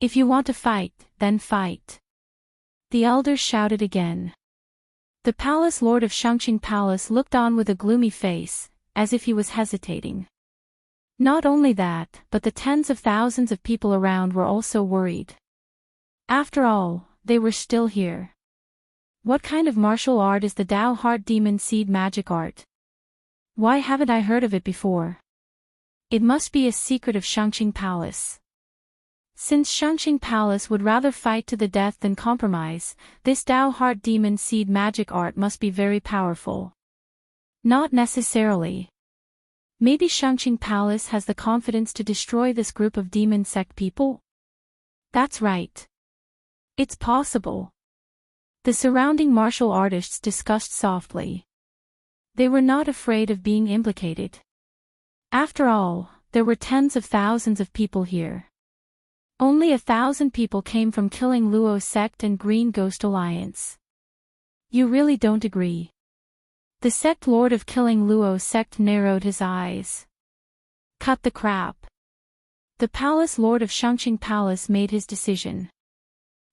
If you want to fight, then fight. The elders shouted again. The palace lord of Shangqing Palace looked on with a gloomy face, as if he was hesitating. Not only that, but the tens of thousands of people around were also worried. After all, they were still here. What kind of martial art is the Dao Heart Demon Seed magic art? Why haven't I heard of it before? It must be a secret of Shangqing Palace. Since Shangqing Palace would rather fight to the death than compromise, this Dao Heart Demon Seed magic art must be very powerful. Not necessarily. Maybe Shangqing Palace has the confidence to destroy this group of demon sect people? That's right. It's possible. The surrounding martial artists discussed softly. They were not afraid of being implicated. After all, there were tens of thousands of people here. Only 1,000 people came from Killing Luo sect and Green Ghost Alliance. You really don't agree? The sect lord of Killing Luo sect narrowed his eyes. Cut the crap. The palace lord of Shangqing Palace made his decision.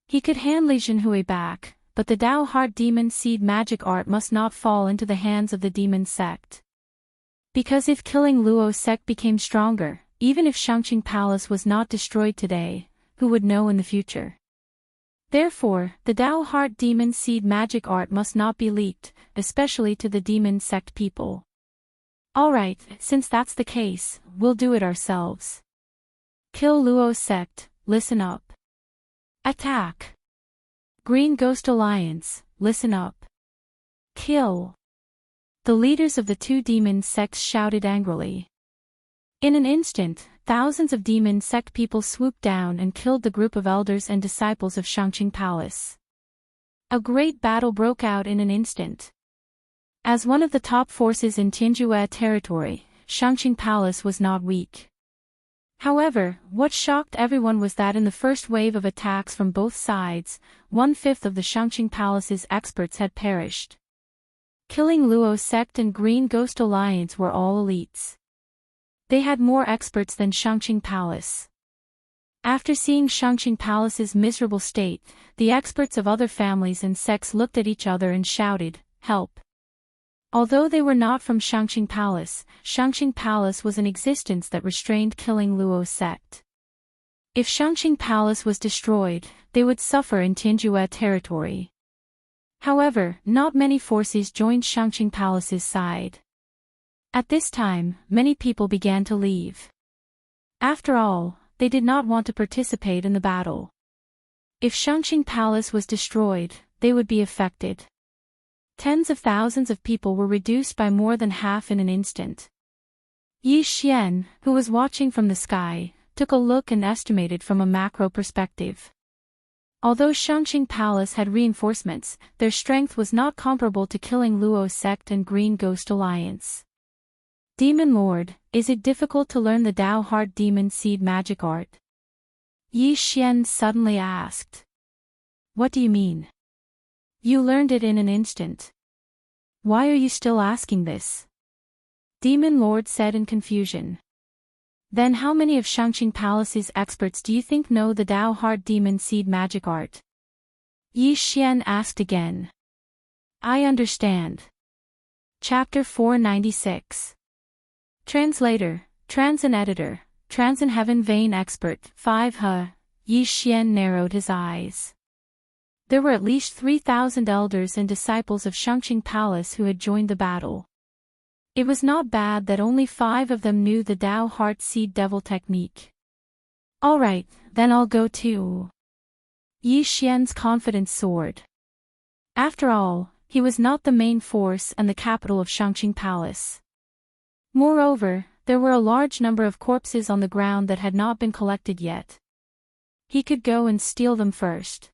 He could hand Li Jinhui back, but the Dao Heart Demon Seed magic art must not fall into the hands of the demon sect. Because if Killing Luo sect became stronger, even if Shangqing Palace was not destroyed today, who would know in the future? Therefore, the Dao Heart Demon Seed magic art must not be leaked, especially to the demon sect people. Alright, since that's the case, we'll do it ourselves. Kill Luo sect, listen up. Attack. Green Ghost Alliance, listen up. Kill. The leaders of the two demon sects shouted angrily. In an instant, thousands of demon sect people swooped down and killed the group of elders and disciples of Shangqing Palace. A great battle broke out in an instant. As one of the top forces in Tianjue territory, Shangqing Palace was not weak. However, what shocked everyone was that in the first wave of attacks from both sides, 1/5 of the Shangqing Palace's experts had perished. Killing Luo sect and Green Ghost Alliance were all elites. They had more experts than Shangqing Palace. After seeing Shangqing Palace's miserable state, the experts of other families and sects looked at each other and shouted, "Help!" Although they were not from Shangqing Palace was an existence that restrained Killing Luo sect. If Shangqing Palace was destroyed, they would suffer in Tianjue territory. However, not many forces joined Shangqing Palace's side. At this time, many people began to leave. After all, they did not want to participate in the battle. If Shangqing Palace was destroyed, they would be affected. Tens of thousands of people were reduced by more than half in an instant. Yi Xian, who was watching from the sky, took a look and estimated from a macro perspective. Although Shangqing Palace had reinforcements, their strength was not comparable to Killing Luo sect and Green Ghost Alliance. Demon Lord, is it difficult to learn the Dao Heart Demon Seed magic art? Yi Xian suddenly asked. What do you mean? You learned it in an instant. Why are you still asking this? Demon Lord said in confusion. Then how many of Shangqing Palace's experts do you think know the Dao Heart Demon Seed magic art? Yi Xian asked again. I understand. Chapter 496. Translator, Transin Editor, Transin Heaven Vein Expert, 5 Yi Xian narrowed his eyes. There were at least 3,000 elders and disciples of Shangqing Palace who had joined the battle. It was not bad that only 5 of them knew the Dao Heart Seed Devil technique. Alright, then I'll go too. Yi Xian's confidence soared. After all, he was not the main force and the capital of Shangqing Palace. Moreover, there were a large number of corpses on the ground that had not been collected yet. He could go and steal them first.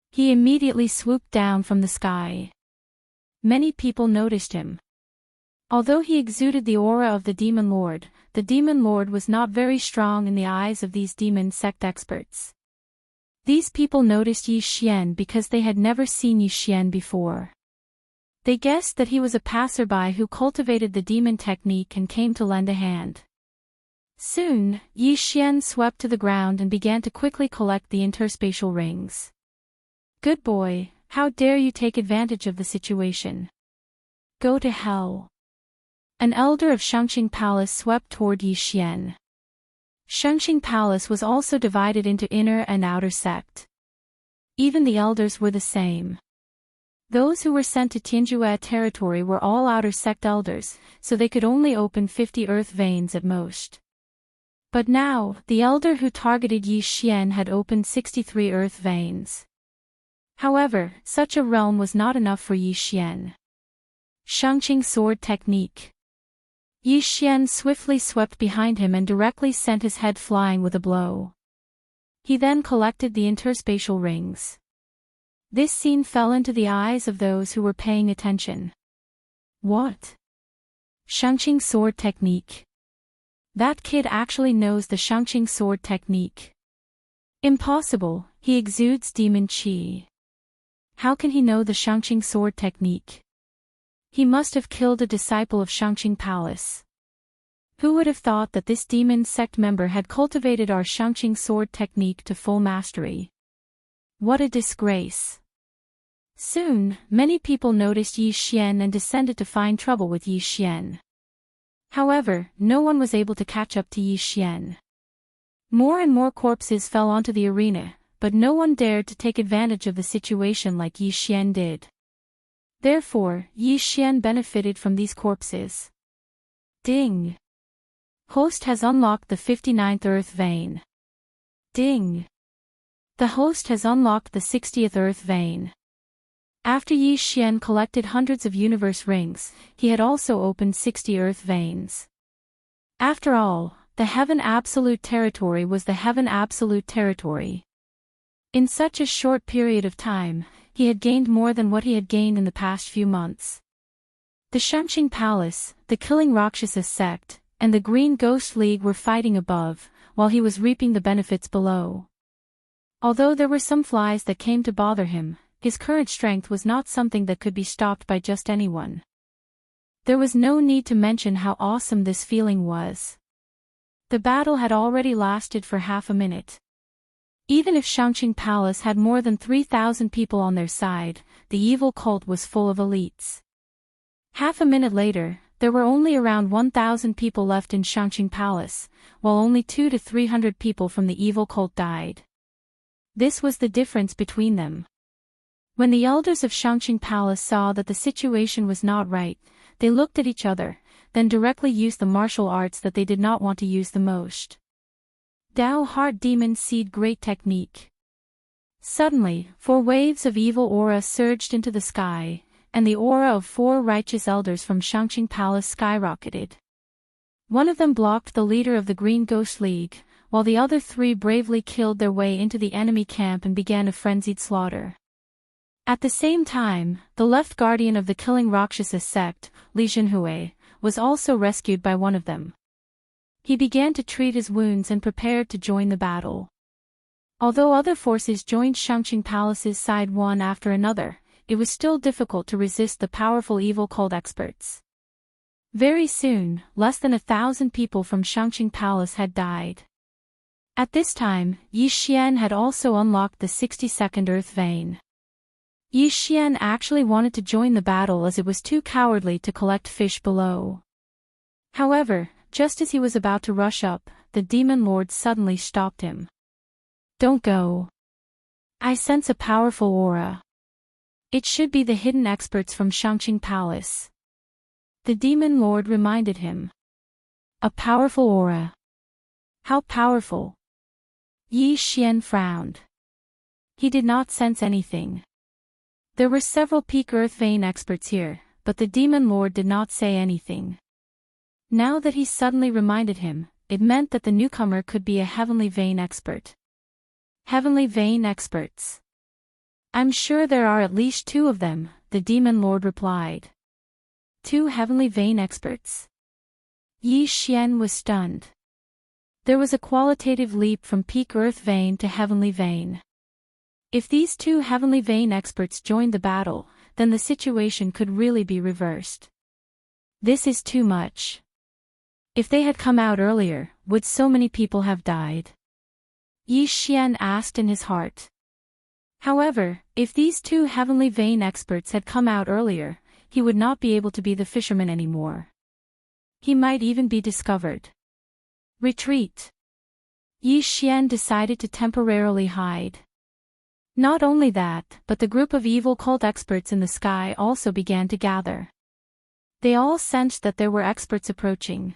He immediately swooped down from the sky. Many people noticed him. Although he exuded the aura of the Demon Lord was not very strong in the eyes of these demon sect experts. These people noticed Yi Xian because they had never seen Yi Xian before. They guessed that he was a passerby who cultivated the demon technique and came to lend a hand. Soon, Yi Xian swept to the ground and began to quickly collect the interspatial rings. Good boy, how dare you take advantage of the situation? Go to hell. An elder of Shangqing Palace swept toward Yi Xian. Shangqing Palace was also divided into inner and outer sect. Even the elders were the same. Those who were sent to Tianjue territory were all outer sect elders, so they could only open 50 earth veins at most. But now, the elder who targeted Yi Xian had opened 63 earth veins. However, such a realm was not enough for Yi Xian. Shangqing sword technique. Yi Xian swiftly swept behind him and directly sent his head flying with a blow. He then collected the interspatial rings. This scene fell into the eyes of those who were paying attention. What? Shangqing sword technique. That kid actually knows the Shangqing sword technique. Impossible, he exudes demon qi. How can he know the Shangqing sword technique? He must have killed a disciple of Shangqing Palace. Who would have thought that this demon sect member had cultivated our Shangqing sword technique to full mastery? What a disgrace. Soon, many people noticed Yi Xian and descended to find trouble with Yi Xian. However, no one was able to catch up to Yi Xian. More and more corpses fell onto the arena, but no one dared to take advantage of the situation like Yi Xian did. Therefore, Yi Xian benefited from these corpses. Ding! Host has unlocked the 59th earth vein. Ding! The host has unlocked the 60th earth vein. After Yi Xian collected hundreds of universe rings, he had also opened 60 earth veins. After all, the Heaven Absolute Territory was the Heaven Absolute Territory. In such a short period of time, he had gained more than what he had gained in the past few months. The Shangqing Palace, the Killing Rakshasa sect, and the Green Ghost League were fighting above, while he was reaping the benefits below. Although there were some flies that came to bother him, his current strength was not something that could be stopped by just anyone. There was no need to mention how awesome this feeling was. The battle had already lasted for half a minute. Even if Shangqing Palace had more than 3,000 people on their side, the evil cult was full of elites. Half a minute later, there were only around 1,000 people left in Shangqing Palace, while only 200 to 300 people from the evil cult died. This was the difference between them. When the elders of Shangqing Palace saw that the situation was not right, they looked at each other, then directly used the martial arts that they did not want to use the most. Dao Heart Demon Seed Great Technique. Suddenly, 4 waves of evil aura surged into the sky, and the aura of 4 righteous elders from Shangqing Palace skyrocketed. One of them blocked the leader of the Green Ghost League, while the other 3 bravely killed their way into the enemy camp and began a frenzied slaughter. At the same time, the left guardian of the Killing Rakshasa sect, Li Zhenhui, was also rescued by one of them. He began to treat his wounds and prepared to join the battle. Although other forces joined Shangqing Palace's side one after another, it was still difficult to resist the powerful evil cult experts. Very soon, less than 1,000 people from Shangqing Palace had died. At this time, Yi Xian had also unlocked the 62nd earth vein. Yi Xian actually wanted to join the battle as it was too cowardly to collect fish below. However, just as he was about to rush up, the demon lord suddenly stopped him. Don't go. I sense a powerful aura. It should be the hidden experts from Shangqing Palace. The demon lord reminded him. A powerful aura. How powerful? Yi Xian frowned. He did not sense anything. There were several peak earth vein experts here, but the demon lord did not say anything. Now that he suddenly reminded him, it meant that the newcomer could be a heavenly vein expert. Heavenly vein experts. I'm sure there are at least 2 of them, the demon lord replied. 2 heavenly vein experts. Yi Xian was stunned. There was a qualitative leap from peak earth vein to heavenly vein. If these 2 heavenly vein experts joined the battle, then the situation could really be reversed. This is too much. If they had come out earlier, would so many people have died? Yi Xian asked in his heart. However, if these 2 heavenly vein experts had come out earlier, he would not be able to be the fisherman anymore. He might even be discovered. Retreat. Yi Xian decided to temporarily hide. Not only that, but the group of evil cult experts in the sky also began to gather. They all sensed that there were experts approaching.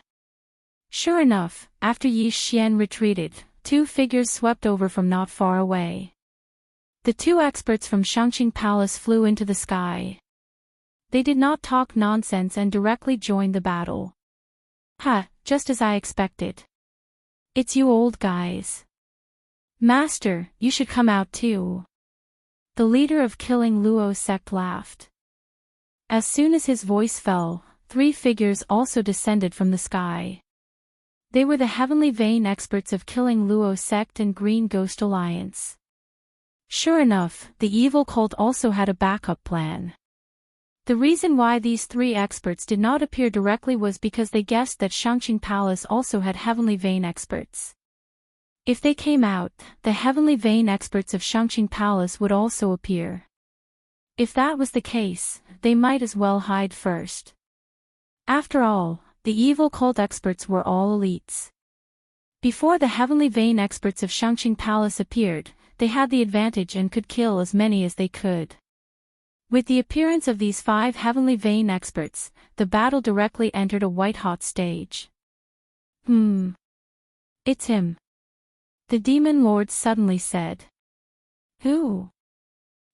Sure enough, after Yi Xian retreated, two figures swept over from not far away. The two experts from Shangqing Palace flew into the sky. They did not talk nonsense and directly joined the battle. Ha, just as I expected. It's you old guys. Master, you should come out too. The leader of Killing Luo's sect laughed. As soon as his voice fell, three figures also descended from the sky. They were the Heavenly Vein experts of Killing Luo's sect and Green Ghost Alliance. Sure enough, the evil cult also had a backup plan. The reason why these three experts did not appear directly was because they guessed that Shangqing Palace also had Heavenly Vein experts. If they came out, the Heavenly Vein experts of Shangqing Palace would also appear. If that was the case, they might as well hide first. After all, the evil cult experts were all elites. Before the Heavenly Vein experts of Shangqing Palace appeared, they had the advantage and could kill as many as they could. With the appearance of these 5 Heavenly Vein experts, the battle directly entered a white-hot stage. It's him. The Demon Lord suddenly said. Who?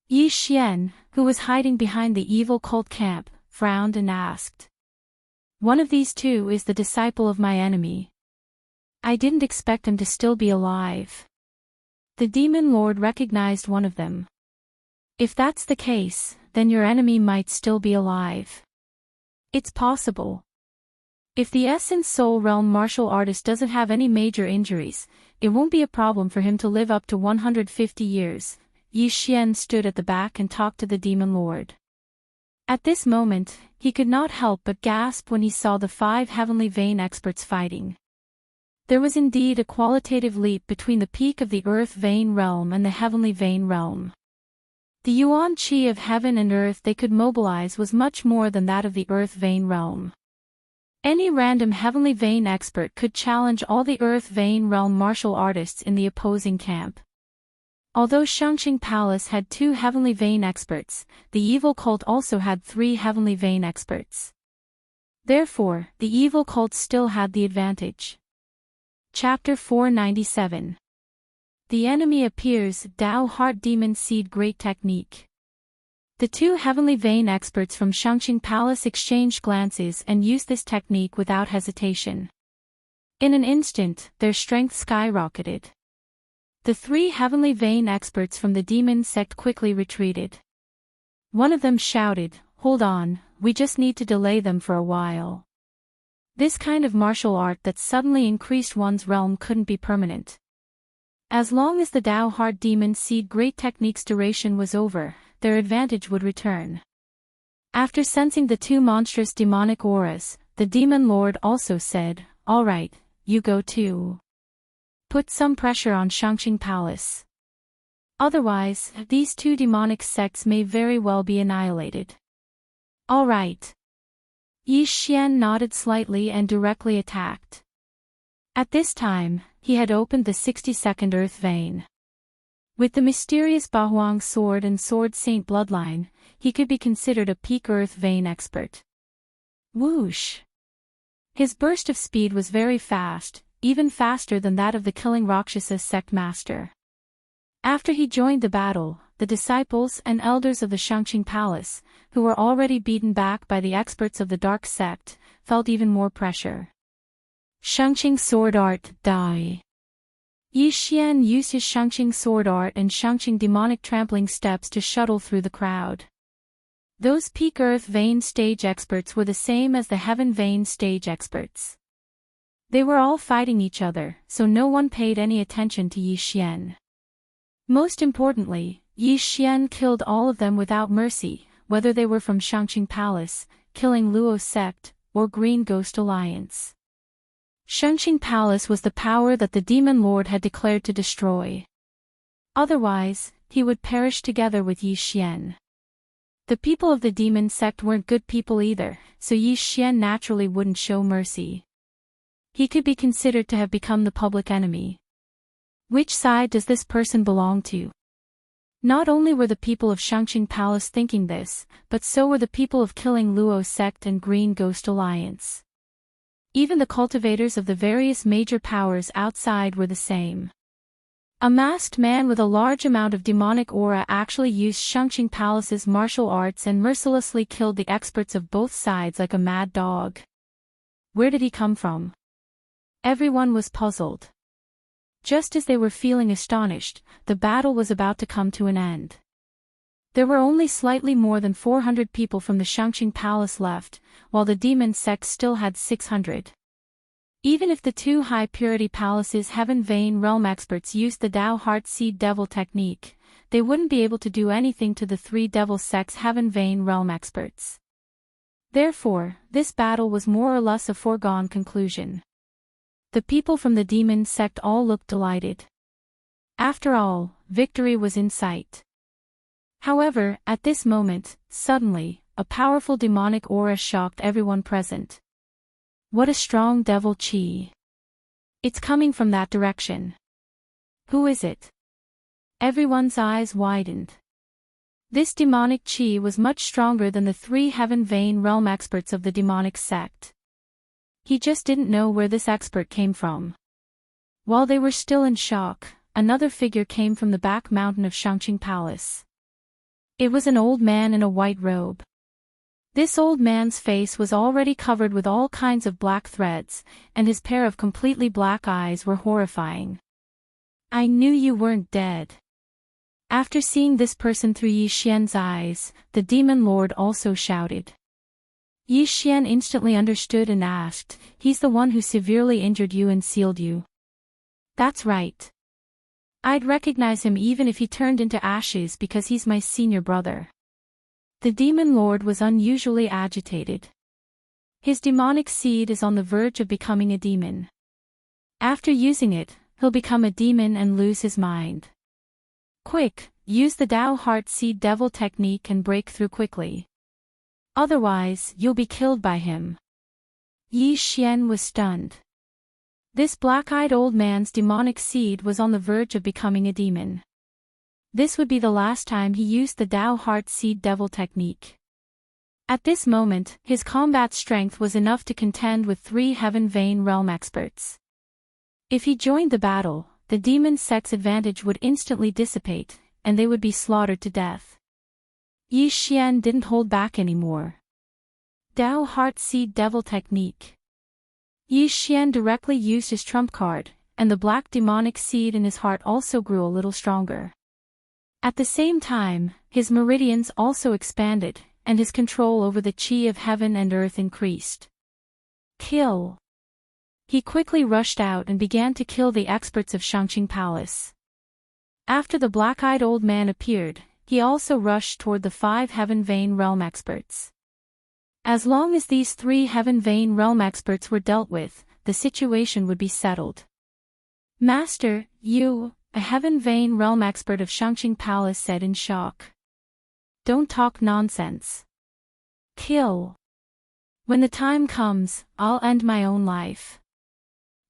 Yi Xian, who was hiding behind the evil cult camp, frowned and asked. One of these two is the disciple of my enemy. I didn't expect him to still be alive. The Demon Lord recognized one of them. If that's the case, then your enemy might still be alive. It's possible. If the Essence Soul Realm martial artist doesn't have any major injuries, it won't be a problem for him to live up to 150 years. Yi Xian stood at the back and talked to the Demon Lord. At this moment, he could not help but gasp when he saw the 5 Heavenly Vein experts fighting. There was indeed a qualitative leap between the peak of the Earth Vein realm and the Heavenly Vein realm. The Yuan Qi of heaven and earth they could mobilize was much more than that of the Earth Vein realm. Any random Heavenly Vein expert could challenge all the Earth Vein realm martial artists in the opposing camp. Although Shangqing Palace had 2 Heavenly Vein experts, the evil cult also had 3 Heavenly Vein experts. Therefore, the evil cult still had the advantage. Chapter 497. The enemy appears. Dao Heart Demon Seed Great Technique. The 2 Heavenly Vein experts from Shangqing Palace exchanged glances and used this technique without hesitation. In an instant, their strength skyrocketed. The 3 Heavenly Vein experts from the demon sect quickly retreated. One of them shouted, "Hold on, we just need to delay them for a while." This kind of martial art that suddenly increased one's realm couldn't be permanent. As long as the Dao Heart Demon Seed Great Technique's duration was over, their advantage would return. After sensing the 2 monstrous demonic auras, the Demon Lord also said, "All right, you go too. Put some pressure on Shangqing Palace. Otherwise, these 2 demonic sects may very well be annihilated." All right. Yi Xian nodded slightly and directly attacked. At this time, he had opened the 62nd Earth Vein. With the mysterious Bahuang sword and Sword Saint bloodline, he could be considered a peak Earth Vein expert. Whoosh! His burst of speed was very fast, even faster than that of the Killing Rakshasa sect master. After he joined the battle, the disciples and elders of the Shangqing Palace, who were already beaten back by the experts of the Dark Sect, felt even more pressure. Shangqing Sword Art, Die. Yi Xian used his Shangqing Sword Art and Shangqing Demonic Trampling Steps to shuttle through the crowd. Those peak Earth Vein stage experts were the same as the Heaven Vein stage experts. They were all fighting each other, so no one paid any attention to Yi Xian. Most importantly, Yi Xian killed all of them without mercy, whether they were from Shangqing Palace, Killing Luo's sect, or Green Ghost Alliance. Shangqing Palace was the power that the Demon Lord had declared to destroy. Otherwise, he would perish together with Yi Xian. The people of the demon sect weren't good people either, so Yi Xian naturally wouldn't show mercy. He could be considered to have become the public enemy. Which side does this person belong to? Not only were the people of Shangqing Palace thinking this, but so were the people of Killing Luo sect and Green Ghost Alliance. Even the cultivators of the various major powers outside were the same. A masked man with a large amount of demonic aura actually used Shangqing Palace's martial arts and mercilessly killed the experts of both sides like a mad dog. Where did he come from? Everyone was puzzled. Just as they were feeling astonished, the battle was about to come to an end. There were only slightly more than 400 people from the Shangqing Palace left, while the demon sect still had 600. Even if the two high-purity palaces Heaven Vein Realm experts used the Dao Heart Seed Devil technique, they wouldn't be able to do anything to the three devil sects Heaven Vein Realm experts. Therefore, this battle was more or less a foregone conclusion. The people from the demon sect all looked delighted. After all, victory was in sight. However, at this moment, suddenly, a powerful demonic aura shocked everyone present. What a strong devil chi! It's coming from that direction. Who is it? Everyone's eyes widened. This demonic chi was much stronger than the three Heaven Vein Realm experts of the demonic sect. He just didn't know where this expert came from. While they were still in shock, another figure came from the back mountain of Shangqing Palace. It was an old man in a white robe. This old man's face was already covered with all kinds of black threads, and his pair of completely black eyes were horrifying. I knew you weren't dead. After seeing this person through Yi Xian's eyes, the demon lord also shouted. Yi Xian instantly understood and asked, "He's the one who severely injured you and sealed you?" "That's right. I'd recognize him even if he turned into ashes because he's my senior brother." The demon lord was unusually agitated. His demonic seed is on the verge of becoming a demon. After using it, he'll become a demon and lose his mind. Quick, use the Dao Heart Seed Devil technique and break through quickly. Otherwise, you'll be killed by him. Yi Xian was stunned. This black-eyed old man's demonic seed was on the verge of becoming a demon. This would be the last time he used the Dao Heart Seed Devil technique. At this moment, his combat strength was enough to contend with three Heaven Vein Realm experts. If he joined the battle, the demon sect's advantage would instantly dissipate, and they would be slaughtered to death. Yi Xian didn't hold back anymore. Dao Heart Seed Devil technique. Yi Xian directly used his trump card, and the black demonic seed in his heart also grew a little stronger. At the same time, his meridians also expanded, and his control over the chi of heaven and earth increased. Kill! He quickly rushed out and began to kill the experts of Shangqing Palace. After the black-eyed old man appeared, he also rushed toward the 5 Heaven Vein Realm experts. As long as these 3 Heaven Vein Realm experts were dealt with, the situation would be settled. "Master, you," a Heaven Vein Realm expert of Shangqing Palace said in shock. "Don't talk nonsense. Kill. When the time comes, I'll end my own life."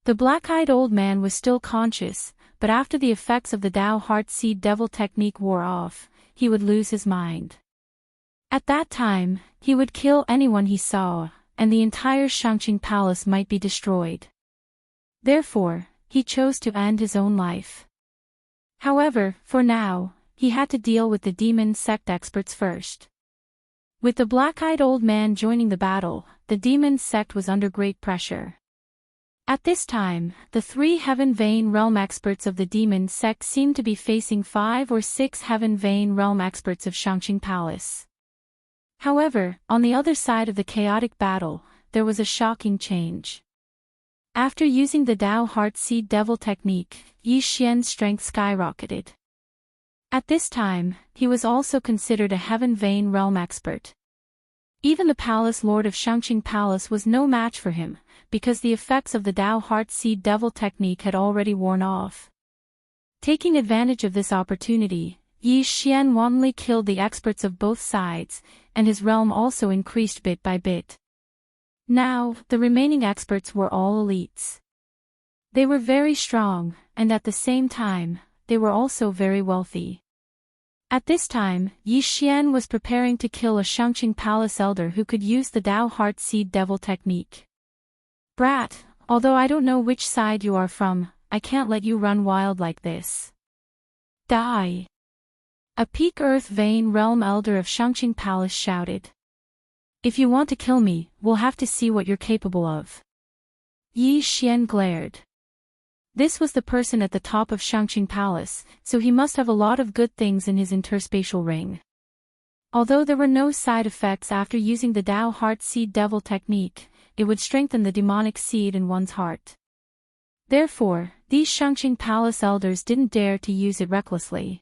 The black-eyed old man was still conscious, but after the effects of the Dao Heart Seed Devil technique wore off, he would lose his mind. At that time, he would kill anyone he saw, and the entire Shangqing Palace might be destroyed. Therefore, he chose to end his own life. However, for now, he had to deal with the demon sect experts first. With the black-eyed old man joining the battle, the demon sect was under great pressure. At this time, the 3 Heaven Vein Realm experts of the demon sect seemed to be facing 5 or 6 Heaven Vein Realm experts of Shangqing Palace. However, on the other side of the chaotic battle, there was a shocking change. After using the Dao Heart Seed Devil technique, Yi Xian's strength skyrocketed. At this time, he was also considered a Heaven Vein Realm expert. Even the Palace Lord of Shangqing Palace was no match for him, because the effects of the Dao Heart Seed Devil technique had already worn off. Taking advantage of this opportunity, Yi Xian wantonly killed the experts of both sides, and his realm also increased bit by bit. Now, the remaining experts were all elites. They were very strong, and at the same time, they were also very wealthy. At this time, Yi Xian was preparing to kill a Shangqing Palace elder who could use the Dao Heart Seed Devil technique. Brat, although I don't know which side you are from, I can't let you run wild like this. Die! A peak Earth Vein Realm elder of Shangqing Palace shouted. If you want to kill me, we'll have to see what you're capable of. Yi Xian glared. This was the person at the top of Shangqing Palace, so he must have a lot of good things in his interspatial ring. Although there were no side effects after using the Dao Heart Seed Devil technique, it would strengthen the demonic seed in one's heart. Therefore, these Shangqing Palace elders didn't dare to use it recklessly.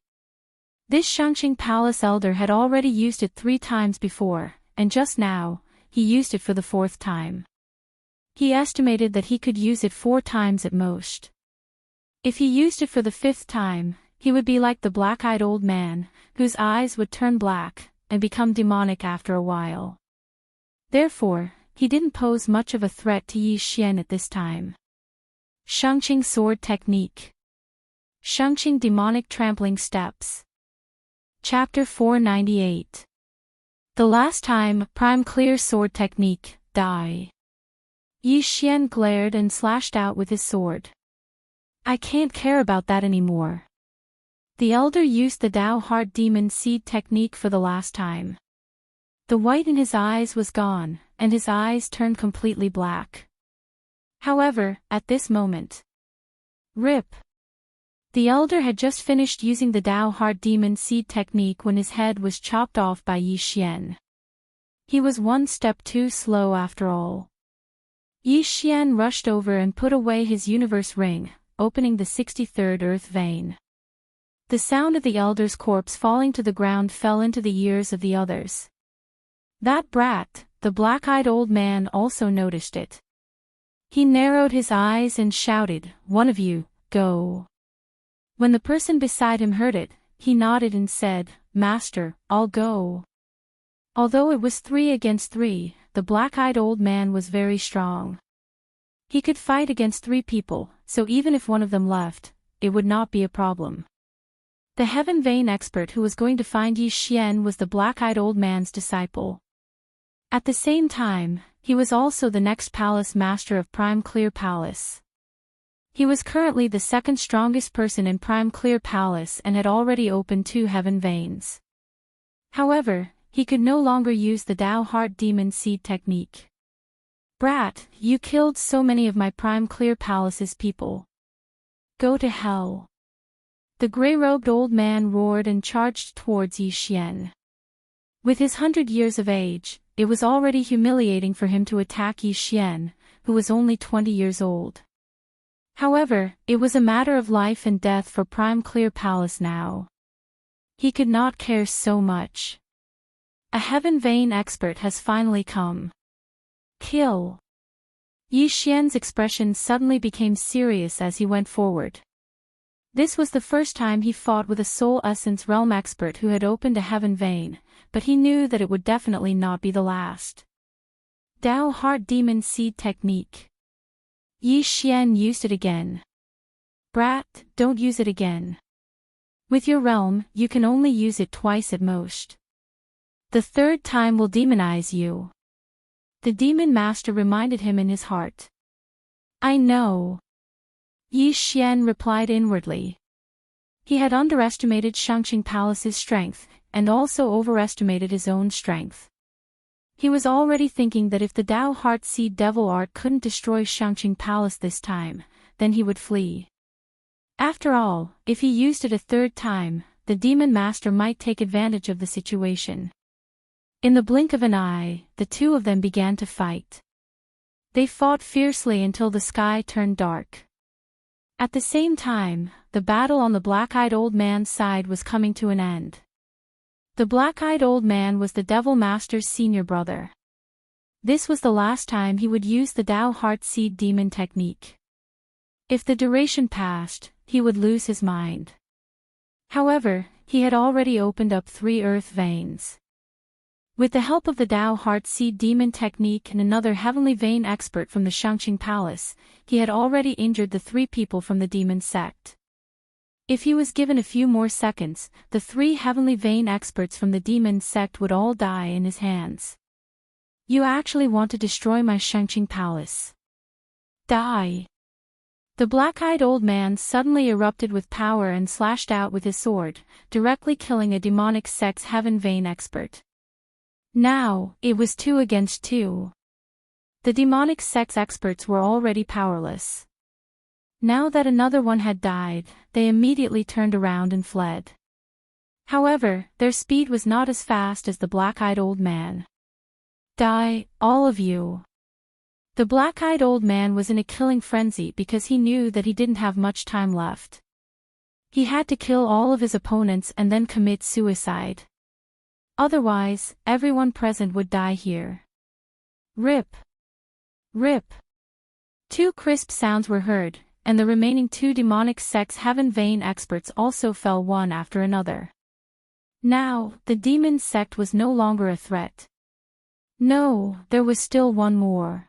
This Shangqing Palace elder had already used it 3 times before, and just now, he used it for the 4th time. He estimated that he could use it 4 times at most. If he used it for the 5th time, he would be like the black-eyed old man, whose eyes would turn black, and become demonic after a while. Therefore, he didn't pose much of a threat to Yi Xian at this time. Shangqing Sword Technique. Shangqing Demonic Trampling Steps. Chapter 498. The last time, Prime Clear Sword Technique, die. Yi Xian glared and slashed out with his sword. I can't care about that anymore. The elder used the Dao Heart Demon Seed technique for the last time. The white in his eyes was gone, and his eyes turned completely black. However, at this moment, rip! The elder had just finished using the Dao Heart Demon Seed technique when his head was chopped off by Yi Xian. He was 1 step too slow after all. Yi Xian rushed over and put away his universe ring, opening the 63rd Earth Vein. The sound of the elder's corpse falling to the ground fell into the ears of the others. That brat, the black-eyed old man, also noticed it. He narrowed his eyes and shouted, "One of you, go." When the person beside him heard it, he nodded and said, "Master, I'll go." Although it was 3 against 3, the black-eyed old man was very strong. He could fight against 3 people, so even if one of them left, it would not be a problem. The Heaven Vein expert who was going to find Yi Xian was the black-eyed old man's disciple. At the same time, he was also the next palace master of Prime Clear Palace. He was currently the 2nd strongest person in Prime Clear Palace and had already opened 2 Heaven Veins. However, he could no longer use the Dao Heart Demon Seed technique. Brat, you killed so many of my Prime Clear Palace's people. Go to hell. The grey-robed old man roared and charged towards Yi Xian. With his 100 years of age, it was already humiliating for him to attack Yi Xian, who was only 20 years old. However, it was a matter of life and death for Prime Clear Palace now. He could not care so much. A Heaven Vein expert has finally come. Kill. Yi Xian's expression suddenly became serious as he went forward. This was the first time he fought with a Soul Essence Realm expert who had opened a Heaven Vein, but he knew that it would definitely not be the last. Dao Heart Demon Seed Technique. Yi Xian used it again. Brat, don't use it again. With your realm, you can only use it twice at most. The 3rd time will demonize you. The demon master reminded him in his heart. I know. Yi Xian replied inwardly. He had underestimated Shangqing Palace's strength, and also overestimated his own strength. He was already thinking that if the Dao Heart Seed Devil Art couldn't destroy Shangqing Palace this time, then he would flee. After all, if he used it a 3rd time, the demon master might take advantage of the situation. In the blink of an eye, the 2 of them began to fight. They fought fiercely until the sky turned dark. At the same time, the battle on the black-eyed old man's side was coming to an end. The black-eyed old man was the Devil Master's senior brother. This was the last time he would use the Dao Heart Seed Demon technique. If the duration passed, he would lose his mind. However, he had already opened up 3 Earth Veins. With the help of the Dao Heart Seed Demon technique and another Heavenly Vein expert from the Shangqing Palace, he had already injured the 3 people from the demon sect. If he was given a few more seconds, the 3 heavenly vein experts from the demon sect would all die in his hands. You actually want to destroy my Shangqing palace. Die! The black-eyed old man suddenly erupted with power and slashed out with his sword, directly killing a demonic sect's heaven vein expert. Now, it was 2 against 2. The demonic sect's experts were already powerless. Now that another one had died, they immediately turned around and fled. However, their speed was not as fast as the black-eyed old man. Die, all of you! The black-eyed old man was in a killing frenzy because he knew that he didn't have much time left. He had to kill all of his opponents and then commit suicide. Otherwise, everyone present would die here. Rip! Rip! 2 crisp sounds were heard, and the remaining 2 demonic sect's heaven vein experts also fell one after another. Now, the demon sect was no longer a threat. No, there was still one more.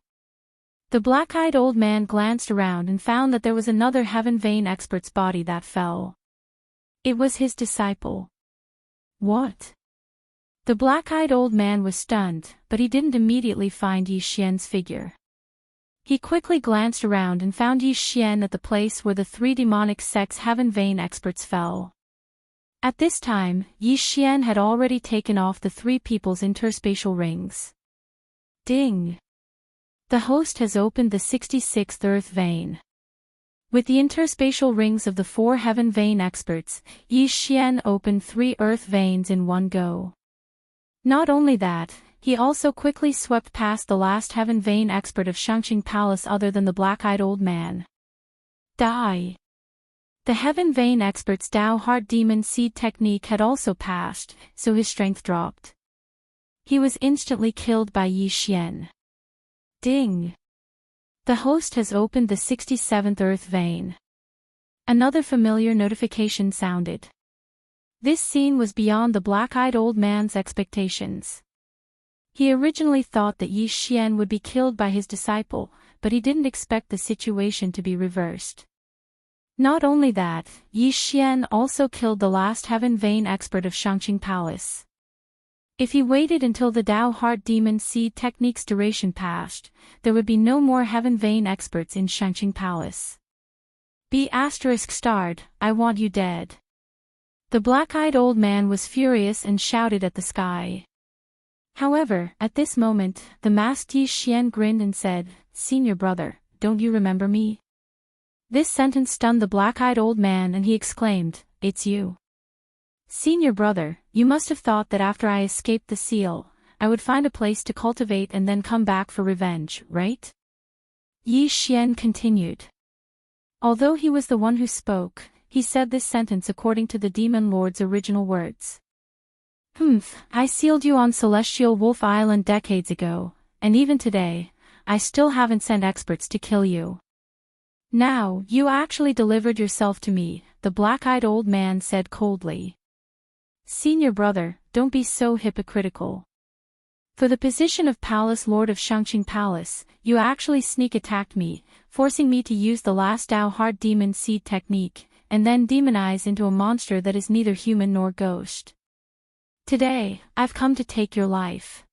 The black-eyed old man glanced around and found that there was another heaven vein expert's body that fell. It was his disciple. What? The black-eyed old man was stunned, but he didn't immediately find Yi Xian's figure. He quickly glanced around and found Yi Xian at the place where the 3 demonic sect's heaven vein experts fell. At this time, Yi Xian had already taken off the 3 people's interspatial rings. Ding! The host has opened the 66th earth vein. With the interspatial rings of the 4 heaven vein experts, Yi Xian opened 3 earth veins in one go. Not only that, he also quickly swept past the last heaven vein expert of Shangqing Palace other than the black-eyed old man. Die! The heaven vein expert's Dao Heart Demon Seed technique had also passed, so his strength dropped. He was instantly killed by Yi Xian. Ding! The host has opened the 67th earth vein. Another familiar notification sounded. This scene was beyond the black-eyed old man's expectations. He originally thought that Yi Xian would be killed by his disciple, but he didn't expect the situation to be reversed. Not only that, Yi Xian also killed the last heaven vein expert of Shangqing Palace. If he waited until the Dao Heart Demon Seed technique's duration passed, there would be no more heaven vein experts in Shangqing Palace. ***, I want you dead. The black-eyed old man was furious and shouted at the sky. However, at this moment, the masked Yi Xian grinned and said, "Senior brother, don't you remember me?" This sentence stunned the black-eyed old man and he exclaimed, "It's you. Senior brother, you must have thought that after I escaped the seal, I would find a place to cultivate and then come back for revenge, right?" Yi Xian continued. Although he was the one who spoke, he said this sentence according to the demon lord's original words. I sealed you on Celestial Wolf Island decades ago, and even today, I still haven't sent experts to kill you. Now, you actually delivered yourself to me," the black-eyed old man said coldly. "Senior brother, don't be so hypocritical. For the position of Palace Lord of Shangqing Palace, you actually sneak attacked me, forcing me to use the last Dao Heart Demon Seed technique, and then demonize into a monster that is neither human nor ghost. Today, I've come to take your life."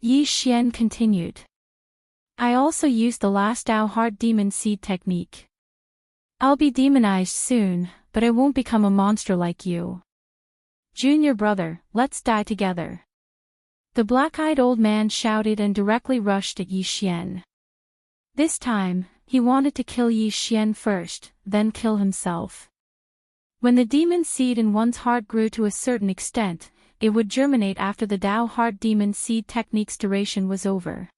Yi Xian continued. "I also used the last Dao Heart Demon Seed technique. I'll be demonized soon, but I won't become a monster like you. Junior brother, let's die together." The black-eyed old man shouted and directly rushed at Yi Xian. This time, he wanted to kill Yi Xian first, then kill himself. When the demon seed in one's heart grew to a certain extent, it would germinate after the Dao Heart Demon Seed technique's duration was over.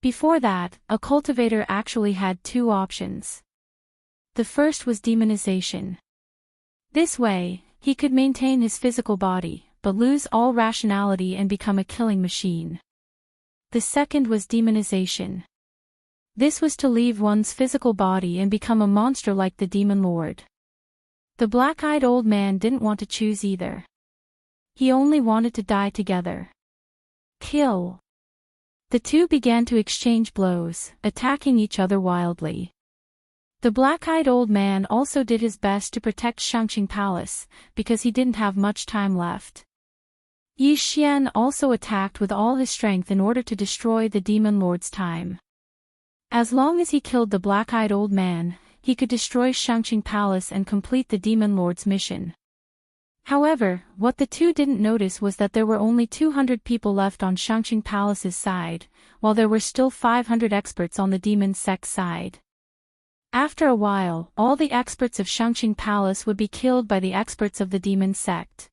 Before that, a cultivator actually had 2 options. The first was demonization. This way, he could maintain his physical body, but lose all rationality and become a killing machine. The second was demonization. This was to leave one's physical body and become a monster like the demon lord. The black-eyed old man didn't want to choose either. He only wanted to die together. Kill. The two began to exchange blows, attacking each other wildly. The black-eyed old man also did his best to protect Shangqing Palace, because he didn't have much time left. Yi Xian also attacked with all his strength in order to destroy the demon lord's time. As long as he killed the black-eyed old man, he could destroy Shangqing Palace and complete the demon lord's mission. However, what the two didn't notice was that there were only 200 people left on Shangqing Palace's side, while there were still 500 experts on the demon sect side. After a while, all the experts of Shangqing Palace would be killed by the experts of the demon sect.